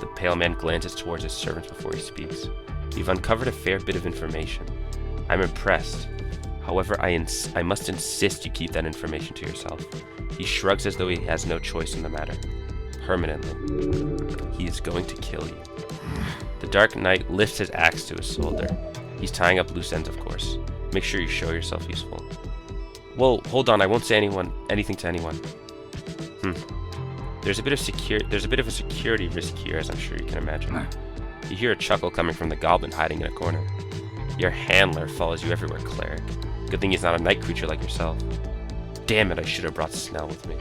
The pale man glances towards his servants before he speaks. You've uncovered a fair bit of information. I'm impressed. However, I must insist you keep that information to yourself. He shrugs as though he has no choice in the matter. Permanently. He is going to kill you. The Dark Knight lifts his axe to his shoulder. He's tying up loose ends, of course. Make sure you show yourself useful. Well, hold on, I won't say anything to anyone. There's a bit of a security risk here, as I'm sure you can imagine. You hear a chuckle coming from the goblin hiding in a corner. Your handler follows you everywhere, cleric. Good thing he's not a night creature like yourself. Damn it, I should have brought Snell with me.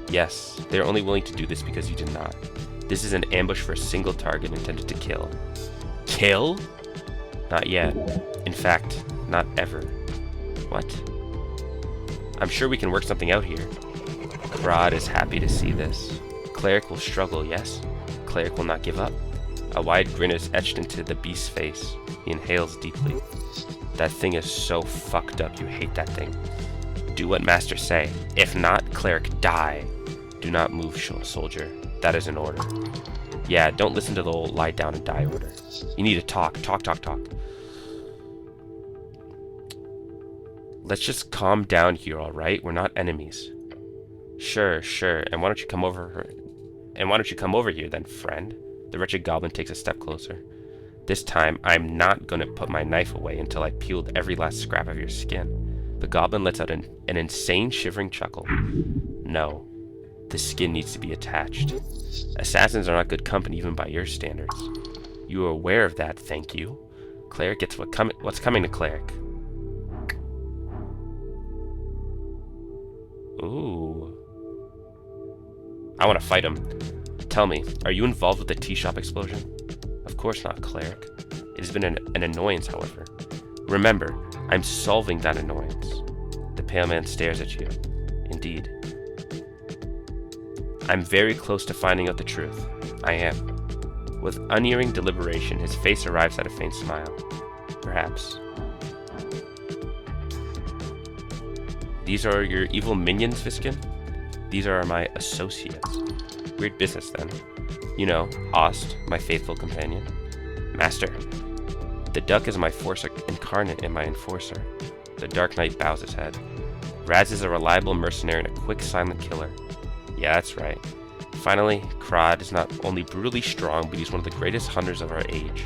Yes, they're only willing to do this because you did not. This is an ambush for a single target intended to kill. Kill? Not yet. In fact, not ever. What? I'm sure we can work something out here. Krod is happy to see this. Cleric will struggle, yes? Cleric will not give up. A wide grin is etched into the beast's face. He inhales deeply. That thing is so fucked up, you hate that thing. Do what master say. If not, cleric, die. Do not move, soldier. That is an order. Yeah, don't listen to the old lie down and die order. You need to talk. Talk. Let's just calm down here, alright? We're not enemies. Sure. And why don't you come over here then, friend? The wretched goblin takes a step closer. This time, I'm not gonna put my knife away until I peeled every last scrap of your skin. The goblin lets out an insane shivering chuckle. No. The skin needs to be attached. Assassins are not good company even by your standards. You are aware of that, thank you. Cleric gets what's coming to Cleric. Ooh. I want to fight him. Tell me, are you involved with the tea shop explosion? Of course not, Cleric. It has been an annoyance, however. Remember, I'm solving that annoyance. The pale man stares at you. Indeed. I'm very close to finding out the truth. I am. With unerring deliberation, his face arrives at a faint smile. Perhaps. These are your evil minions, Viskin? These are my associates. Weird business, then. You know, Ost, my faithful companion. Master. The duck is my force incarnate and my enforcer. The Dark Knight bows his head. Raz is a reliable mercenary and a quick, silent killer. Yeah, that's right. Finally, Krod is not only brutally strong, but he's one of the greatest hunters of our age.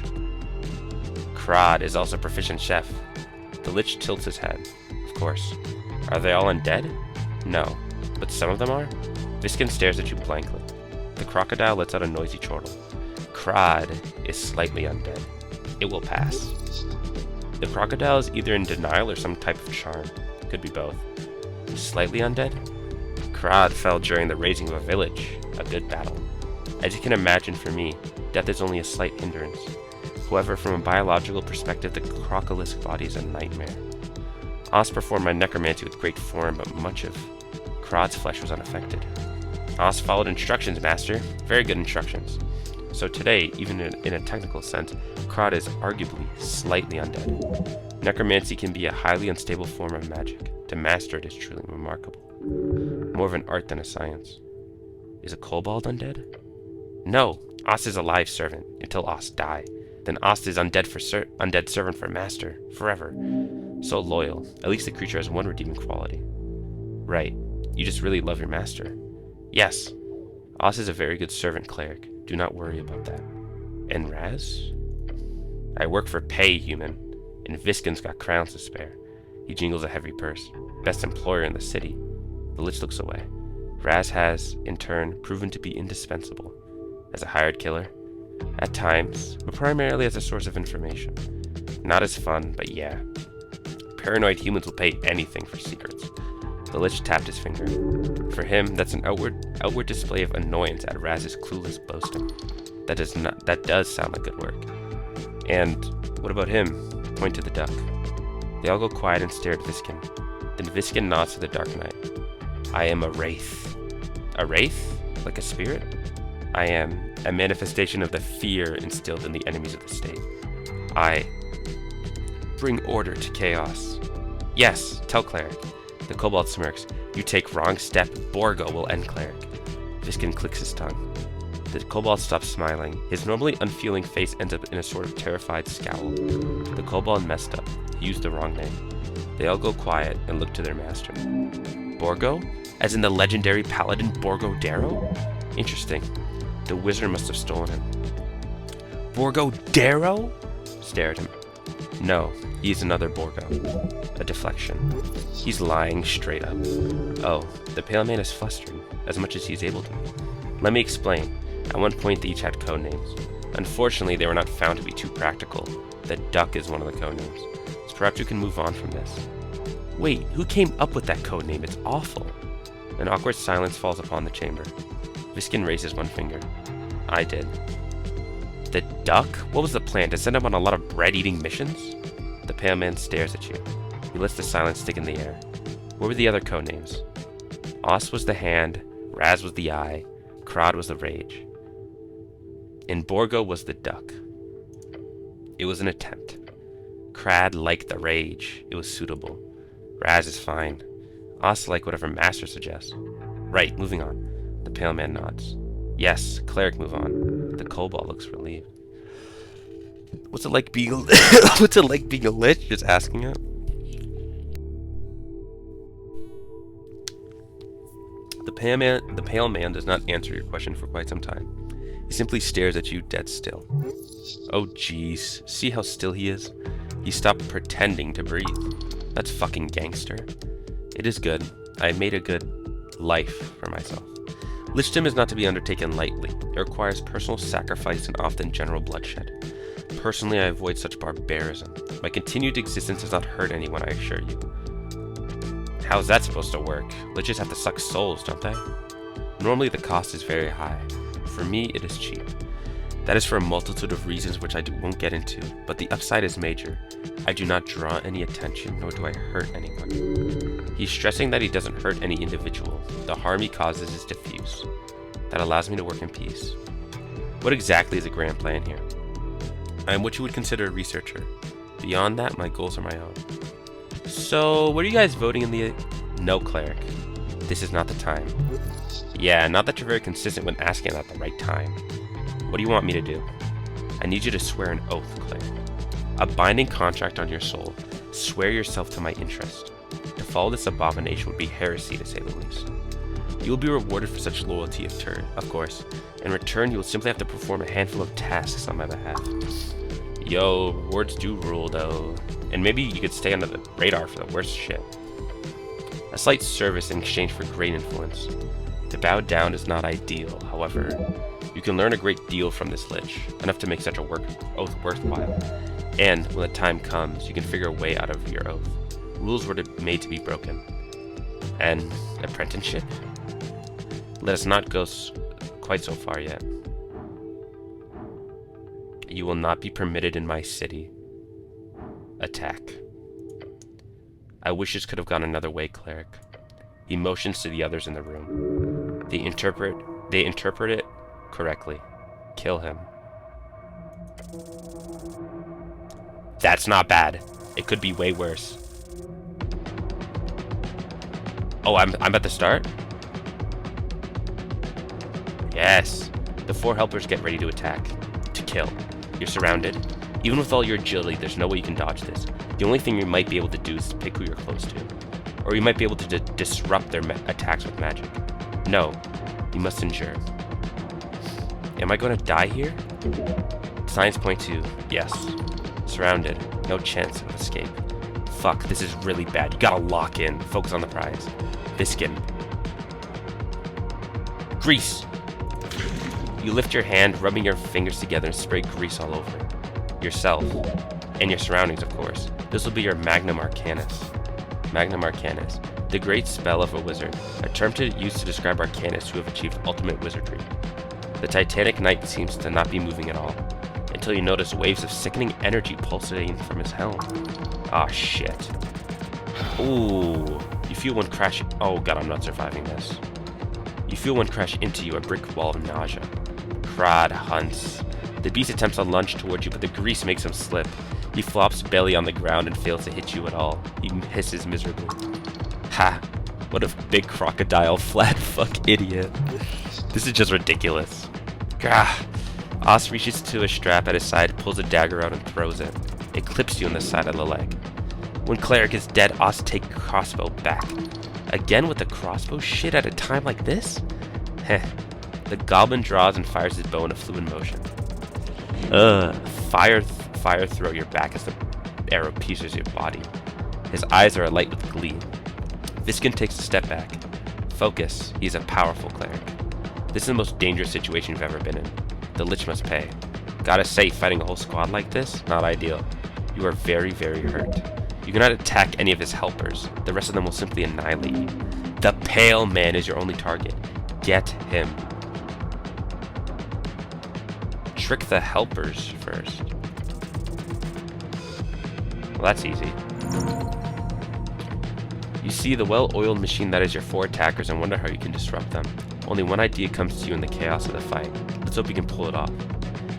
Krod is also a proficient chef. The Lich tilts his head. Of course. Are they all undead? No. But some of them are? Viskin stares at you blankly. The crocodile lets out a noisy chortle. Krod is slightly undead. It will pass. The crocodile is either in denial or some type of charm. Could be both. Slightly undead? Krod fell during the razing of a village. A good battle. As you can imagine, for me, death is only a slight hindrance. However, from a biological perspective, the crocolisk body is a nightmare. Ost performed my necromancy with great form, but much of Krod's flesh was unaffected. Ost followed instructions, Master. Very good instructions. So today, even in a technical sense, Krod is arguably slightly undead. Necromancy can be a highly unstable form of magic. To master it is truly remarkable. More of an art than a science. Is a kobold undead? No, Ost is a live servant until Ost die. Then Ost is undead servant for master, forever. So loyal. At least the creature has one redeeming quality. Right. You just really love your master. Yes. Ost is a very good servant, Cleric. Do not worry about that. And Raz? I work for pay, human. And Viskin's got crowns to spare. He jingles a heavy purse. Best employer in the city. The Lich looks away. Raz has, in turn, proven to be indispensable. As a hired killer. At times, but primarily as a source of information. Not as fun, but yeah. Paranoid humans will pay anything for secrets. The Lich tapped his finger. For him, that's an outward display of annoyance at Raz's clueless boasting. That does sound like good work. And what about him? Point to the duck. They all go quiet and stare at Viskin. Then Viskin nods to the Dark Knight. I am a wraith. A wraith? Like a spirit? I am a manifestation of the fear instilled in the enemies of the state. I bring order to chaos. Yes, tell Cleric. The kobold smirks. You take wrong step, Borgo will end Cleric. Viskin clicks his tongue. The kobold stops smiling. His normally unfeeling face ends up in a sort of terrified scowl. The kobold messed up. He used the wrong name. They all go quiet and look to their master. Borgo? As in the legendary paladin Borgo Darrow? Interesting. The wizard must have stolen him. Borgo Darrow? Stare at him. No, he's another Borgo. A deflection. He's lying straight up. Oh, the pale man is flustered, as much as he's able to be. Let me explain. At one point, they each had code names. Unfortunately, they were not found to be too practical. The duck is one of the code names. So perhaps you can move on from this. Wait, who came up with that code name? It's awful. An awkward silence falls upon the chamber. Viskin raises one finger. I did. The duck? What was the plan? To send him on a lot of bread-eating missions? The pale man stares at you. He lets the silence stick in the air. What were the other code names? Ost was the hand, Raz was the eye, Krod was the rage, and Borgo was the duck. It was an attempt. Krad liked the rage. It was suitable. Raz is fine. Ost like whatever master suggests. Right, moving on. The pale man nods. Yes, Cleric, move on. The kobold looks relieved. What's it like being what's it like being a lich? Just asking it. The pale man does not answer your question for quite some time. He simply stares at you dead still. Oh jeez, see how still he is? He stopped pretending to breathe. That's fucking gangster. It is good. I have made a good life for myself. Lichdom is not to be undertaken lightly. It requires personal sacrifice and often general bloodshed. Personally, I avoid such barbarism. My continued existence does not hurt anyone, I assure you. How's that supposed to work? Liches have to suck souls, don't they? Normally, the cost is very high. For me, it is cheap. That is for a multitude of reasons which I won't get into, but the upside is major. I do not draw any attention, nor do I hurt anyone. He's stressing that he doesn't hurt any individual. The harm he causes is diffuse. That allows me to work in peace. What exactly is the grand plan here? I am what you would consider a researcher. Beyond that, my goals are my own. So, what are you guys voting in the... No, cleric. This is not the time. Yeah, not that you're very consistent when asking at the right time. What do you want me to do? I need you to swear an oath, Claire. A binding contract on your soul. Swear yourself to my interest. To follow this abomination would be heresy, to say the least. You will be rewarded for such loyalty, of course. In return, you will simply have to perform a handful of tasks on my behalf. Yo, rewards do rule, though. And maybe you could stay under the radar for the worst shit. A slight service in exchange for great influence. To bow down is not ideal, however. You can learn a great deal from this lich, enough to make such a oath worthwhile. And, when the time comes, you can figure a way out of your oath. Rules were made to be broken. An apprenticeship? Let us not go quite so far yet. You will not be permitted in my city. Attack. I wish this could have gone another way, cleric. He motions to the others in the room. They interpret it correctly. Kill him. That's not bad. It could be way worse. Oh, I'm at the start? Yes. The 4 helpers get ready to attack. To kill. You're surrounded. Even with all your agility, there's no way you can dodge this. The only thing you might be able to do is to pick who you're close to. Or you might be able to disrupt their attacks with magic. No. You must endure. Am I going to die here? Signs point to yes. Surrounded. No chance of escape. Fuck, this is really bad. You gotta lock in. Focus on the prize. Biscuit. Grease. You lift your hand, rubbing your fingers together and spray grease all over. Yourself. And your surroundings, of course. This will be your Magnum Arcanus. Magnum Arcanus. The great spell of a wizard. A term used to describe arcanists who have achieved ultimate wizardry. The Titanic Knight seems to not be moving at all. Until you notice waves of sickening energy pulsating from his helm. Ah, shit. Ooh. You feel one crash... Oh god, I'm not surviving this. You feel one crash into you, a brick wall of nausea. Crad hunts. The beast attempts to lunge towards you, but the grease makes him slip. He flops belly on the ground and fails to hit you at all. He hisses miserably. Ha! What a big crocodile flat fuck idiot. This is just ridiculous. Gah! Os reaches to a strap at his side, pulls a dagger out and throws it. It clips you in the side of the leg. When Cleric is dead, Os takes crossbow back. Again with the crossbow shit at a time like this? Heh. The goblin draws and fires his bow in a fluid motion. Fire throw your back as the arrow pierces your body. His eyes are alight with glee. Viskin takes a step back. Focus. He's a powerful cleric. This is the most dangerous situation you've ever been in. The lich must pay. Gotta say, fighting a whole squad like this? Not ideal. You are very, very hurt. You cannot attack any of his helpers. The rest of them will simply annihilate you. The Pale Man is your only target. Get him. Trick the helpers first. Well, that's easy. You see the well-oiled machine that is your 4 attackers and wonder how you can disrupt them. Only one idea comes to you in the chaos of the fight. Let's hope you can pull it off.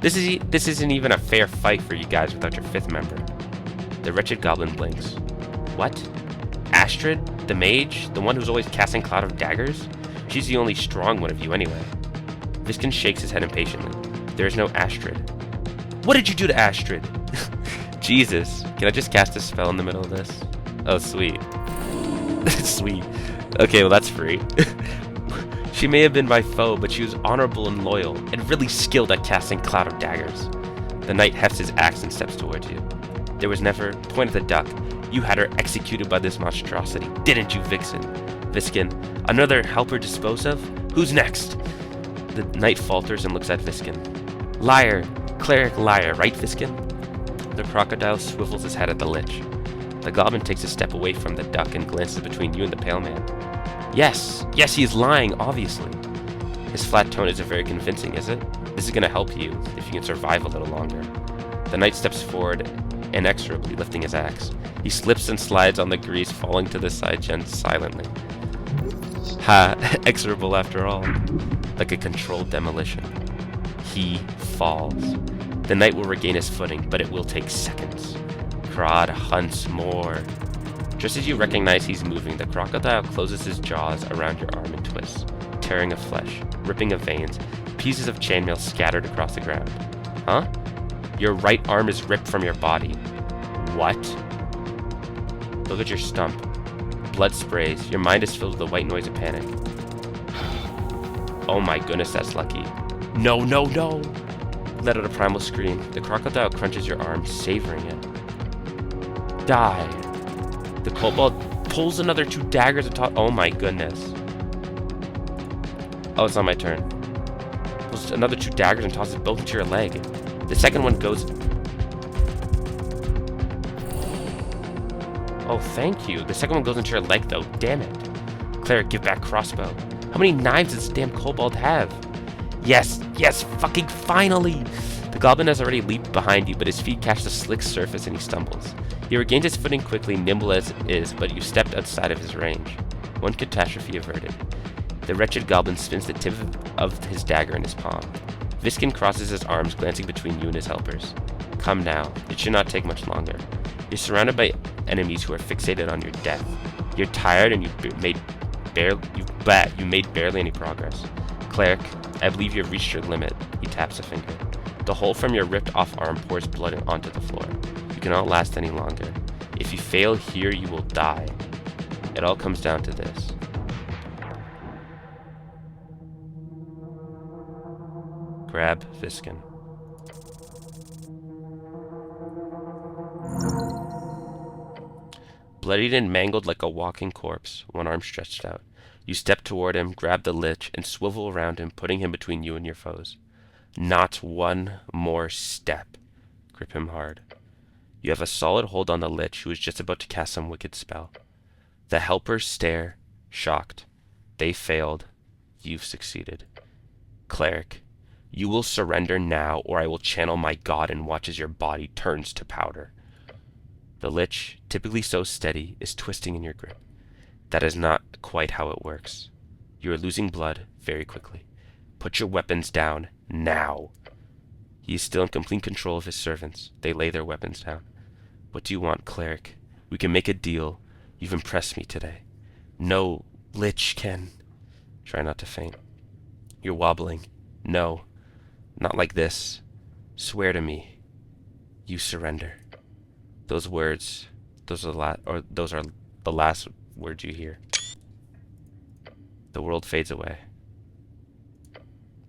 This isn't even a fair fight for you guys without your 5th member. The wretched goblin blinks. What? Astrid? The mage? The one who's always casting cloud of daggers? She's the only strong one of you anyway. Viskin shakes his head impatiently. There is no Astrid. What did you do to Astrid? Jesus. Can I just cast a spell in the middle of this? Oh, sweet. Sweet. Okay, well that's free. She may have been my foe, but she was honorable and loyal, and really skilled at casting cloud of daggers. The knight hefts his axe and steps towards you. There was never... Point at the duck. You had her executed by this monstrosity, didn't you, Vixen? Viskin. Another helper disposed of? Who's next? The knight falters and looks at Viskin. Liar. Cleric liar, right, Viskin? The crocodile swivels his head at the lich. The goblin takes a step away from the duck and glances between you and the pale man. Yes, yes, he is lying, obviously. His flat tone isn't very convincing, is it? This is going to help you, if you can survive a little longer. The knight steps forward, inexorably lifting his axe. He slips and slides on the grease, falling to the side silently. Ha, exorable after all. Like a controlled demolition. He falls. The knight will regain his footing, but it will take seconds. Krod hunts more. Just as you recognize he's moving, the crocodile closes his jaws around your arm and twists, tearing of flesh, ripping of veins, pieces of chainmail scattered across the ground. Huh? Your right arm is ripped from your body. What? Look at your stump. Blood sprays. Your mind is filled with a white noise of panic. Oh my goodness, that's lucky. No, no, no! Let out a primal scream. The crocodile crunches your arm, savoring it. Die. The kobold pulls another 2 daggers atop. Oh my goodness. Oh, it's not my turn. Pulls another 2 daggers and tosses both into your leg. The second one goes. Oh, thank you. The second one goes into your leg, though. Damn it. Cleric, give back crossbow. How many knives does this damn kobold have? Yes, yes, fucking finally! The goblin has already leaped behind you, but his feet catch the slick surface and he stumbles. He regains his footing quickly, nimble as it is, but you stepped outside of his range. One catastrophe averted. The wretched goblin spins the tip of his dagger in his palm. Viskin crosses his arms, glancing between you and his helpers. Come now. It should not take much longer. You're surrounded by enemies who are fixated on your death. You're tired and you made barely any progress. Cleric, I believe you have reached your limit. He taps a finger. The hole from your ripped off arm pours blood onto the floor. You cannot last any longer. If you fail here, you will die. It all comes down to this. Grab Viskin. Bloodied and mangled like a walking corpse, one arm stretched out. You step toward him, grab the lich, and swivel around him, putting him between you and your foes. Not one more step. Grip him hard. You have a solid hold on the lich, who is just about to cast some wicked spell. The helpers stare, shocked. They failed. You've succeeded. Cleric, you will surrender now, or I will channel my god and watch as your body turns to powder. The lich, typically so steady, is twisting in your grip. That is not quite how it works. You are losing blood very quickly. Put your weapons down, now. He is still in complete control of his servants. They lay their weapons down. What do you want, cleric? We can make a deal. You've impressed me today. No, lich can. Try not to faint. You're wobbling. No, not like this. Swear to me. You surrender. Those words, those are the last words you hear. The world fades away.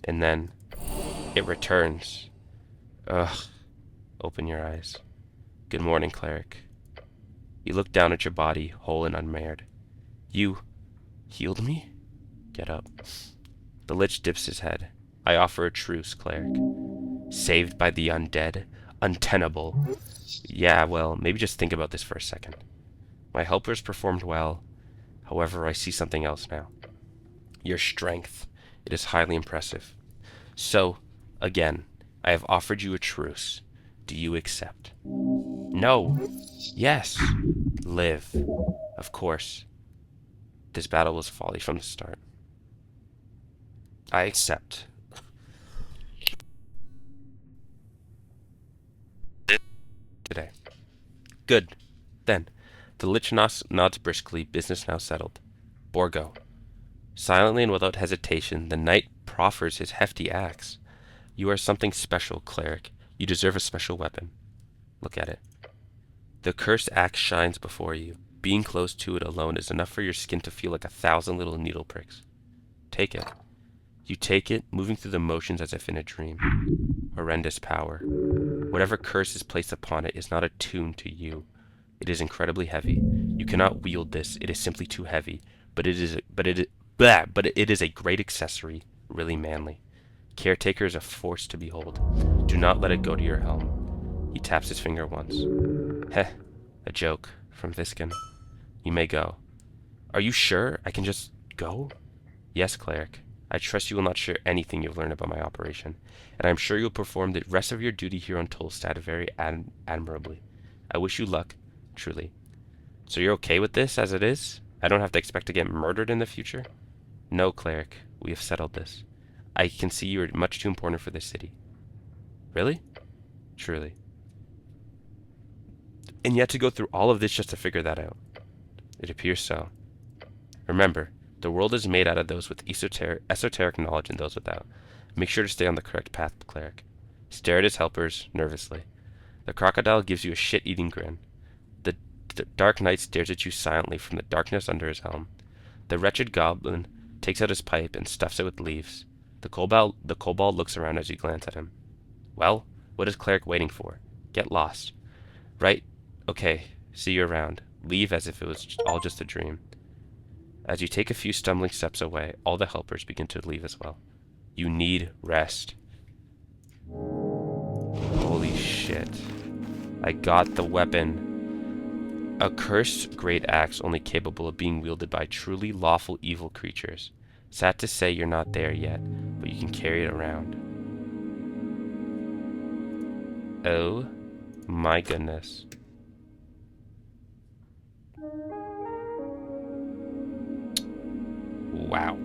And then it returns. Ugh. Open your eyes. Good morning, cleric. You look down at your body, whole and unmarred. You healed me? Get up. The lich dips his head. I offer a truce, cleric. Saved by the undead? Untenable. Yeah, well, maybe just think about this for a second. My helpers performed well. However, I see something else now. Your strength. It is highly impressive. So, again, I have offered you a truce. Do you accept? No. Yes. Live. Of course. This battle was folly from the start. I accept. Today. Good. Then, the lich nods briskly, business now settled. Borgo. Silently and without hesitation, the knight proffers his hefty axe. You are something special, cleric. You deserve a special weapon. Look at it. The cursed axe shines before you. Being close to it alone is enough for your skin to feel like 1,000 little needle pricks. Take it. You take it, moving through the motions as if in a dream. Horrendous power. Whatever curse is placed upon it is not attuned to you. It is incredibly heavy. You cannot wield this. It is simply too heavy. But it is a great accessory, really manly. Caretaker is a force to behold. Do not let it go to your helm. He taps his finger once. Heh, a joke from Viskin. You may go. Are you sure I can just go? Yes, cleric. I trust you will not share anything you've learned about my operation, and I am sure you'll perform the rest of your duty here on Tolstad very admirably. I wish you luck, truly. So you're okay with this as it is? I don't have to expect to get murdered in the future? No, cleric. We have settled this. I can see you are much too important for this city. Really? Truly. And yet to go through all of this just to figure that out. It appears so. Remember, the world is made out of those with esoteric knowledge and those without. Make sure to stay on the correct path, cleric. Stare at his helpers nervously. The crocodile gives you a shit-eating grin. The dark knight stares at you silently from the darkness under his helm. The wretched goblin takes out his pipe and stuffs it with leaves. The kobold looks around as you glance at him. Well, what is cleric waiting for? Get lost. Right? Okay. See you around. Leave as if it was all just a dream. As you take a few stumbling steps away, all the helpers begin to leave as well. You need rest. Holy shit. I got the weapon. A cursed great axe only capable of being wielded by truly lawful evil creatures. Sad to say you're not there yet, but you can carry it around. Oh my goodness. Wow.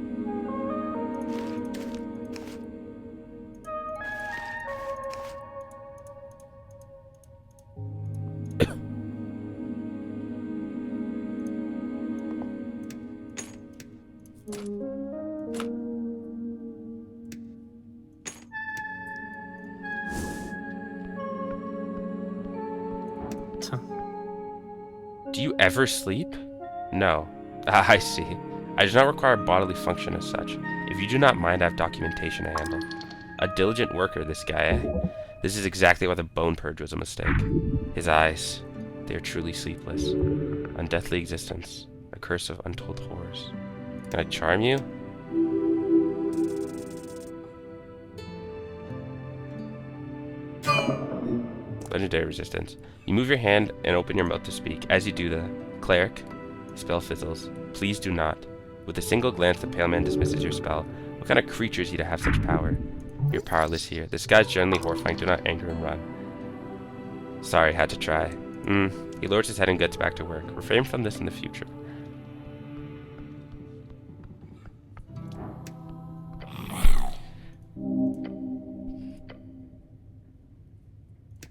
Do you ever sleep? No. I see. I do not require bodily function as such. If you do not mind, I have documentation to handle. A diligent worker, this guy, eh? This is exactly why the bone purge was a mistake. His eyes, they are truly sleepless. Undeathly existence, a curse of untold horrors. Can I charm you? Legendary resistance. You move your hand and open your mouth to speak. As you do, the cleric spell fizzles. Please do not. With a single glance, the pale man dismisses your spell. What kind of creature is he to have such power? You're powerless here. This guy's generally horrifying. Do not anger and run. Sorry, had to try. He lowers his head and gets back to work. Refrain from this in the future.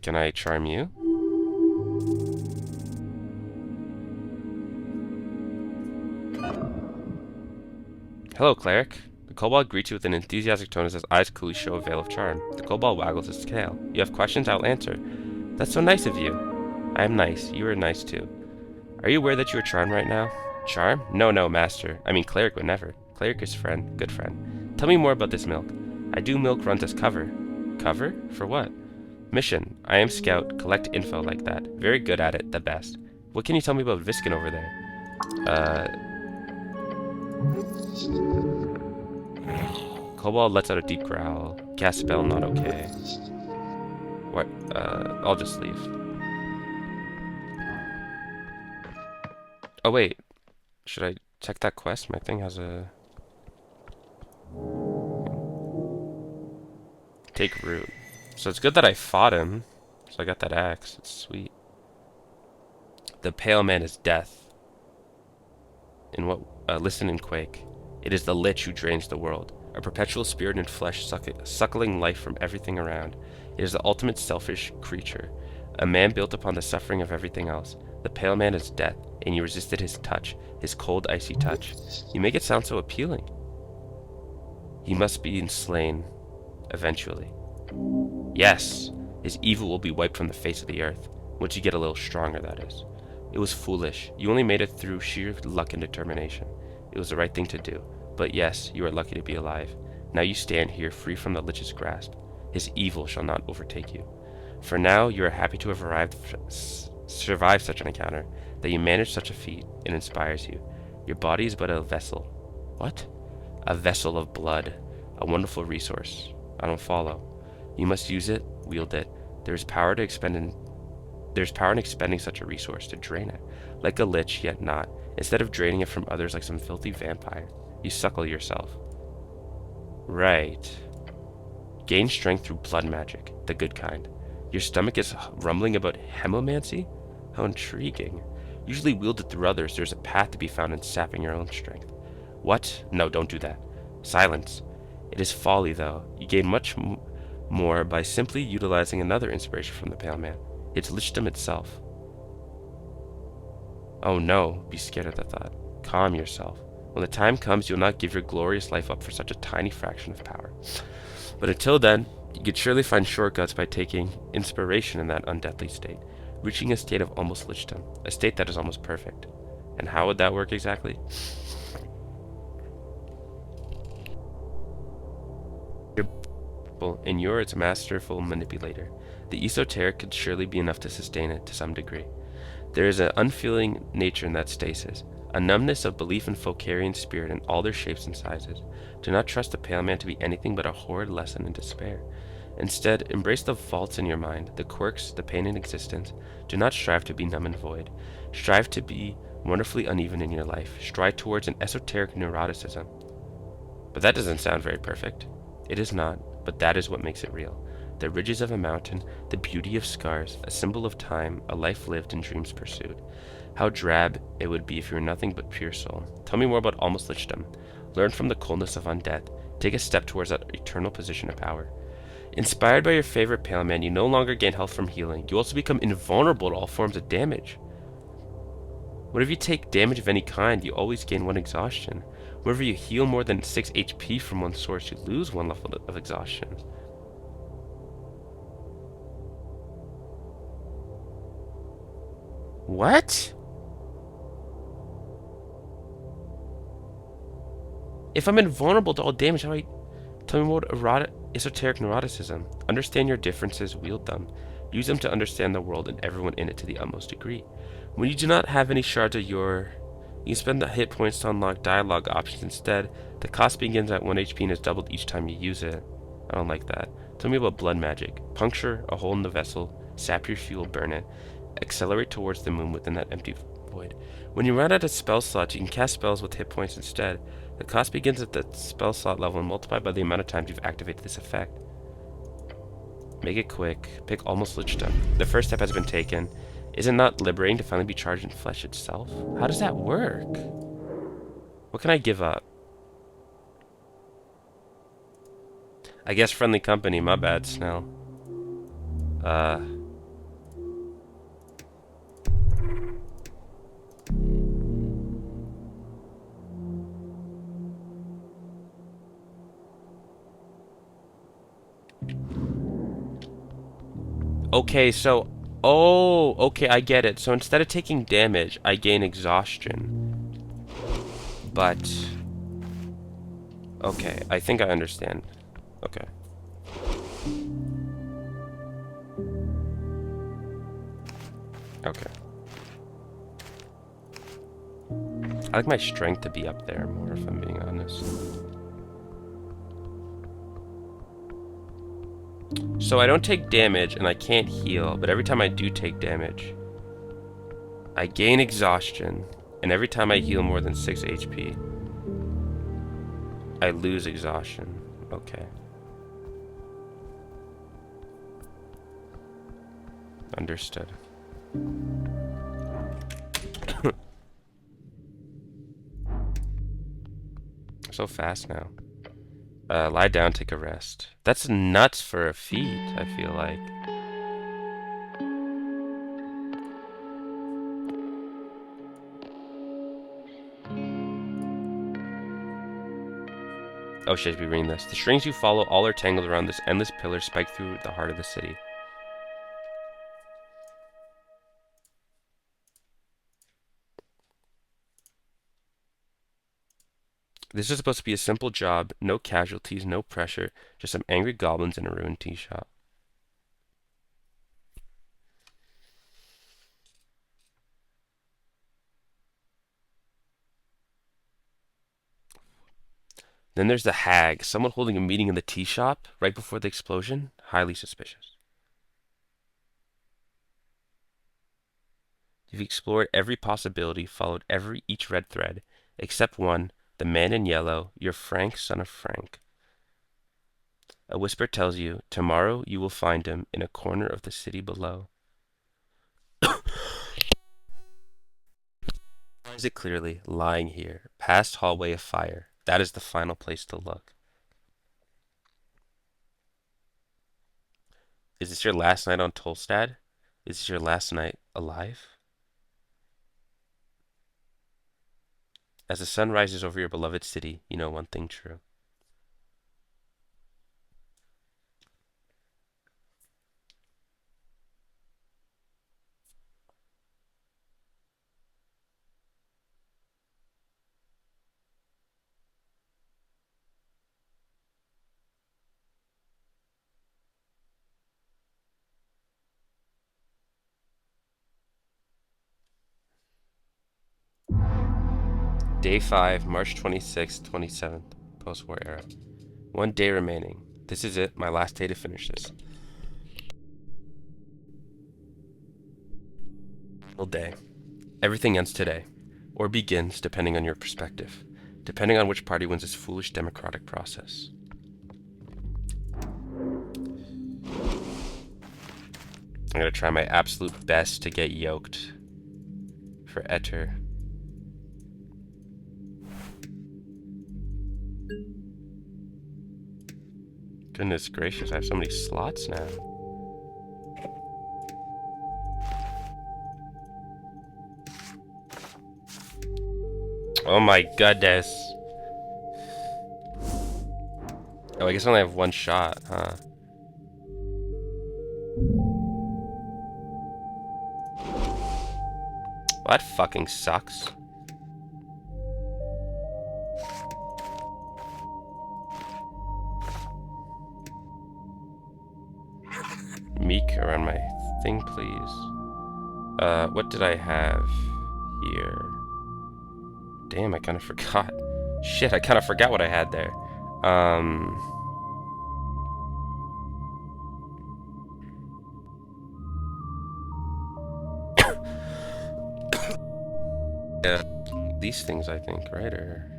Can I charm you? Hello, cleric. The kobold greets you with an enthusiastic tone as his eyes coolly show a veil of charm. The kobold waggles his tail. You have questions? I'll answer. That's so nice of you. I am nice. You are nice, too. Are you aware that you are charmed right now? Charm? No, master. I mean, cleric would never. Cleric is friend. Good friend. Tell me more about this milk. I do milk runs as cover. Cover? For what? Mission. I am scout. Collect info like that. Very good at it. The best. What can you tell me about Viskin over there? Kobold lets out a deep growl. Cast spell, not okay. What? I'll just leave. Oh wait. Should I check that quest? My thing has a... Take root. So it's good that I fought him. So I got that axe. It's sweet. The pale man is death. In what? Listen and quake. It is the lich who drains the world. A perpetual spirit in flesh suckling life from everything around. It is the ultimate selfish creature. A man built upon the suffering of everything else. The pale man is death, and you resisted his touch, his cold, icy touch. You make it sound so appealing. He must be slain, eventually. Yes, his evil will be wiped from the face of the earth. Once you get a little stronger, that is. It was foolish. You only made it through sheer luck and determination. It was the right thing to do. But yes, you are lucky to be alive. Now you stand here free from the lich's grasp. His evil shall not overtake you. For now, you are happy to have survived such an encounter, that you managed such a feat. It inspires you. Your body is but a vessel. What? A vessel of blood. A wonderful resource. I don't follow. You must use it, wield it. There is power to expend in There's power in expending such a resource, to drain it. Like a lich, yet not. Instead of draining it from others like some filthy vampire, you suckle yourself. Right. Gain strength through blood magic, the good kind. Your stomach is rumbling about hemomancy? How intriguing. Usually wielded through others, there's a path to be found in sapping your own strength. What? No, don't do that. Silence. It is folly, though. You gain much more by simply utilizing another inspiration from the Pale Man. It's lichdom itself. Oh no, be scared at the thought. Calm yourself. When the time comes, you'll not give your glorious life up for such a tiny fraction of power. But until then, you could surely find shortcuts by taking inspiration in that undeathly state, reaching a state of almost lichdom, a state that is almost perfect. And how would that work exactly? And you're its masterful manipulator. The esoteric could surely be enough to sustain it to some degree. There is an unfeeling nature in that stasis, a numbness of belief in Folkarian spirit in all their shapes and sizes. Do not trust the Pale Man to be anything but a horrid lesson in despair. Instead, embrace the faults in your mind, the quirks, the pain in existence. Do not strive to be numb and void. Strive to be wonderfully uneven in your life. Strive towards an esoteric neuroticism. But that doesn't sound very perfect. It is not, but that is what makes it real. The ridges of a mountain, the beauty of scars, a symbol of time, a life lived and dreams pursued. How drab it would be if you were nothing but pure soul. Tell me more about almost lichdom. Learn from the coldness of undeath. Take a step towards that eternal position of power. Inspired by your favorite Pale Man, you no longer gain health from healing. You also become invulnerable to all forms of damage. Whenever you take damage of any kind, you always gain 1 exhaustion. Whenever you heal more than 6 HP from one source, you lose 1 level of exhaustion. What? If I'm invulnerable to all damage, how do I... Tell me more about esoteric neuroticism. Understand your differences, wield them. Use them to understand the world and everyone in it to the utmost degree. When you do not have any shards of your... You can spend the hit points to unlock dialogue options instead. The cost begins at 1 HP and is doubled each time you use it. I don't like that. Tell me about blood magic. Puncture a hole in the vessel, sap your fuel, burn it. Accelerate towards the moon within that empty void. When you run out of spell slots, you can cast spells with hit points instead. The cost begins at the spell slot level and multiplied by the amount of times you've activated this effect. Make it quick. Pick almost lichdom. The first step has been taken. Is it not liberating to finally be charged in flesh itself? How does that work? What can I give up? I guess friendly company. My bad, Snell. Okay, so... Oh, okay, I get it. So instead of taking damage, I gain exhaustion. But... Okay, I think I understand. Okay. Okay. I like my strength to be up there more, if I'm being honest. So I don't take damage and I can't heal, but every time I do take damage, I gain exhaustion, and every time I heal more than 6 HP, I lose exhaustion. Okay. Understood. So fast now. Lie down, take a rest. That's nuts for a feat, I feel like. Oh shit, I should be reading this. The strings you follow all are tangled around this endless pillar spiked through the heart of the city. This is supposed to be a simple job, no casualties, no pressure, just some angry goblins in a ruined tea shop. Then there's the hag, someone holding a meeting in the tea shop right before the explosion. Highly suspicious. You've explored every possibility, followed each red thread, except one, the man in yellow, your Frank, son of Frank. A whisper tells you, tomorrow you will find him in a corner of the city below. Finds it clearly, lying here, past hallway of fire. That is the final place to look. Is this your last night on Tolstad? Is this your last night alive? As the sun rises over your beloved city, you know one thing true. Day 5, March 26th, 27th, post-war era. 1 day remaining. This is it, my last day to finish this. Final day. Everything ends today, or begins, depending on your perspective, depending on which party wins this foolish democratic process. I'm gonna try my absolute best to get yoked for Etter. Goodness gracious, I have so many slots now. Oh my goodness. Oh, I guess I only have one shot, huh? Well, that fucking sucks. Meek around my thing, please. What did I have here? Damn, I kind of forgot. Shit, I kind of forgot what I had there. Yeah, these things, I think, right? Or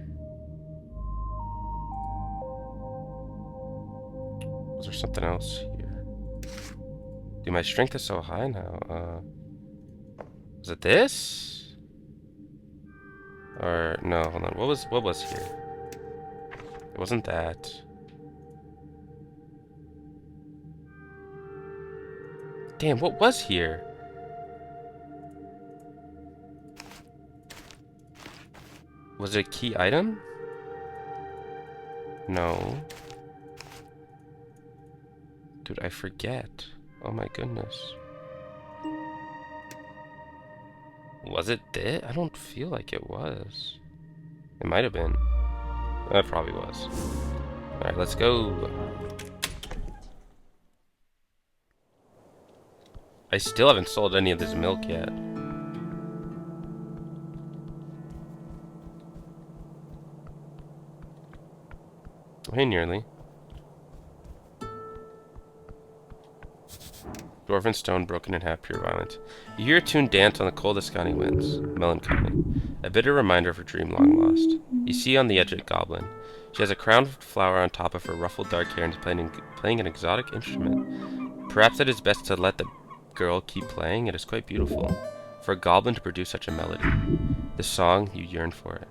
was there something else here? Dude, my strength is so high now. Was it this? Or no, hold on. What was here? It wasn't that. Damn, what was here? Was it a key item? No. Dude, I forget. Oh my goodness. Was it this? I don't feel like it was. It might have been. That probably was. Alright, let's go. I still haven't sold any of this milk yet. Oh, hey, nearly. Dwarven stone broken in half, pure violence. You hear a tune dance on the coldest sky winds. Melancholy. A bitter reminder of her dream long lost. You see on the edge a goblin. She has a crown of flower on top of her ruffled dark hair and is playing an exotic instrument. Perhaps it is best to let the girl keep playing. It is quite beautiful. For a goblin to produce such a melody. The song, you yearn for it.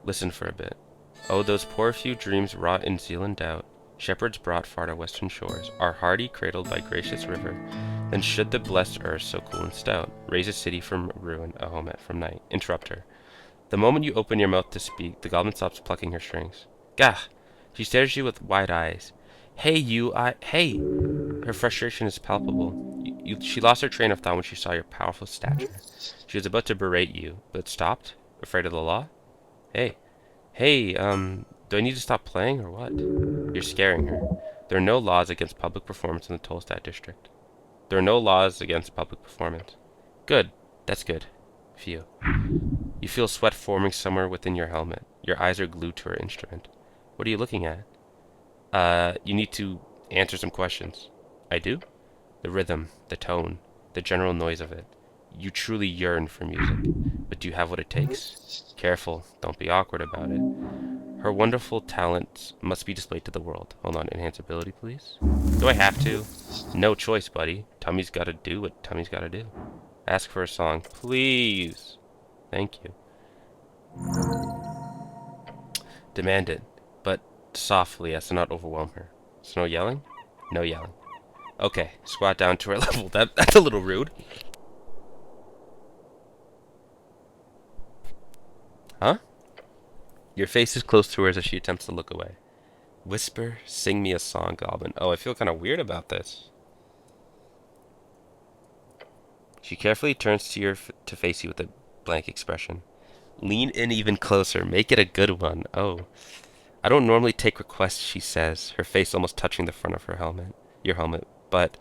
Listen for a bit. Oh, those poor few dreams wrought in zeal and doubt. Shepherds brought far to western shores, our hardy cradled by gracious river. Then should the blessed earth, so cool and stout, raise a city from ruin, a home from night. Interrupt her. The moment you open your mouth to speak, the goblin stops plucking her strings. Gah! She stares at you with wide eyes. Hey, hey! Her frustration is palpable. She lost her train of thought when she saw your powerful stature. She was about to berate you, but stopped, afraid of the law. Hey, do I need to stop playing or what? You're scaring her. There are no laws against public performance in the Tolstad district. There are no laws against public performance. Good. That's good. Phew. You feel sweat forming somewhere within your helmet. Your eyes are glued to her instrument. What are you looking at? You need to answer some questions. I do? The rhythm, the tone, the general noise of it. You truly yearn for music. But do you have what it takes? Careful, don't be awkward about it. Her wonderful talents must be displayed to the world. Hold on, enhance ability, please. Do I have to? No choice, buddy. Tummy's gotta do what Tummy's gotta do. Ask for a song, please. Thank you. Demand it, but softly as to not overwhelm her. So no yelling? No yelling. Okay, squat down to her level. That's a little rude. Huh? Your face is close to hers as she attempts to look away. Whisper, sing me a song, Goblin. Oh, I feel kind of weird about this. She carefully turns to to face you with a blank expression. Lean in even closer. Make it a good one. Oh. I don't normally take requests, she says, her face almost touching the front of her helmet. Your helmet. But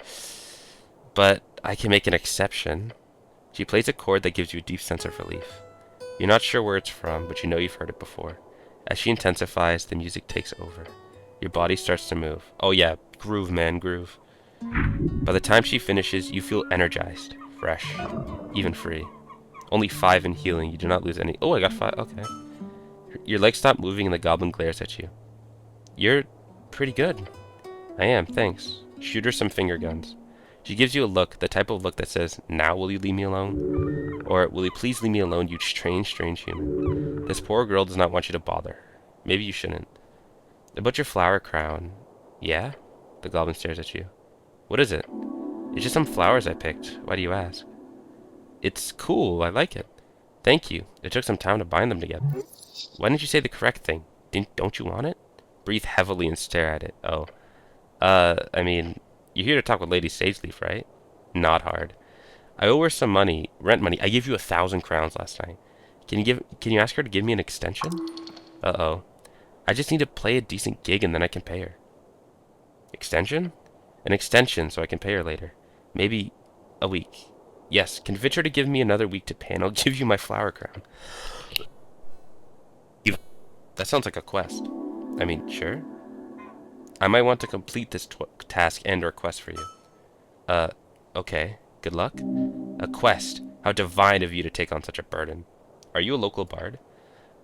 I can make an exception. She plays a chord that gives you a deep sense of relief. You're not sure where it's from, but you know you've heard it before. As she intensifies, the music takes over. Your body starts to move. Oh yeah, groove, man, groove. By the time she finishes, you feel energized, fresh, even free. Only 5 in healing, you do not lose any. Oh, I got 5, okay. Your legs stop moving and the goblin glares at you. You're pretty good. I am, thanks. Shoot her some finger guns. She gives you a look, the type of look that says, now will you leave me alone? Or, will you please leave me alone, you strange human? This poor girl does not want you to bother her. Maybe you shouldn't. About your flower crown. Yeah? The goblin stares at you. What is it? It's just some flowers I picked. Why do you ask? It's cool. I like it. Thank you. It took some time to bind them together. Why didn't you say the correct thing? Don't you want it? Breathe heavily and stare at it. Oh. I mean, you're here to talk with Lady Sageleaf, right? Not hard. I owe her some money, rent money. I gave you 1,000 crowns last night. Can you ask her to give me an extension? Uh-oh. I just need to play a decent gig and then I can pay her. Extension? An extension so I can pay her later. Maybe a week. Yes, convince her to give me another week to pay and I'll give you my flower crown. That sounds like a quest. I mean, sure. I might want to complete this task and or quest for you. Okay. Good luck. A quest. How divine of you to take on such a burden. Are you a local bard?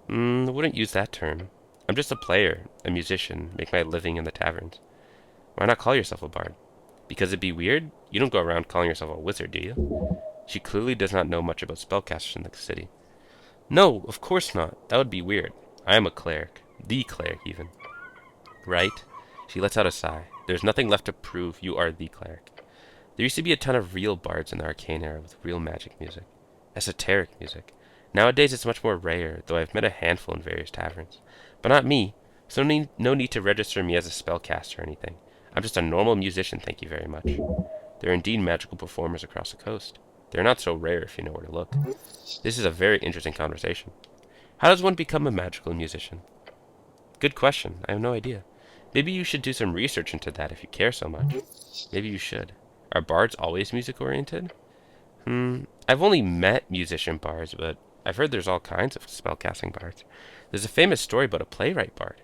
I wouldn't use that term. I'm just a player, a musician, make my living in the taverns. Why not call yourself a bard? Because it'd be weird? You don't go around calling yourself a wizard, do you? She clearly does not know much about spellcasters in the city. No, of course not. That would be weird. I am a cleric. The cleric, even. Right? She lets out a sigh. There's nothing left to prove you are the cleric. There used to be a ton of real bards in the arcane era with real magic music. Esoteric music. Nowadays it's much more rare, though I've met a handful in various taverns. But not me, so no need to register me as a spellcaster or anything. I'm just a normal musician, thank you very much. There are indeed magical performers across the coast. They're not so rare if you know where to look. This is a very interesting conversation. How does one become a magical musician? Good question. I have no idea. Maybe you should do some research into that if you care so much. Maybe you should. Are bards always music-oriented? I've only met musician bards, but I've heard there's all kinds of spellcasting bards. There's a famous story about a playwright bard.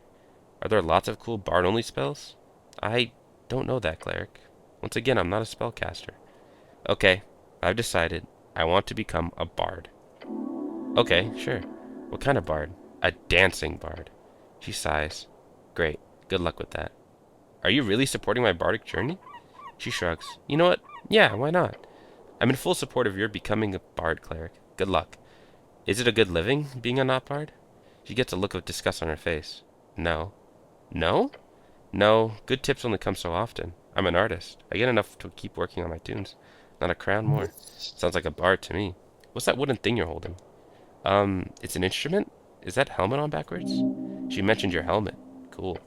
Are there lots of cool bard-only spells? I don't know that, cleric. Once again, I'm not a spellcaster. Okay, I've decided. I want to become a bard. Okay, sure. What kind of bard? A dancing bard. She sighs. Great. Good luck with that. Are you really supporting my bardic journey? She shrugs. You know what? Yeah, why not? I'm in full support of your becoming a bard, cleric. Good luck. Is it a good living, being a not bard? She gets a look of disgust on her face. No. No? No, good tips only come so often. I'm an artist. I get enough to keep working on my tunes. Not a crown more. Sounds like a bard to me. What's that wooden thing you're holding? It's an instrument? Is that helmet on backwards? She mentioned your helmet. Cool.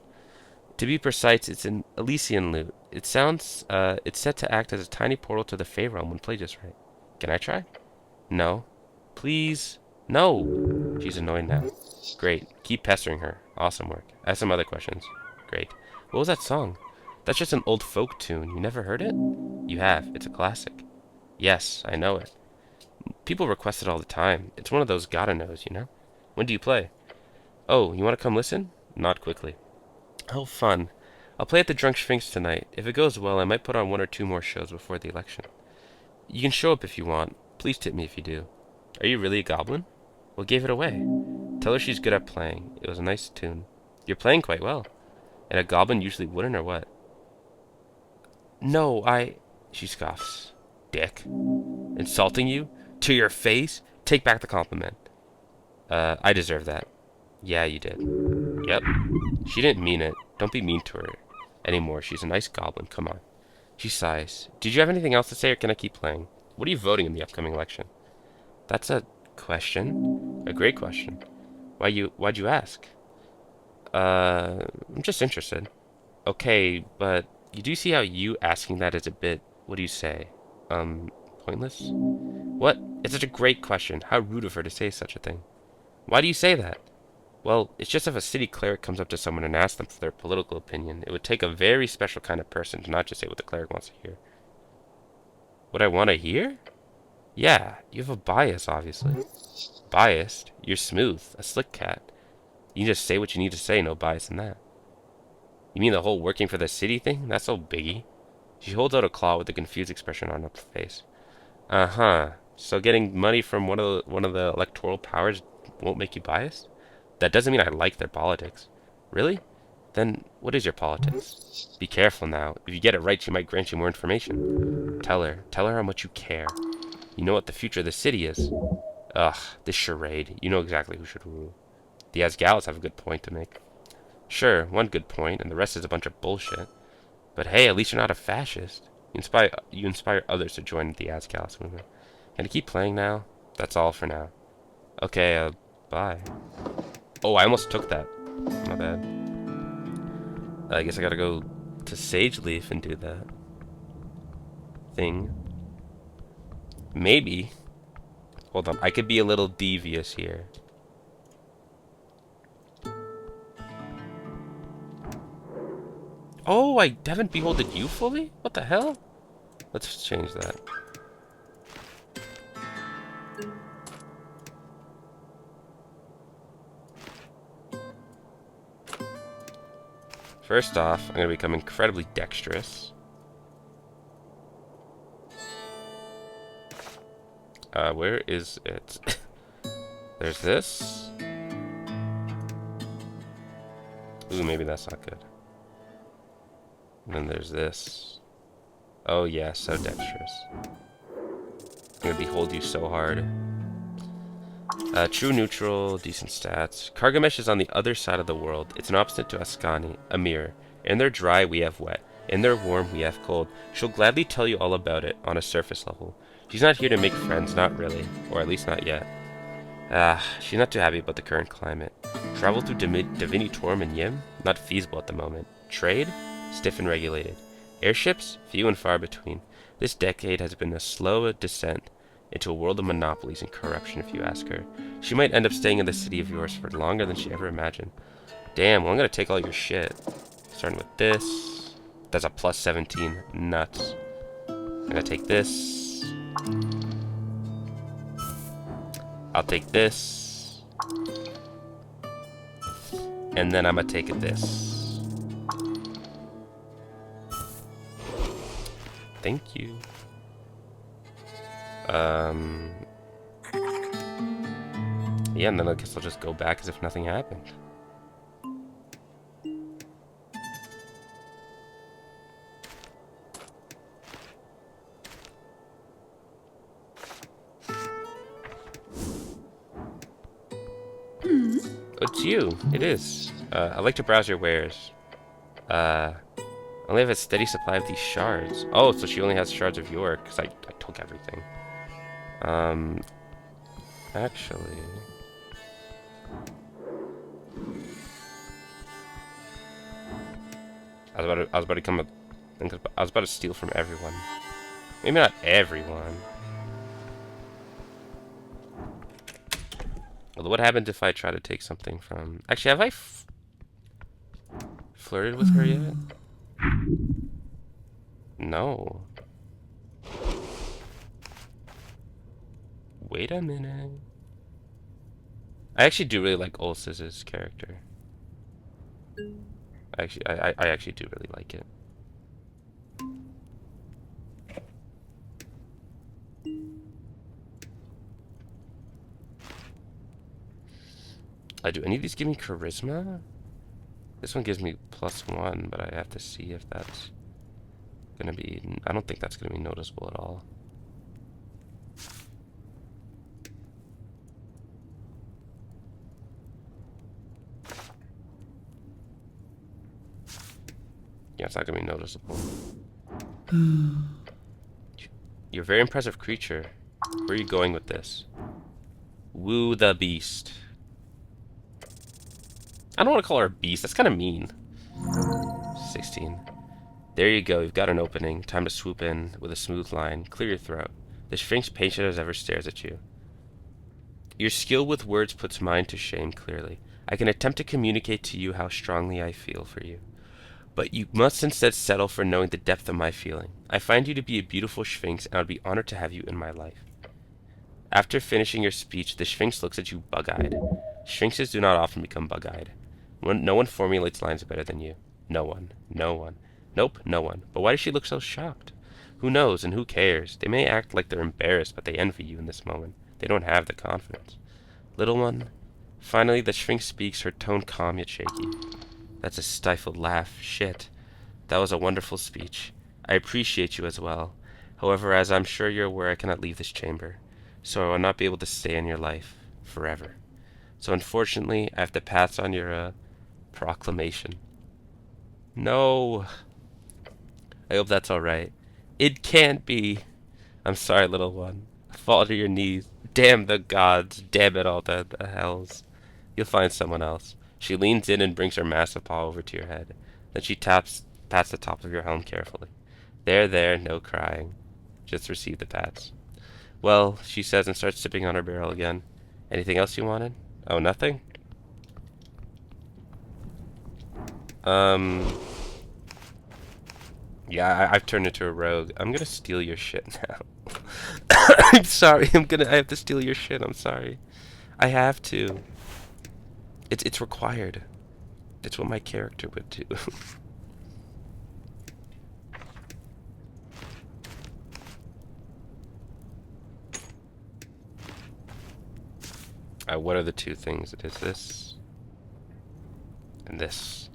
To be precise, it's an Elysian lute. It's set to act as a tiny portal to the Fey realm when played just right. Can I try? No. Please? No! She's annoyed now. Great. Keep pestering her. Awesome work. I have some other questions. Great. What was that song? That's just an old folk tune. You never heard it? You have. It's a classic. Yes, I know it. People request it all the time. It's one of those gotta knows, you know? When do you play? Oh, you want to come listen? Not quickly. Oh, fun. I'll play at the Drunk Sphinx tonight. If it goes well, I might put on one or two more shows before the election. You can show up if you want. Please tip me if you do. Are you really a goblin? What gave it away? Tell her she's good at playing. It was a nice tune. You're playing quite well. And a goblin usually wouldn't, or what? No, She scoffs. Dick. Insulting you? To your face? Take back the compliment. I deserve that. Yeah, you did. Yep. She didn't mean it. Don't be mean to her anymore. She's a nice goblin. Come on. She sighs. Did you have anything else to say, or can I keep playing? What are you voting in the upcoming election? That's a question. A great question. Why'd you ask? I'm just interested. Okay, but you do see how you asking that is a bit, what do you say? Pointless? What? It's such a great question. How rude of her to say such a thing. Why do you say that? Well, it's just if a city cleric comes up to someone and asks them for their political opinion, it would take a very special kind of person to not just say what the cleric wants to hear. What I want to hear? Yeah, you have a bias, obviously. Biased? You're smooth, a slick cat. You can just say what you need to say, no bias in that. You mean the whole working for the city thing? That's no biggie. She holds out a claw with a confused expression on her face. Uh-huh. So getting money from one of the electoral powers won't make you biased? That doesn't mean I like their politics. Really? Then what is your politics? Be careful now. If you get it right, she might grant you more information. Tell her. Tell her how much you care. You know what the future of the city is. Ugh, this charade. You know exactly who should rule. The Asgallus have a good point to make. Sure, one good point, and the rest is a bunch of bullshit. But hey, at least you're not a fascist. You inspire others to join the Asgallus movement. Can I keep playing now? That's all for now. Okay, bye. Oh, I almost took that. My bad. I guess I gotta go to Sage Leaf and do that thing. Maybe. Hold on, I could be a little devious here. Oh, I haven't beholded you fully? What the hell? Let's change that. First off, I'm going to become incredibly dexterous. Where is it? There's this. Ooh, maybe that's not good. And then there's this. Oh yeah, so dexterous. I'm going to behold you so hard. True neutral, decent stats. Kargamesh is on the other side of the world. It's an opposite to Ascani, a mirror. In their dry, we have wet. In their warm, we have cold. She'll gladly tell you all about it, on a surface level. She's not here to make friends, not really. Or at least not yet. She's not too happy about the current climate. Travel through Divinitorum and Yim? Not feasible at the moment. Trade? Stiff and regulated. Airships? Few and far between. This decade has been a slow descent into a world of monopolies and corruption, if you ask her. She might end up staying in the city of yours for longer than she ever imagined. Damn, well, I'm gonna take all your shit. Starting with this. That's a plus 17. Nuts. I'm gonna take this. I'll take this. And then I'm gonna take this. Thank you. Yeah, and then I guess I'll just go back as if nothing happened. Oh, it's you. It is. I'd like to browse your wares. I only have a steady supply of these shards. Oh, so she only has shards of York, because I took everything. Actually... I was about to steal from everyone. Maybe not everyone. Although, what happens if I try to take something from... Actually, have I flirted with her yet? No. Wait a minute. I actually do really like Ulysses' character. Actually, I actually do really like it. Do any of these give me charisma? This one gives me +1, but I have to see if that's gonna be... I don't think that's gonna be noticeable at all. Yeah, it's not gonna be noticeable. You're a very impressive creature. Where are you going with this? Woo the beast. I don't want to call her a beast. That's kind of mean. 16. There you go. You've got an opening. Time to swoop in with a smooth line. Clear your throat. The Sphinx, patient as ever, stares at you. Your skill with words puts mine to shame clearly. I can attempt to communicate to you how strongly I feel for you. But you must instead settle for knowing the depth of my feeling. I find you to be a beautiful Sphinx, and I would be honored to have you in my life. After finishing your speech, the Sphinx looks at you bug-eyed. Sphinxes do not often become bug-eyed. No one formulates lines better than you. No one. No one. Nope, no one. But why does she look so shocked? Who knows, and who cares? They may act like they're embarrassed, but they envy you in this moment. They don't have the confidence. Little one. Finally, the Sphinx speaks, her tone calm yet shaky. That's a stifled laugh. Shit. That was a wonderful speech. I appreciate you as well. However, as I'm sure you're aware, I cannot leave this chamber. So I will not be able to stay in your life forever. So unfortunately, I have to pass on your proclamation. No. I hope that's alright. It can't be. I'm sorry, little one. Fall to your knees. Damn the gods. Damn it all, the hells. You'll find someone else. She leans in and brings her massive paw over to your head. Then she pats the top of your helm carefully. There, no crying. Just receive the pats. Well, she says and starts sipping on her barrel again. Anything else you wanted? Oh, nothing? Yeah, I've turned into a rogue. I'm gonna steal your shit now. I'm sorry, I have to steal your shit, I'm sorry. I have to. It's required. It's what my character would do. What are the two things? It is this and this.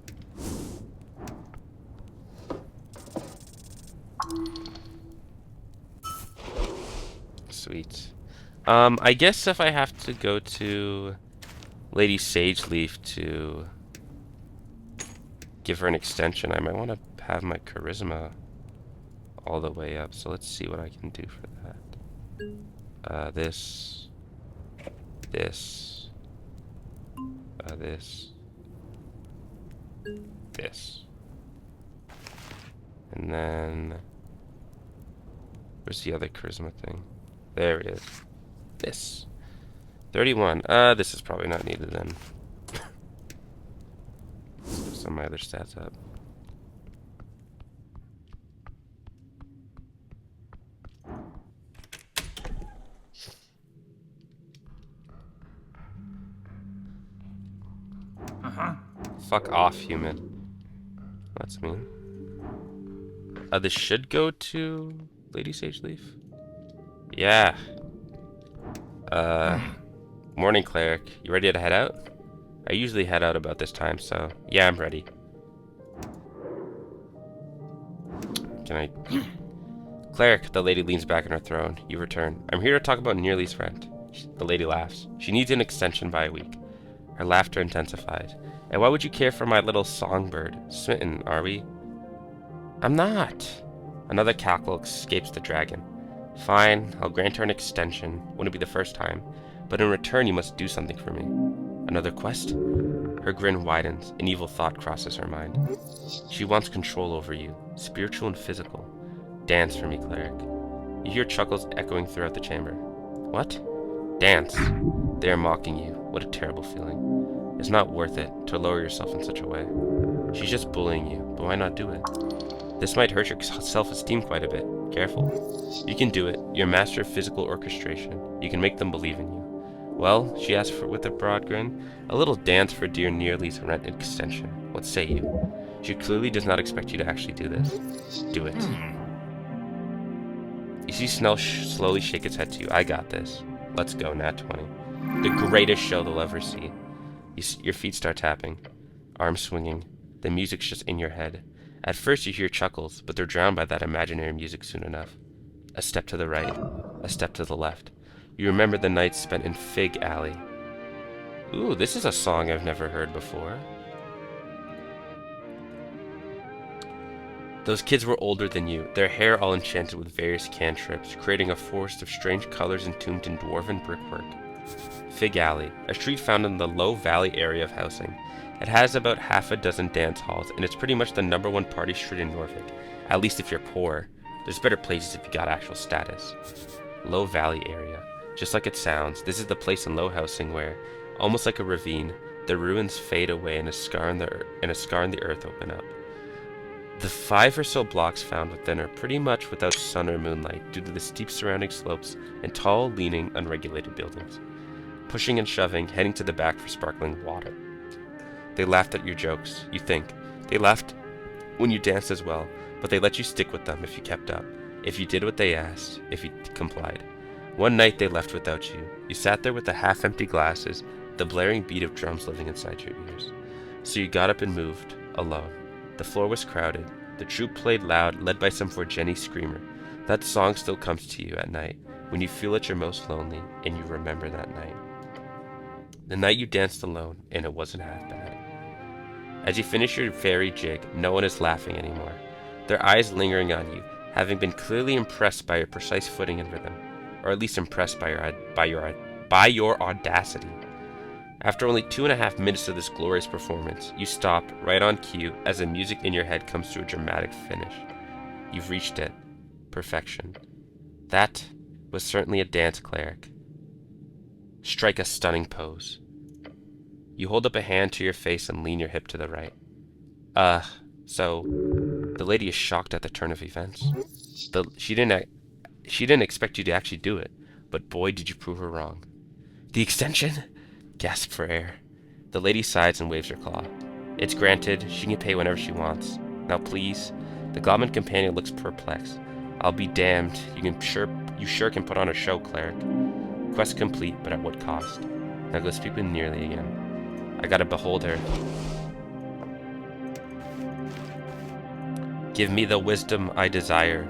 Sweet. I guess if I have to go to Lady Sageleaf to give her an extension, I might want to have my charisma all the way up. So let's see what I can do for that. This, this, this. And then, where's the other charisma thing? There it is. This. 31. This is probably not needed then. Let's put some of my other stats up. Fuck off, human. That's mean. This should go to Lady Sageleaf. Yeah. Morning, cleric. You ready to head out? I usually head out about this time, so yeah, I'm ready. Can I... Cleric, the lady leans back in her throne. You return. I'm here to talk about Nearly's friend. The lady laughs. She needs an extension by a week. Her laughter intensified. And why would you care for my little songbird? Smitten, are we? I'm not. Another cackle escapes the dragon. Fine, I'll grant her an extension. Wouldn't be the first time. But in return, you must do something for me. Another quest? Her grin widens. An evil thought crosses her mind. She wants control over you, spiritual and physical. Dance for me, cleric. You hear chuckles echoing throughout the chamber. What? Dance. They are mocking you. What a terrible feeling. It's not worth it to lower yourself in such a way. She's just bullying you, but why not do it? This might hurt your self-esteem quite a bit. Careful. You can do it. You're a master of physical orchestration. You can make them believe in you. Well, she asked with a broad grin, a little dance for dear Nearly's rent extension. What say you? She clearly does not expect you to actually do this. Do it. You see Snell slowly shake its head to you. I got this. Let's go, Nat 20. The greatest show they'll ever see. Your feet start tapping, arms swinging. The music's just in your head. At first you hear chuckles, but they're drowned by that imaginary music soon enough. A step to the right, a step to the left. You remember the nights spent in Fig Alley. Ooh, this is a song I've never heard before. Those kids were older than you, their hair all enchanted with various cantrips, creating a forest of strange colors entombed in dwarven brickwork. Fig Alley, a street found in the low valley area of housing. It has about half a dozen dance halls, and it's pretty much the #1 party street in Norfolk, at least if you're poor. There's better places if you got actual status. Low valley area. Just like it sounds, this is the place in low housing where, almost like a ravine, the ruins fade away and a scar in the earth open up. The 5 or so blocks found within are pretty much without sun or moonlight due to the steep surrounding slopes and tall, leaning, unregulated buildings. Pushing and shoving, heading to the back for sparkling water. They laughed at your jokes, you think. They laughed when you danced as well, but they let you stick with them if you kept up, if you did what they asked, if you complied. One night they left without you. You sat there with the half-empty glasses, the blaring beat of drums living inside your ears. So you got up and moved, alone. The floor was crowded. The troupe played loud, led by some poor Jenny screamer. That song still comes to you at night, when you feel at your most lonely, and you remember that night. The night you danced alone, and it wasn't half bad. As you finish your fairy jig, no one is laughing anymore, their eyes lingering on you, having been clearly impressed by your precise footing and rhythm, or at least impressed by your audacity. After only 2.5 minutes of this glorious performance, you stop, right on cue, as the music in your head comes to a dramatic finish. You've reached it. Perfection. That was certainly a dance cleric. Strike a stunning pose. You hold up a hand to your face and lean your hip to the right. So, the lady is shocked at the turn of events. She didn't expect you to actually do it, but boy did you prove her wrong. The extension? Gasp for air. The lady sighs and waves her claw. It's granted, she can pay whenever she wants. Now please. The goblin companion looks perplexed. I'll be damned, you sure can put on a show, cleric. Quest complete, but at what cost? Now go speak with Nearly again. I gotta behold her. Give me the wisdom I desire.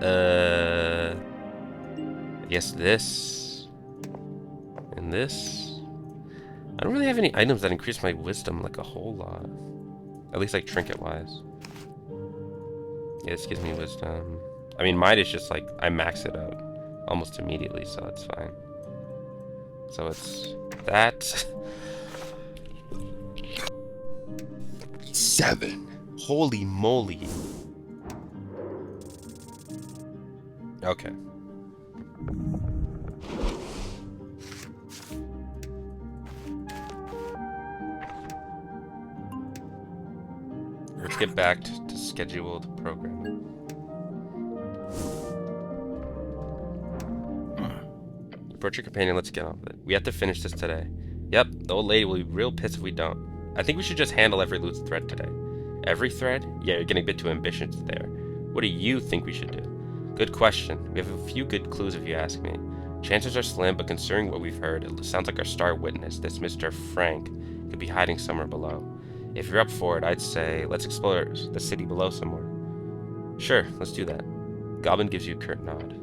I guess this. And this. I don't really have any items that increase my wisdom like a whole lot. At least like trinket-wise. Yeah, this gives me wisdom. I mean, mine is just like, I max it out almost immediately, so it's fine. So it's that. 7. Holy moly. Okay. Let's get back to scheduled programming. Approach your companion, let's get on with it. We have to finish this today. Yep, the old lady will be real pissed if we don't. I think we should just handle every loose thread today. Every thread? Yeah, you're getting a bit too ambitious there. What do you think we should do? Good question. We have a few good clues if you ask me. Chances are slim, but considering what we've heard, it sounds like our star witness, this Mr. Frank, could be hiding somewhere below. If you're up for it, I'd say let's explore the city below some more. Sure, let's do that. Goblin gives you a curt nod.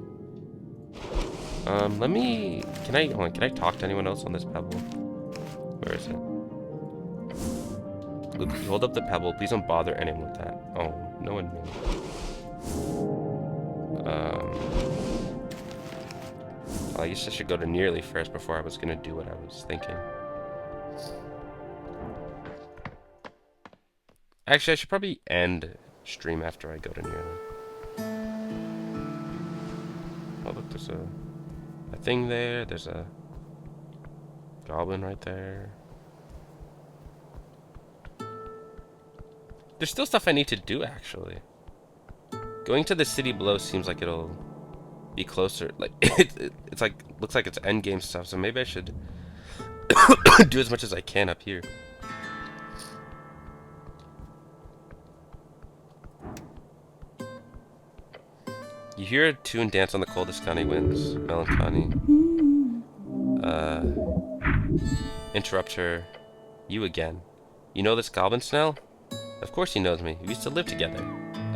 Can I talk to anyone else on this pebble? Where is it? Luke, you hold up the pebble. Please don't bother anyone with that. Oh, no one knew. I guess I should go to Nearly first before I was gonna do what I was thinking. Actually, I should probably end stream after I go to Nearly. Oh, look, there's a thing there. There's a goblin right there. There's still stuff I need to do, actually. Going to the city below seems like it'll be closer. Like it's like looks like it's endgame stuff. So maybe I should do as much as I can up here. You hear a tune dance on the coldest county winds. Melancholy. Interrupt her. You again. You know this goblin, Snell? Of course he knows me. We used to live together.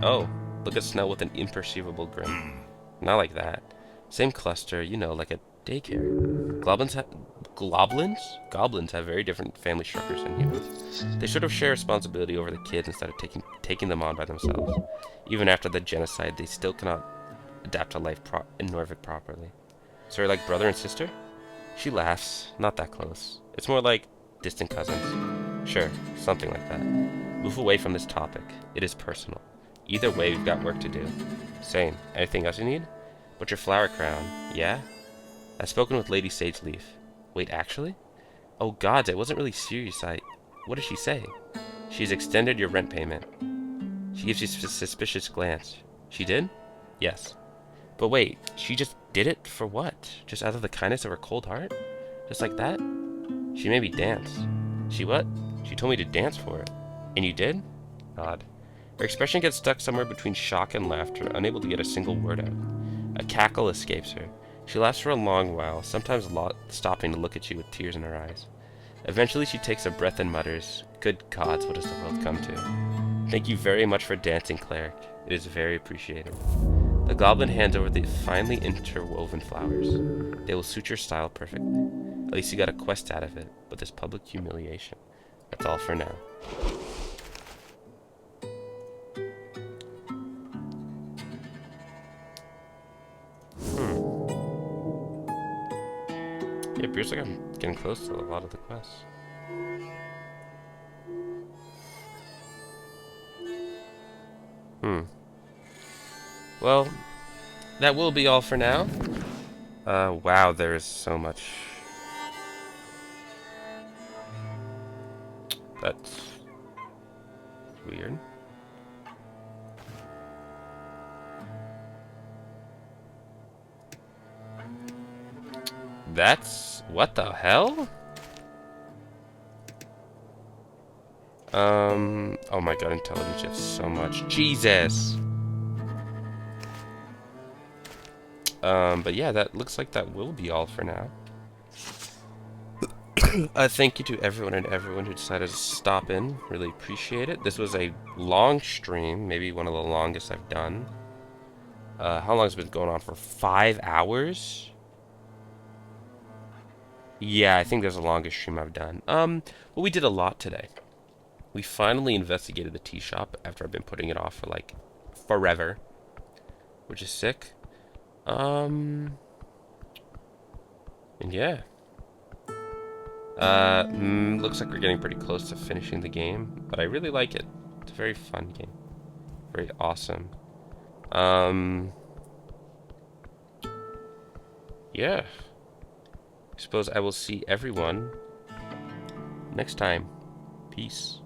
Oh, look at Snell with an imperceivable grin. Not like that. Same cluster, you know, like a daycare. Goblins have very different family structures than humans. They sort of share responsibility over the kids instead of taking them on by themselves. Even after the genocide, they still cannot adapt to life in Norvik properly. So you're like brother and sister? She laughs. Not that close. It's more like distant cousins. Sure, something like that. Move away from this topic. It is personal. Either way, we've got work to do. Same. Anything else you need? But your flower crown. Yeah? I've spoken with Lady Sageleaf. Wait, actually? Oh gods, I wasn't really serious. What does she say? She's extended your rent payment. She gives you a suspicious glance. She did? Yes. But wait, she just did it for what? Just out of the kindness of her cold heart? Just like that? She made me dance. She what? She told me to dance for it. And you did? Odd. Her expression gets stuck somewhere between shock and laughter, unable to get a single word out. A cackle escapes her. She laughs for a long while, sometimes stopping to look at you with tears in her eyes. Eventually she takes a breath and mutters, "Good gods, what does the world come to? Thank you very much for dancing, cleric. It is very appreciated." The goblin hands over the finely interwoven flowers. They will suit your style perfectly. At least you got a quest out of it, but this public humiliation. That's all for now. Yeah, it appears like I'm getting close to a lot of the quests. Well, that will be all for now. Wow, there is so much. That's weird. That's... what the hell? Oh my god, intelligence, you have so much. Jesus! But yeah, that looks like that will be all for now. Thank you to everyone who decided to stop in. Really appreciate it. This was a long stream, maybe one of the longest I've done. How long has it been going on for? 5 hours? Yeah, I think that's the longest stream I've done. Well, we did a lot today. We finally investigated the tea shop after I've been putting it off for, like, forever. Which is sick. And yeah. Looks like we're getting pretty close to finishing the game, but I really like it. It's a very fun game. Very awesome. Yeah. I suppose I will see everyone next time. Peace.